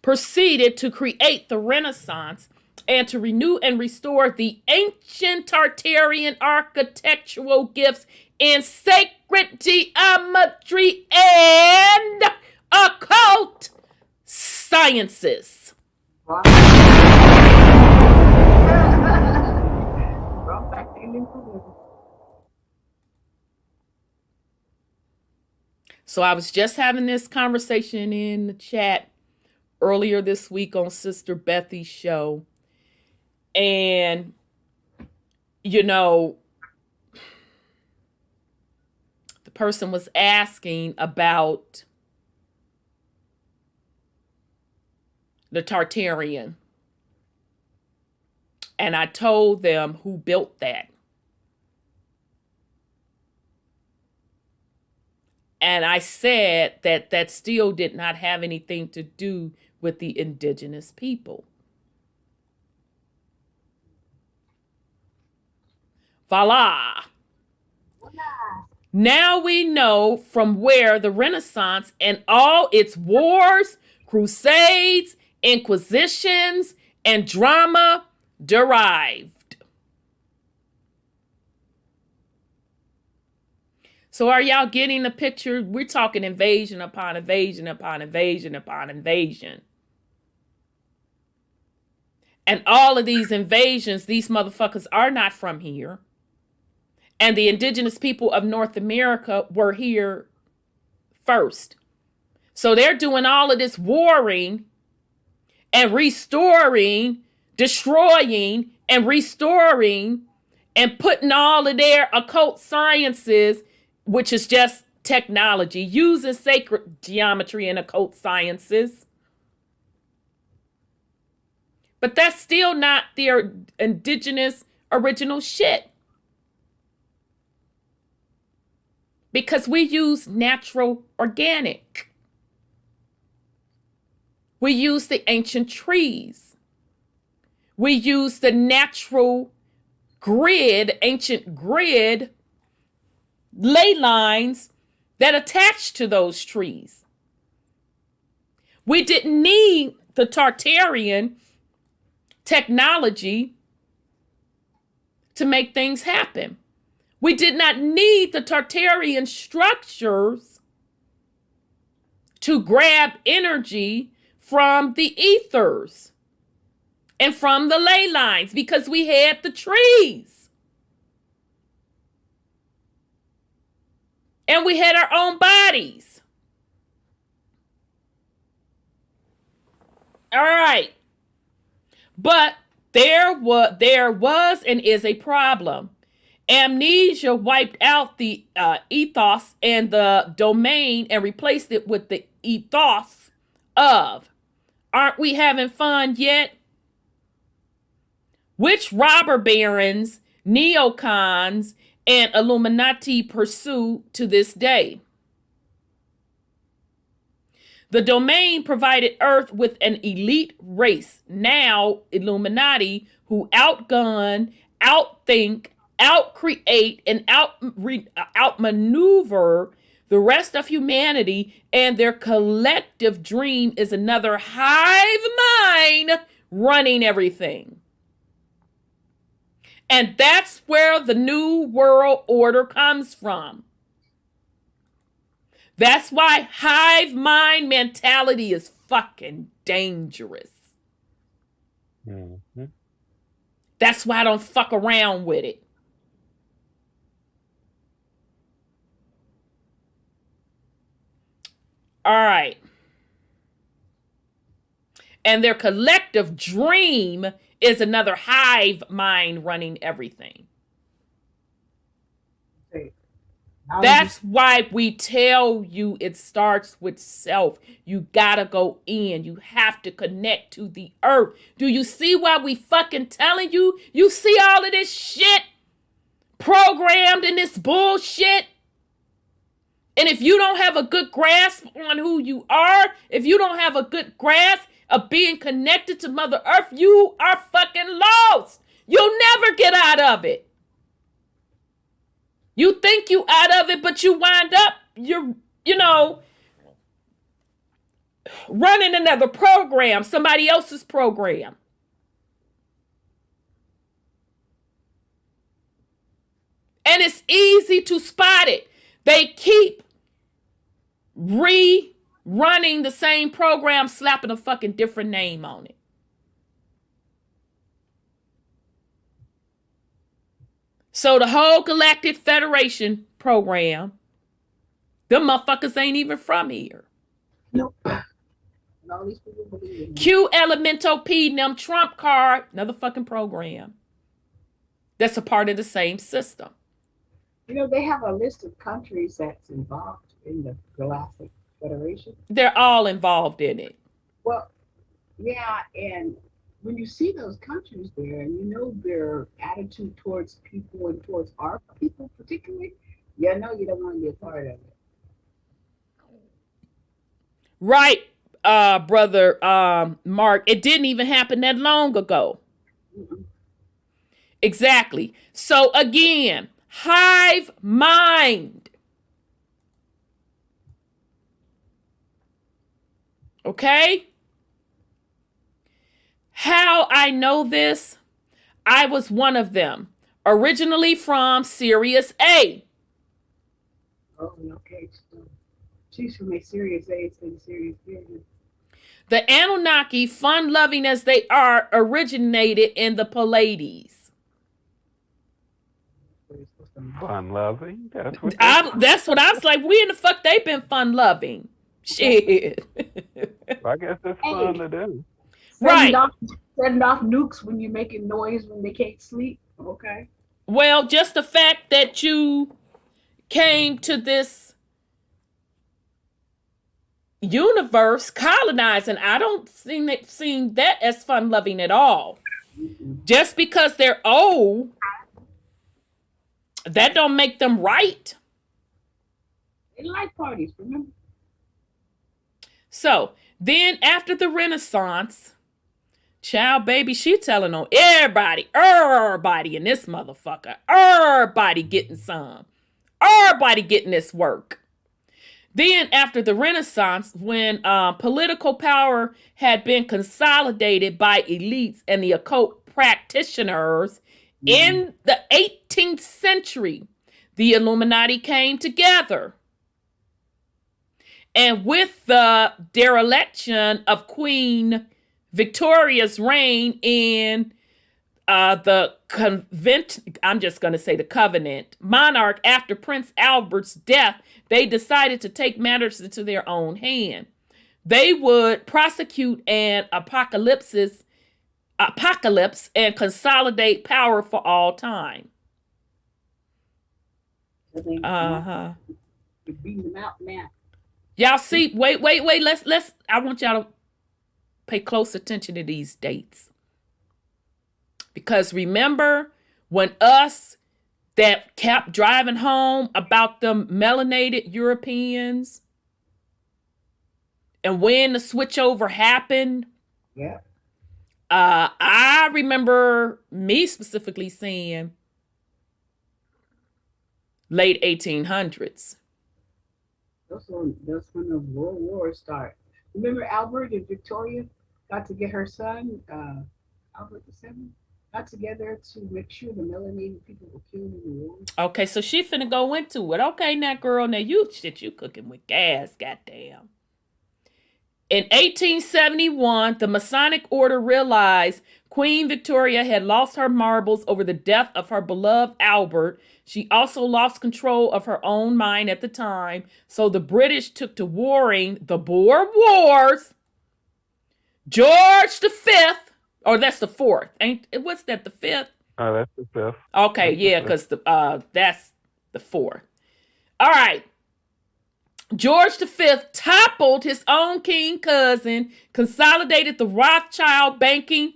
Proceeded to create the Renaissance and to renew and restore the ancient Tartarian architectural gifts in sacred geometry and occult sciences. Wow. Brought back the Indian food. So I was just having this conversation in the chat earlier this week on Sister Bethy's show. And, you know, the person was asking about the Tartarian. And I told them who built that. And I said that that still did not have anything to do with the indigenous people. Voila. Now we know from where the Renaissance and all its wars, crusades, inquisitions, and drama derived. So are y'all getting the picture? We're talking invasion upon invasion upon invasion upon invasion. And all of these invasions, these motherfuckers are not from here. And the indigenous people of North America were here first. So they're doing all of this warring and restoring, destroying and restoring and putting all of their occult sciences, which is just technology, using sacred geometry and occult sciences. But that's still not their indigenous original shit. Because we use natural organic. We use the ancient trees. We use the natural grid, ancient grid, ley lines that attach to those trees. We didn't need the Tartarian technology to make things happen. We did not need the Tartarian structures to grab energy from the ethers and from the ley lines because we had the trees. And we had our own bodies. All right. But there was and is a problem. Amnesia wiped out the ethos and the domain and replaced it with the ethos of, aren't we having fun yet? Which robber barons, neocons, and Illuminati pursue to this day. The domain provided Earth with an elite race, now Illuminati, who outgun, outthink, outcreate, and outmaneuver the rest of humanity, and their collective dream is another hive mind running everything. And that's where the New World Order comes from. That's why hive mind mentality is fucking dangerous. Mm-hmm. That's why I don't fuck around with it. All right. And their collective dream is another hive mind running everything. That's why we tell you it starts with self. You gotta go in. You have to connect to the earth. Do you see why we fucking telling you? You see all of this shit programmed in this bullshit? And if you don't have a good grasp on who you are, if you don't have a good grasp of being connected to Mother Earth, you are fucking lost. You'll never get out of it. You think you out of it, but you wind up, running another program, somebody else's program. And it's easy to spot it. They keep running the same program, slapping a fucking different name on it. So the whole Galactic Federation program, them motherfuckers ain't even from here. Nope. And all these people believe in it. Q Elemento P them Trump card, another fucking program that's a part of the same system. You know, they have a list of countries that's involved in the Galactic Federation. They're all involved in it. Well, yeah, and when you see those countries there, and you know their attitude towards people and towards our people particularly, you know you don't want to be a part of it. Right, brother Mark. It didn't even happen that long ago. Mm-mm. Exactly. So again, hive mind. Okay? How I know this? I was one of them. Originally from Sirius A. Oh, okay. So she's from a serious age to a serious period. The Anunnaki, fun-loving as they are, originated in the Pleiades. Fun loving. That's what. That's what I was like. We in the fuck they been fun-loving. Shit. I guess it's fun to do. Right. Setting off nukes when you're making noise when they can't sleep. Okay. Well, just the fact that you came to this universe colonizing, I don't see that as fun-loving at all. Mm-mm. Just because they're old, that don't make them right. They like parties, remember? So then after the Renaissance, child baby, she telling on everybody in this motherfucker, everybody getting some, everybody getting this work. Then after the Renaissance, when political power had been consolidated by elites and the occult practitioners, in the 18th century, the Illuminati came together. And with the dereliction of Queen Victoria's reign in the covenant monarch after Prince Albert's death, they decided to take matters into their own hand. They would prosecute an apocalypse and consolidate power for all time. So they Uh-huh. You're beating them out now. Y'all see, wait. Let's I want y'all to pay close attention to these dates. Because remember when us that kept driving home about them melanated Europeans and when the switchover happened? Yeah. I remember me specifically saying late 1800s. That's when the World War started. Remember Albert and Victoria got to get her son, Albert VII, got together to make sure the melanated people were killed in the war. Okay, so she finna go into it. Okay, now girl, now you cooking with gas, goddamn. In 1871, the Masonic Order realized Queen Victoria had lost her marbles over the death of her beloved Albert. She also lost control of her own mind at the time, so the British took to warring the Boer Wars. George V, or that's the fourth, what's that, the fifth? Oh, that's the fifth. Okay, yeah, because that's the fourth. All right. George V toppled his own king cousin, consolidated the Rothschild banking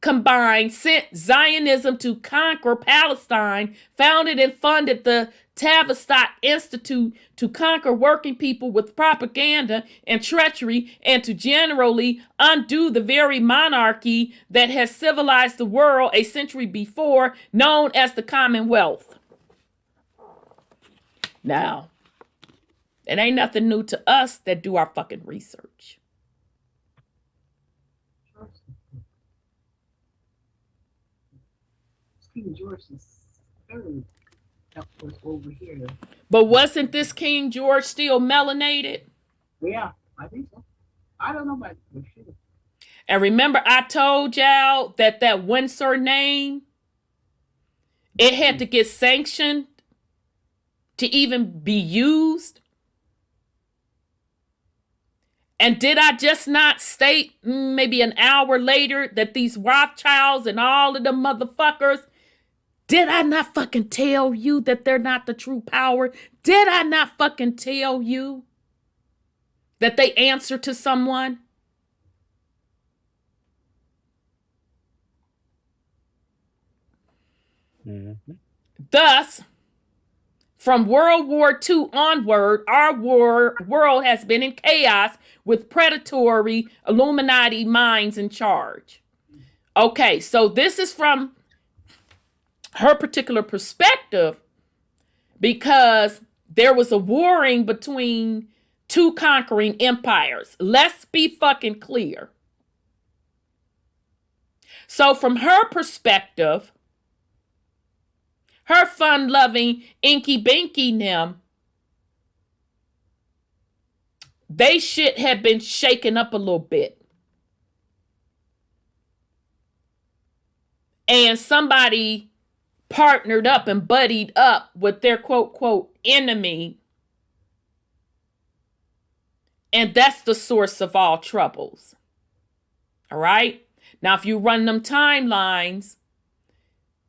combined, sent Zionism to conquer Palestine, founded and funded the Tavistock Institute to conquer working people with propaganda and treachery, and to generally undo the very monarchy that has civilized the world a century before, known as the Commonwealth. Now, it ain't nothing new to us that do our fucking research. King George III, that was over here. But wasn't this King George still melanated? Yeah, I think so. I don't know about the shit. And remember, I told y'all that that Windsor name, it had to get sanctioned to even be used. And did I just not state maybe an hour later that these Rothschilds and all of them motherfuckers, did I not fucking tell you that they're not the true power? Did I not fucking tell you that they answer to someone? Mm-hmm. Thus, from World War II onward, our world has been in chaos with predatory Illuminati minds in charge. Okay, so this is from her particular perspective because there was a warring between two conquering empires. Let's be fucking clear. So from her perspective, her fun-loving Inky Binky them, they shit had been shaken up a little bit. And somebody partnered up and buddied up with their quote enemy. And that's the source of all troubles. All right? Now, if you run them timelines,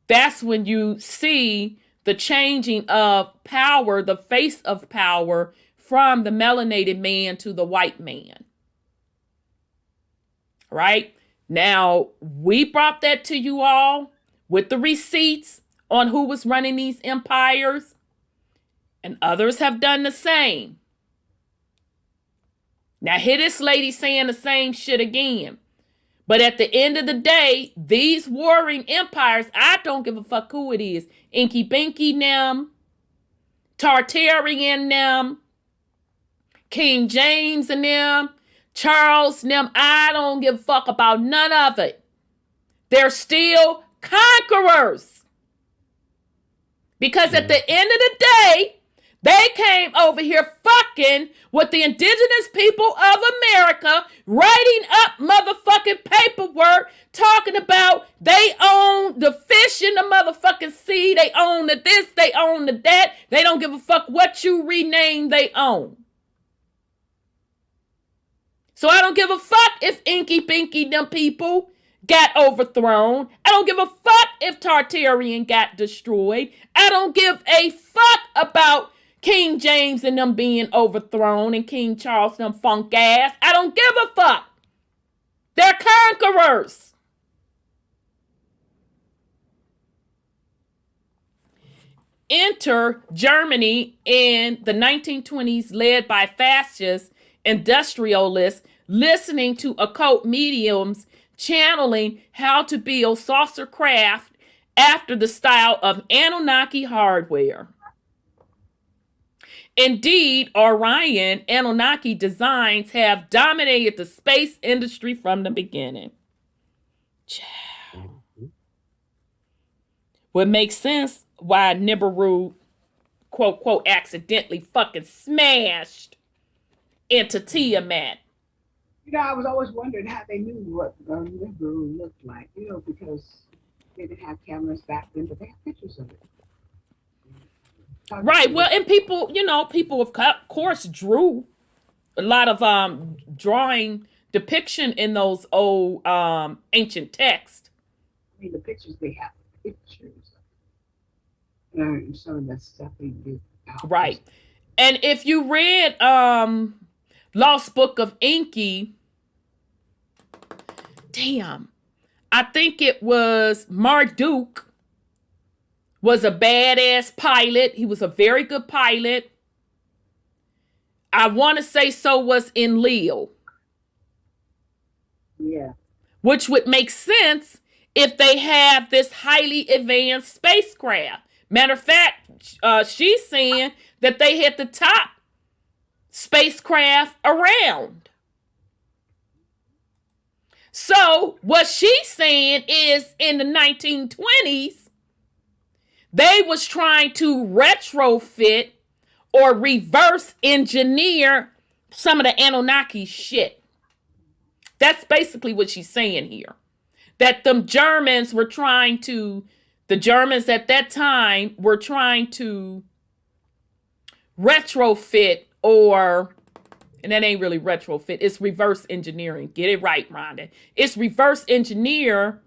that's when you see the changing of power, the face of power from the melanated man to the white man. Right? Now, we brought that to you all with the receipts on who was running these empires, and others have done the same. Now, hear this lady saying the same shit again. But at the end of the day, these warring empires, I don't give a fuck who it is. Inky Binky them, Tartarian them, King James and them, Charles and them, I don't give a fuck about none of it. They're still conquerors. Because at the end of the day, they came over here fucking with the indigenous people of America, writing up motherfucking paperwork, talking about they own the fish in the motherfucking sea, they own the this, they own the that, they don't give a fuck what you rename they own. So I don't give a fuck if Inky Binky them people got overthrown. I don't give a fuck if Tartarian got destroyed. I don't give a fuck about King James and them being overthrown and King Charles and them funk ass. I don't give a fuck. They're conquerors. Enter Germany in the 1920s, led by fascist industrialists, listening to occult mediums channeling how to build saucer craft after the style of Anunnaki hardware. Indeed, Orion Anunnaki designs have dominated the space industry from the beginning. What makes sense why Nibiru, quote, accidentally fucking smashed into Tiamat. You know, I was always wondering how they knew what the Nibiru looked like, you know, because they didn't have cameras back then, but they have pictures of it. Right. Well, and people, you know, people of course drew a lot of drawing depiction in those old ancient texts. I mean, the pictures they have, pictures. Some of that stuff they did. Right. And if you read Lost Book of Inky, damn, I think it was Marduk was a badass pilot. He was a very good pilot. I want to say so was Enlil. Yeah. Which would make sense if they have this highly advanced spacecraft. Matter of fact, she's saying that they had the top spacecraft around. So what she's saying is in the 1920s, they was trying to retrofit or reverse engineer some of the Anunnaki shit. That's basically what she's saying here. That the Germans at that time were trying to retrofit, and that ain't really retrofit, it's reverse engineering. Get it right, Rhonda. It's reverse engineer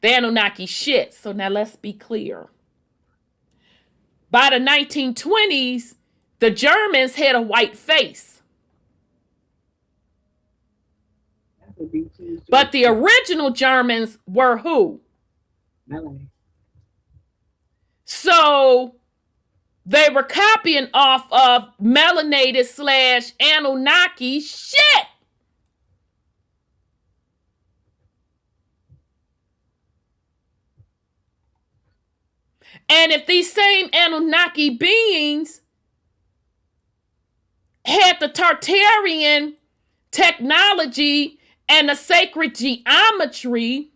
the Anunnaki shit. So now let's be clear. By the 1920s, the Germans had a white face. But the original Germans were who? Melanie. So they were copying off of melanated / Anunnaki shit. And if these same Anunnaki beings had the Tartarian technology and the sacred geometry,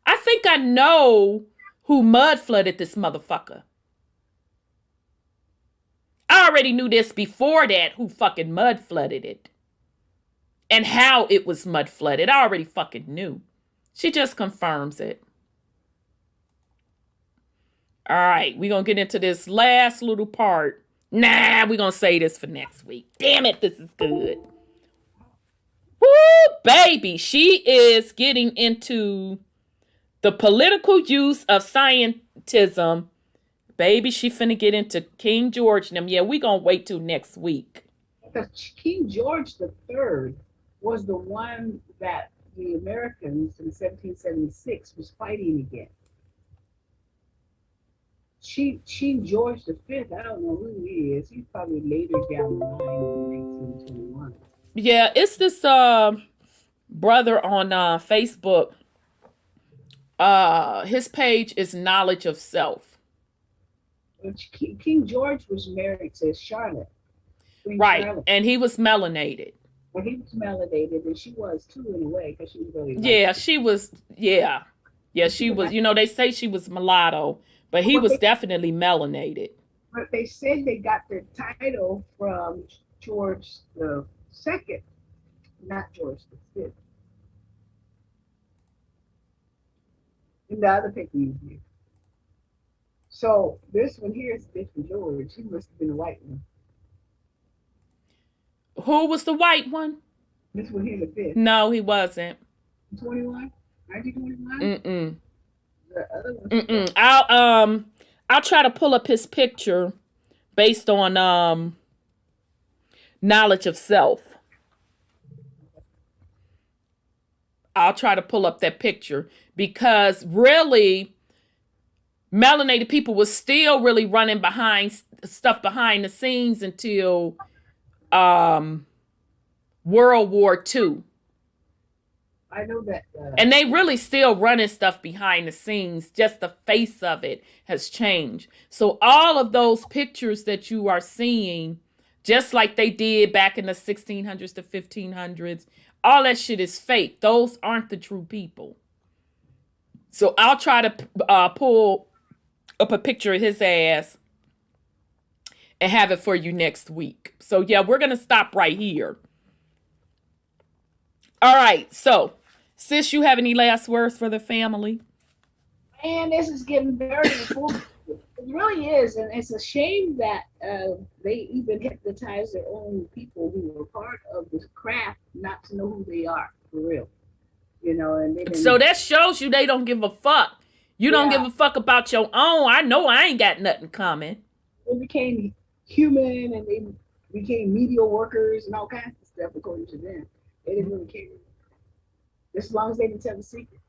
I think I know who mud flooded this motherfucker. I already knew this before that, who fucking mud flooded it. And how it was mud flooded. I already fucking knew. She just confirms it. All right, we're going to get into this last little part. Nah, we're going to say this for next week. Damn it, this is good. Woo, baby. She is getting into the political use of scientism. Baby, she finna get into King George and them. Yeah, we going to wait till next week. King George III was the one that the Americans in 1776 was fighting against. King George V, I don't know who he is. He's probably later down the line in 1921. Yeah, it's this brother on Facebook. His page is Knowledge of Self. King George was married to Charlotte. Queen Right, Charlotte. and he was melanated. Well, he was melanated, and she was too in a way, because she was really Yeah, she was, yeah, she was, you know, they say she was mulatto, but he was definitely melanated. But they said they got their title from George the Second, not George the Fifth. In the other picture you view. So this one here is different George. He must have been the white one. Who was the white one? This one here, the fifth. No, he wasn't. 21? 1921? Mm-mm. The other one. Mm-mm. I'll try to pull up his picture based on knowledge of self. I'll try to pull up that picture because really melanated people was still really running behind stuff behind the scenes until World War II. I know that. And they really still running stuff behind the scenes. Just the face of it has changed. So all of those pictures that you are seeing, just like they did back in the 1600s to 1500s, all that shit is fake. Those aren't the true people. So I'll try to pull up a picture of his ass and have it for you next week. So yeah, we're going to stop right here. All right. So sis, you have any last words for the family? Man, this is getting very important. It really is. And it's a shame that they even hypnotize their own people who were part of this craft not to know who they are, for real. You know, and they so that shows you they don't give a fuck. You don't give a fuck about your own. I know I ain't got nothing coming. They became human and they became media workers and all kinds of stuff according to them. They didn't really care. As long as they didn't tell the secret.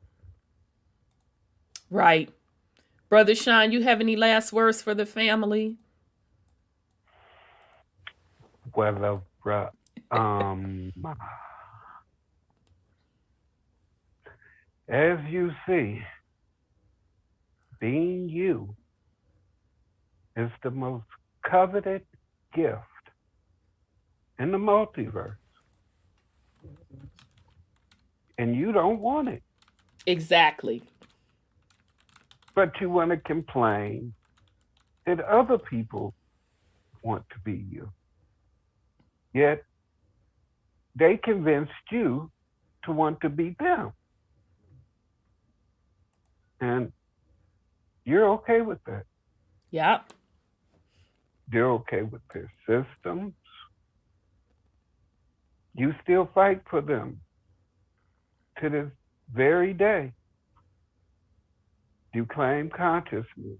Right. Brother Sean, you have any last words for the family? Well, as you see, being you is the most coveted gift in the multiverse. And you don't want it. Exactly. But you want to complain that other people want to be you. Yet they convinced you to want to be them. And you're okay with that. Yep. They're okay with their systems. You still fight for them to this very day. You claim consciousness,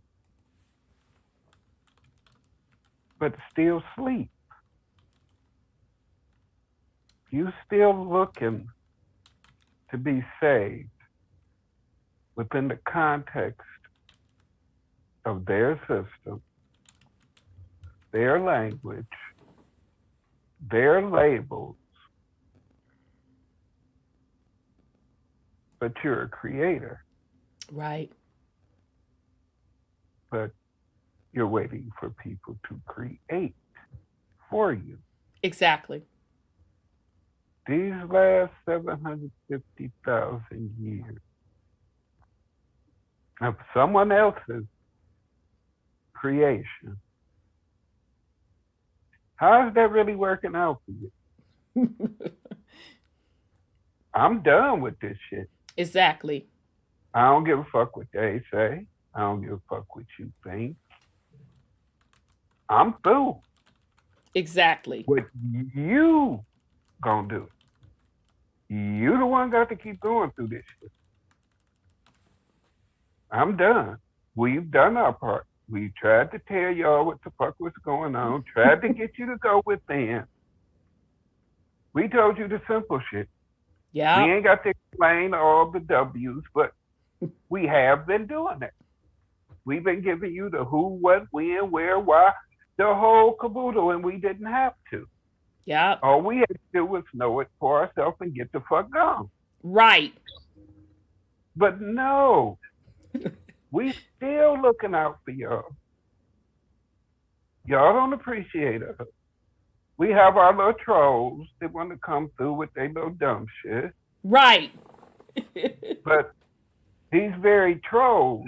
but still sleep. You still looking to be saved within the context of their system, their language, their labels, but you're a creator. Right. But you're waiting for people to create for you. Exactly. These last 750,000 years of someone else's creation, how is that really working out for you? I'm done with this shit. Exactly. I don't give a fuck what they say. I don't give a fuck what you think. I'm through. Exactly. What you gonna do? You the one got to keep going through this shit. I'm done. We've done our part. We tried to tell y'all what the fuck was going on, tried to get you to go within. We told you the simple shit. Yeah. We ain't got to explain all the W's, but we have been doing it. We've been giving you the who, what, when, where, why, the whole caboodle, and we didn't have to. Yeah. All we had to do was know it for ourselves and get the fuck gone. Right. But no, we still looking out for y'all. Y'all don't appreciate us. We have our little trolls that want to come through with their little dumb shit. Right. But these very trolls,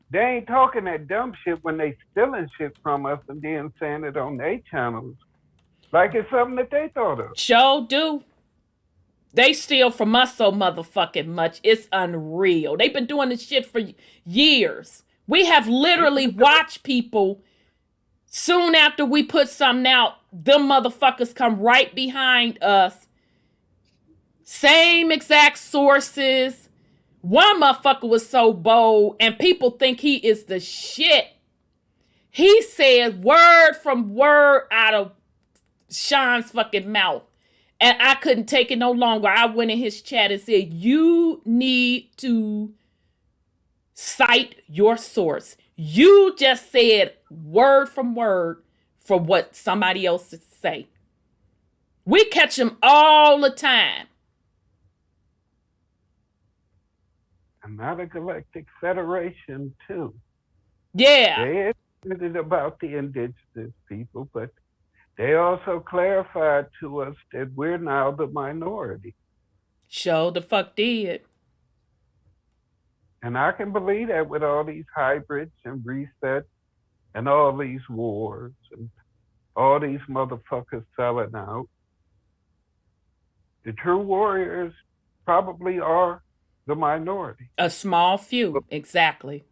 they ain't talking that dumb shit when they stealing shit from us and then saying it on their channels like it's something that they thought of. Sure do. They steal from us so motherfucking much. It's unreal. They've been doing this shit for years. We have literally watched people, soon after we put something out, them motherfuckers come right behind us. Same exact sources. One motherfucker was so bold, and people think he is the shit. He said word from word out of Sean's fucking mouth. And I couldn't take it no longer. I went in his chat and said, you need to cite your source. You just said word from what somebody else say. We catch them all the time. And now the Galactic Federation too. Yeah. They admitted about the indigenous people, but they also clarified to us that we're now the minority. Sure the fuck did. And I can believe that with all these hybrids and resets and all these wars and all these motherfuckers selling out. The true warriors probably are the minority. A small few, exactly.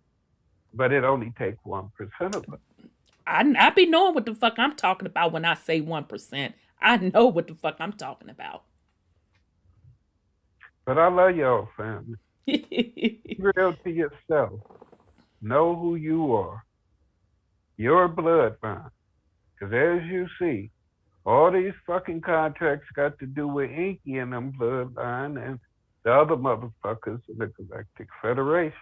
But it only takes 1% of them. I be knowing what the fuck I'm talking about when I say 1%. I know what the fuck I'm talking about. But I love y'all, family. Be real to yourself. Know who you are. Your bloodline. Because as you see, all these fucking contracts got to do with Inky and them bloodline and the other motherfuckers in the Galactic Federation.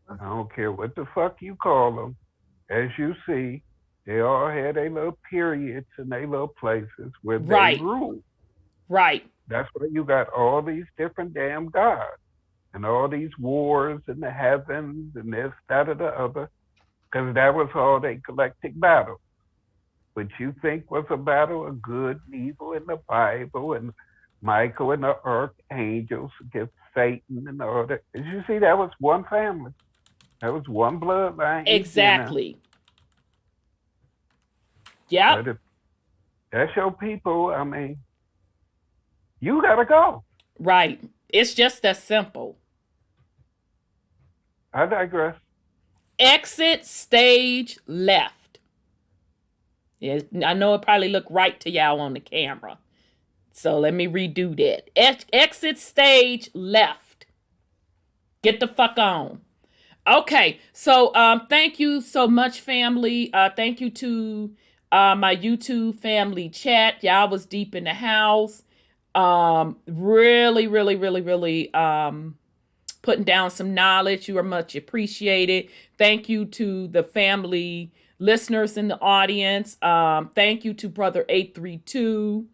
I don't care what the fuck you call them. As you see, they all had their little periods and their little places where they rule. Right. That's why you got all these different damn gods and all these wars in the heavens and this, that, or the other, because that was all they galactic battle. What you think was a battle of good and evil in the Bible and Michael and the archangels against Satan and all that. As you see, that was one family. That was one bloodline. Exactly. Yeah. That's your people. I mean, you gotta go. Right. It's just that simple. I digress. Exit stage left. Yeah, I know it probably looked right to y'all on the camera. So let me redo that. Exit stage left. Get the fuck on. Okay, so thank you so much, family. Thank you to my YouTube family chat. Y'all was deep in the house. Really putting down some knowledge. You are much appreciated. Thank you to the family listeners in the audience. Thank you to Brother 832.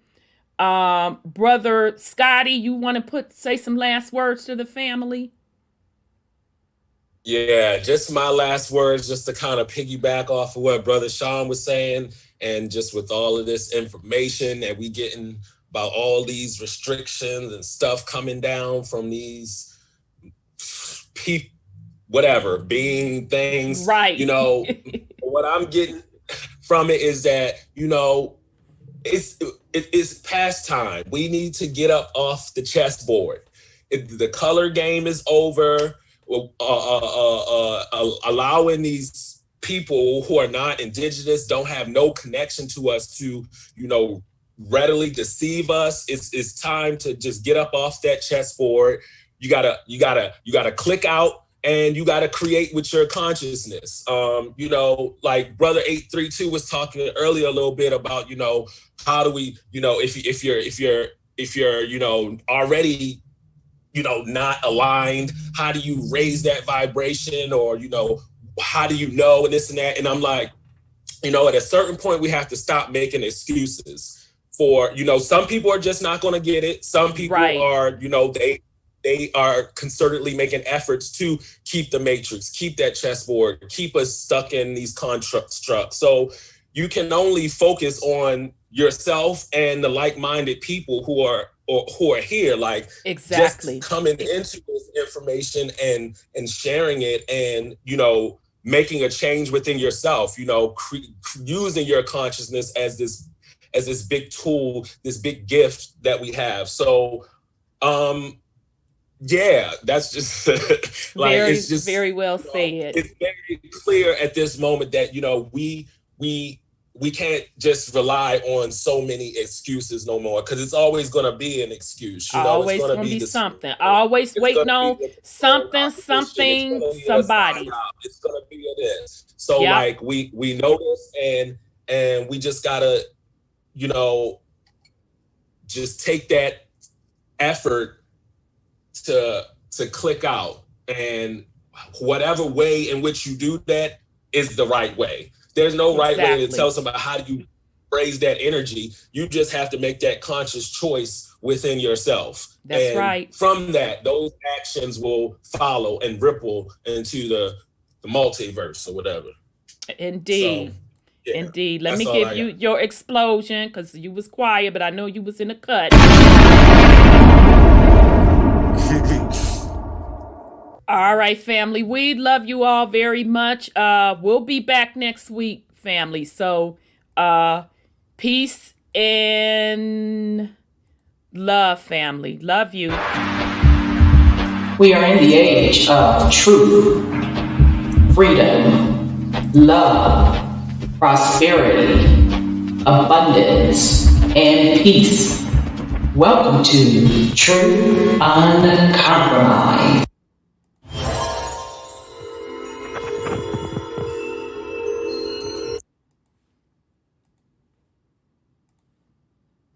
Brother Scotty, you want to say some last words to the family? Yeah, just my last words, just to kind of piggyback off of what Brother Sean was saying, and just with all of this information that we getting about all these restrictions and stuff coming down from these people, whatever, being things, right? You know, what I'm getting from it is that, you know, it's past time. We need to get up off the chessboard. The color game is over. Allowing these people who are not indigenous, don't have no connection to us, to, you know, readily deceive us. It's time to just get up off that chessboard. You gotta click out, and you gotta create with your consciousness. You know, like Brother 832 was talking earlier a little bit about, you know, how do we, you know, if you're you know, already, you know, not aligned, how do you raise that vibration? Or, you know, how do you know, and this and that? And I'm like, you know, at a certain point, we have to stop making excuses for, you know, some people are just not going to get it. Some people are, you know, they are concertedly making efforts to keep the matrix, keep that chessboard, keep us stuck in these constructs. So you can only focus on yourself and the like-minded people who are here, like exactly just coming into this information and sharing it, and, you know, making a change within yourself, you know, using your consciousness as this big tool, this big gift that we have. So, yeah, that's just like, it's just very well said. It's very clear at this moment that, you know, we can't just rely on so many excuses no more, because it's always going to be an excuse. You know, always going to be something. Always waiting on something, somebody. It's going to be this. So like we know this, and we just gotta, you know, just take that effort to click out, and whatever way in which you do that is the right way. There's no right way to tell somebody how do you raise that energy. You just have to make that conscious choice within yourself. That's right. From that, those actions will follow and ripple into the multiverse or whatever. Indeed. So, yeah, indeed. Let me give you your explosion, because you was quiet, but I know you was in a cut. All right, family. We love you all very much. We'll be back next week, family. So, peace and love, family. Love you. We are in the age of truth, freedom, love, prosperity, abundance, and peace. Welcome to True Uncompromised.